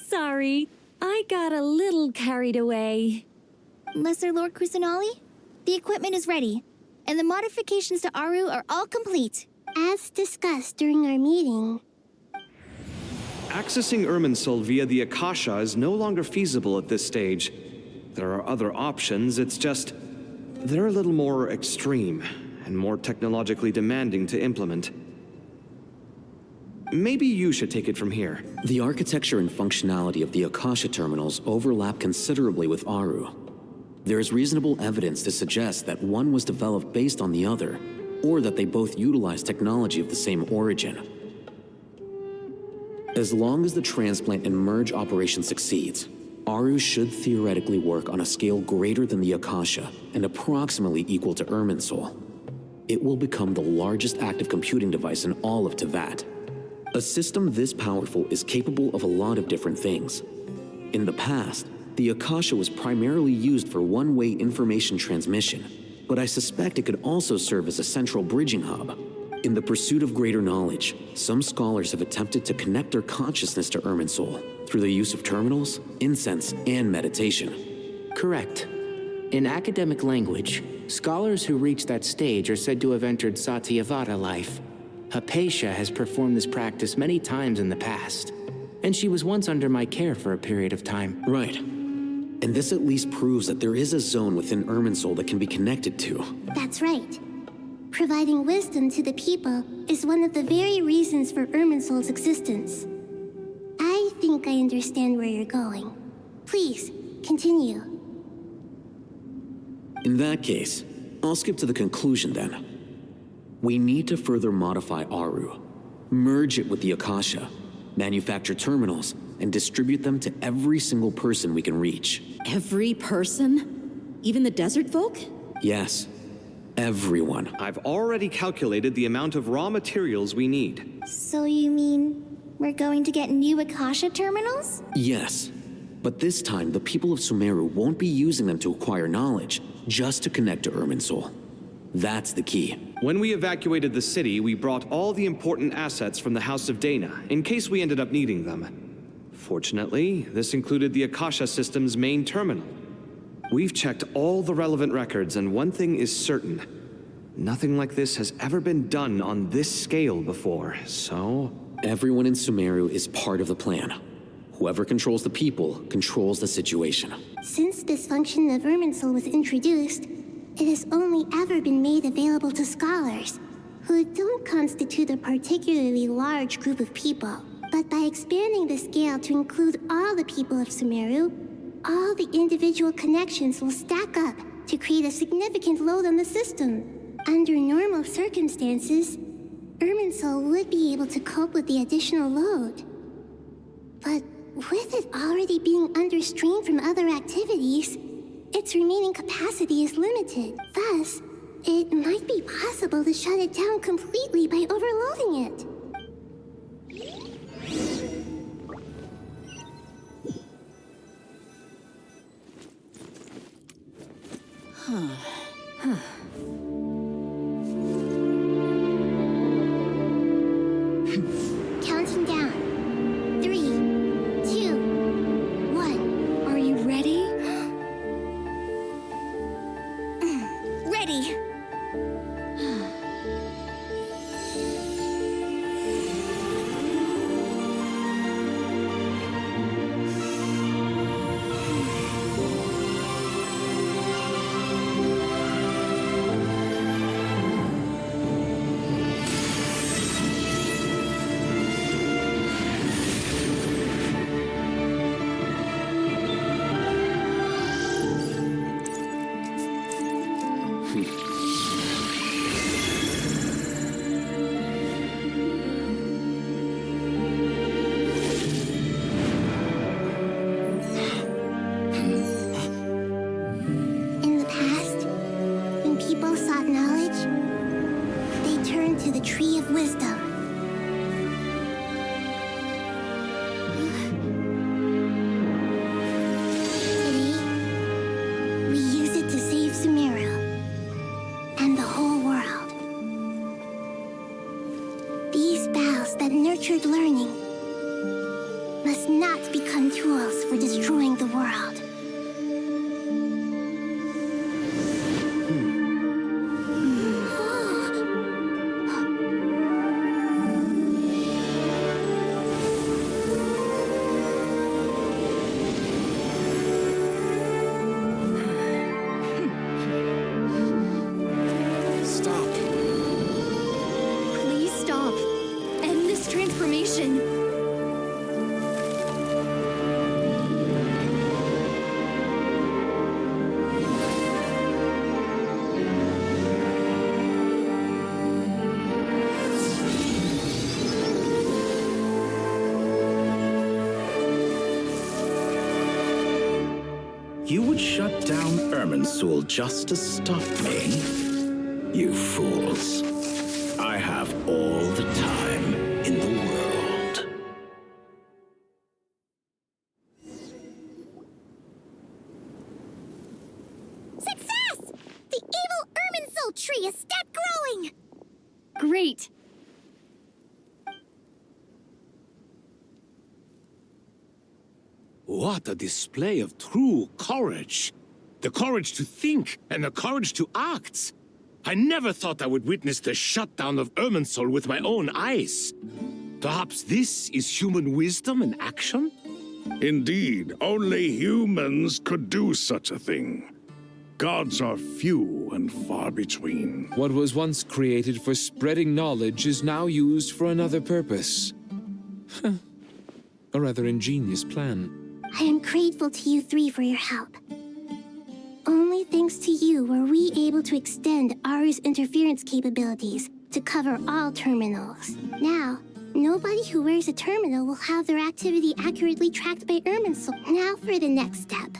Sorry, I got a little carried away. Lesser Lord Kusanali, the equipment is ready, and the modifications to Aru are all complete. As discussed during our meeting, Accessing Irminsul via the Akasha is no longer feasible at this stage. There are other options, it's just... they're a little more extreme, and more technologically demanding to implement. Maybe you should take it from here. The architecture and functionality of the Akasha terminals overlap considerably with Aru. There is reasonable evidence to suggest that one was developed based on the other, or that they both utilize technology of the same origin. As long as the transplant and merge operation succeeds, Aru should theoretically work on a scale greater than the Akasha and approximately equal to Irminsul. It will become the largest active computing device in all of Teyvat. A system this powerful is capable of a lot of different things. In the past, the Akasha was primarily used for one-way information transmission, but I suspect it could also serve as a central bridging hub. In the pursuit of greater knowledge, some scholars have attempted to connect their consciousness to Irminsul through the use of terminals, incense, and meditation. Correct. In academic language, scholars who reach that stage are said to have entered Satyavada life. Hypatia has performed this practice many times in the past, and she was once under my care for a period of time. Right. And this at least proves that there is a zone within Irminsul that can be connected to. That's right. Providing wisdom to the people is one of the very reasons for Irminsul's existence. I think I understand where you're going. Please, continue. In that case, I'll skip to the conclusion then. We need to further modify Aru, merge it with the Akasha, manufacture terminals, and distribute them to every single person we can reach. Every person? Even the desert folk? Yes, everyone. I've already calculated the amount of raw materials we need. So you mean we're going to get new Akasha terminals? Yes, but this time the people of Sumeru won't be using them to acquire knowledge, just to connect to Irminsul. That's the key. When we evacuated the city, we brought all the important assets from the House of Dana, in case we ended up needing them. Fortunately, this included the Akasha system's main terminal. We've checked all the relevant records, and one thing is certain. Nothing like this has ever been done on this scale before, so... Everyone in Sumeru is part of the plan. Whoever controls the people controls the situation. Since this function of Irminsul was introduced, it has only ever been made available to scholars, who don't constitute a particularly large group of people. But by expanding the scale to include all the people of Sumeru, all the individual connections will stack up to create a significant load on the system. Under normal circumstances, Irminsul would be able to cope with the additional load. But with it already being under strain from other activities, its remaining capacity is limited. Thus, it might be possible to shut it down completely by overloading it. Counting down. 3, 2, 1. Are you ready? Ready. to the Tree of Wisdom. Today, we use it to save Sumeru and the whole world. These boughs that nurtured learning must not become tools for destroying the world. Stop. Please stop. End this transformation. You would shut down Irminsul just to stop me? You fools. I have all the time in the world. Success! The evil Irminsul tree is step growing! Great. What a display of true courage! The courage to think and the courage to act! I never thought I would witness the shutdown of Irminsul with my own eyes. Perhaps this is human wisdom in action? Indeed, only humans could do such a thing. Gods are few and far between. What was once created for spreading knowledge is now used for another purpose. A rather ingenious plan. I am grateful to you three for your help. Only thanks to you were we able to extend Aru's interference capabilities to cover all terminals. Now, nobody who wears a terminal will have their activity accurately tracked by Irminsul. Now for the next step.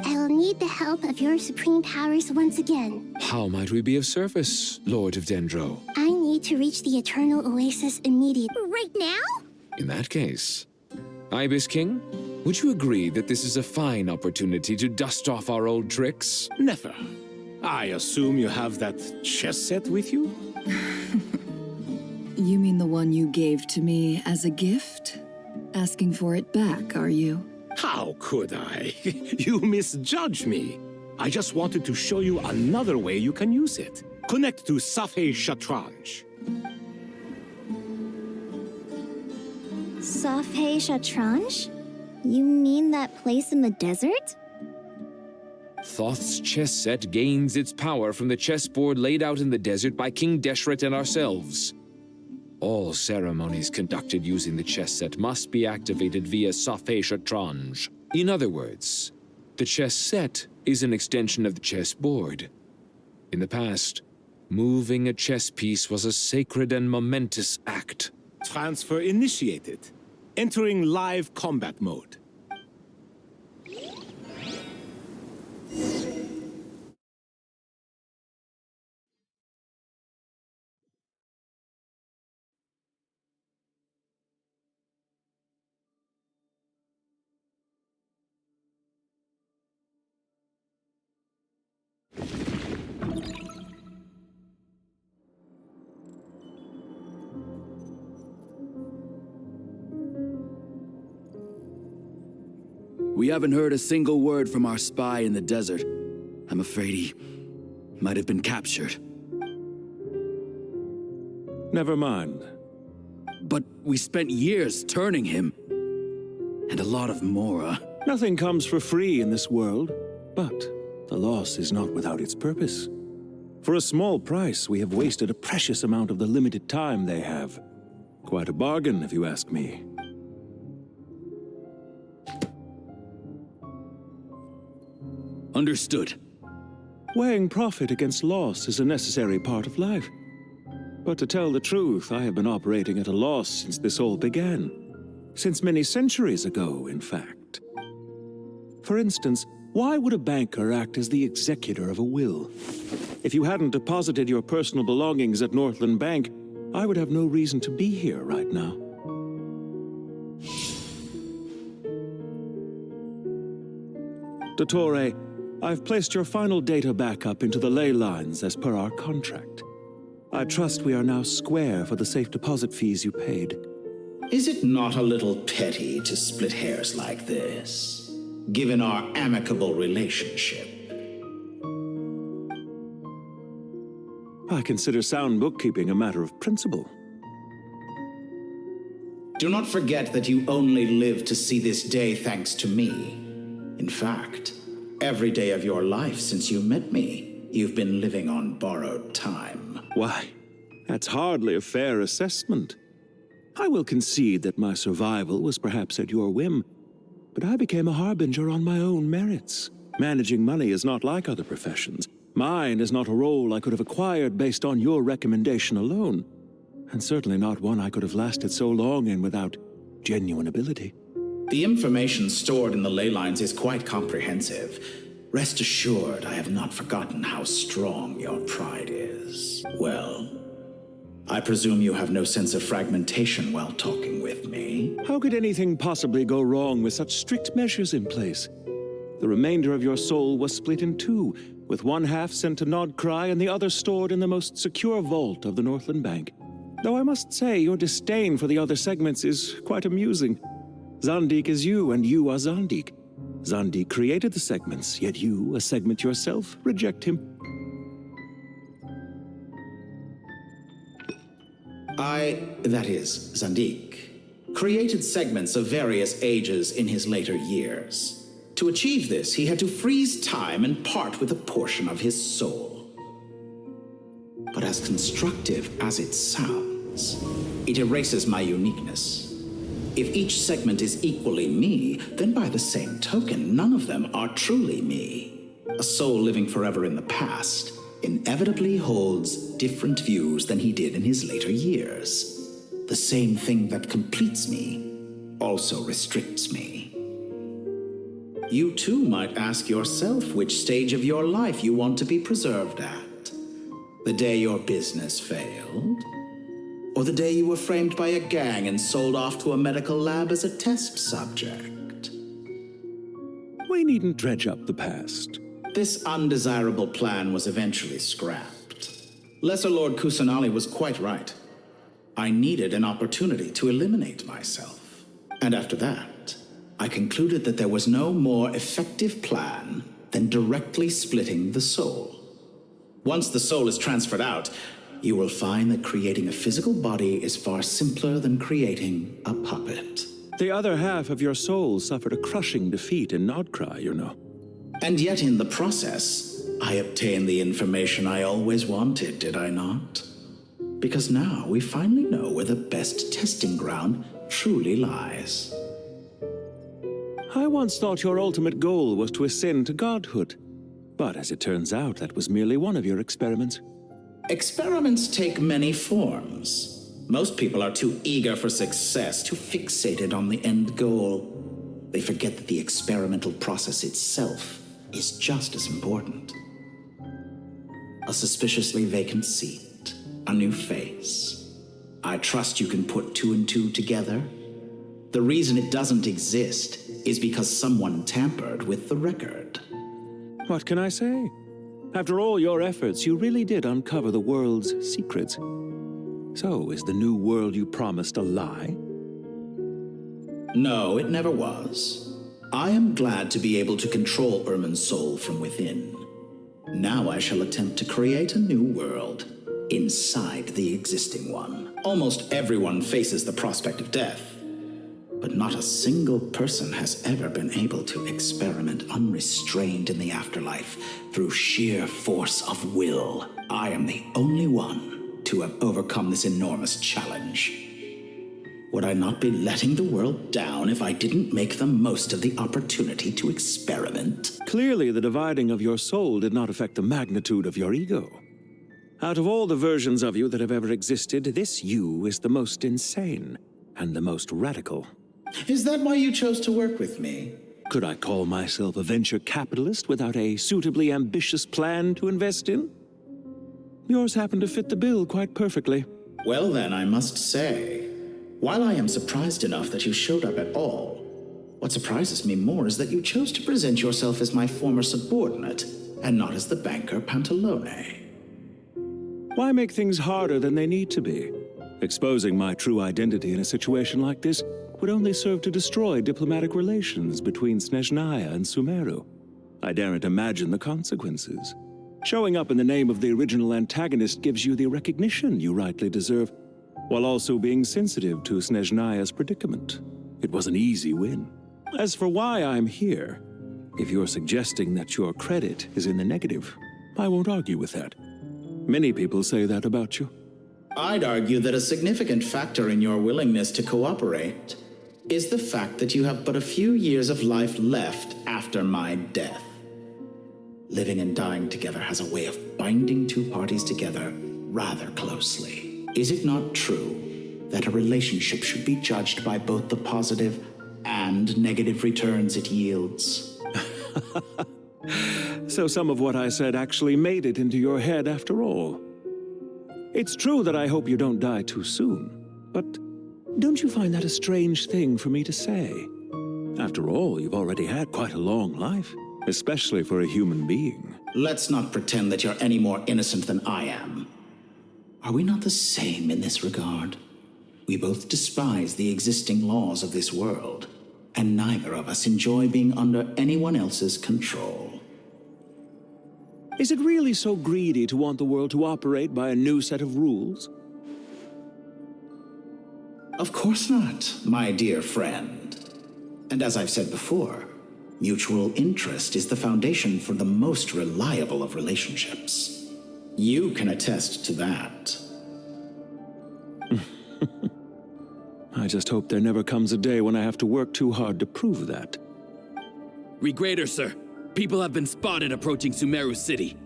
I will need the help of your supreme powers once again. How might we be of service, Lord of Dendro? I need to reach the Eternal Oasis immediately. Right now? In that case, Ibis King, would you agree that this is a fine opportunity to dust off our old tricks? Never. I assume you have that chess set with you? You mean the one you gave to me as a gift? Asking for it back, are you? How could I? You misjudge me. I just wanted to show you another way you can use it. Connect to Safei Shatranj. Safei Shatranj? You mean that place in the desert? Thoth's chess set gains its power from the chessboard laid out in the desert by King Deshret and ourselves. All ceremonies conducted using the chess set must be activated via Safei Shatranj. In other words, the chess set is an extension of the chessboard. In the past, moving a chess piece was a sacred and momentous act. Transfer initiated. Entering live combat mode. We haven't heard a single word from our spy in the desert. I'm afraid he might have been captured. Never mind. But we spent years turning him. And a lot of Mora. Nothing comes for free in this world, but the loss is not without its purpose. For a small price, we have wasted a precious amount of the limited time they have. Quite a bargain, if you ask me. Understood. Weighing profit against loss is a necessary part of life. But to tell the truth, I have been operating at a loss since this all began. Since many centuries ago, in fact. For instance, why would a banker act as the executor of a will? If you hadn't deposited your personal belongings at Northland Bank, I would have no reason to be here right now. Dottore, I've placed your final data backup into the ley lines as per our contract. I trust we are now square for the safe deposit fees you paid. Is it not a little petty to split hairs like this, given our amicable relationship? I consider sound bookkeeping a matter of principle. Do not forget that you only live to see this day thanks to me. In fact, every day of your life since you met me, you've been living on borrowed time. Why, that's hardly a fair assessment. I will concede that my survival was perhaps at your whim, but I became a harbinger on my own merits. Managing money is not like other professions. Mine is not a role I could have acquired based on your recommendation alone, and certainly not one I could have lasted so long in without genuine ability. The information stored in the ley lines is quite comprehensive. Rest assured, I have not forgotten how strong your pride is. Well, I presume you have no sense of fragmentation while talking with me. How could anything possibly go wrong with such strict measures in place? The remainder of your soul was split in two, with one half sent to Nodcry and the other stored in the most secure vault of the Northland Bank. Though I must say, your disdain for the other segments is quite amusing. Zandik is you, and you are Zandik. Zandik created the segments, yet you, a segment yourself, reject him. That is, Zandik, created segments of various ages in his later years. To achieve this, he had to freeze time and part with a portion of his soul. But as constructive as it sounds, it erases my uniqueness. If each segment is equally me, then by the same token, none of them are truly me. A soul living forever in the past inevitably holds different views than he did in his later years. The same thing that completes me also restricts me. You too might ask yourself which stage of your life you want to be preserved at. The day your business failed? Or the day you were framed by a gang and sold off to a medical lab as a test subject? We needn't dredge up the past. This undesirable plan was eventually scrapped. Lesser Lord Kusanali was quite right. I needed an opportunity to eliminate myself. And after that, I concluded that there was no more effective plan than directly splitting the soul. Once the soul is transferred out, you will find that creating a physical body is far simpler than creating a puppet. The other half of your soul suffered a crushing defeat in Nodcry, you know. And yet in the process, I obtained the information I always wanted, did I not? Because now we finally know where the best testing ground truly lies. I once thought your ultimate goal was to ascend to godhood, but as it turns out, that was merely one of your experiments. Experiments take many forms. Most people are too eager for success, too fixated on the end goal. They forget that the experimental process itself is just as important. A suspiciously vacant seat, a new face. I trust you can put two and two together. The reason it doesn't exist is because someone tampered with the record. What can I say? After all your efforts, you really did uncover the world's secrets. So, is the new world you promised a lie? No, it never was. I am glad to be able to control Irmin's soul from within. Now I shall attempt to create a new world inside the existing one. Almost everyone faces the prospect of death. But not a single person has ever been able to experiment unrestrained in the afterlife through sheer force of will. I am the only one to have overcome this enormous challenge. Would I not be letting the world down if I didn't make the most of the opportunity to experiment? Clearly, the dividing of your soul did not affect the magnitude of your ego. Out of all the versions of you that have ever existed, this you is the most insane and the most radical. Is that why you chose to work with me? Could I call myself a venture capitalist without a suitably ambitious plan to invest in? Yours happened to fit the bill quite perfectly. Well then, I must say, while I am surprised enough that you showed up at all, what surprises me more is that you chose to present yourself as my former subordinate, and not as the banker Pantalone. Why make things harder than they need to be? Exposing my true identity in a situation like this would only serve to destroy diplomatic relations between Snezhnaya and Sumeru. I daren't imagine the consequences. Showing up in the name of the original antagonist gives you the recognition you rightly deserve, while also being sensitive to Snezhnaya's predicament. It was an easy win. As for why I'm here, if you're suggesting that your credit is in the negative, I won't argue with that. Many people say that about you. I'd argue that a significant factor in your willingness to cooperate is the fact that you have but a few years of life left after my death. Living and dying together has a way of binding two parties together rather closely. Is it not true that a relationship should be judged by both the positive and negative returns it yields? So some of what I said actually made it into your head after all. It's true that I hope you don't die too soon, but don't you find that a strange thing for me to say? After all, you've already had quite a long life, especially for a human being. Let's not pretend that you're any more innocent than I am. Are we not the same in this regard? We both despise the existing laws of this world, and neither of us enjoy being under anyone else's control. Is it really so greedy to want the world to operate by a new set of rules? Of course not, my dear friend. And as I've said before, mutual interest is the foundation for the most reliable of relationships. You can attest to that. I just hope there never comes a day when I have to work too hard to prove that. Regrader, sir. People have been spotted approaching Sumeru City.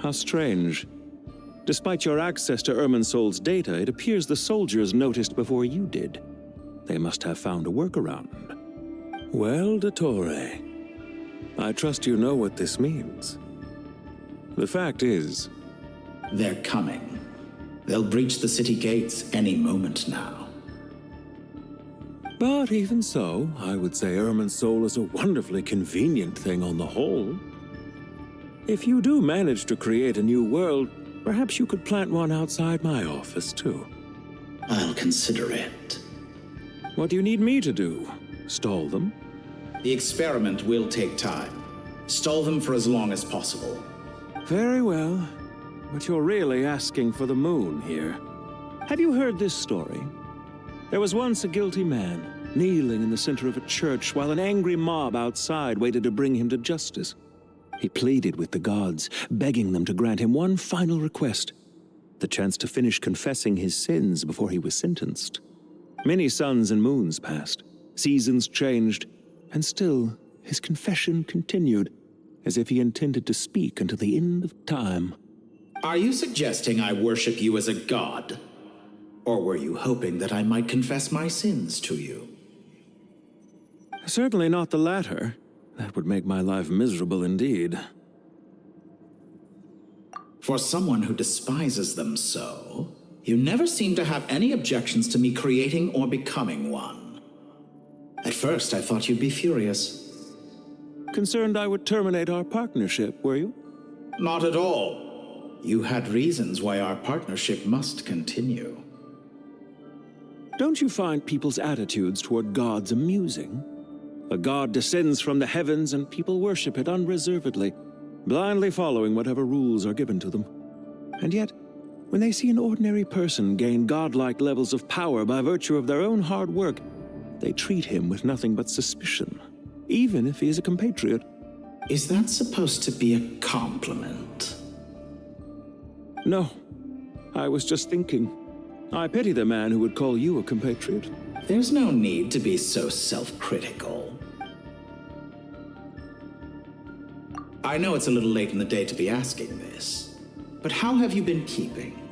How strange. Despite your access to Irminsol's data, it appears the soldiers noticed before you did. They must have found a workaround. Well, Dottore, I trust you know what this means. The fact is... They're coming. They'll breach the city gates any moment now. But even so, I would say Irminsol is a wonderfully convenient thing on the whole. If you do manage to create a new world, perhaps you could plant one outside my office, too. I'll consider it. What do you need me to do? Stall them? The experiment will take time. Stall them for as long as possible. Very well. But you're really asking for the moon here. Have you heard this story? There was once a guilty man, kneeling in the center of a church while an angry mob outside waited to bring him to justice. He pleaded with the gods, begging them to grant him one final request, the chance to finish confessing his sins before he was sentenced. Many suns and moons passed, seasons changed, and still his confession continued, as if he intended to speak until the end of time. Are you suggesting I worship you as a god? Or were you hoping that I might confess my sins to you? Certainly not the latter. That would make my life miserable indeed. For someone who despises them so, you never seem to have any objections to me creating or becoming one. At first, I thought you'd be furious. Concerned I would terminate our partnership, were you? Not at all. You had reasons why our partnership must continue. Don't you find people's attitudes toward gods amusing? A god descends from the heavens and people worship it unreservedly, blindly following whatever rules are given to them. And yet, when they see an ordinary person gain godlike levels of power by virtue of their own hard work, they treat him with nothing but suspicion, even if he is a compatriot. Is that supposed to be a compliment? No. I was just thinking. I pity the man who would call you a compatriot. There's no need to be so self-critical. I know it's a little late in the day to be asking this, but how have you been keeping?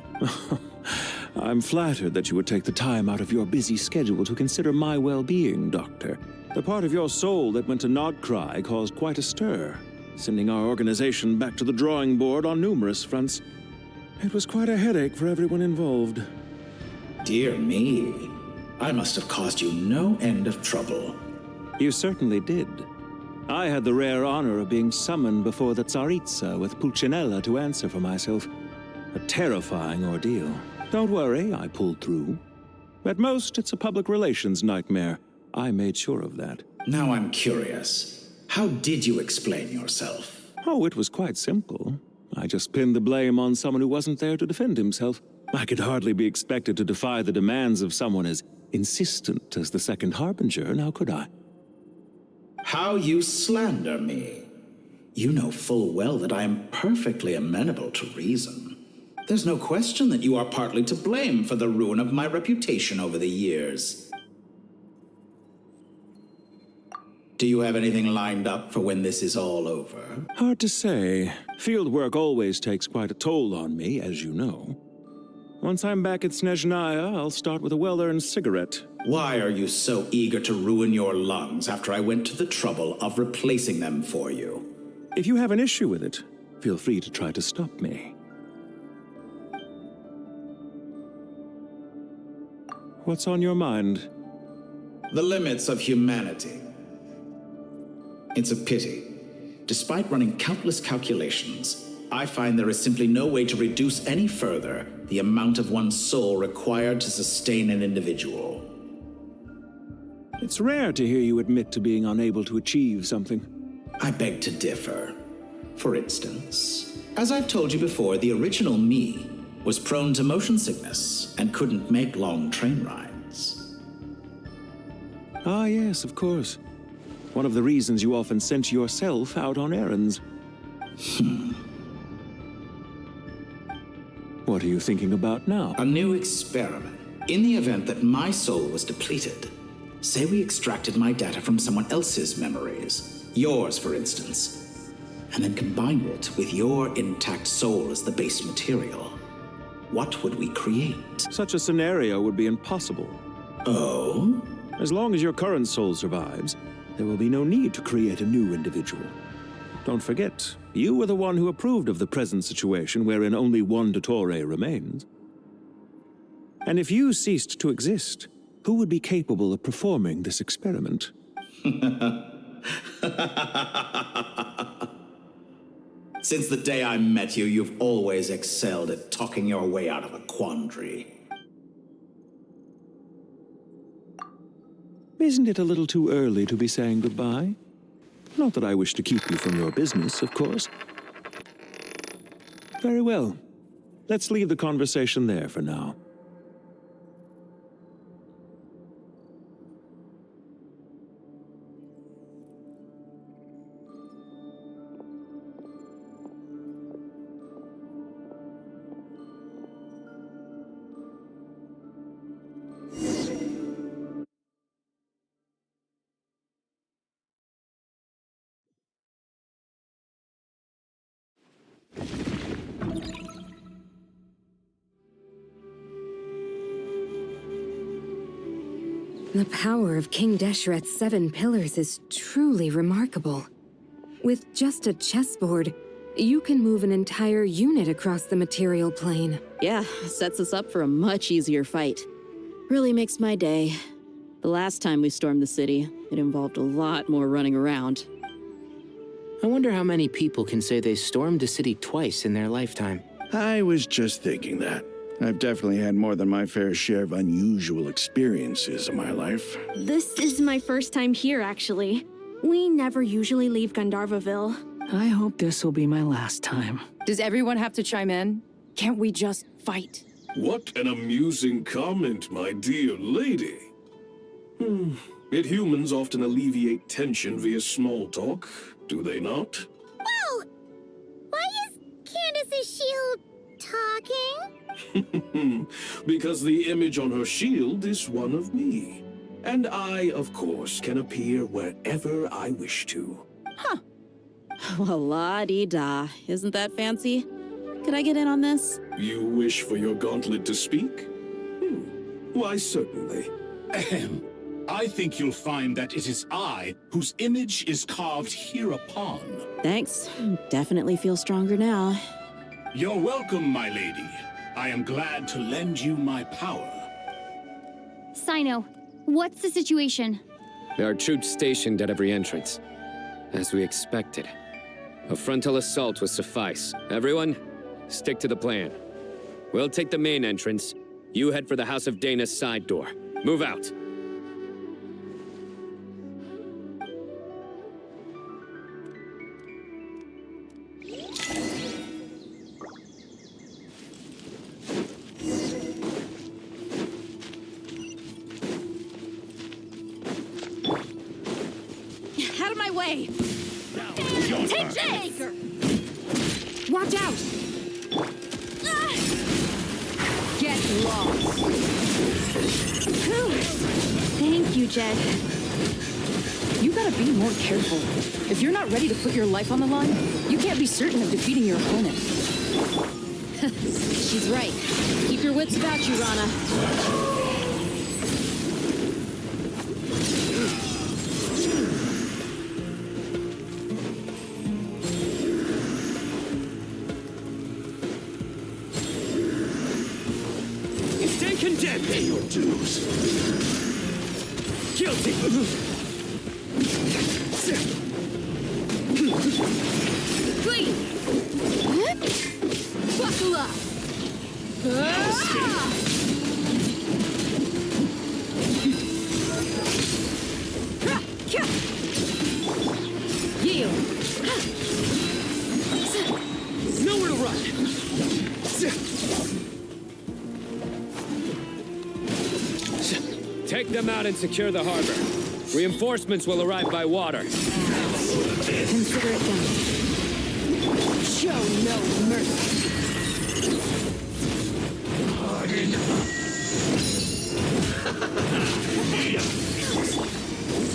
I'm flattered that you would take the time out of your busy schedule to consider my well-being, Doctor. The part of your soul that went to Nodcry caused quite a stir, sending our organization back to the drawing board on numerous fronts. It was quite a headache for everyone involved. Dear me. I must have caused you no end of trouble. You certainly did. I had the rare honor of being summoned before the Tsaritsa with Pulcinella to answer for myself. A terrifying ordeal. Don't worry, I pulled through. At most, it's a public relations nightmare. I made sure of that. Now I'm curious. How did you explain yourself? Oh, it was quite simple. I just pinned the blame on someone who wasn't there to defend himself. I could hardly be expected to defy the demands of someone as insistent as the Second Harbinger, now could I? How you slander me. You know full well that I am perfectly amenable to reason. There's no question that you are partly to blame for the ruin of my reputation over the years. Do you have anything lined up for when this is all over? Hard to say. Field work always takes quite a toll on me, as you know. Once I'm back at Snezhnaya, I'll start with a well-earned cigarette. Why are you so eager to ruin your lungs after I went to the trouble of replacing them for you? If you have an issue with it, feel free to try to stop me. What's on your mind? The limits of humanity. It's a pity. Despite running countless calculations, I find there is simply no way to reduce any further the amount of one's soul required to sustain an individual. It's rare to hear you admit to being unable to achieve something. I beg to differ. For instance, as I've told you before, the original me was prone to motion sickness and couldn't make long train rides. Ah, yes, of course. One of the reasons you often sent yourself out on errands. What are you thinking about now? A new experiment. In the event that my soul was depleted, say we extracted my data from someone else's memories, yours for instance, and then combined it with your intact soul as the base material. What would we create? Such a scenario would be impossible. Oh? As long as your current soul survives, there will be no need to create a new individual. Don't forget, you were the one who approved of the present situation wherein only one Dottore remains. And if you ceased to exist, who would be capable of performing this experiment? Since the day I met you, you've always excelled at talking your way out of a quandary. Isn't it a little too early to be saying goodbye? Not that I wish to keep you from your business, of course. Very well. Let's leave the conversation there for now. The power of King Deshret's 7 pillars is truly remarkable. With just a chessboard, you can move an entire unit across the material plane. Yeah, sets us up for a much easier fight. Really makes my day. The last time we stormed the city, it involved a lot more running around. I wonder how many people can say they stormed a city twice in their lifetime. I was just thinking that. I've definitely had more than my fair share of unusual experiences in my life. This is my first time here, actually. We never usually leave Gandharvaville. I hope this will be my last time. Does everyone have to chime in? Can't we just fight? What an amusing comment, my dear lady. Yet humans often alleviate tension via small talk, do they not? Whoa! Why is Candace's shield talking? Because the image on her shield is one of me. And I, of course, can appear wherever I wish to. Well, la-dee-da. Isn't that fancy? Could I get in on this? You wish for your gauntlet to speak? Why, certainly. Ahem. I think you'll find that it is I whose image is carved hereupon. Thanks. Definitely feel stronger now. You're welcome, my lady. I am glad to lend you my power. Sino, what's the situation? There are troops stationed at every entrance. As we expected. A frontal assault will suffice. Everyone, stick to the plan. We'll take the main entrance. You head for the House of Dana's side door. Move out. Out of my way! Take this! Watch out! Get lost! Thank you, Jed. You gotta be more careful. If you're not ready to put your life on the line, you can't be certain of defeating your opponent. She's right. Keep your wits about you, Rana. Condemned! Pay your dues. Guilty! Clean! Buckle up! Yield! Nowhere to run! Take them out and secure the harbor. Reinforcements will arrive by water. Consider it done. Show no mercy.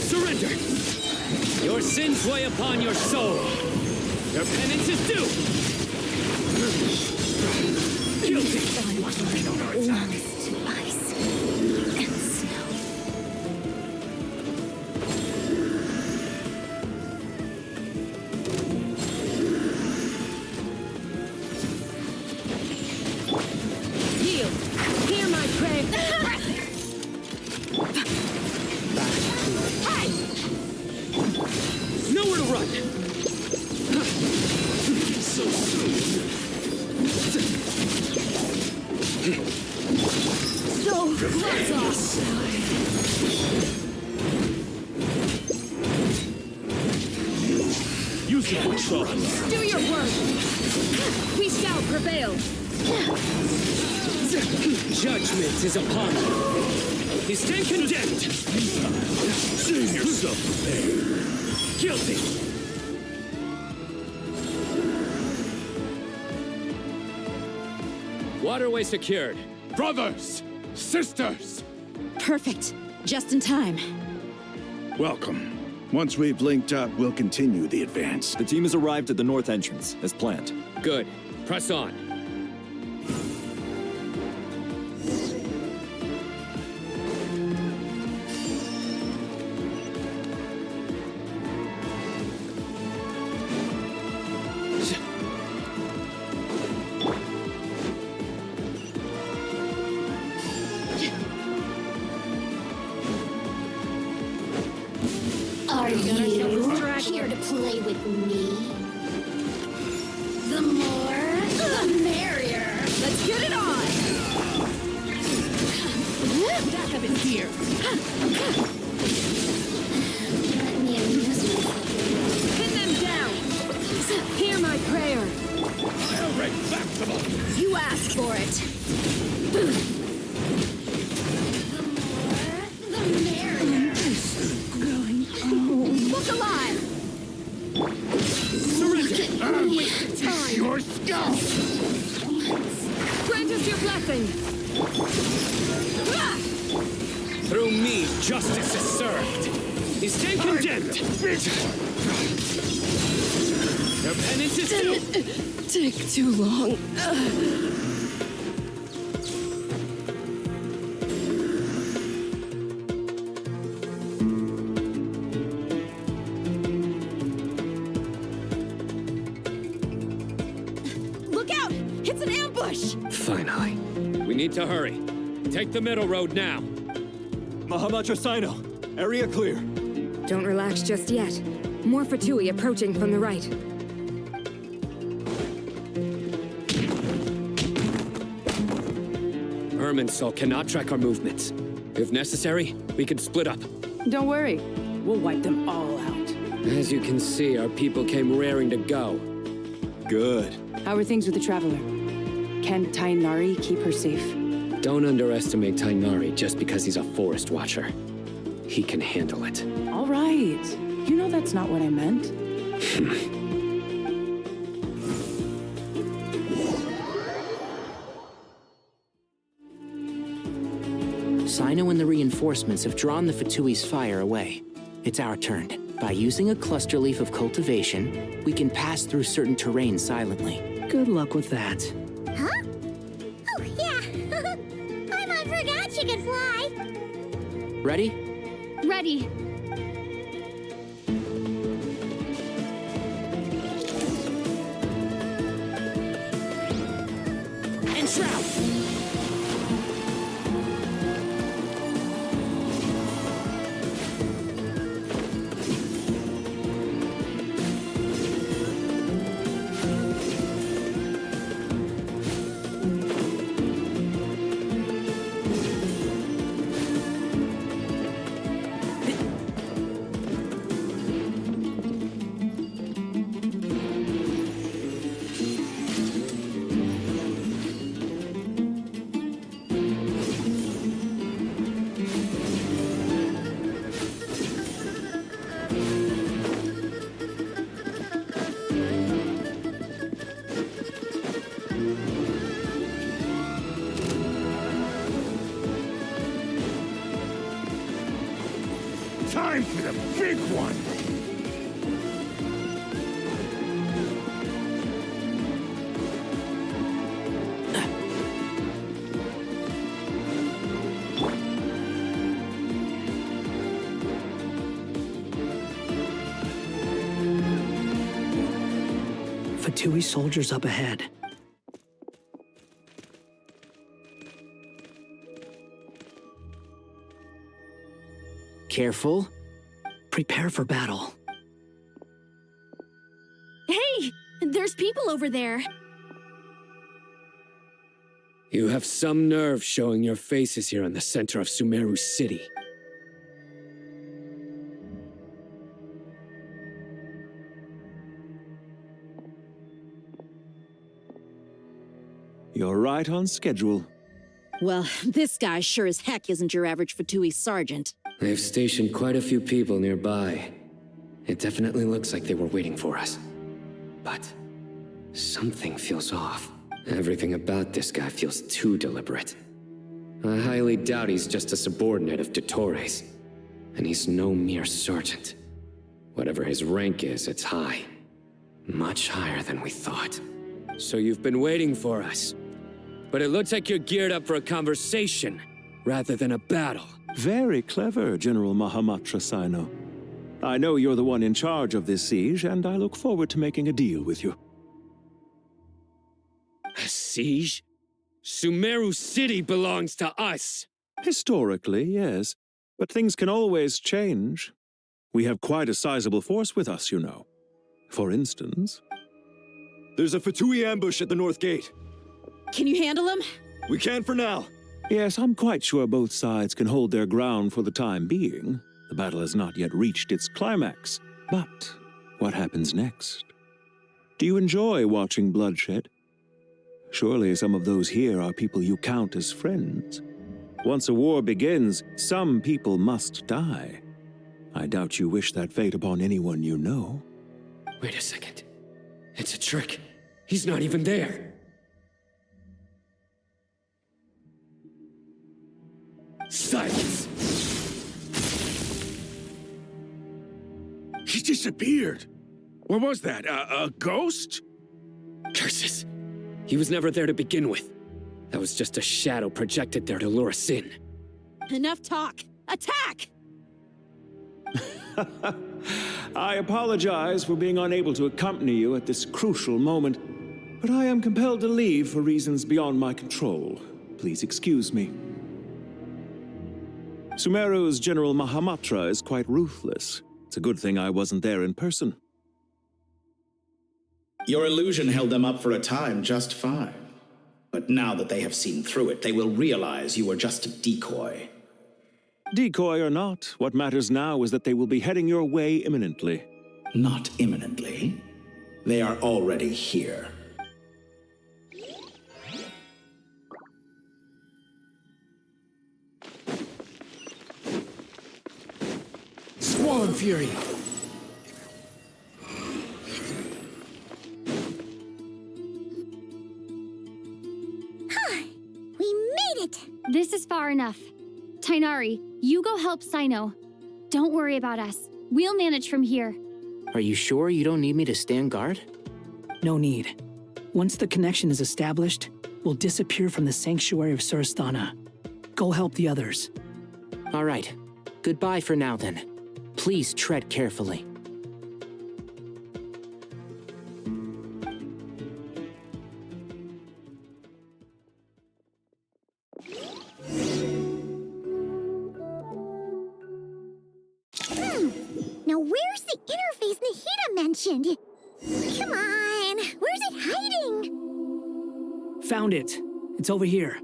Surrender! Your sins weigh upon your soul. Your penance is due! Guilty! Lungs to ice and snow. Yield! Hear my prayer! Nowhere to run! So soon. So close! Use the control. Do your work! We shall prevail! Judgment is upon you. You stand condemned. Save yourself the pain. Guilty. Waterway secured. Brothers! Sisters! Perfect. Just in time. Welcome. Once we've linked up, we'll continue the advance. The team has arrived at the north entrance, as planned. Good. Press on. Are you here to play with me? The more, the merrier. Let's get it on! That of it here. Let me amuse myself. Pin them down! Hear my prayer! I'll wreak back to them! You asked for it! The merrier. Look alive! Surrender! Don't waste time! Your skull! Grant us your blessing! Through me, justice is served. You stand condemned. Your penance is due. Take too long. Look out! It's an ambush! Finally. We need to hurry. Take the middle road now. Mahamatra Sino, area clear. Don't relax just yet. More Fatui approaching from the right. Irminsul cannot track our movements. If necessary, we can split up. Don't worry. We'll wipe them all out. As you can see, our people came raring to go. Good. How are things with the Traveler? Can Tainari keep her safe? Don't underestimate Tainari just because he's a forest watcher. He can handle it. All right. You know that's not what I meant. Sino and the reinforcements have drawn the Fatui's fire away. It's our turn. By using a cluster leaf of cultivation, we can pass through certain terrain silently. Good luck with that. Huh? Oh, yeah. I forgot you could fly. Ready? Ready. Enshroud! Time for the big one! Fatui soldiers up ahead. Careful. Prepare for battle. Hey! There's people over there. You have some nerve showing your faces here in the center of Sumeru City. You're right on schedule. Well, this guy sure as heck isn't your average Fatui sergeant. They've stationed quite a few people nearby. It definitely looks like they were waiting for us. But something feels off. Everything about this guy feels too deliberate. I highly doubt he's just a subordinate of Dottores. And he's no mere sergeant. Whatever his rank is, it's high. Much higher than we thought. So you've been waiting for us. But it looks like you're geared up for a conversation, rather than a battle. Very clever, General Mahamatra Sino. I know you're the one in charge of this siege, and I look forward to making a deal with you. A siege? Sumeru City belongs to us! Historically, yes. But things can always change. We have quite a sizable force with us, you know. For instance... There's a Fatui ambush at the north gate. Can you handle him? We can for now. Yes, I'm quite sure both sides can hold their ground for the time being. The battle has not yet reached its climax. But what happens next? Do you enjoy watching bloodshed? Surely some of those here are people you count as friends. Once a war begins, some people must die. I doubt you wish that fate upon anyone you know. Wait a second. It's a trick. He's not even there. Silence! He disappeared. What was that? A ghost? Curses! He was never there to begin with. That was just a shadow projected there to lure us in. Enough talk. Attack! I apologize for being unable to accompany you at this crucial moment, but I am compelled to leave for reasons beyond my control. Please excuse me. Sumeru's General Mahamatra is quite ruthless. It's a good thing I wasn't there in person. Your illusion held them up for a time just fine. But now that they have seen through it, they will realize you were just a decoy. Decoy or not, what matters now is that they will be heading your way imminently. Not imminently. They are already here. Squall and Fury! We made it! This is far enough. Tainari, you go help Sino. Don't worry about us. We'll manage from here. Are you sure you don't need me to stand guard? No need. Once the connection is established, we'll disappear from the sanctuary of Surasthana. Go help the others. All right. Goodbye for now, then. Please tread carefully. Now where's the interface Nahida mentioned? Come on, where's it hiding? Found it. It's over here.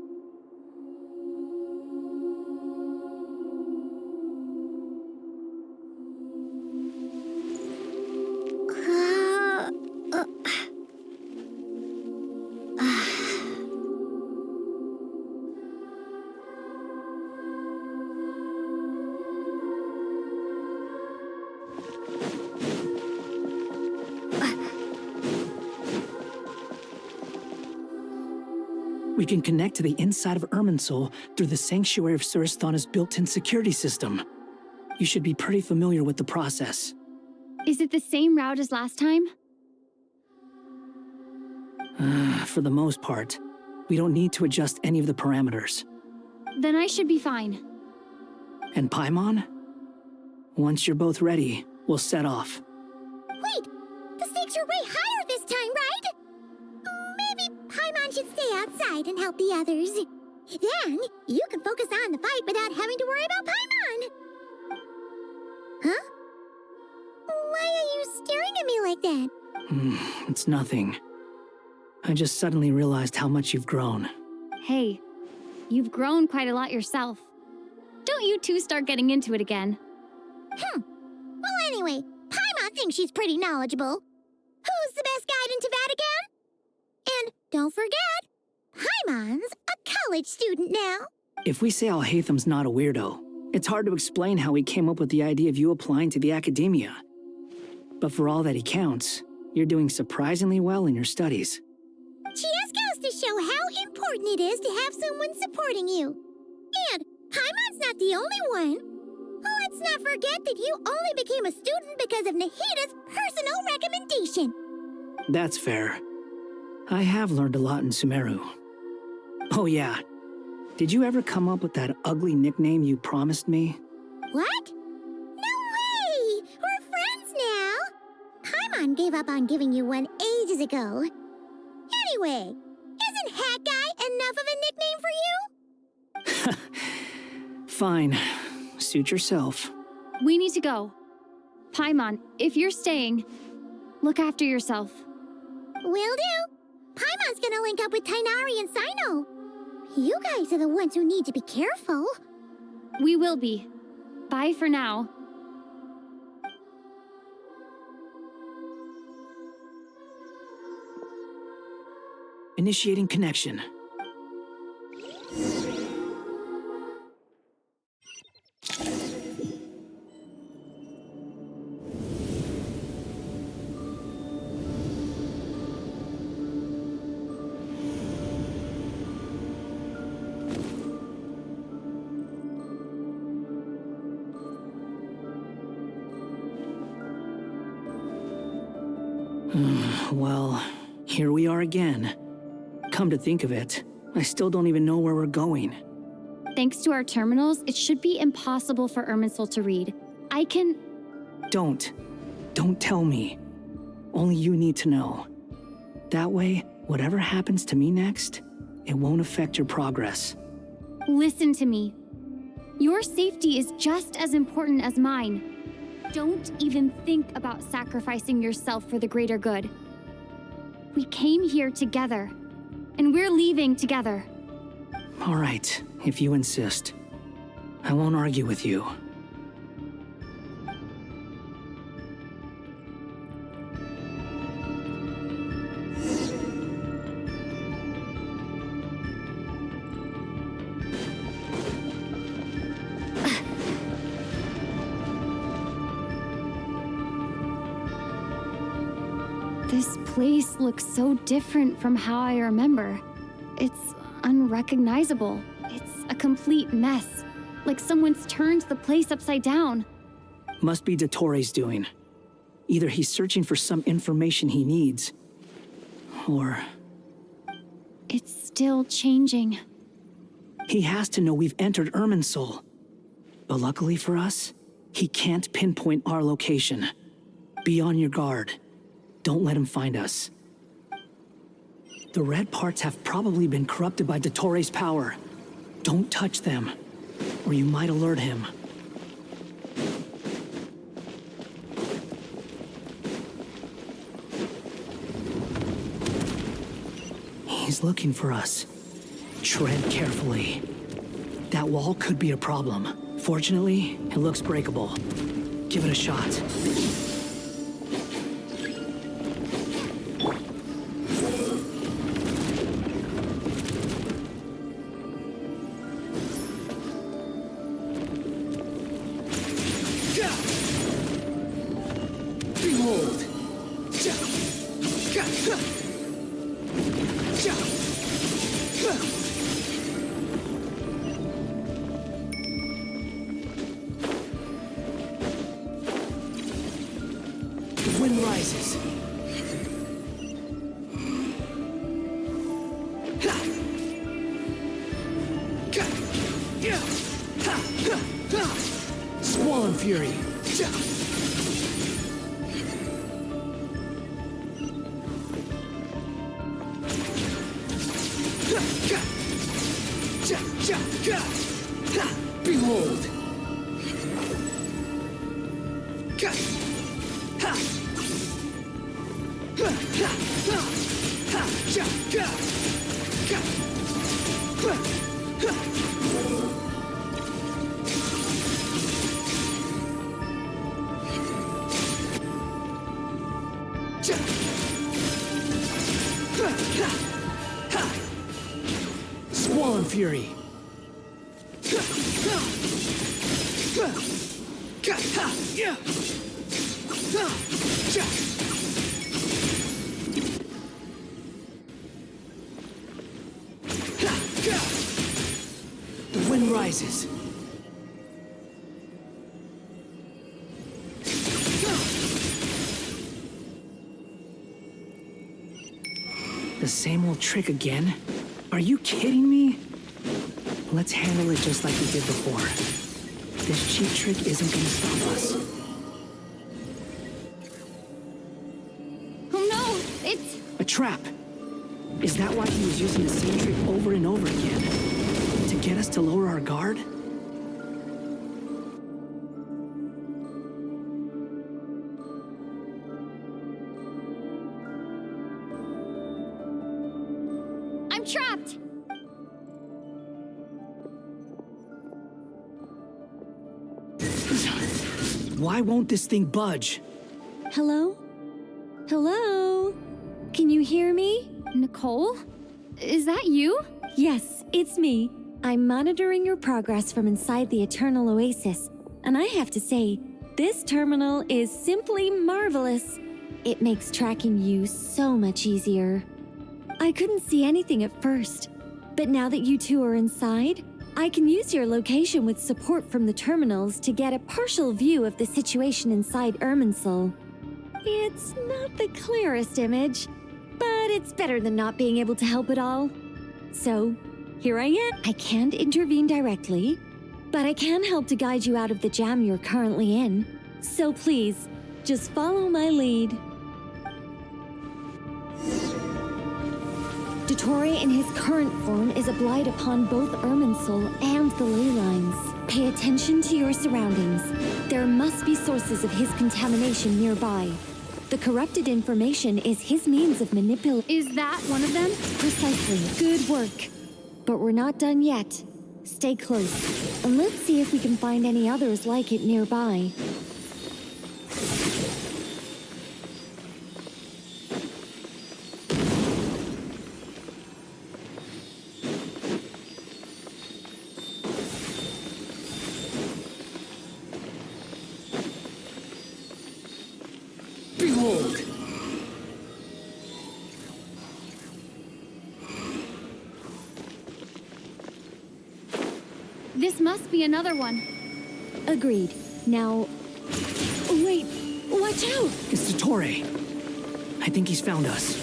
We can connect to the inside of Irminsul through the Sanctuary of Surasthana's built-in security system. You should be pretty familiar with the process. Is it the same route as last time? For the most part, we don't need to adjust any of the parameters. Then I should be fine. And Paimon? Once you're both ready, we'll set off. Wait! The stakes are way higher this time, right? Maybe Paimon should stay outside and help the others. Then, you can focus on the fight without having to worry about Paimon. Huh? Why are you staring at me like that? It's nothing. I just suddenly realized how much you've grown. Hey, you've grown quite a lot yourself. Don't you two start getting into it again. Well, anyway, Paimon thinks she's pretty knowledgeable. Who's the best guide in Tavatican? And don't forget, Paimon's a college student now. If we say Alhatham's not a weirdo, it's hard to explain how he came up with the idea of you applying to the academia. But for all that he counts, you're doing surprisingly well in your studies. She just goes to show how important it is to have someone supporting you. And Paimon's not the only one. Let's not forget that you only became a student because of Nahida's personal recommendation. That's fair. I have learned a lot in Sumeru. Oh yeah. Did you ever come up with that ugly nickname you promised me? What? No way! We're friends now! Paimon gave up on giving you one ages ago. Anyway, isn't Hat Guy enough of a nickname for you? Fine. Suit yourself. We need to go. Paimon, if you're staying, look after yourself. Will do. Paimon's gonna link up with Tainari and Sino. You guys are the ones who need to be careful. We will be. Bye for now. Initiating connection. Well, here we are again. Come to think of it, I still don't even know where we're going. Thanks to our terminals, it should be impossible for Irminsul to read. I can... Don't tell me. Only you need to know. That way, whatever happens to me next, it won't affect your progress. Listen to me. Your safety is just as important as mine. Don't even think about sacrificing yourself for the greater good. We came here together, and we're leaving together. All right, if you insist. I won't argue with you. This place looks so different from how I remember. It's unrecognizable. It's a complete mess. Like someone's turned the place upside down. Must be Dottores' doing. Either he's searching for some information he needs, or... It's still changing. He has to know we've entered Irminsul. But luckily for us, he can't pinpoint our location. Be on your guard. Don't let him find us. The red parts have probably been corrupted by Dottores' power. Don't touch them, or you might alert him. He's looking for us. Tread carefully. That wall could be a problem. Fortunately, it looks breakable. Give it a shot. Behold! The wind rises. Swollen fury. Behold! Swollen fury. The wind rises. The same old trick again? Are you kidding me? Let's handle it just like we did before. This cheap trick isn't gonna stop us. Oh no! It's... A trap! Is that why he was using the same trick over and over again? To get us to lower our guard? I'm trapped! Why won't this thing budge? Hello? Hello? Can you hear me? Nicole? Is that you? Yes, it's me. I'm monitoring your progress from inside the Eternal Oasis, and I have to say, this terminal is simply marvelous. It makes tracking you so much easier. I couldn't see anything at first, but now that you two are inside, I can use your location with support from the terminals to get a partial view of the situation inside Irminsul. It's not the clearest image, but it's better than not being able to help at all. So, here I am. I can't intervene directly, but I can help to guide you out of the jam you're currently in. So please, just follow my lead. Dottore in his current form is a blight upon both Irminsul and the ley lines. Pay attention to your surroundings. There must be sources of his contamination nearby. The corrupted information is his means of manipulation. Is that one of them? Precisely. Good work. But we're not done yet. Stay close. And let's see if we can find any others like it nearby. Behold! This must be another one. Agreed. Now... Wait! Watch out! It's Dottore. I think he's found us.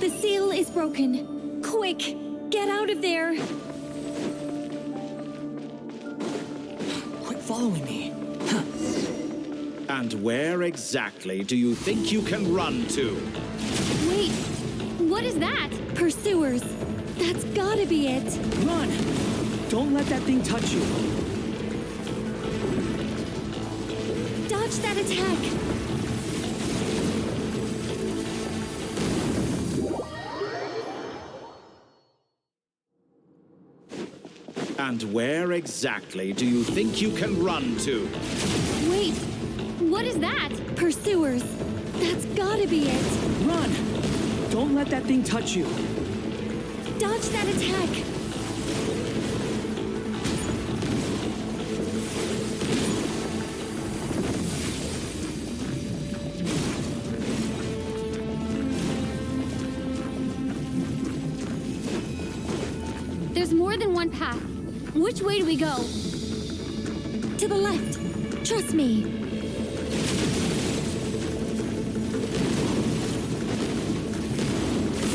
The seal is broken. Quick! Get out of there! Quit following me. And where exactly do you think you can run to? Wait, what is that? Pursuers. That's gotta be it. Run! Don't let that thing touch you. Dodge that attack. And where exactly do you think you can run to? Wait, what is that? Pursuers. That's gotta be it. Run! Don't let that thing touch you. Dodge that attack. There's more than one path. Which way do we go? To the left. Trust me.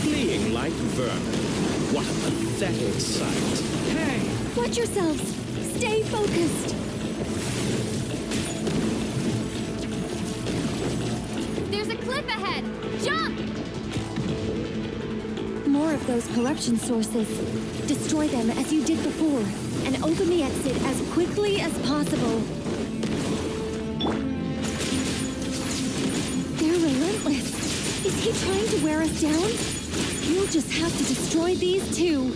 Fleeing like vermin. What a pathetic sight. Hey! Watch yourselves. Stay focused. There's a cliff ahead. Jump! More of those corruption sources. Destroy them as you did before, and open the exit as quickly as possible. They're relentless. Is he trying to wear us down? We'll just have to destroy these too.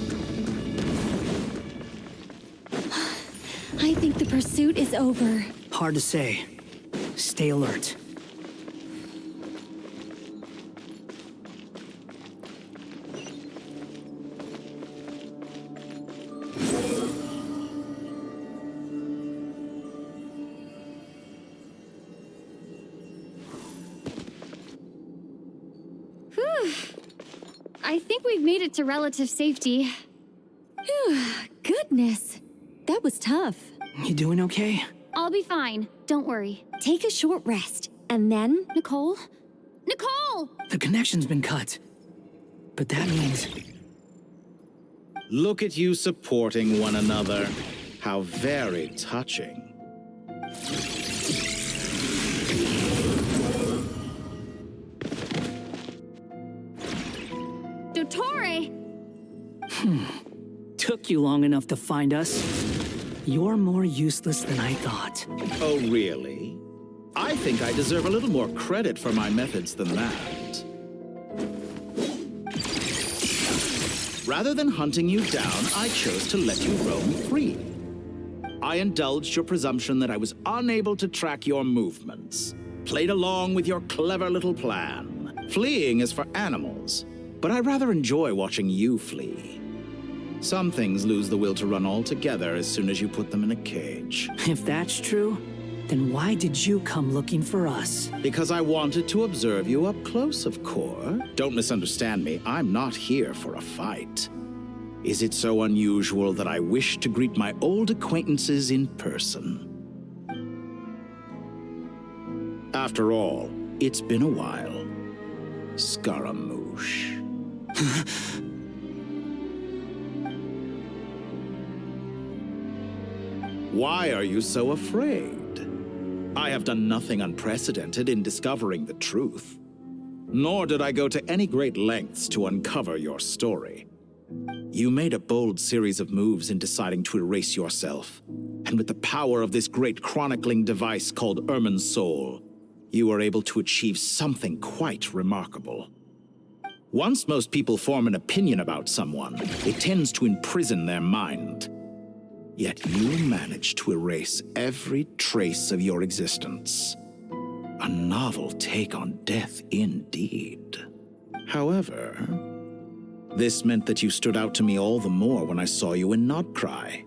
I think the pursuit is over. Hard to say. Stay alert. I think we've made it to relative safety. Phew, goodness. That was tough. You doing okay? I'll be fine. Don't worry. Take a short rest, and then... Nicole? Nicole! The connection's been cut. But that means... Look at you supporting one another. How very touching. Dottore! Took you long enough to find us. You're more useless than I thought. Oh, really? I think I deserve a little more credit for my methods than that. Rather than hunting you down, I chose to let you roam free. I indulged your presumption that I was unable to track your movements, played along with your clever little plan. Fleeing is for animals, but I rather enjoy watching you flee. Some things lose the will to run altogether as soon as you put them in a cage. If that's true, then why did you come looking for us? Because I wanted to observe you up close, of course. Don't misunderstand me. I'm not here for a fight. Is it so unusual that I wish to greet my old acquaintances in person? After all, it's been a while. Scaramouche. Why are you so afraid? I have done nothing unprecedented in discovering the truth. Nor did I go to any great lengths to uncover your story. You made a bold series of moves in deciding to erase yourself. And with the power of this great chronicling device called Ermin's Soul, you were able to achieve something quite remarkable. Once most people form an opinion about someone, it tends to imprison their mind. Yet you managed to erase every trace of your existence. A novel take on death indeed. However, this meant that you stood out to me all the more when I saw you in Nodcry.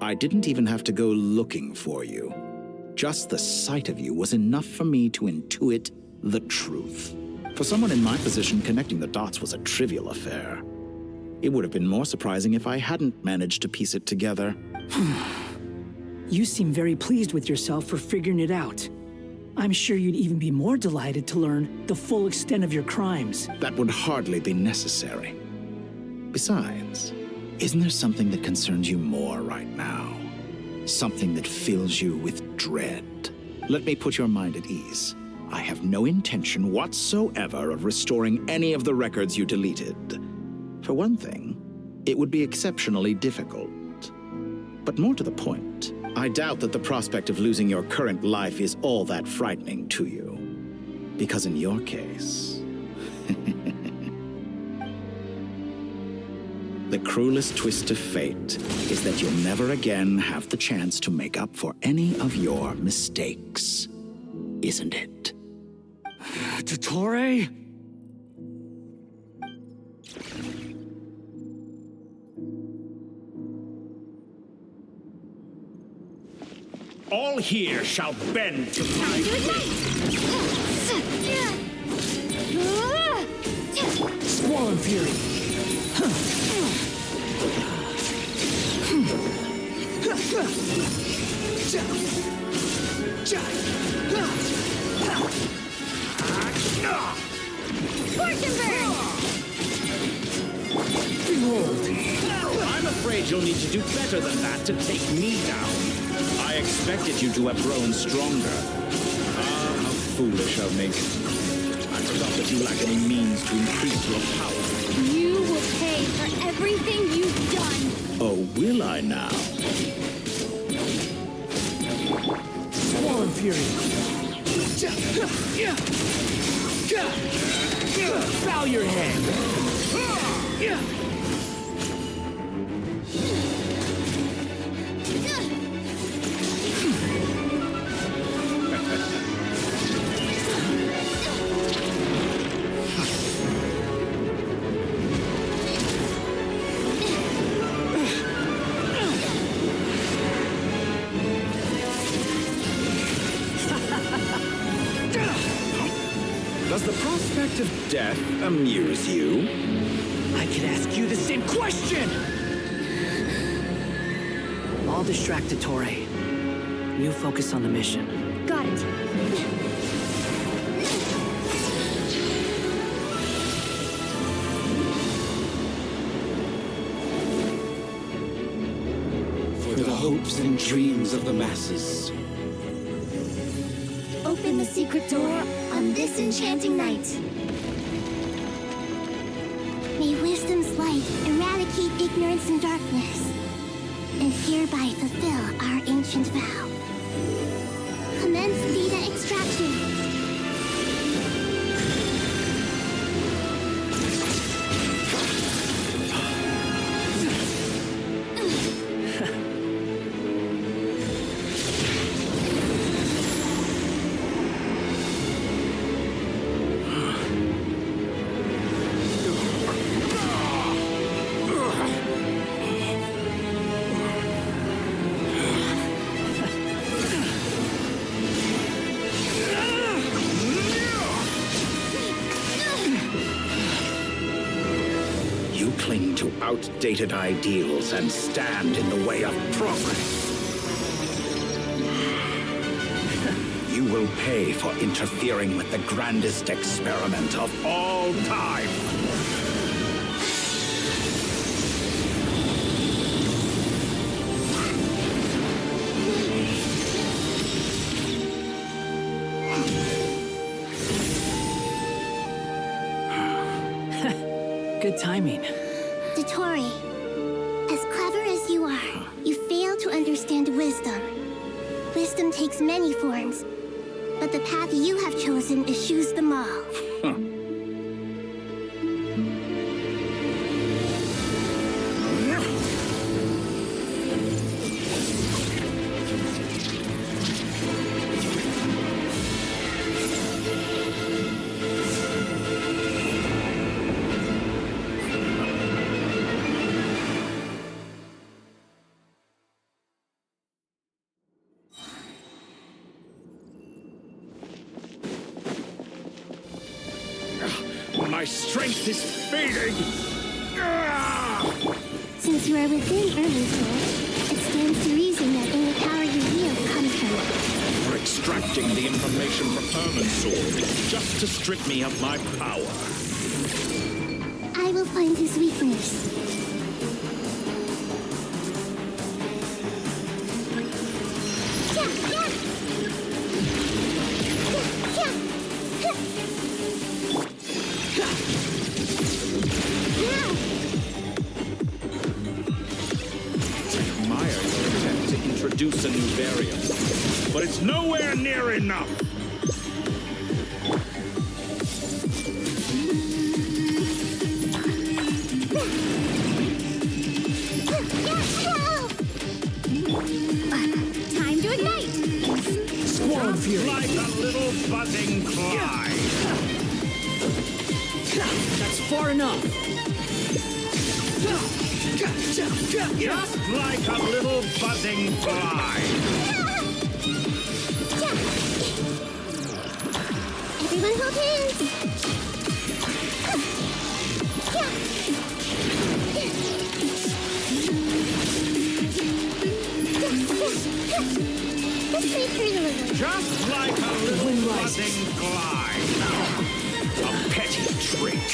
I didn't even have to go looking for you. Just the sight of you was enough for me to intuit the truth. For someone in my position, connecting the dots was a trivial affair. It would have been more surprising if I hadn't managed to piece it together. You seem very pleased with yourself for figuring it out. I'm sure you'd even be more delighted to learn the full extent of your crimes. That would hardly be necessary. Besides, isn't there something that concerns you more right now? Something that fills you with dread? Let me put your mind at ease. I have no intention whatsoever of restoring any of the records you deleted. For one thing, it would be exceptionally difficult. But more to the point, I doubt that the prospect of losing your current life is all that frightening to you. Because in your case, the cruelest twist of fate is that you'll never again have the chance to make up for any of your mistakes. Isn't it? Dottore? All here shall bend to my Swollen Fury! I'm afraid you'll need to do better than that to take me down. I expected you to have grown stronger. Ah, how foolish of me. I forgot that you lack any means to increase your power. You will pay for everything you've done. Oh, will I now? Swollen Fury! Bow your head! Does the prospect of death amuse you? I could ask you the same question! I'll distract Dottore. You focus on the mission. Got it. For the hopes and dreams of the masses. Open the secret door on this enchanting night. May wisdom's light eradicate ignorance and darkness, and hereby fulfill our ancient vow. Commence data extraction. Cling to outdated ideals and stand in the way of progress. You will pay for interfering with the grandest experiment of all time. good timing. Dottore, as clever as you are, you fail to understand wisdom. Wisdom takes many forms, but the path you have chosen eschews them all. My strength is fading! Since you are within Irminsul, it stands to reason that any power you wield comes from it. For extracting the information from Irminsul, just to strip me of my power. I will find his weakness. Introduce a new variable, but it's nowhere near enough. Time to ignite! Squall Fury! Like a little buzzing fly. That's far enough! Just like a little buzzing fly. Everyone hold hands! Just like a little buzzing fly. A petty trick.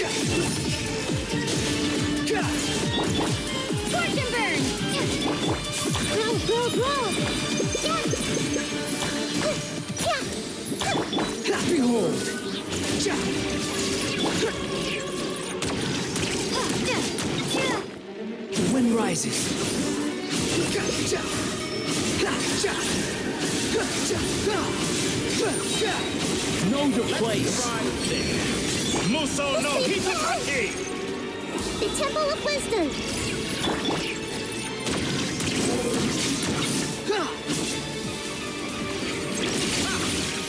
Scorch and burn! Grow, grow, grow! Behold! The wind rises. Know your place. Muso no Hitotaki! The Temple of Wisdom!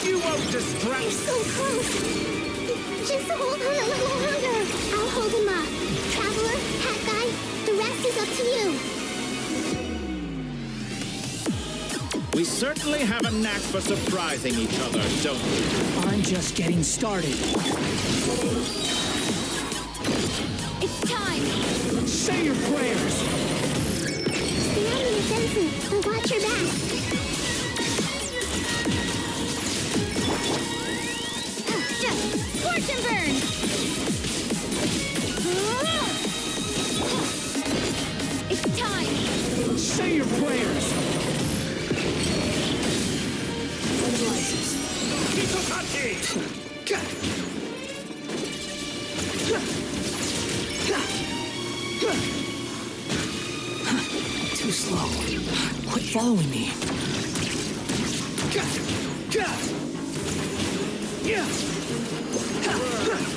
You won't distract. He's so close! Just hold on a little longer! I'll hold him up. Traveler, Hat Guy, the rest is up to you. We certainly have a knack for surprising each other, don't we? I'm just getting started. It's time! Say your prayers! Stay on the defensive, but watch your back. Scorch and burn! It's time! Say your prayers! Too slow. Quit following me.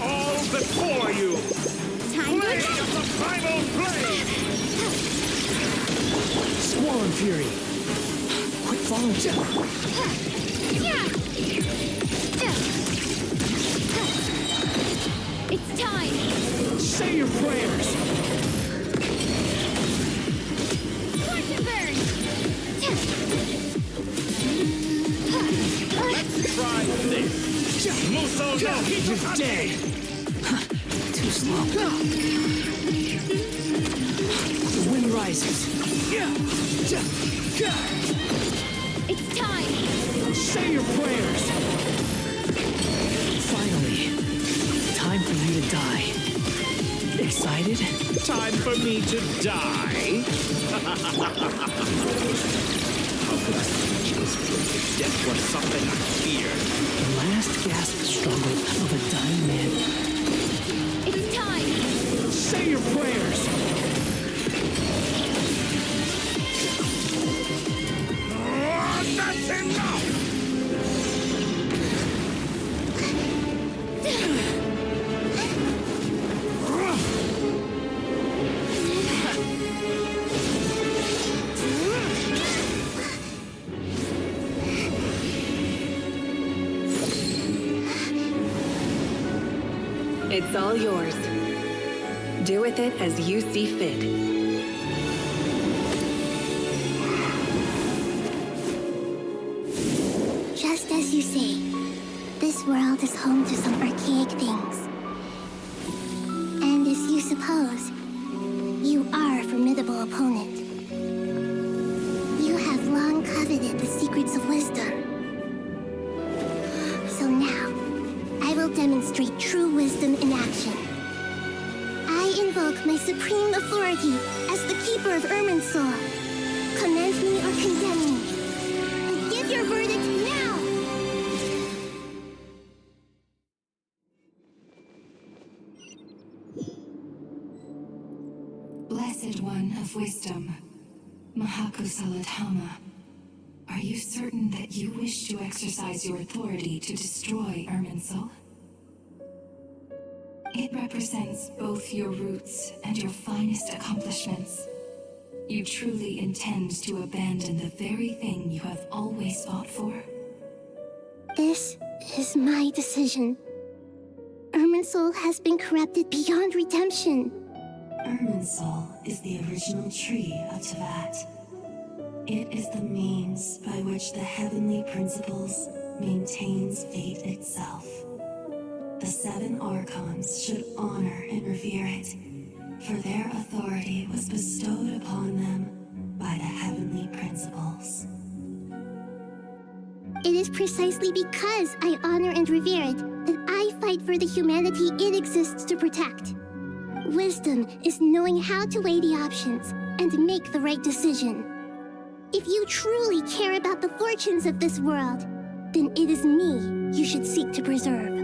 All before you! Time Blade of the primal blade! Squall and Fury. Quit following me. It's time! Say your prayers! Scorch and burn! Let's try this! Muso no You're dead! Too slow. The wind rises. It's time! Say your prayers! Finally, time for you to die. Excited? Time for me to die? How could I reach this place if death was something I feared? The last gasp struggle of a dying man. It's time! Say It's all yours. Do with it as you see fit. Just as you say, this world is home to some archaic things. And as you suppose, you are a formidable opponent. You have long coveted the secrets of wisdom. So now, I will demonstrate true wisdom in action. I invoke my supreme authority as the keeper of Irminsul. Commend me or condemn me. And give your verdict now! Blessed One of Wisdom, Mahakusaladhama, are you certain that you wish to exercise your authority to destroy Irminsul? It represents both your roots and your finest accomplishments. You truly intend to abandon the very thing you have always fought for? This is my decision. Irminsul has been corrupted beyond redemption. Irminsul is the original tree of Tevat. It is the means by which the heavenly principles maintains fate itself. The 7 Archons should honor and revere it, for their authority was bestowed upon them by the heavenly principles. It is precisely because I honor and revere it that I fight for the humanity it exists to protect. Wisdom is knowing how to weigh the options and make the right decision. If you truly care about the fortunes of this world, then it is me you should seek to preserve.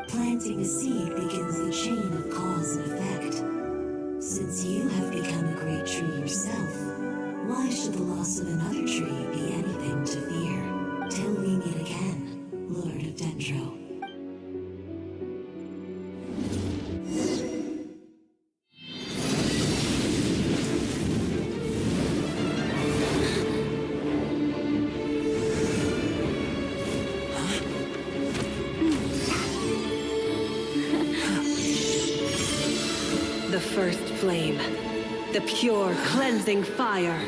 Planting a seed begins the chain of cause and effect. Since you have become a great tree yourself, why should the loss of another tree be anything to fear? Till we meet again, Lord of Dendro. The first flame. The pure, cleansing fire.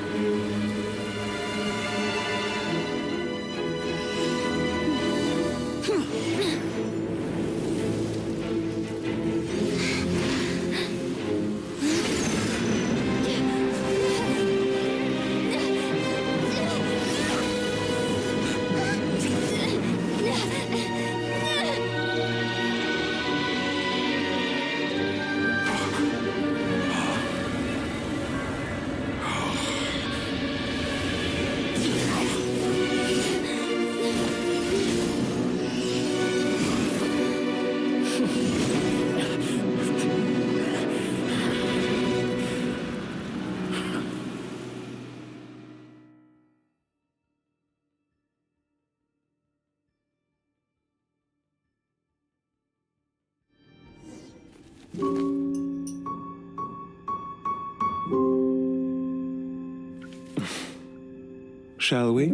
Shall we?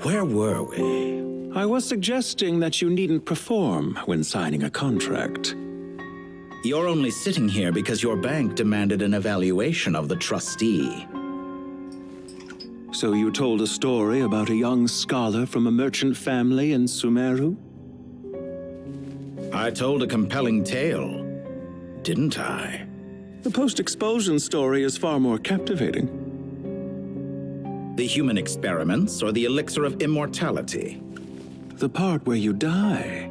Where were we? I was suggesting that you needn't perform when signing a contract. You're only sitting here because your bank demanded an evaluation of the trustee. So you told a story about a young scholar from a merchant family in Sumeru? I told a compelling tale, didn't I? The post-expulsion story is far more captivating. The human experiments or the elixir of immortality? The part where you die.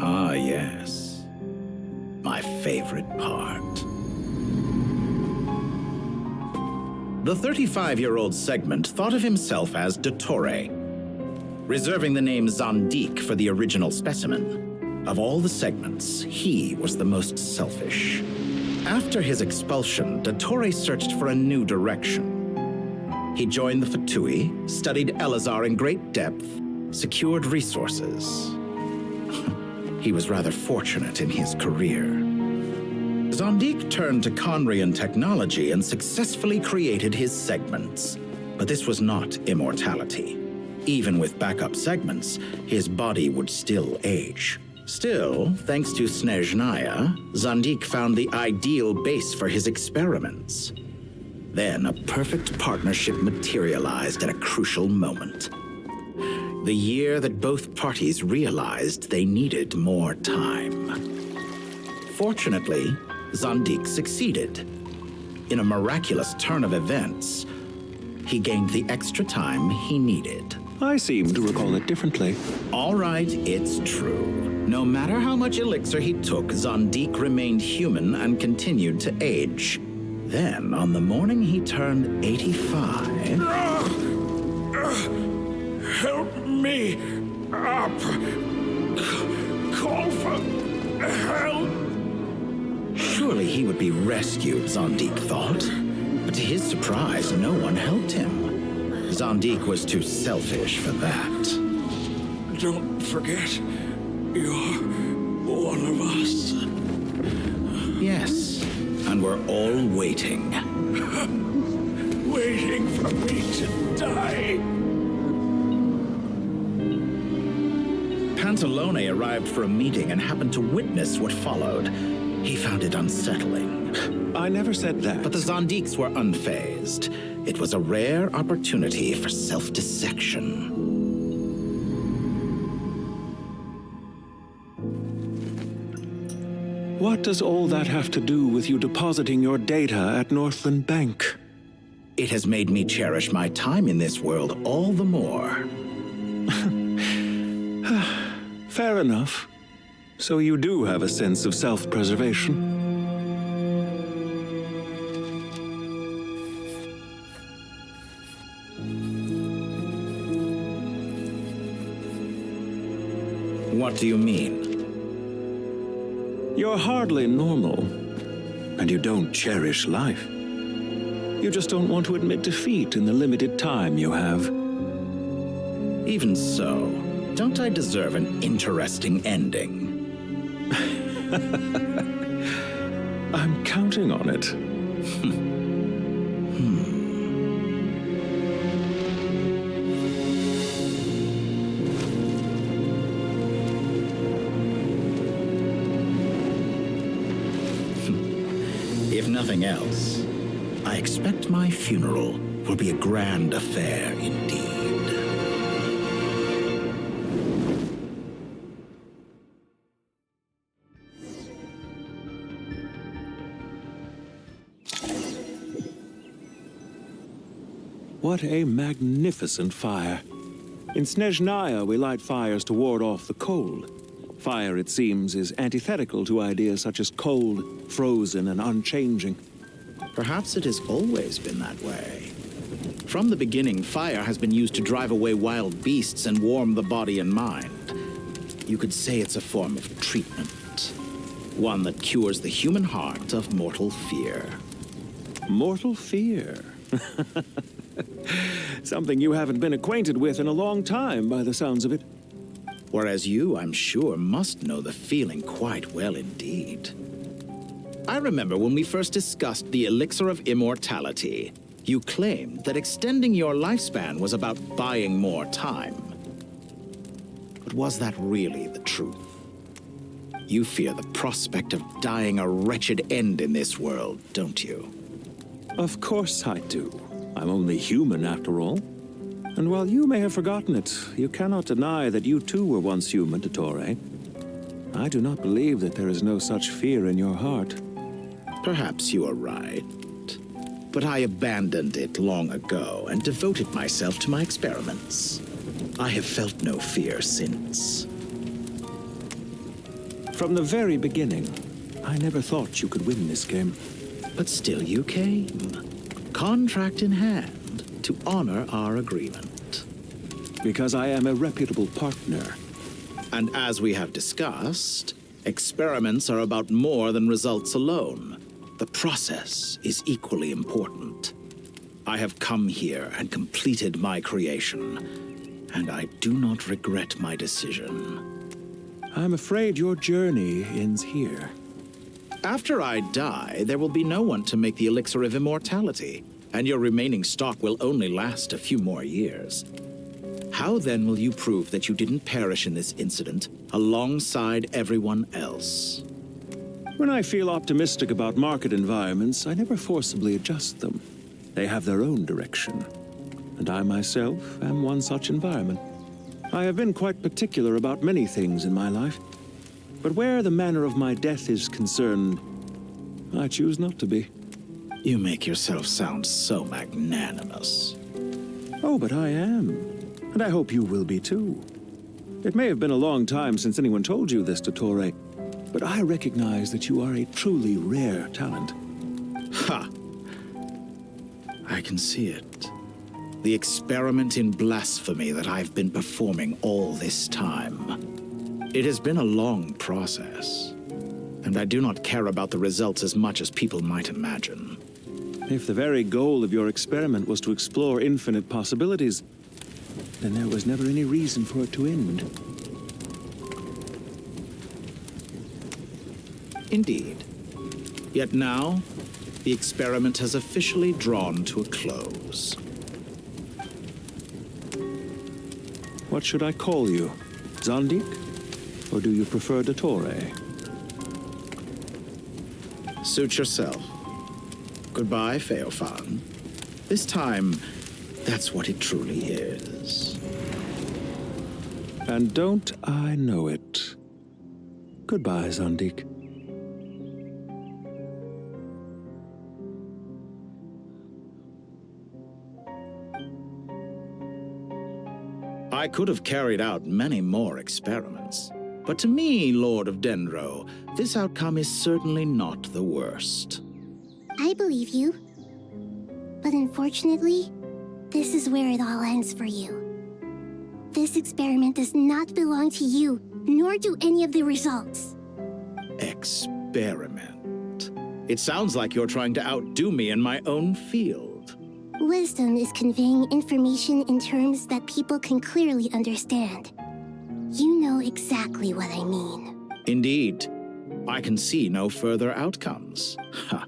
Ah, yes. My favorite part. The 35-year-old Segment thought of himself as Dottore, reserving the name Zandik for the original specimen. Of all the Segments, he was the most selfish. After his expulsion, Dottore searched for a new direction. He joined the Fatui, studied Elazar in great depth, secured resources. He was rather fortunate in his career. Zandik turned to Conrian technology and successfully created his Segments. But this was not immortality. Even with backup segments, his body would still age. Still, thanks to Snezhnaya, Zandik found the ideal base for his experiments. Then a perfect partnership materialized at a crucial moment. The year that both parties realized they needed more time. Fortunately, Zandik succeeded. In a miraculous turn of events, he gained the extra time he needed. I seem to recall it differently. All right, it's true. No matter how much elixir he took, Zandik remained human and continued to age. Then, on the morning he turned 85... Help me up! Call for help! Surely he would be rescued, Zandik thought. But to his surprise, no one helped him. Zandik was too selfish for that. Don't forget, you're one of us. Yes, and we're all waiting. Waiting for me to die. Pantalone arrived for a meeting and happened to witness what followed. He found it unsettling. I never said that. But the Zandiks were unfazed. It was a rare opportunity for self-dissection. What does all that have to do with you depositing your data at Northland Bank? It has made me cherish my time in this world all the more. Fair enough. So you do have a sense of self-preservation. What do you mean? You're hardly normal, and you don't cherish life. You just don't want to admit defeat in the limited time you have. Even so, don't I deserve an interesting ending? I'm counting on it. If nothing else, I expect my funeral will be a grand affair indeed. What a magnificent fire. In Snezhnaya, we light fires to ward off the cold. Fire, it seems, is antithetical to ideas such as cold, frozen, and unchanging. Perhaps it has always been that way. From the beginning, fire has been used to drive away wild beasts and warm the body and mind. You could say it's a form of treatment. One that cures the human heart of mortal fear. Mortal fear? Something you haven't been acquainted with in a long time, by the sounds of it. Whereas you, I'm sure, must know the feeling quite well indeed. I remember when we first discussed the elixir of immortality, you claimed that extending your lifespan was about buying more time. But was that really the truth? You fear the prospect of dying a wretched end in this world, don't you? Of course I do. I'm only human, after all. And while you may have forgotten it, you cannot deny that you too were once human, Dottore. I do not believe that there is no such fear in your heart. Perhaps you are right. But I abandoned it long ago and devoted myself to my experiments. I have felt no fear since. From the very beginning, I never thought you could win this game. But still you came. Contract in hand. To honor our agreement. Because I am a reputable partner. And as we have discussed, experiments are about more than results alone. The process is equally important. I have come here and completed my creation, and I do not regret my decision. I'm afraid your journey ends here. After I die, there will be no one to make the elixir of immortality. And your remaining stock will only last a few more years. How then will you prove that you didn't perish in this incident alongside everyone else? When I feel optimistic about market environments, I never forcibly adjust them. They have their own direction. And I myself am one such environment. I have been quite particular about many things in my life. But where the manner of my death is concerned, I choose not to be. You make yourself sound so magnanimous. Oh, but I am. And I hope you will be too. It may have been a long time since anyone told you this, Dottore, but I recognize that you are a truly rare talent. Ha! I can see it. The experiment in blasphemy that I've been performing all this time. It has been a long process, and I do not care about the results as much as people might imagine. If the very goal of your experiment was to explore infinite possibilities, then there was never any reason for it to end. Indeed. Yet now, the experiment has officially drawn to a close. What should I call you? Zandik? Or do you prefer Dottore? Suit yourself. Goodbye, Feofan. This time, that's what it truly is. And don't I know it? Goodbye, Zandik. I could have carried out many more experiments. But to me, Lord of Dendro, this outcome is certainly not the worst. I believe you. But unfortunately, this is where it all ends for you. This experiment does not belong to you, nor do any of the results. Experiment? It sounds like you're trying to outdo me in my own field. Wisdom is conveying information in terms that people can clearly understand. You know exactly what I mean. Indeed. I can see no further outcomes. Ha!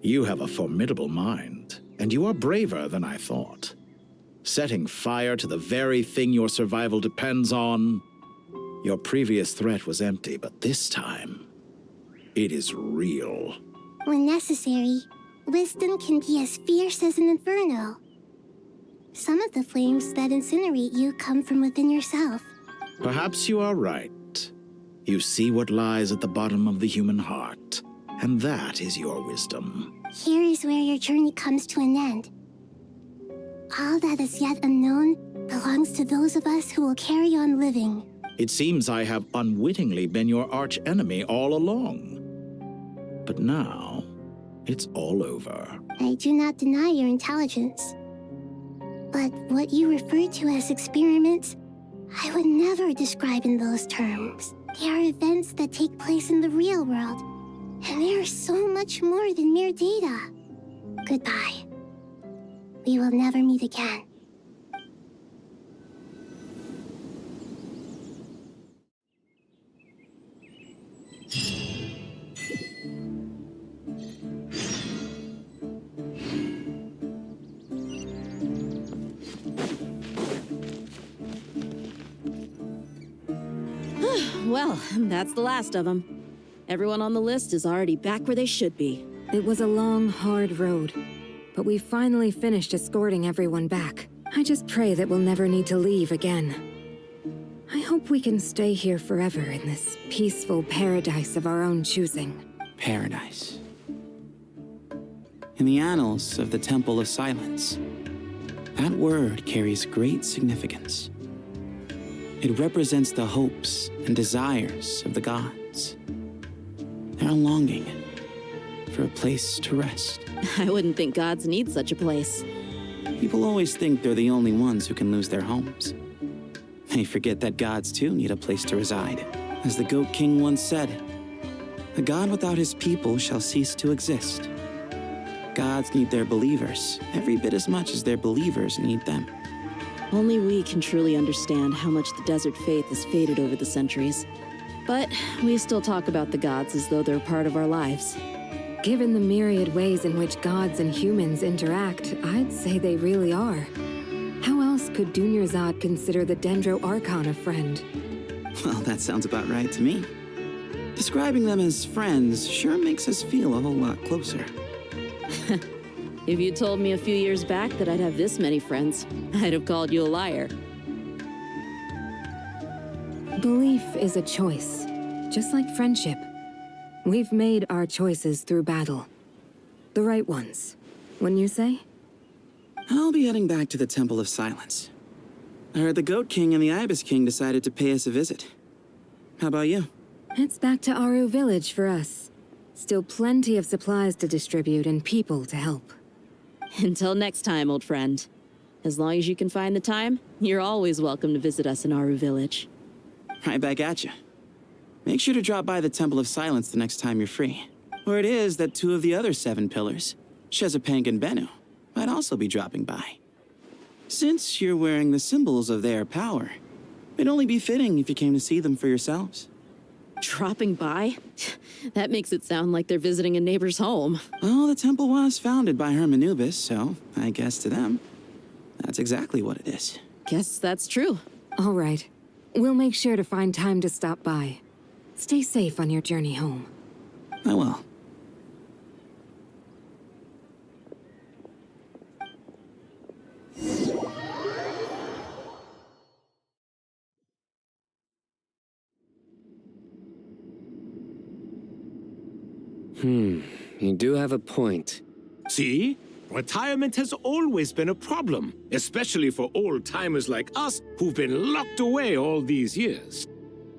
You have a formidable mind, and you are braver than I thought. Setting fire to the very thing your survival depends on. Your previous threat was empty, but this time, it is real. When necessary, wisdom can be as fierce as an inferno. Some of the flames that incinerate you come from within yourself. Perhaps you are right. You see what lies at the bottom of the human heart, and that is your wisdom. Here is where your journey comes to an end. All that is yet unknown belongs to those of us who will carry on living. It seems I have unwittingly been your arch-enemy all along. But now, it's all over. I do not deny your intelligence. But what you refer to as experiments, I would never describe in those terms. They are events that take place in the real world, and they are so much more than mere data. Goodbye. We will never meet again. Well, that's the last of them. Everyone on the list is already back where they should be. It was a long, hard road, but we finally finished escorting everyone back. I just pray that we'll never need to leave again. I hope we can stay here forever in this peaceful paradise of our own choosing. Paradise. In the annals of the Temple of Silence, that word carries great significance. It represents the hopes and desires of the gods. Their longing for a place to rest. I wouldn't think gods need such a place. People always think they're the only ones who can lose their homes. They forget that gods too need a place to reside. As the Goat King once said, "A god without his people shall cease to exist." Gods need their believers every bit as much as their believers need them. Only we can truly understand how much the desert faith has faded over the centuries. But we still talk about the gods as though they're part of our lives. Given the myriad ways in which gods and humans interact, I'd say they really are. How else could Dunyarzad consider the Dendro Archon a friend? Well, that sounds about right to me. Describing them as friends sure makes us feel a whole lot closer. If you told me a few years back that I'd have this many friends, I'd have called you a liar. Belief is a choice, just like friendship. We've made our choices through battle. The right ones, wouldn't you say? I'll be heading back to the Temple of Silence. I heard the Goat King and the Ibis King decided to pay us a visit. How about you? It's back to Aru Village for us. Still plenty of supplies to distribute and people to help. Until next time, old friend. As long as you can find the time, you're always welcome to visit us in Aru Village. Right back at you. Make sure to drop by the Temple of Silence the next time you're free. Where it is that 2 of the other 7 pillars, Shezapang and Bennu, might also be dropping by. Since you're wearing the symbols of their power, it'd only be fitting if you came to see them for yourselves. Dropping by? That makes it sound like they're visiting a neighbor's home. Well, the temple was founded by Hermanubis, so I guess to them, that's exactly what it is. Guess that's true. All right. We'll make sure to find time to stop by. Stay safe on your journey home. I will. You do have a point. See? Retirement has always been a problem, especially for old-timers like us who've been locked away all these years.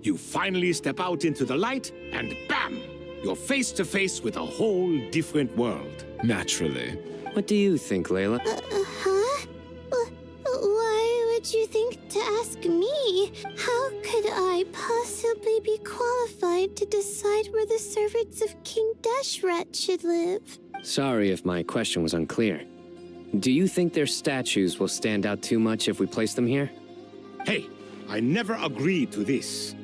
You finally step out into the light, and bam! You're face to face with a whole different world. Naturally. What do you think, Layla? Huh? Why would you think to ask me? How could I possibly be qualified to decide where the servants of King Deshret should live? Sorry if my question was unclear. Do you think their statues will stand out too much if we place them here? Hey, I never agreed to this.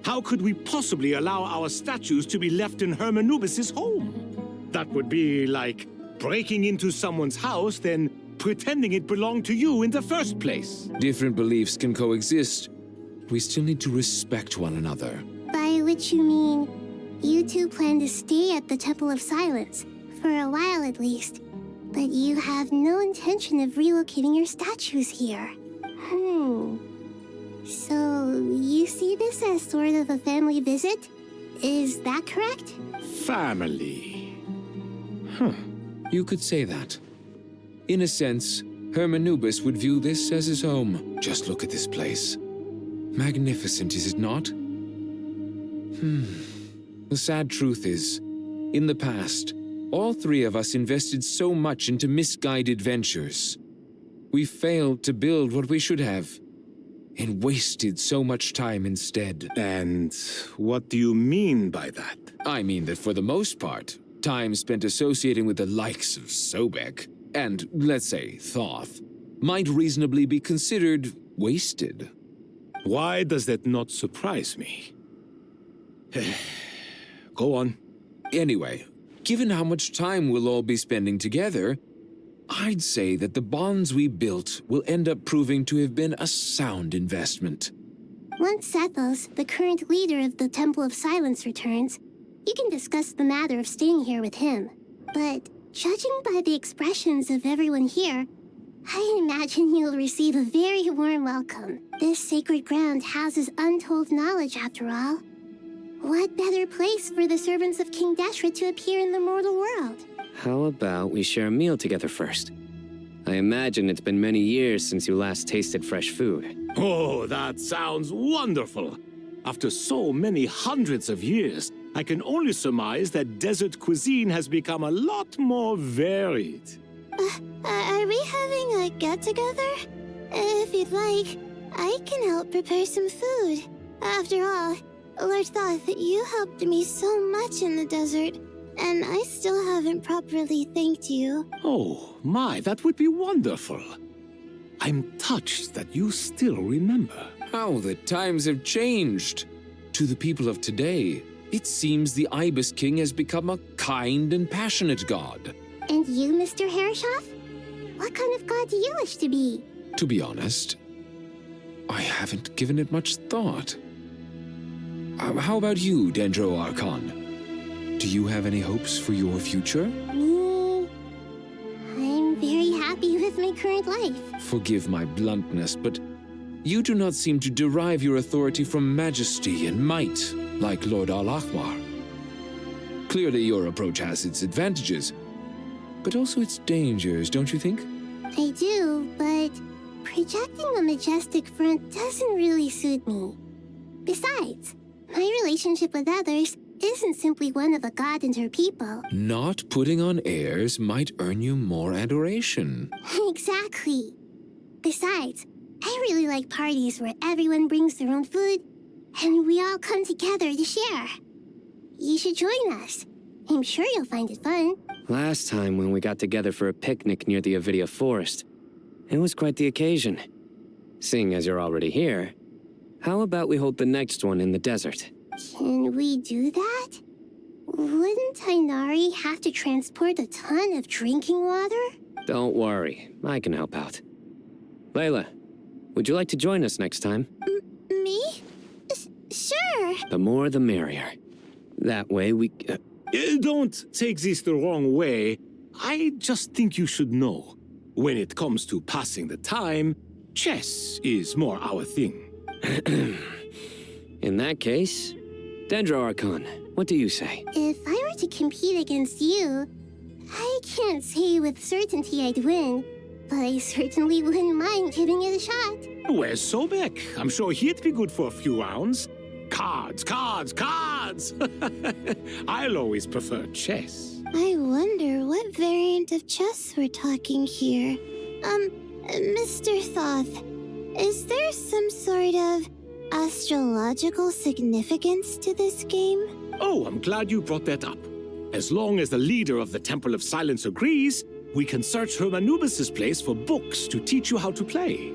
How could we possibly allow our statues to be left in Hermanubis' home? That would be like breaking into someone's house, then pretending it belonged to you in the first place. Different beliefs can coexist. We still need to respect one another. By which you mean, you two plan to stay at the Temple of Silence, for a while at least. But you have no intention of relocating your statues here. So, you see this as sort of a family visit? Is that correct? Family. You could say that. In a sense, Hermanubis would view this as his home. Just look at this place. Magnificent, is it not? The sad truth is, in the past, all 3 of us invested so much into misguided ventures. We failed to build what we should have, and wasted so much time instead. And what do you mean by that? I mean that for the most part, time spent associating with the likes of Sobek, and, let's say, Thoth, might reasonably be considered wasted. Why does that not surprise me? Go on. Anyway, given how much time we'll all be spending together, I'd say that the bonds we built will end up proving to have been a sound investment. Once Sethos, the current leader of the Temple of Silence, returns, you can discuss the matter of staying here with him. But judging by the expressions of everyone here, I imagine you'll receive a very warm welcome. This sacred ground houses untold knowledge, after all. What better place for the servants of King Deshret to appear in the mortal world? How about we share a meal together first? I imagine it's been many years since you last tasted fresh food. Oh, that sounds wonderful. After so many hundreds of years, I can only surmise that desert cuisine has become a lot more varied. Are we having a get-together? If you'd like, I can help prepare some food. After all, Lord Thoth, you helped me so much in the desert, and I still haven't properly thanked you. Oh, my, that would be wonderful. I'm touched that you still remember. How the times have changed. To the people of today, it seems the Ibis King has become a kind and passionate god. And you, Mr. Herreshoff? What kind of god do you wish to be? To be honest, I haven't given it much thought. How about you, Dendro Archon? Do you have any hopes for your future? Me? I'm very happy with my current life. Forgive my bluntness, but you do not seem to derive your authority from majesty and might, like Lord Al-Ahmar. Clearly your approach has its advantages, but also its dangers, don't you think? I do, but projecting a majestic front doesn't really suit me. Besides, my relationship with others isn't simply one of a god and her people. Not putting on airs might earn you more adoration. Exactly. Besides, I really like parties where everyone brings their own food and we all come together to share. You should join us. I'm sure you'll find it fun. Last time when we got together for a picnic near the Avidia Forest, it was quite the occasion. Seeing as you're already here, how about we hold the next one in the desert? Can we do that? Wouldn't Tainari have to transport a ton of drinking water? Don't worry, I can help out. Layla, would you like to join us next time? Me? Sure. The more the merrier. That way we... Don't take this the wrong way. I just think you should know. When it comes to passing the time, chess is more our thing. In that case, Dendro Archon, what do you say? If I were to compete against you, I can't say with certainty I'd win, but I certainly wouldn't mind giving it a shot. Where's Sobek? I'm sure he'd be good for a few rounds. Cards, cards, cards! I'll always prefer chess. I wonder what variant of chess we're talking here. Mr. Thoth, is there some sort of astrological significance to this game? Oh, I'm glad you brought that up. As long as the leader of the Temple of Silence agrees, we can search Hermanubis' place for books to teach you how to play.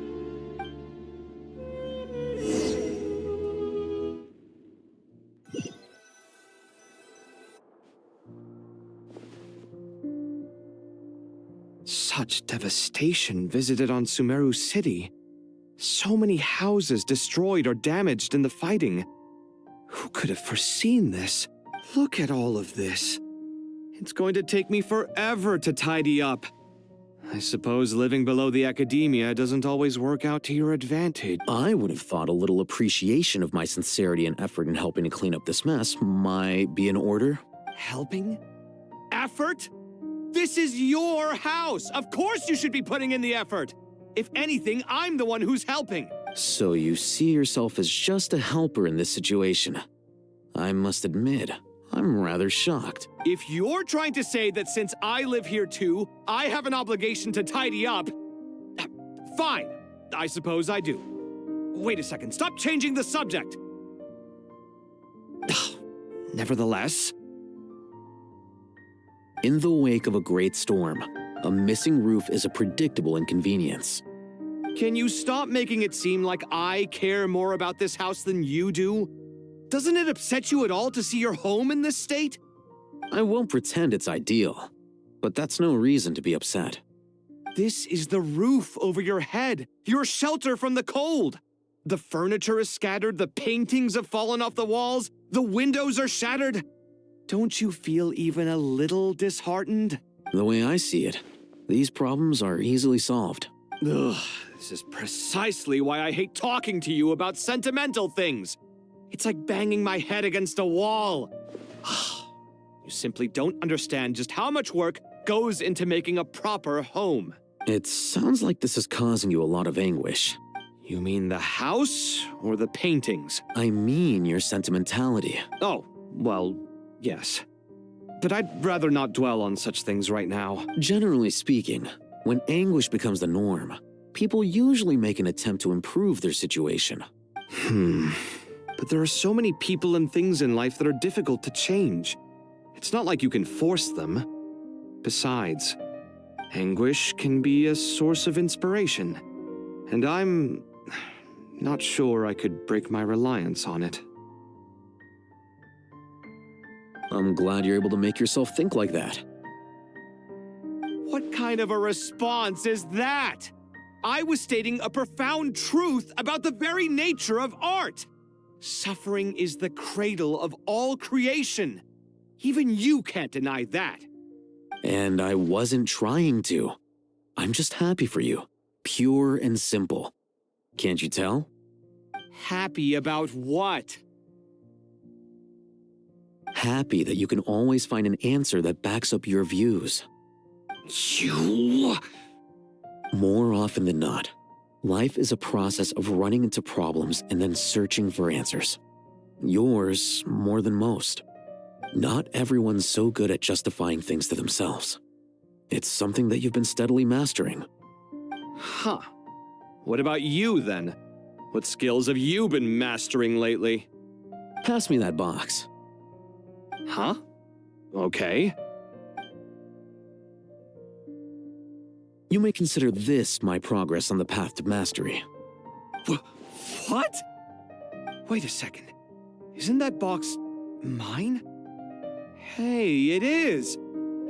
Such devastation visited on Sumeru City. So many houses destroyed or damaged in the fighting. Who could have foreseen this? Look at all of this. It's going to take me forever to tidy up. I suppose living below the academia doesn't always work out to your advantage. I would have thought a little appreciation of my sincerity and effort in helping to clean up this mess might be in order. Helping? Effort? This is your house! Of course you should be putting in the effort! If anything, I'm the one who's helping! So you see yourself as just a helper in this situation. I must admit, I'm rather shocked. If you're trying to say that since I live here too, I have an obligation to tidy up, fine. I suppose I do. Wait a second, stop changing the subject! Nevertheless... In the wake of a great storm, a missing roof is a predictable inconvenience. Can you stop making it seem like I care more about this house than you do? Doesn't it upset you at all to see your home in this state? I won't pretend it's ideal, but that's no reason to be upset. This is the roof over your head, your shelter from the cold. The furniture is scattered, the paintings have fallen off the walls, the windows are shattered. Don't you feel even a little disheartened? The way I see it, these problems are easily solved. Ugh, this is precisely why I hate talking to you about sentimental things. It's like banging my head against a wall. You simply don't understand just how much work goes into making a proper home. It sounds like this is causing you a lot of anguish. You mean the house or the paintings? I mean your sentimentality. Oh, well, yes. But I'd rather not dwell on such things right now. Generally speaking, when anguish becomes the norm, people usually make an attempt to improve their situation. But there are so many people and things in life that are difficult to change. It's not like you can force them. Besides, anguish can be a source of inspiration. And I'm not sure I could break my reliance on it. I'm glad you're able to make yourself think like that. What kind of a response is that? I was stating a profound truth about the very nature of art. Suffering is the cradle of all creation. Even you can't deny that. And I wasn't trying to. I'm just happy for you. Pure and simple. Can't you tell? Happy about what? Happy that you can always find an answer that backs up your views. You... More often than not, life is a process of running into problems and then searching for answers. Yours more than most. Not everyone's so good at justifying things to themselves. It's something that you've been steadily mastering. Huh. What about you, then? What skills have you been mastering lately? Pass me that box. Huh? Okay. You may consider this my progress on the path to mastery. What? Wait a second. Isn't that box mine? Hey, it is.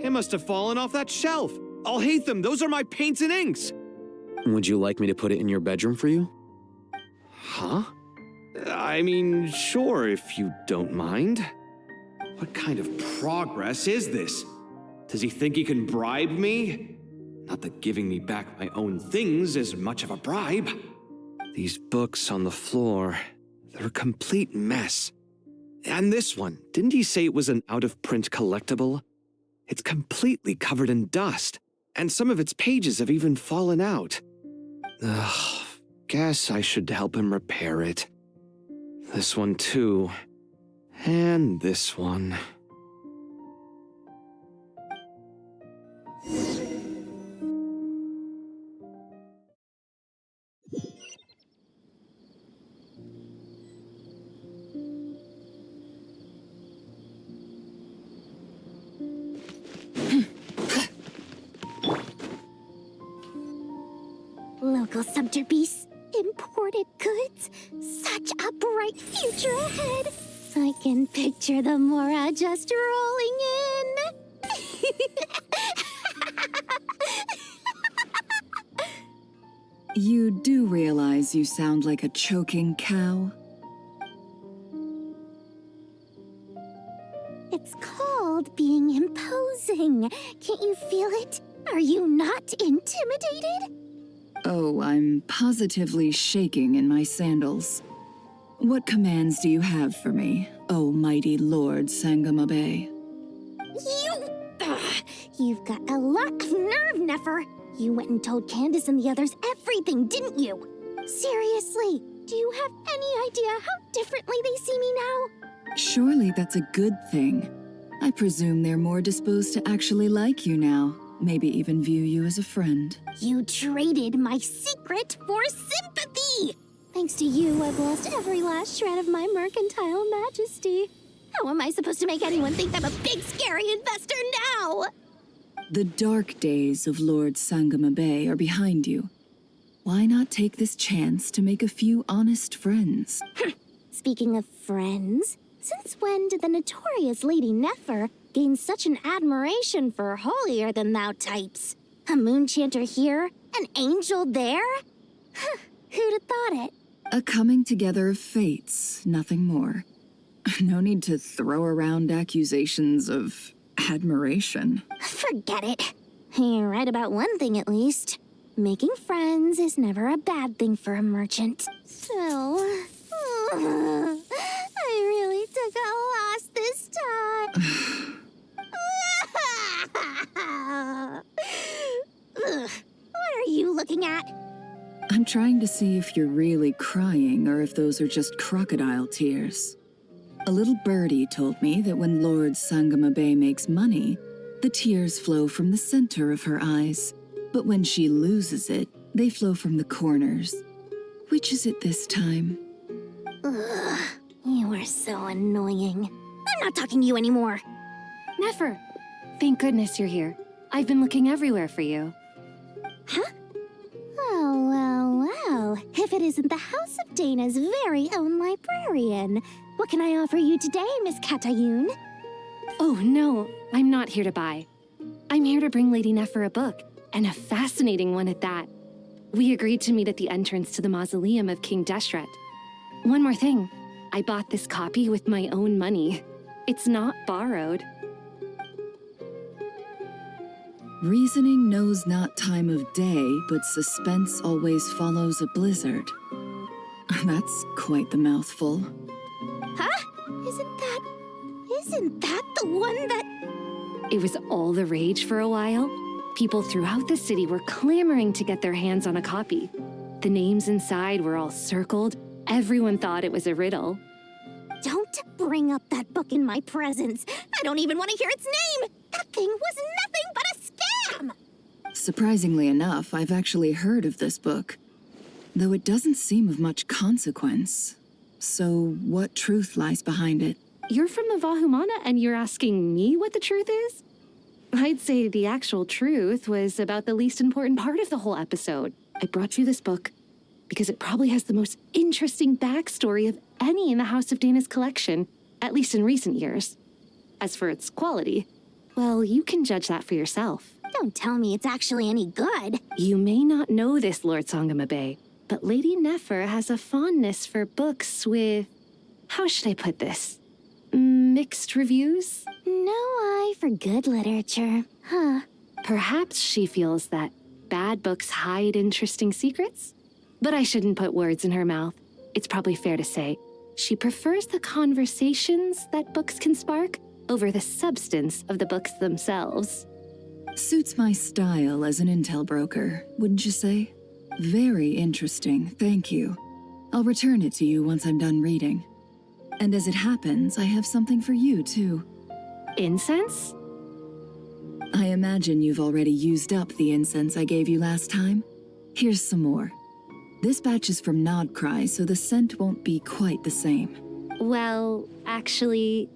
It must have fallen off that shelf. I'll hate them. Those are my paints and inks. Would you like me to put it in your bedroom for you? Huh? I mean, sure, if you don't mind. What kind of progress is this? Does he think he can bribe me? Not that giving me back my own things is much of a bribe. These books on the floor, they're a complete mess. And this one, didn't he say it was an out-of-print collectible? It's completely covered in dust, and some of its pages have even fallen out. Ugh, guess I should help him repair it. This one too. And this one. Local subter beasts, imported goods, such a bright future ahead. I can picture the Mora just rolling in. You do realize you sound like a choking cow? It's called being imposing. Can't you feel it? Are you not intimidated? Oh, I'm positively shaking in my sandals. What commands do you have for me, oh mighty Lord Sangamabe? You've got a lot of nerve, Nefer. You went and told Candace and the others everything, didn't you? Seriously, do you have any idea how differently they see me now? Surely that's a good thing. I presume they're more disposed to actually like you now. Maybe even view you as a friend. You traded my secret for sympathy! Thanks to you, I've lost every last shred of my mercantile majesty. How am I supposed to make anyone think I'm a big, scary investor now? The dark days of Lord Sangamabe are behind you. Why not take this chance to make a few honest friends? Speaking of friends, since when did the notorious Lady Nefer gain such an admiration for holier-than-thou types? A moon chanter here, an angel there? Who'd have thought it? A coming together of fates, nothing more. No need to throw around accusations of admiration. Forget it. You're right about one thing at least. Making friends is never a bad thing for a merchant. So, I really took a loss this time. What are you looking at? I'm trying to see if you're really crying or if those are just crocodile tears. A little birdie told me that when Lord Sangamabe makes money, the tears flow from the center of her eyes. But when she loses it, they flow from the corners. Which is it this time? Ugh, you are so annoying. I'm not talking to you anymore. Nefer, thank goodness you're here. I've been looking everywhere for you. Huh? Oh, well. If it isn't the House of Dana's very own librarian. What can I offer you today, Miss Katayun? Oh, no, I'm not here to buy. I'm here to bring Lady Nefer a book, and a fascinating one at that. We agreed to meet at the entrance to the mausoleum of King Deshret. One more thing. I bought this copy with my own money. It's not borrowed. Reasoning knows not time of day, but suspense always follows a blizzard. That's quite the mouthful. Huh? Isn't that the one that... It was all the rage for a while. People throughout the city were clamoring to get their hands on a copy. The names inside were all circled. Everyone thought it was a riddle. Don't bring up that book in my presence. I don't even want to hear its name. That thing was nothing but a scam. Surprisingly enough, I've actually heard of this book, though it doesn't seem of much consequence. So what truth lies behind it? You're from the Vahumana and you're asking me what the truth is? I'd say the actual truth was about the least important part of the whole episode. I brought you this book because it probably has the most interesting backstory of any in the House of Dana's collection, at least in recent years. As for its quality, well, you can judge that for yourself. Don't tell me it's actually any good. You may not know this, Lord Sangamabe, but Lady Nefer has a fondness for books with... how should I put this? Mixed reviews? No eye for good literature. Huh. Perhaps she feels that bad books hide interesting secrets? But I shouldn't put words in her mouth. It's probably fair to say she prefers the conversations that books can spark over the substance of the books themselves. Suits my style as an intel broker, wouldn't you say? Very interesting, thank you. I'll return it to you once I'm done reading. And as it happens, I have something for you, too. Incense? I imagine you've already used up the incense I gave you last time. Here's some more. This batch is from Nodcry, so the scent won't be quite the same. Well, actually,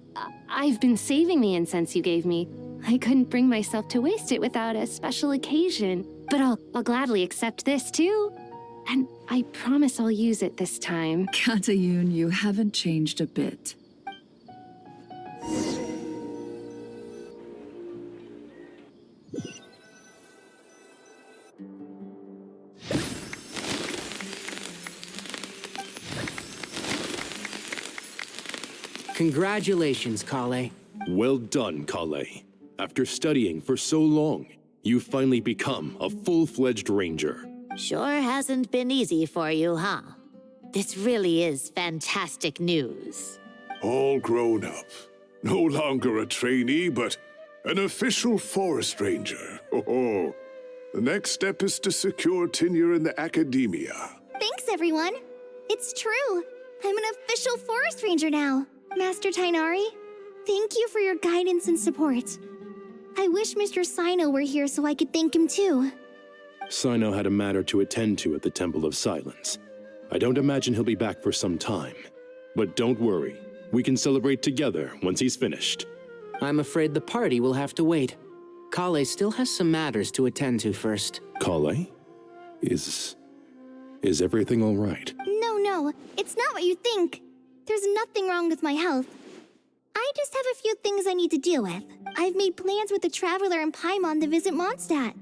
I've been saving the incense you gave me. I couldn't bring myself to waste it without a special occasion. But I'll gladly accept this, too. And I promise I'll use it this time. Katayun, you haven't changed a bit. Congratulations, Kale. Well done, Kale. After studying for so long, you've finally become a full-fledged ranger. Sure hasn't been easy for you, huh? This really is fantastic news. All grown up. No longer a trainee, but an official forest ranger. Oh, the next step is to secure tenure in the academia. Thanks, everyone. It's true. I'm an official forest ranger now. Master Tainari, thank you for your guidance and support. I wish Mr. Sino were here so I could thank him too. Sino had a matter to attend to at the Temple of Silence. I don't imagine he'll be back for some time. But don't worry, we can celebrate together once he's finished. I'm afraid the party will have to wait. Kale still has some matters to attend to first. Kale? Is everything all right? No, it's not what you think. There's nothing wrong with my health. I just have a few things I need to deal with. I've made plans with the Traveler and Paimon to visit Mondstadt.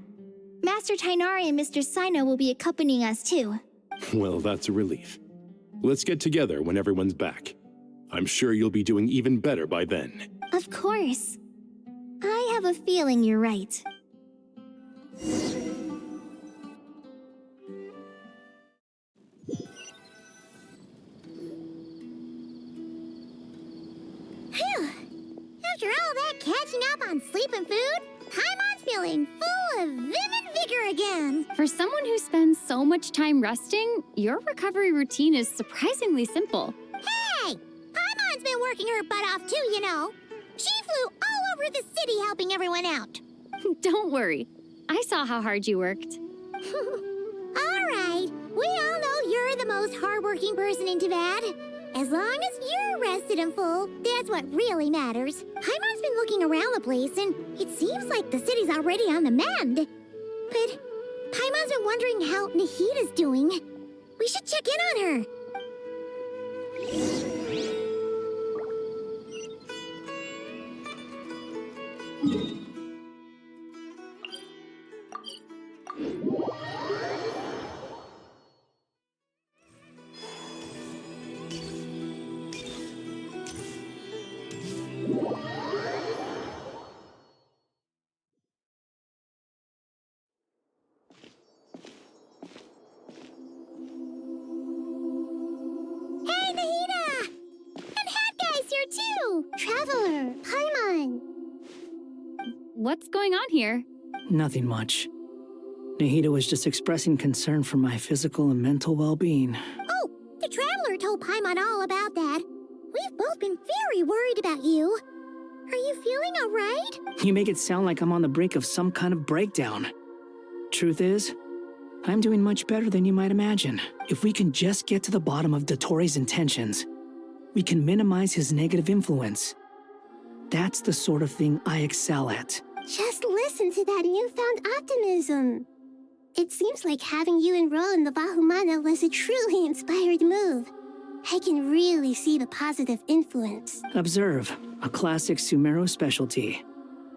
Master Tainari and Mr. Sino will be accompanying us too. Well, that's a relief. Let's get together when everyone's back. I'm sure you'll be doing even better by then. Of course. I have a feeling you're right. Phew! After all that catching up on sleep and food, Paimon's feeling full of vim and vigor again. For someone who spends so much time resting, your recovery routine is surprisingly simple. Hey! Paimon's been working her butt off too, you know. She flew all over the city helping everyone out. Don't worry. I saw how hard you worked. All right. We all know you're the most hardworking person in Teyvat. As long as you're rested and full, that's what really matters. Paimon's been looking around the place, and it seems like the city's already on the mend. But Paimon's been wondering how Nahita's doing. We should check in on her. what's going on here? Nothing much. Nahida was just expressing concern for my physical and mental well-being. Oh, the Traveler told Paimon all about that. We've both been very worried about you. Are you feeling alright? You make it sound like I'm on the brink of some kind of breakdown. Truth is, I'm doing much better than you might imagine. If we can just get to the bottom of Dottoro's intentions, we can minimize his negative influence. That's the sort of thing I excel at. Just listen to that newfound optimism. It seems like having you enroll in the Vahumana was a truly inspired move. I can really see the positive influence. Observe, a classic Sumeru specialty.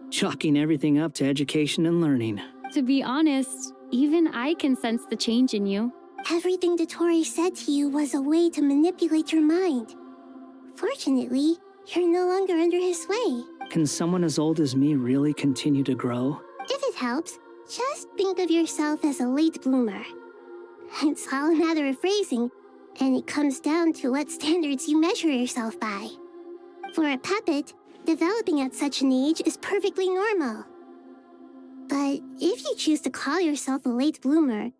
Chalking everything up to education and learning. To be honest, even I can sense the change in you. Everything Dottore said to you was a way to manipulate your mind. Fortunately, you're no longer under his sway. Can someone as old as me really continue to grow? If it helps, just think of yourself as a late bloomer. It's all a matter of phrasing, and it comes down to what standards you measure yourself by. For a puppet, developing at such an age is perfectly normal. But if you choose to call yourself a late bloomer,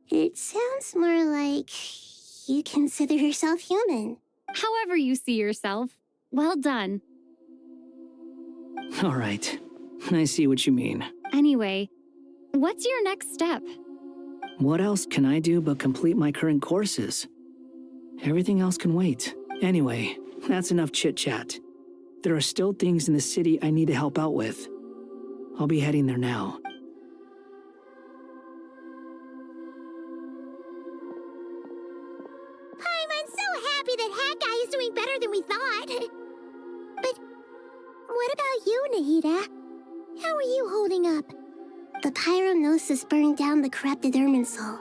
it sounds more like you consider yourself human. However you see yourself, well done. All right, I see what you mean. Anyway, what's your next step? What else can I do but complete my current courses? Everything else can wait. Anyway, that's enough chit-chat. There are still things in the city I need to help out with. I'll be heading there now. I'm so happy that Hat Guy is doing better than we thought. But what about you, Nahida? How are you holding up? The pyronosis burned down the corrupted Irminsul.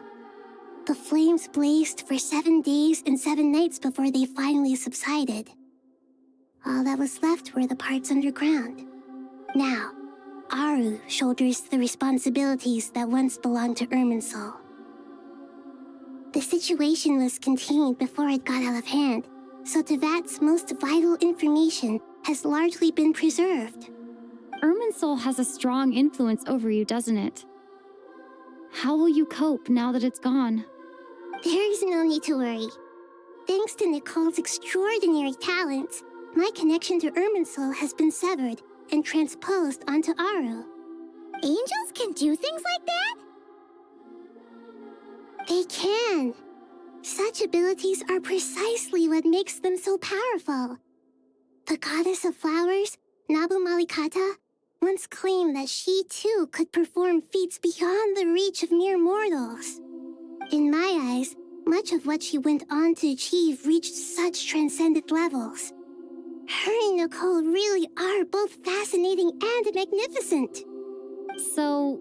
The flames blazed for 7 days and 7 nights before they finally subsided. All that was left were the parts underground. Now, Aru shoulders the responsibilities that once belonged to Irminsul. The situation was contained before it got out of hand, so Tevat's most vital information has largely been preserved. Irminsul has a strong influence over you, doesn't it? How will you cope now that it's gone? There is no need to worry. Thanks to Nicole's extraordinary talents, my connection to Irminsul has been severed and transposed onto Aru. Angels can do things like that? They can. Such abilities are precisely what makes them so powerful. The goddess of flowers, Nabu Malikata, once claimed that she too could perform feats beyond the reach of mere mortals. In my eyes, much of what she went on to achieve reached such transcendent levels. Her and Nicole really are both fascinating and magnificent. So,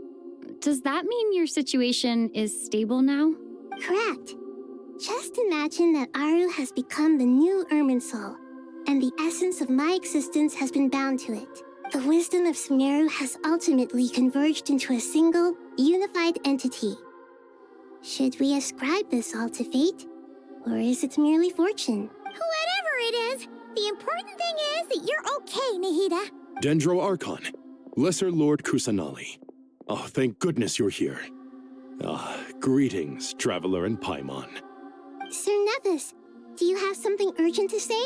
does that mean your situation is stable now? Correct. Just imagine that Aru has become the new Irminsul, and the essence of my existence has been bound to it. The wisdom of Sumeru has ultimately converged into a single, unified entity. Should we ascribe this all to fate, or is it merely fortune? Whatever it is, the important thing is that you're okay, Nahida. Dendro Archon, Lesser Lord Kusanali. Oh, thank goodness you're here. Greetings, Traveler and Paimon. Sir Nevis, do you have something urgent to say?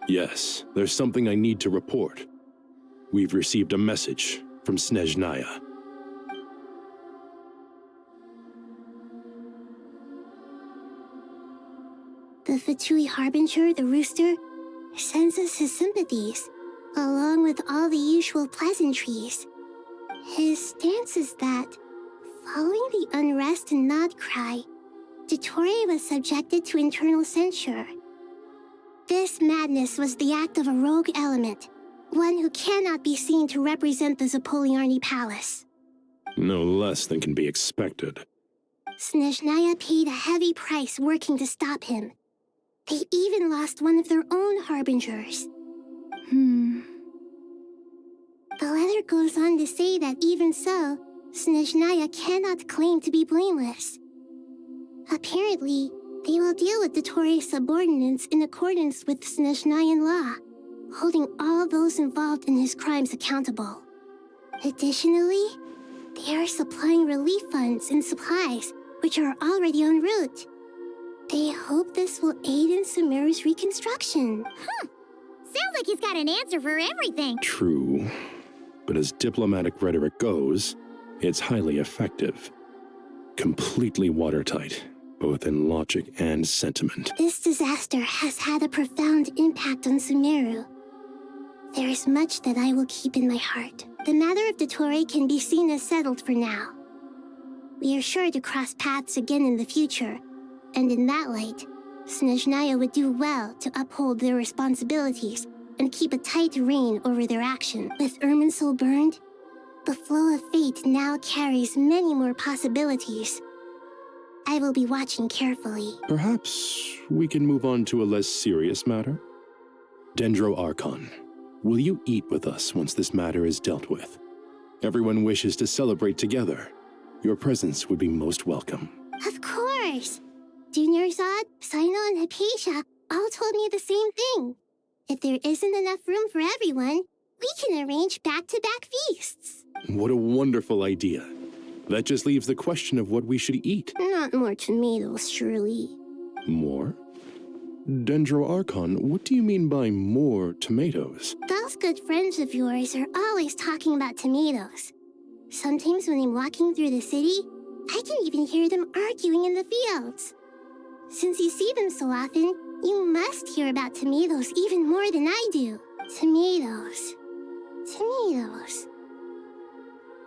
Yes, there's something I need to report. We've received a message from Snezhnaya. The Fatui Harbinger, the Rooster, sends us his sympathies, along with all the usual pleasantries. His stance is that, following the unrest and Nod Cry, Dottore was subjected to internal censure. This madness was the act of a rogue element, one who cannot be seen to represent the Zapoliarni Palace. No less than can be expected. Snezhnaya paid a heavy price working to stop him. They even lost one of their own harbingers. The letter goes on to say that even so, Snezhnaya cannot claim to be blameless. Apparently, they will deal with Dottore's subordinates in accordance with Snezhnayan law, holding all those involved in his crimes accountable. Additionally, they are supplying relief funds and supplies, which are already en route. They hope this will aid in Sumeru's reconstruction. Sounds like he's got an answer for everything. True. But as diplomatic rhetoric goes, it's highly effective. Completely watertight, both in logic and sentiment. This disaster has had a profound impact on Sumeru. There is much that I will keep in my heart. The matter of Dottore can be seen as settled for now. We are sure to cross paths again in the future, and in that light, Snezhnaya would do well to uphold their responsibilities and keep a tight rein over their action. With Irminsul burned, the flow of fate now carries many more possibilities. I will be watching carefully. Perhaps we can move on to a less serious matter? Dendro Archon, will you eat with us once this matter is dealt with? Everyone wishes to celebrate together. Your presence would be most welcome. Of course! Junior Zod, Sino, and Hypatia all told me the same thing. If there isn't enough room for everyone, we can arrange back-to-back feasts. What a wonderful idea. That just leaves the question of what we should eat. Not more tomatoes, surely. More? Dendro Archon, what do you mean by more tomatoes? Those good friends of yours are always talking about tomatoes. Sometimes when I'm walking through the city, I can even hear them arguing in the fields. Since you see them so often, you must hear about tomatoes even more than I do. Tomatoes. Tomatoes.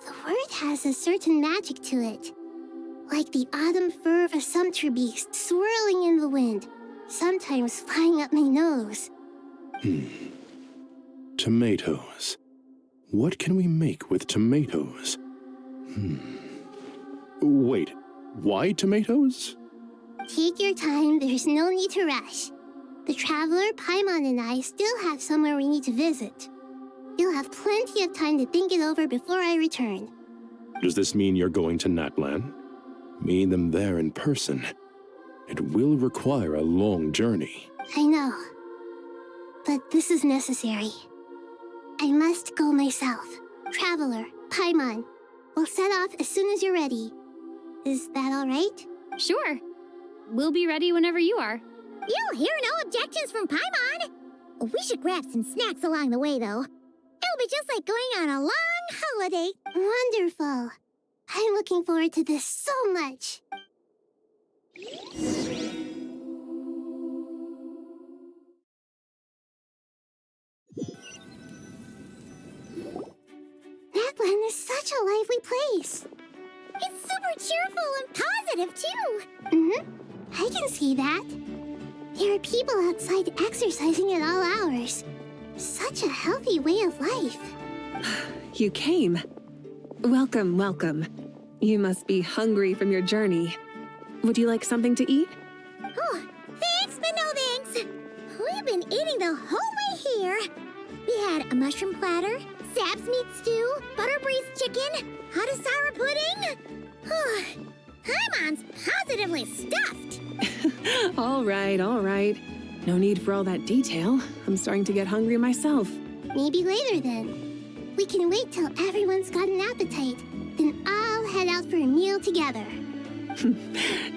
The word has a certain magic to it. Like the autumn fur of a sumpter beast swirling in the wind, sometimes flying up my nose. Tomatoes. What can we make with tomatoes? Wait, why tomatoes? Take your time, there's no need to rush. The Traveler, Paimon, and I still have somewhere we need to visit. You'll have plenty of time to think it over before I return. Does this mean you're going to Natlan? Meeting them there in person. It will require a long journey. I know. But this is necessary. I must go myself. Traveler, Paimon, we'll set off as soon as you're ready. Is that all right? Sure. We'll be ready whenever you are. You'll hear no objections from Paimon. We should grab some snacks along the way, though. It'll be just like going on a long holiday. Wonderful. I'm looking forward to this so much. Natlan is such a lively place. It's super cheerful and positive, too. I can see that. There are people outside exercising at all hours. Such a healthy way of life. You came. Welcome, welcome. You must be hungry from your journey. Would you like something to eat? Oh, thanks, but no thanks. We've been eating the whole way here. We had a mushroom platter, Sab's meat stew, butter braised chicken, hot asara pudding. Paimon's positively stuffed. All right, all right. No need for all that detail. I'm starting to get hungry myself. Maybe later then. We can wait till everyone's got an appetite, then I'll head out for a meal together.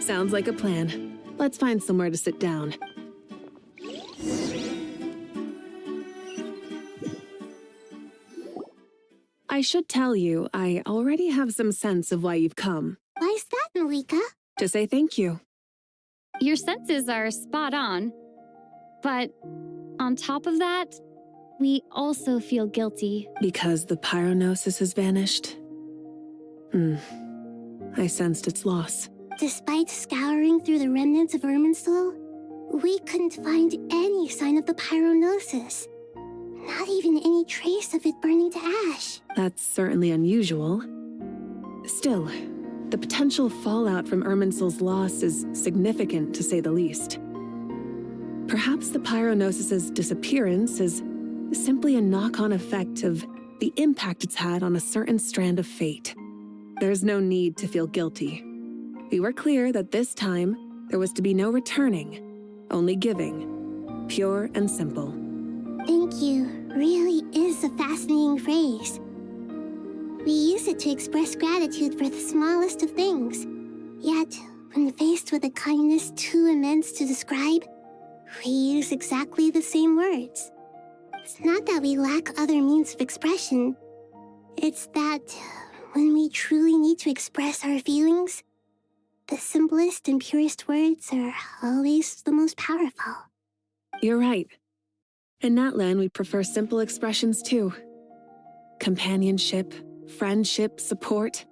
Sounds like a plan. Let's find somewhere to sit down. I should tell you, I already have some sense of why you've come. Why's that, Malika? To say thank you. Your senses are spot on. But on top of that, we also feel guilty. Because the pyronosis has vanished? I sensed its loss. Despite scouring through the remnants of Irminsul, we couldn't find any sign of the pyronosis. Not even any trace of it burning to ash. That's certainly unusual. Still, the potential fallout from Irminsul's loss is significant, to say the least. Perhaps the pyronosis's disappearance is simply a knock-on effect of the impact it's had on a certain strand of fate. There's no need to feel guilty. We were clear that this time, there was to be no returning, only giving, pure and simple. Thank you really is a fascinating phrase. We use it to express gratitude for the smallest of things. Yet, when faced with a kindness too immense to describe, we use exactly the same words. It's not that we lack other means of expression. It's that when we truly need to express our feelings, the simplest and purest words are always the most powerful. You're right. In Natlan, we prefer simple expressions too. Companionship, friendship, support.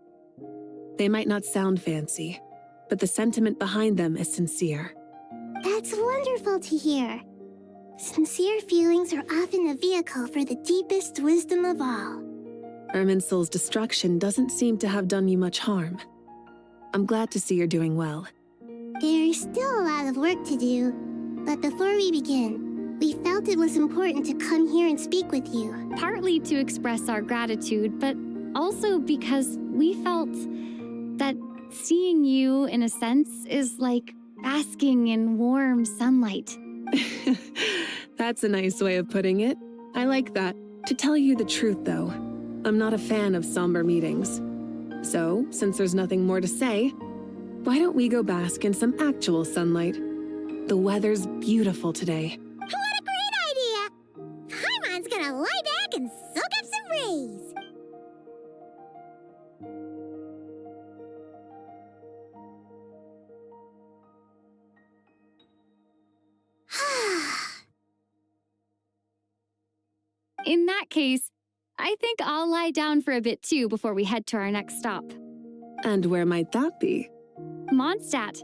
They might not sound fancy, but the sentiment behind them is sincere. That's wonderful to hear. Sincere feelings are often a vehicle for the deepest wisdom of all. Irminsul's destruction doesn't seem to have done you much harm. I'm glad to see you're doing well. There's still a lot of work to do, but before we begin, we felt it was important to come here and speak with you. Partly to express our gratitude, but also because we felt that seeing you, in a sense, is like basking in warm sunlight. That's a nice way of putting it. I like that. To tell you the truth, though, I'm not a fan of somber meetings. So, since there's nothing more to say, why don't we go bask in some actual sunlight? The weather's beautiful today. What a great idea! Paimon's gonna lie back and soak up some rays. In that case, I think I'll lie down for a bit too before we head to our next stop. And where might that be? Mondstadt.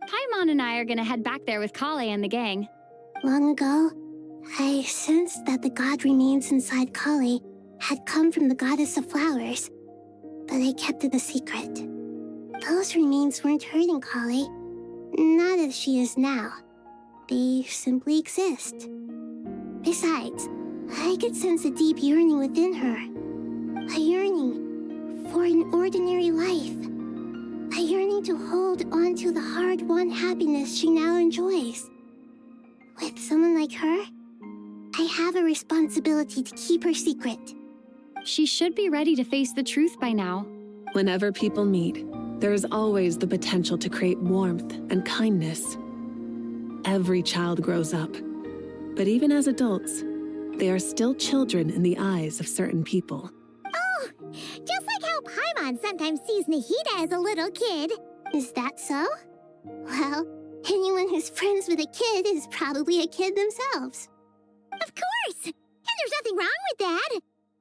Paimon and I are gonna head back there with Kale and the gang. Long ago, I sensed that the god remains inside Kale had come from the goddess of flowers, but I kept it a secret. Those remains weren't hurting Kale, not as she is now. They simply exist. Besides, I could sense a deep yearning within her. A yearning for an ordinary life. A yearning to hold on to the hard-won happiness she now enjoys. With someone like her, I have a responsibility to keep her secret. She should be ready to face the truth by now. Whenever people meet, there is always the potential to create warmth and kindness. Every child grows up. But even as adults, they are still children in the eyes of certain people. Oh, just like how Paimon sometimes sees Nahida as a little kid. Is that so? Well, anyone who's friends with a kid is probably a kid themselves. Of course! And there's nothing wrong with that.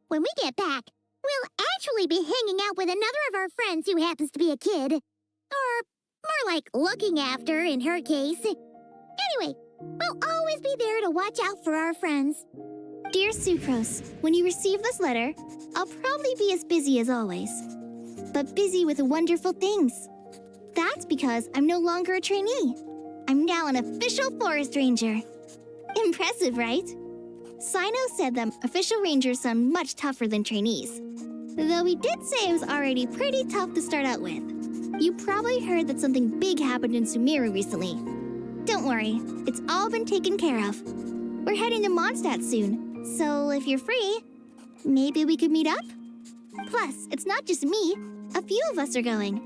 When we get back, we'll actually be hanging out with another of our friends who happens to be a kid. Or more like looking after, in her case. Anyway, we'll always be there to watch out for our friends. Dear Sucrose, when you receive this letter, I'll probably be as busy as always. But busy with wonderful things. That's because I'm no longer a trainee. I'm now an official forest ranger. Impressive, right? Sino said that official rangers sound much tougher than trainees. Though he did say it was already pretty tough to start out with. You probably heard that something big happened in Sumeru recently. Don't worry, it's all been taken care of. We're heading to Mondstadt soon, so if you're free, maybe we could meet up? Plus, it's not just me. A few of us are going.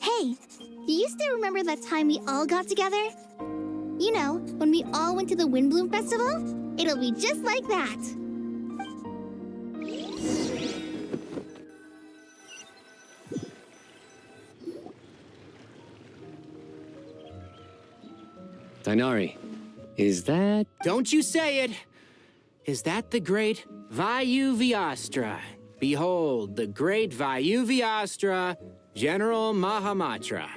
Hey, do you still remember that time we all got together? You know, when we all went to the Windbloom Festival? It'll be just like that. Dainari, is that... Don't you say it! Is that the great Vayu-Vyastra? Behold, the great Vayu-Vyastra, General Mahamatra.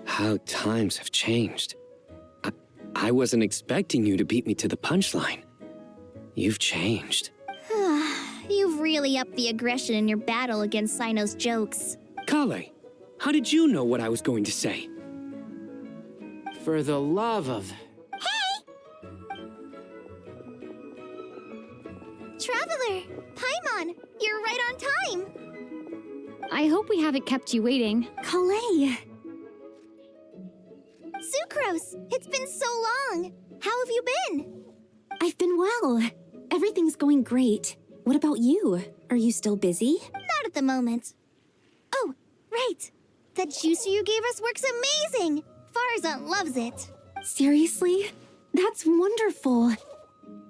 How times have changed. I wasn't expecting you to beat me to the punchline. You've changed. You've really upped the aggression in your battle against Sino's jokes. Kale, how did you know what I was going to say? For the love of... Traveler! Paimon! You're right on time! I hope we haven't kept you waiting. Kale! Sucrose! It's been so long! How have you been? I've been well. Everything's going great. What about you? Are you still busy? Not at the moment. Oh, right. That juicer you gave us works amazing. Farzan loves it. Seriously? That's wonderful.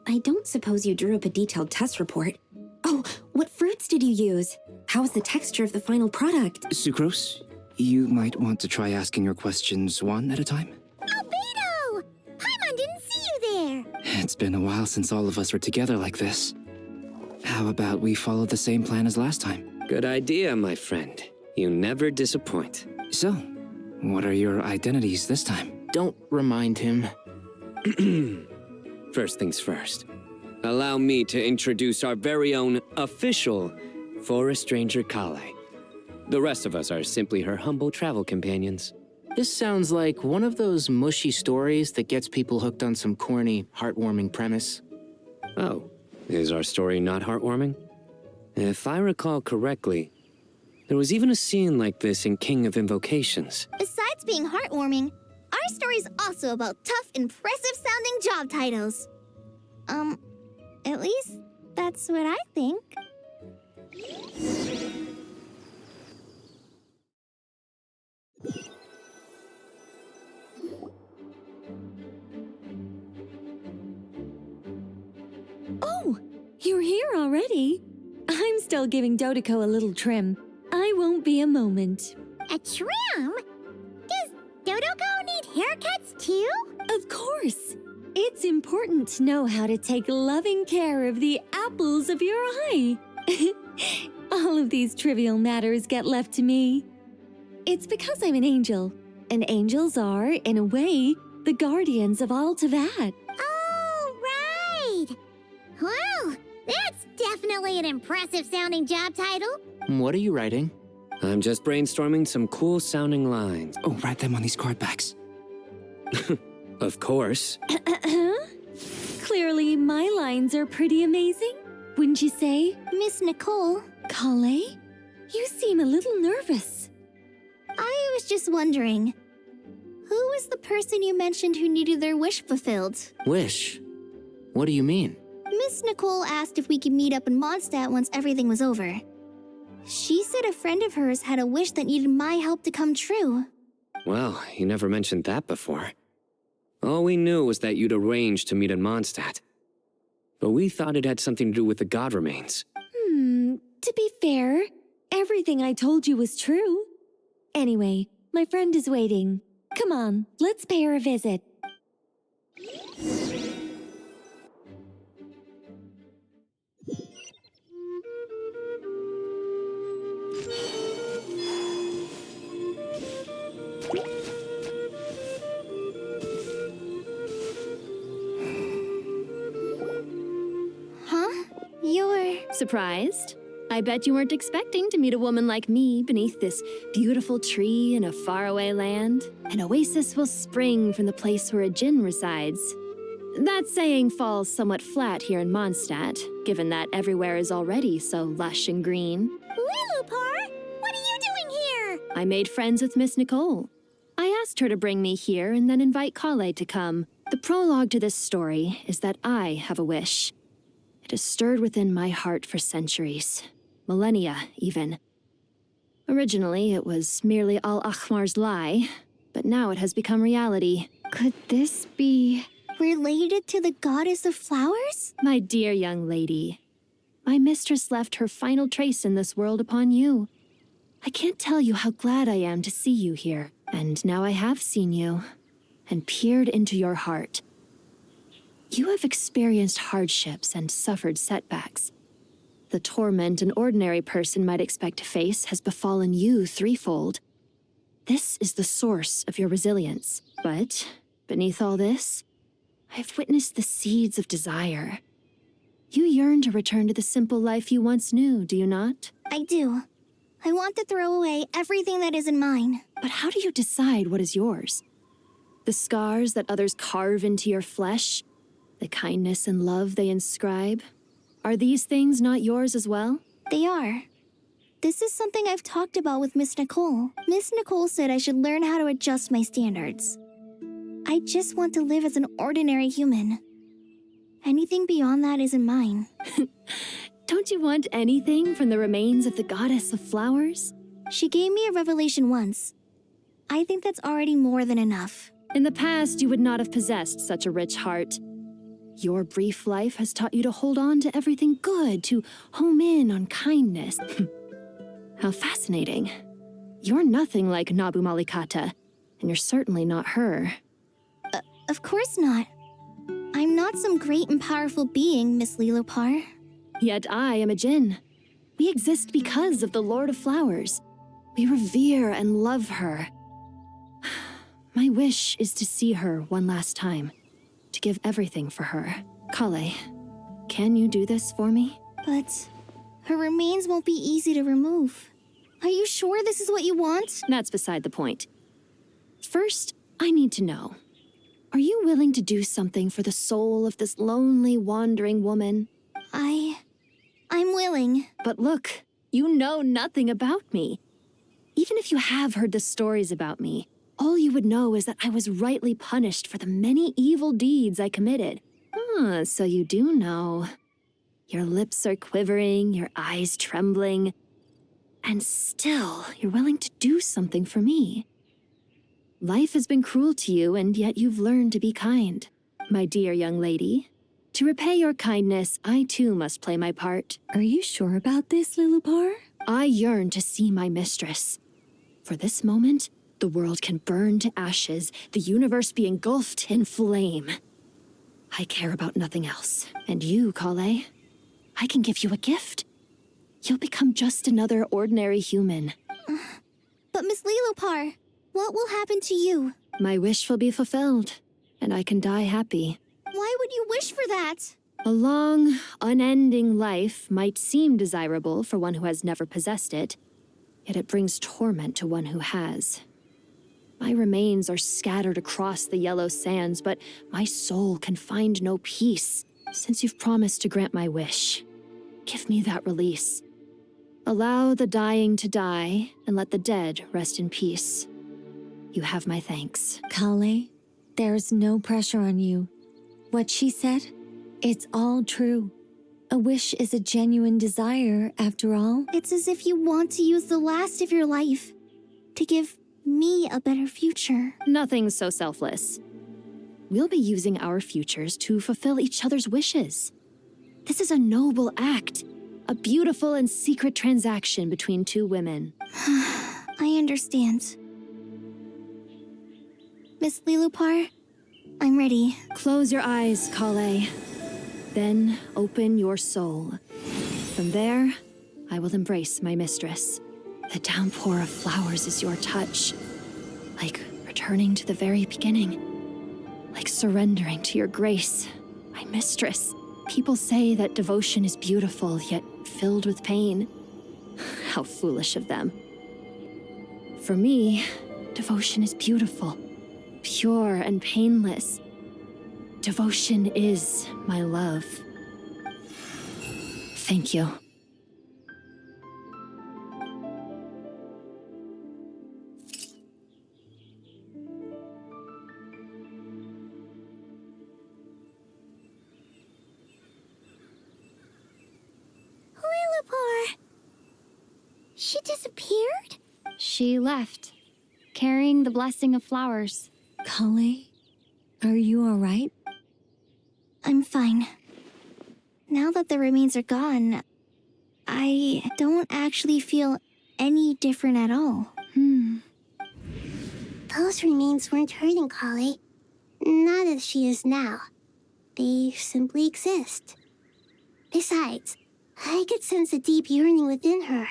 I don't suppose you drew up a detailed test report. Oh, what fruits did you use? How was the texture of the final product? Sucrose, you might want to try asking your questions one at a time. Albedo! Paimon didn't see you there. It's been a while since all of us were together like this. How about we follow the same plan as last time? Good idea, my friend. You never disappoint. So, what are your identities this time? Don't remind him. First things first. Allow me to introduce our very own official Forest Ranger Kale. The rest of us are simply her humble travel companions. This sounds like one of those mushy stories that gets people hooked on some corny, heartwarming premise. Oh, is our story not heartwarming? If I recall correctly, there was even a scene like this in King of Invocations. Besides being heartwarming, our story's also about tough, impressive-sounding job titles. At least that's what I think. Oh, you're here already? I'm still giving Dodeko a little trim. I won't be a moment. A trim? Does Dodoko need haircuts too? Of course. It's important to know how to take loving care of the apples of your eye. All of these trivial matters get left to me. It's because I'm an angel, and angels are, in a way, the guardians of all Tavad. Oh, right! Well, that's definitely an impressive-sounding job title. What are you writing? I'm just brainstorming some cool-sounding lines. Oh, write them on these card backs. Of course. Clearly, my lines are pretty amazing, wouldn't you say? Miss Nicole. Kale, you seem a little nervous. I was just wondering, who was the person you mentioned who needed their wish fulfilled? Wish? What do you mean? Miss Nicole asked if we could meet up in Mondstadt once everything was over. She said a friend of hers had a wish that needed my help to come true. Well, you never mentioned that before. All we knew was that you'd arranged to meet in Mondstadt. But we thought it had something to do with the god remains. To be fair, everything I told you was true. Anyway, my friend is waiting. Come on, let's pay her a visit. Huh? You're... Surprised? I bet you weren't expecting to meet a woman like me beneath this beautiful tree in a faraway land. An oasis will spring from the place where a djinn resides. That saying falls somewhat flat here in Mondstadt, given that everywhere is already so lush and green. Lilupar, what are you doing here? I made friends with Miss Nicole. I asked her to bring me here and then invite Kale to come. The prologue to this story is that I have a wish. It has stirred within my heart for centuries. Millennia, even. Originally, it was merely Al-Akhmar's lie, but now it has become reality. Could this be related to the goddess of flowers? My dear young lady, my mistress left her final trace in this world upon you. I can't tell you how glad I am to see you here. And now I have seen you, and peered into your heart. You have experienced hardships and suffered setbacks. The torment an ordinary person might expect to face has befallen you threefold. This is the source of your resilience. But beneath all this, I've witnessed the seeds of desire. You yearn to return to the simple life you once knew, do you not? I do. I want to throw away everything that isn't mine. But how do you decide what is yours? The scars that others carve into your flesh? The kindness and love they inscribe? Are these things not yours as well? They are. This is something I've talked about with Miss Nicole. Miss Nicole said I should learn how to adjust my standards. I just want to live as an ordinary human. Anything beyond that isn't mine. Don't you want anything from the remains of the goddess of flowers? She gave me a revelation once. I think that's already more than enough. In the past, you would not have possessed such a rich heart. Your brief life has taught you to hold on to everything good, to home in on kindness. How fascinating. You're nothing like Nabu Malikata, and you're certainly not her. Of course not. I'm not some great and powerful being, Miss Lilopar. Yet I am a Jinn. We exist because of the Lord of Flowers. We revere and love her. My wish is to see her one last time, to give everything for her. Kale, can you do this for me? But her remains won't be easy to remove. Are you sure this is what you want? That's beside the point. First, I need to know. Are you willing to do something for the soul of this lonely, wandering woman? I'm willing. But look, you know nothing about me. Even if you have heard the stories about me, all you would know is that I was rightly punished for the many evil deeds I committed. So you do know. Your lips are quivering, your eyes trembling, and still you're willing to do something for me. Life has been cruel to you, and yet you've learned to be kind. My dear young lady, to repay your kindness, I too must play my part. Are you sure about this, Lilopar? I yearn to see my mistress. For this moment, the world can burn to ashes, the universe be engulfed in flame. I care about nothing else. And you, Kale, I can give you a gift. You'll become just another ordinary human. But Miss Lilopar, what will happen to you? My wish will be fulfilled, and I can die happy. Why would you wish for that? A long, unending life might seem desirable for one who has never possessed it, yet it brings torment to one who has. My remains are scattered across the yellow sands, but my soul can find no peace. Since you've promised to grant my wish, give me that release. Allow the dying to die, and let the dead rest in peace. You have my thanks. Kale, there's no pressure on you. What she said, it's all true. A wish is a genuine desire, after all. It's as if you want to use the last of your life to give me a better future. Nothing so selfless. We'll be using our futures to fulfill each other's wishes. This is a noble act, a beautiful and secret transaction between two women. I understand. Miss Lilopar, I'm ready. Close your eyes, Kale. Then open your soul. From there, I will embrace my mistress. The downpour of flowers is your touch. Like returning to the very beginning. Like surrendering to your grace, my mistress. People say that devotion is beautiful, yet filled with pain. How foolish of them. For me, devotion is beautiful, pure and painless. Devotion is my love. Thank you. Lilopar! She disappeared? She left, carrying the blessing of flowers. Kale, are you all right? I'm fine. Now that the remains are gone, I don't actually feel any different at all. Those remains weren't hurting Kale. Not as she is now. They simply exist. Besides, I could sense a deep yearning within her.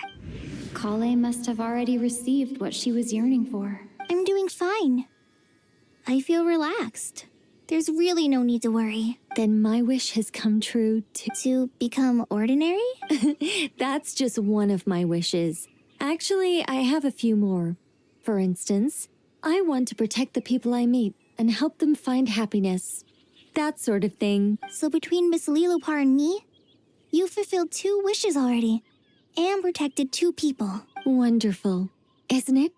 Kale must have already received what she was yearning for. I'm doing fine. I feel relaxed. There's really no need to worry. Then my wish has come true to become ordinary? That's just one of my wishes. Actually, I have a few more. For instance, I want to protect the people I meet and help them find happiness. That sort of thing. So between Miss Lilopar and me, you fulfilled 2 wishes already, and protected 2 people. Wonderful, isn't it?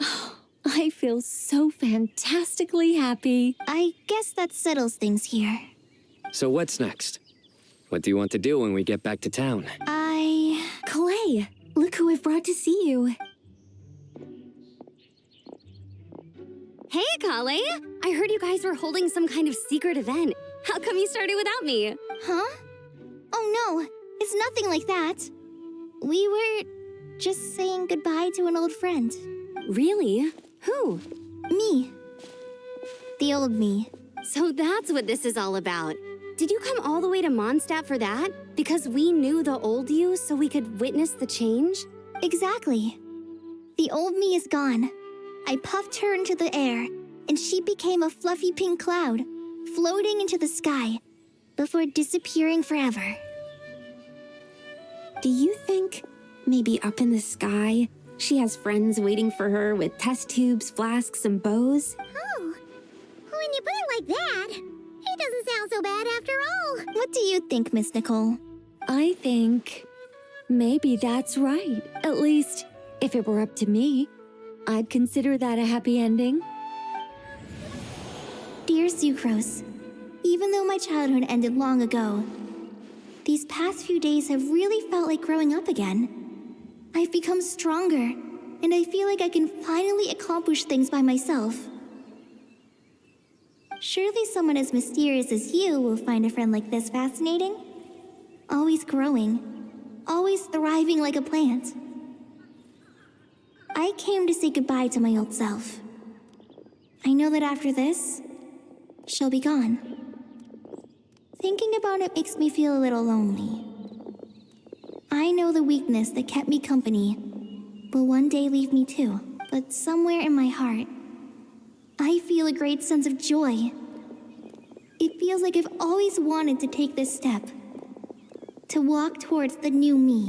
Oh, I feel so fantastically happy. I guess that settles things here. So what's next? What do you want to do when we get back to town? Clay, look who I've brought to see you. Hey, Kale! I heard you guys were holding some kind of secret event. How come you started without me? Huh? Oh no, it's nothing like that. We were just saying goodbye to an old friend. Really? Who? Me. The old me. So that's what this is all about. Did you come all the way to Mondstadt for that? Because we knew the old you so we could witness the change? Exactly. The old me is gone. I puffed her into the air, and she became a fluffy pink cloud, floating into the sky, before disappearing forever. Do you think maybe up in the sky, she has friends waiting for her with test tubes, flasks, and bows? Oh, when you put it like that, it doesn't sound so bad after all. What do you think, Miss Nicole? I think maybe that's right. At least, if it were up to me, I'd consider that a happy ending. Dear Sucrose, even though my childhood ended long ago, these past few days have really felt like growing up again. I've become stronger, and I feel like I can finally accomplish things by myself. Surely someone as mysterious as you will find a friend like this fascinating. Always growing, always thriving like a plant. I came to say goodbye to my old self. I know that after this, she'll be gone. Thinking about it makes me feel a little lonely. I know the weakness that kept me company will one day leave me too, but somewhere in my heart, I feel a great sense of joy. It feels like I've always wanted to take this step, to walk towards the new me.